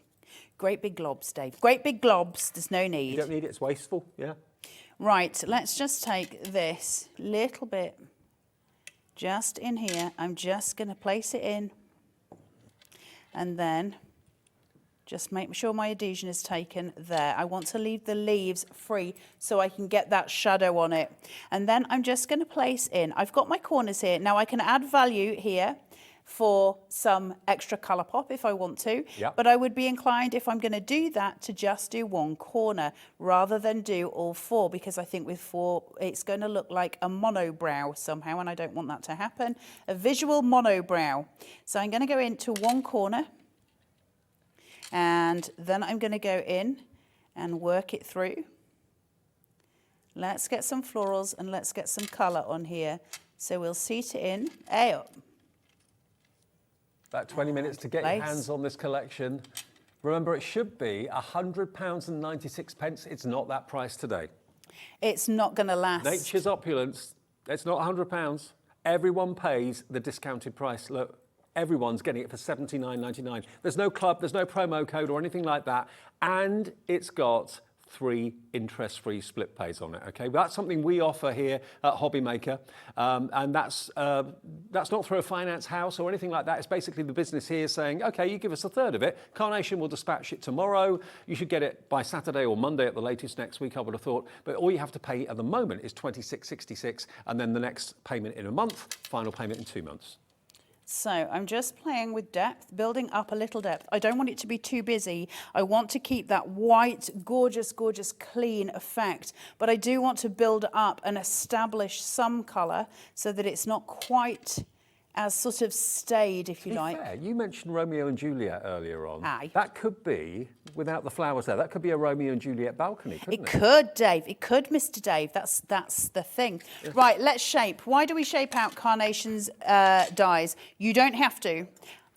great big globs, Dave. Great big globs. There's no need. You don't need it. It's wasteful. Yeah. Right. Let's just take this little bit just in here. I'm just going to place it in. And then just make sure my adhesion is taken there. I want to leave the leaves free so I can get that shadow on it. And then I'm just going to place in, I've got my corners here. Now I can add value here for some extra colour pop if I want to. Yep. But I would be inclined, if I'm going to do that, to just do one corner rather than do all 4, because I think with 4 it's going to look like a monobrow somehow, and I don't want that to happen. A visual monobrow. So I'm going to go into one corner and then I'm going to go in and work it through. Let's get some florals and let's get some colour on here. So we'll seat it in. About 20 minutes to get your hands on this collection. Remember, it should be £100.96. It's not that price today. It's not going to last. Nature's Opulence, it's not £100. Everyone pays the discounted price. Look, everyone's getting it for $79.99. There's no club, there's no promo code or anything like that. And it's got 3 interest-free split pays on it, okay? That's something we offer here at Hobbymaker, and that's not through a finance house or anything like that. It's basically the business here saying, okay, you give us a third of it. Carnation will dispatch it tomorrow. You should get it by Saturday or Monday at the latest next week, I would have thought. But all you have to pay at the moment is $26.66, and then the next payment in a month, final payment in 2 months. So I'm just playing with depth, building up a little depth. I don't want it to be too busy. I want to keep that white, gorgeous, gorgeous, clean effect. But I do want to build up and establish some colour so that it's not quite as sort of staid, if you like. Fair, you mentioned Romeo and Juliet earlier on. Aye. That could be, without the flowers there, that could be a Romeo and Juliet balcony, couldn't it? It could, Dave. It could, Mr. Dave. That's the thing. Yeah. Right, let's shape. Why do we shape out Carnation's dies? You don't have to.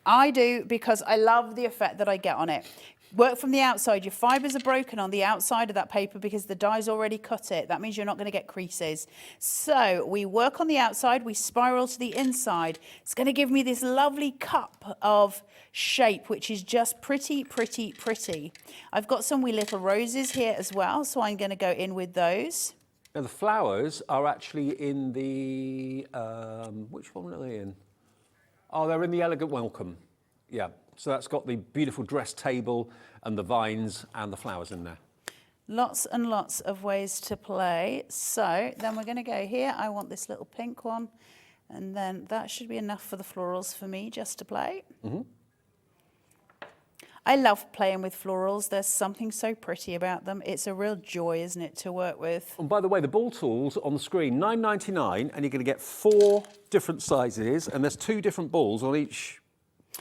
I do because I love the effect that I get on it. Work from the outside. Your fibres are broken on the outside of that paper because the die's already cut it. That means you're not going to get creases. So we work on the outside, we spiral to the inside. It's going to give me this lovely cup of shape, which is just pretty, pretty, pretty. I've got some wee little roses here as well, so I'm going to go in with those. Now the flowers are actually in the, which one are they in? Oh, they're in the Elegant Welcome. Yeah. So that's got the beautiful dress table and the vines and the flowers in there. Lots and lots of ways to play. So then we're going to go here. I want this little pink one. And then that should be enough for the florals for me just to play. Mm-hmm. I love playing with florals. There's something so pretty about them. It's a real joy, isn't it, to work with. And by the way, the ball tools on the screen, $9.99, and you're going to get 4 different sizes, and there's 2 different balls on each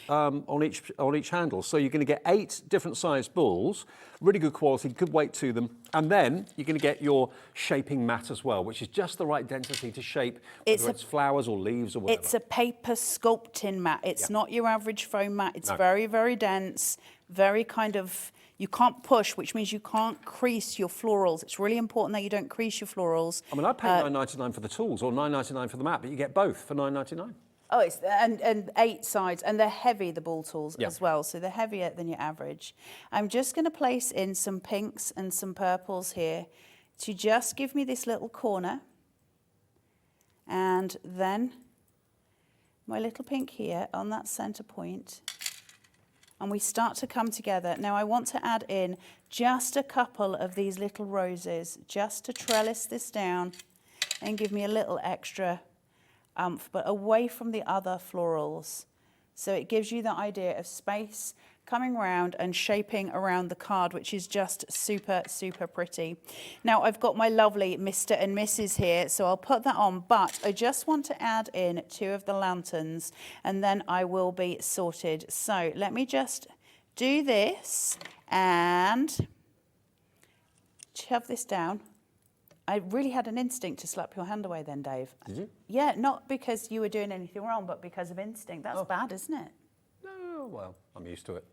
handle. So you're going to get 8 different sized balls, really good quality, good weight to them. And then you're going to get your shaping mat as well, which is just the right density to shape, whether it's flowers or leaves or whatever. It's a paper sculpting mat. It's not your average foam mat. It's very, very dense, very kind of, you can't push, which means you can't crease your florals. It's really important that you don't crease your florals. I mean, I paid $9.99 for the tools or $9.99 for the mat, but you get both for $9.99. Oh, it's and 8 sides, and they're heavy, the ball tools Yeah. as well, so they're heavier than your average. I'm just going to place in some pinks and some purples here to just give me this little corner, and then my little pink here on that center point, and we start to come together. Now I want to add in just a couple of these little roses just to trellis this down and give me a little extra but away from the other florals. So it gives you the idea of space coming around and shaping around the card, which is just super, super pretty. Now I've got my lovely Mr. and Mrs. here, so I'll put that on, but I just want to add in 2 of the lanterns and then I will be sorted. So let me just do this and shove this down. I really had an instinct to slap your hand away then, Dave. Did you? Yeah, not because you were doing anything wrong, but because of instinct. That's bad, isn't it? No, well, I'm used to it.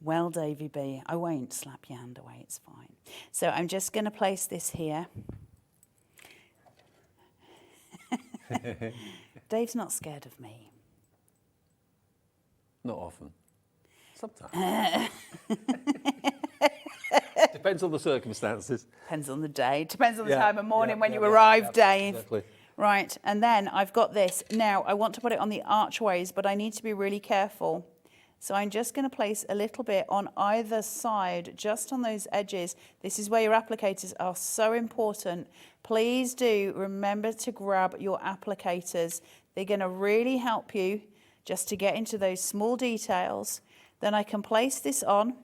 Well, Davey B, I won't slap your hand away, it's fine. So I'm just going to place this here. Dave's not scared of me. Not often. Sometimes. Depends on the circumstances. Depends on the day. Depends on the Yeah, time of morning yeah, when yeah, you yeah, arrive, yeah, Dave. exactly. Right, and then I've got this. Now, I want to put it on the archways, but I need to be really careful. So I'm just going to place a little bit on either side, just on those edges. This is where your applicators are so important. Please do remember to grab your applicators. They're going to really help you just to get into those small details. Then I can place this on,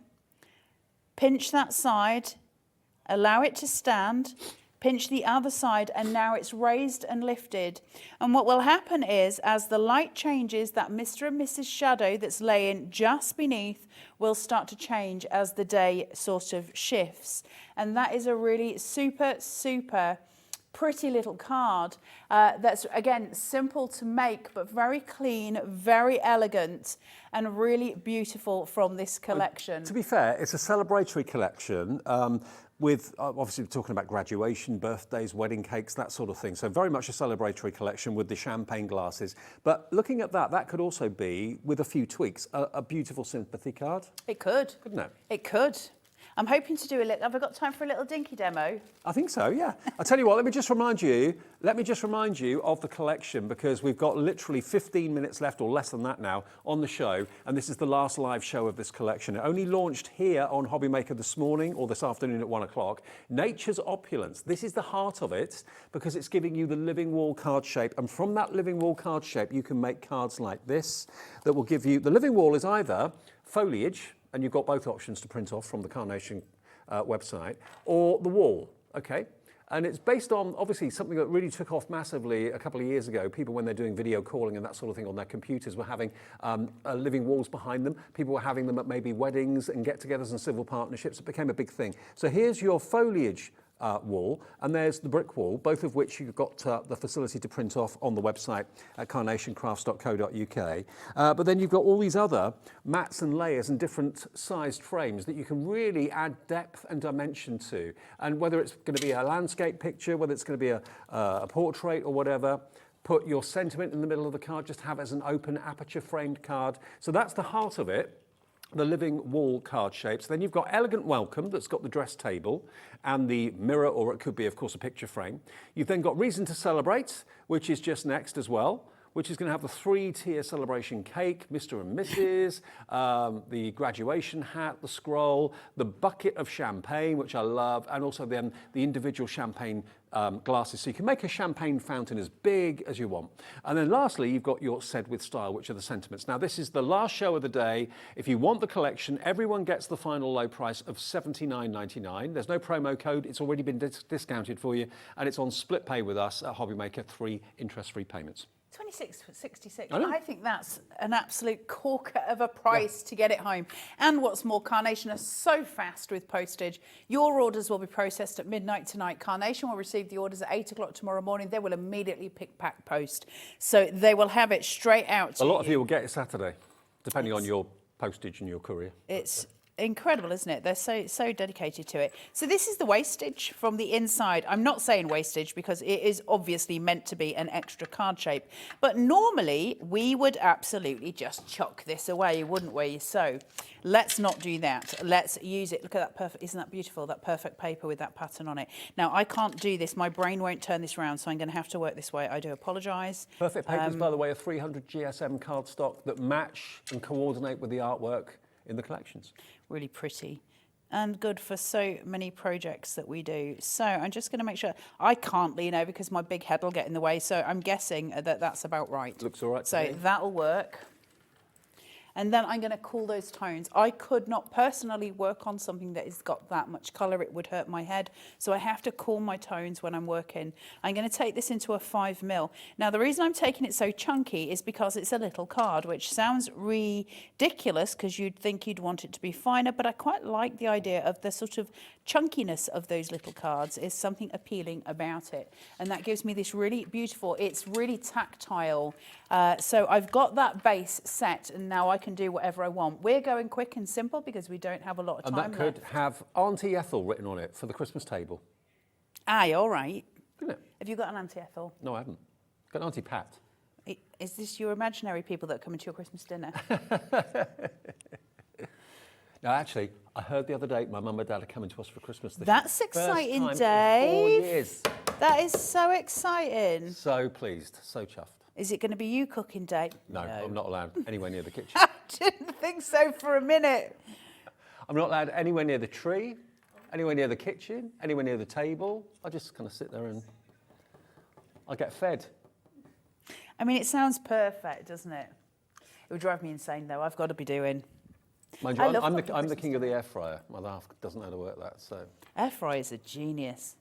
pinch that side, allow it to stand, pinch the other side, and now it's raised and lifted. And what will happen is, as the light changes, that Mr. and Mrs. shadow that's laying just beneath will start to change as the day sort of shifts. And that is a really super, super pretty little card that's, again, simple to make, but very clean, very elegant, and really beautiful from this collection. To be fair, it's a celebratory collection with, obviously, we're talking about graduation, birthdays, wedding cakes, that sort of thing. So very much a celebratory collection with the champagne glasses. But looking at that, that could also be, with a few tweaks, a beautiful sympathy card. It could. Couldn't it? It could. I'm hoping to do a little. Have I got time for a little dinky demo? I think so, yeah. I'll tell you what, let me just remind you of the collection, because we've got literally 15 minutes left, or less than that now, on the show, and this is the last live show of this collection. It only launched here on Hobbymaker this morning, or this afternoon at 1 o'clock. Nature's Opulence. This is the heart of it, because it's giving you the living wall card shape, and from that living wall card shape, you can make cards like this that will give you, the living wall is either foliage, and you've got both options to print off from the Carnation website, or the wall, okay? And it's based on, obviously, something that really took off massively a couple of years ago. People, when they're doing video calling and that sort of thing on their computers, were having living walls behind them. People were having them at maybe weddings and get-togethers and civil partnerships. It became a big thing. So here's your foliage wall, and there's the brick wall, both of which you've got the facility to print off on the website at carnationcrafts.co.uk. But then you've got all these other mats and layers and different sized frames that you can really add depth and dimension to. And whether it's going to be a landscape picture, whether it's going to be a portrait or whatever, put your sentiment in the middle of the card, just have it as an open aperture framed card. So that's the heart of it. The living wall card shapes. Then you've got Elegant Welcome, that's got the dress table and the mirror, or it could be, of course, a picture frame. You've then got Reason to Celebrate, which is just next as well, which is going to have the 3-tier celebration cake, Mr. and Mrs., the graduation hat, the scroll, the bucket of champagne, which I love, and also then the individual champagne glasses. So you can make a champagne fountain as big as you want. And then lastly, you've got your Said with Style, which are the sentiments. Now, this is the last show of the day. If you want the collection, everyone gets the final low price of $79.99. There's no promo code. It's already been discounted for you, and it's on split pay with us at Hobbymaker, 3 interest-free payments. $26.66. I think that's an absolute corker of a price to get it home. And what's more, Carnation are so fast with postage. Your orders will be processed at midnight tonight. Carnation will receive the orders at 8 o'clock tomorrow morning. They will immediately pick, pack, post. So they will have it straight out to you. A lot of you will get it Saturday, depending on your postage and your courier. It's incredible, isn't it? They're so dedicated to it. So this is the wastage from the inside. I'm not saying wastage because it is obviously meant to be an extra card shape. But normally we would absolutely just chuck this away, wouldn't we? So let's not do that. Let's use it. Look at that perfect, isn't that beautiful? That perfect paper with that pattern on it. Now I can't do this. My brain won't turn this around, so I'm going to have to work this way. I do apologise. Perfect papers, by the way, are 300 GSM cardstock that match and coordinate with the artwork in the collections. Really pretty and good for so many projects that we do. So I'm just going to make sure I can't lean over because my big head will get in the way. So I'm guessing that that's about right. Looks all right to So me. that'll work. And then I'm going to cool those tones. I could not personally work on something that has got that much colour. It would hurt my head. So I have to cool my tones when I'm working. I'm going to take this into a 5mm. Now, the reason I'm taking it so chunky is because it's a little card, which sounds ridiculous because you'd think you'd want it to be finer, but I quite like the idea of the sort of chunkiness of those little cards. Is something appealing about it. And that gives me this really beautiful, it's really tactile. So I've got that base set and now I can do whatever I want. We're going quick and simple because we don't have a lot of time And that could have Auntie Ethel written on it for the Christmas table. Aye, all right. Couldn't it? Have you got an Auntie Ethel? No, I haven't. Got an Auntie Pat. Is this your imaginary people that come into your Christmas dinner? No, actually, I heard the other day my mum and dad are coming to us for Christmas. That's exciting, first time in 4 years. That is so exciting. So pleased, so chuffed. Is it going to be you cooking day? No, I'm not allowed anywhere near the kitchen. I didn't think so for a minute. I'm not allowed anywhere near the tree, anywhere near the kitchen, anywhere near the table. I just kind of sit there and I get fed. I mean, it sounds perfect, doesn't it? It would drive me insane, though. I've got to be doing. Mind you, I'm the king of the air fryer. My wife doesn't know how to work that, so. Air fryer's a genius.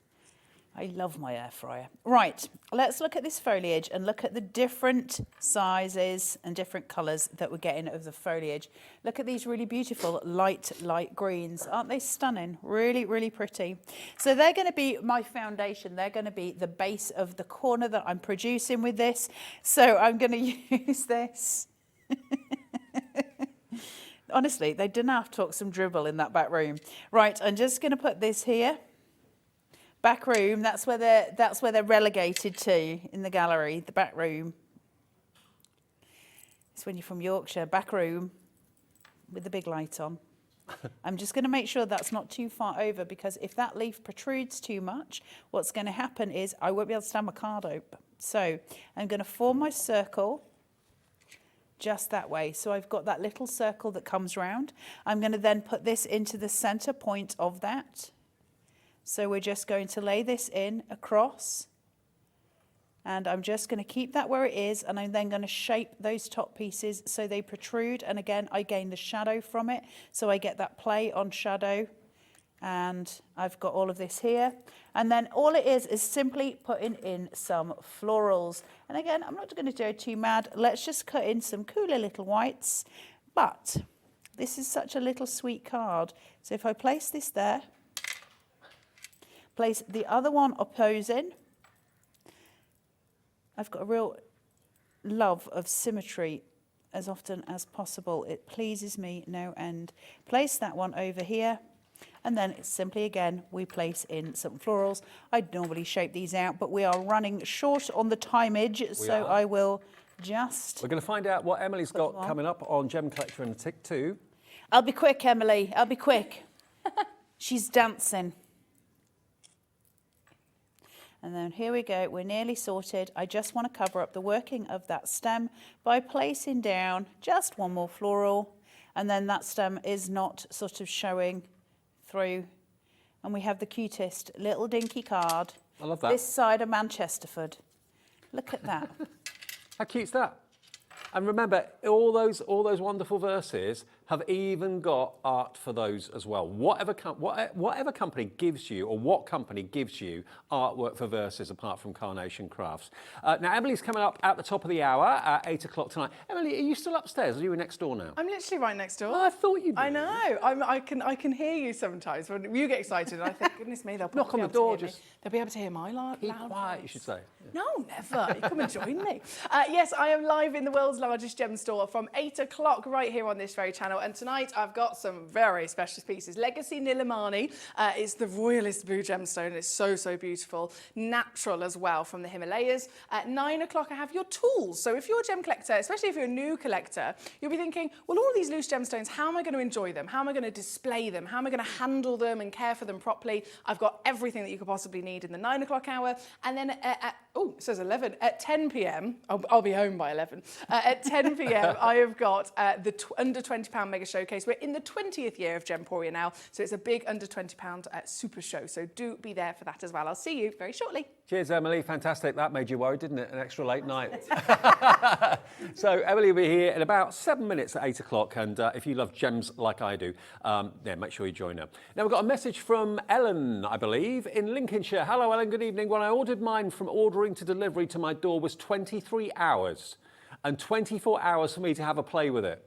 I love my air fryer. Right, let's look at this foliage and look at the different sizes and different colours that we're getting of the foliage. Look at these really beautiful light greens. Aren't they stunning? Really, really pretty. So they're going to be my foundation. They're going to be the base of the corner that I'm producing with this. So I'm going to use this. Honestly, they didn't have to talk some dribble in that back room. Right, I'm just going to put this here. Back room, that's where they're relegated to in the gallery, the back room. It's when you're from Yorkshire, back room with the big light on. I'm just going to make sure that's not too far over because if that leaf protrudes too much, what's going to happen is I won't be able to stand my card up. So I'm going to form my circle just that way. So I've got that little circle that comes round. I'm going to then put this into the center point of that. So we're just going to lay this in across. And I'm just going to keep that where it is. And I'm then going to shape those top pieces so they protrude. And again, I gain the shadow from it. So I get that play on shadow. And I've got all of this here. And then all it is simply putting in some florals. And again, I'm not going to do too mad. Let's just cut in some cooler little whites. But this is such a little sweet card. So if I place this there, place the other one opposing, I've got a real love of symmetry as often as possible. It pleases me no end. Place that one over here. And then it's simply, again, we place in some florals. I'd normally shape these out, but we are running short on the timeage, so I will just... We're going to find out what Emily's got coming up on Gem Collector and Tick 2. I'll be quick, Emily. I'll be quick. She's dancing. And then here we go. We're nearly sorted. I just want to cover up the working of that stem by placing down just one more floral. And then that stem is not sort of showing through, and we have the cutest little dinky card. I love that. This side of Manchesterford. Look at that. How cute's that? And remember, all those wonderful verses have even got art for those as well. Whatever company gives you, or what company gives you artwork for verses apart from Carnation Crafts. Now, Emily's coming up at the top of the hour at 8 o'clock tonight. Emily, are you still upstairs? Or are you next door now? I'm literally right next door. Oh, I thought you'd be. I know. I can hear you sometimes when you get excited. And I think, goodness me, they'll knock on the door. They'll be able to hear my loud quiet, you should say. No, never. You come and join me. Yes, I am live in the world's largest gem store from 8 o'clock right here on this very channel. And tonight I've got some very special pieces. Legacy Nilamani is the royalist blue gemstone. It's so, so beautiful. Natural as well from the Himalayas. At 9 o'clock I have your tools. So if you're a gem collector, especially if you're a new collector, you'll be thinking, well, all of these loose gemstones, how am I going to enjoy them? How am I going to display them? How am I going to handle them and care for them properly? I've got everything that you could possibly need in the 9 o'clock hour. And then oh, it says 11. At 10 p.m, I'll be home by 11. At 10 p.m, I have got the under £20 mega showcase. We're in the 20th year of Gemporia now, so it's a big under £20 super show. So do be there for that as well. I'll see you very shortly. Cheers, Emily. Fantastic. That made you worried, didn't it? An extra late night. So Emily will be here in about 7 minutes at 8 o'clock. And if you love gems like I do, make sure you join her. Now, we've got a message from Ellen, I believe, in Lincolnshire. Hello, Ellen. Good evening. When I ordered mine, from ordering to delivery to my door was 23 hours and 24 hours for me to have a play with it.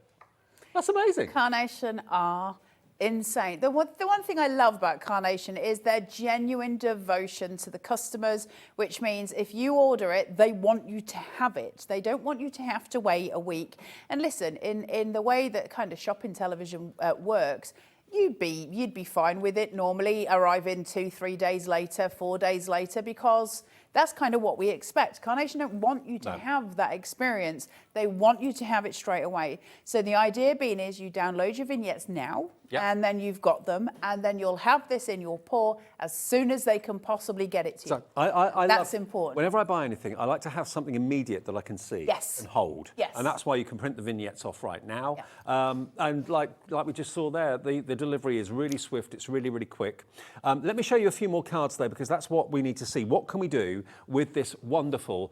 That's amazing. Carnation are insane. The one thing I love about Carnation is their genuine devotion to the customers, which means if you order it, they want you to have it. They don't want you to have to wait a week. And listen, in the way that kind of shopping television works, you'd be fine with it normally arriving 2-3 days later, 4 days later, because that's kind of what we expect. Carnation don't want you to have that experience. They want you to have it straight away. So the idea being is you download your vignettes now, and then you've got them, and then you'll have this in your pour as soon as they can possibly get it to you. I that's love, important. Whenever I buy anything, I like to have something immediate that I can see and hold. Yes. And that's why you can print the vignettes off right now. And like we just saw there, the delivery is really swift. It's really, really quick. Let me show you a few more cards though, because that's what we need to see. What can we do with this wonderful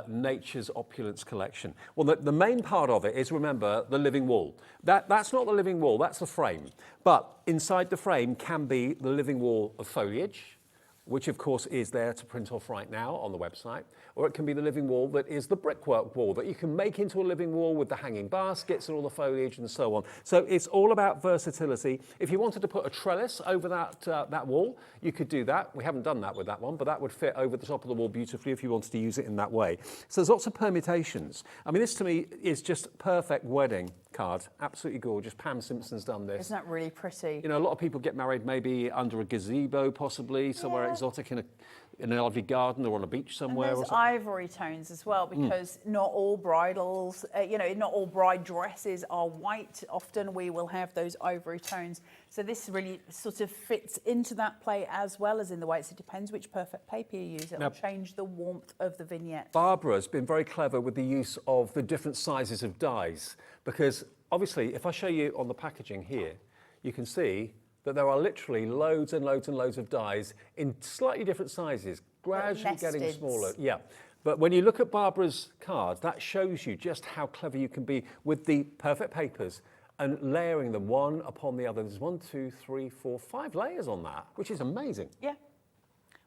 Nature's Opulence collection? Well, the main part of it is, remember, the living wall. That's not the living wall, that's the frame. But inside the frame can be the living wall of foliage, which of course is there to print off right now on the website, or it can be the living wall that is the brickwork wall that you can make into a living wall with the hanging baskets and all the foliage and so on. So it's all about versatility. If you wanted to put a trellis over that wall, you could do that. We haven't done that with that one, but that would fit over the top of the wall beautifully if you wanted to use it in that way. So there's lots of permutations. I mean, this to me is just perfect wedding card. Absolutely gorgeous. Pam Simpson's done this. Isn't that really pretty? You know, a lot of people get married maybe under a gazebo, possibly somewhere exotic in a lovely garden or on a beach somewhere. And there's ivory tones as well, because not all bridals, not all bride dresses are white. Often we will have those ivory tones. So this really sort of fits into that play as well as in the whites. It depends which perfect paper you use. It'll change the warmth of the vignette. Barbara's been very clever with the use of the different sizes of dies, because obviously if I show you on the packaging here, you can see that there are literally loads and loads and loads of dies in slightly different sizes, gradually getting smaller. Yeah. But when you look at Barbara's card, that shows you just how clever you can be with the perfect papers and layering them one upon the other. There's 1, 2, 3, 4, 5 layers on that, which is amazing. Yeah.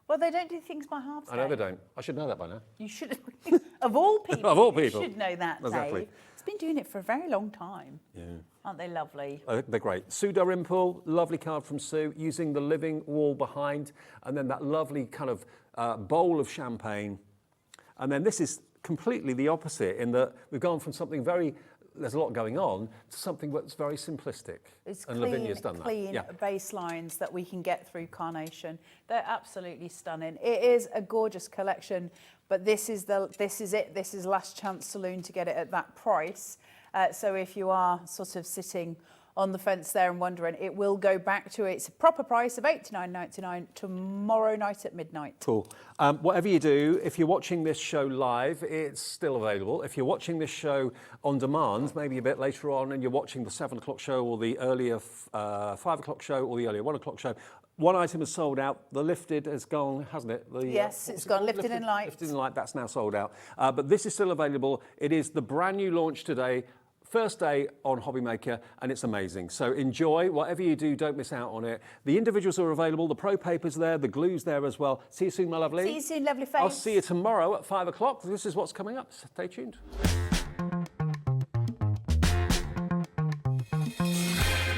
Well, they don't do things by halves. I know they don't. I should know that by now. You should, of all people, of all people, you should know that, exactly. Dave. It's been doing it for a very long time. Yeah. Aren't they lovely? They're great. Sue Dalrymple, lovely card from Sue, using the living wall behind, and then that lovely kind of bowl of champagne. And then this is completely the opposite in that we've gone from something there's a lot going on, to something that's very simplistic. It's and clean, Lavinia's done that. clean baselines that we can get through Carnation. They're absolutely stunning. It is a gorgeous collection, but this is it. This is last chance saloon to get it at that price. So if you are sort of sitting on the fence there and wondering, it will go back to its proper price of $89.99 tomorrow night at midnight. Cool. Whatever you do, if you're watching this show live, it's still available. If you're watching this show on demand, maybe a bit later on, and you're watching the 7 o'clock show or the earlier 5 o'clock show or the earlier 1 o'clock show, one item is sold out. The lifted has gone, hasn't it? Yes, it's gone. Lifted in light. Lifted in light, that's now sold out. But this is still available. It is the brand new launch today. First day on Hobby Maker, and it's amazing. So enjoy, whatever you do, don't miss out on it. The individuals are available, the pro paper's there, the glue's there as well. See you soon, my lovely. See you soon, lovely face. I'll see you tomorrow at 5 o'clock. This is what's coming up. Stay tuned.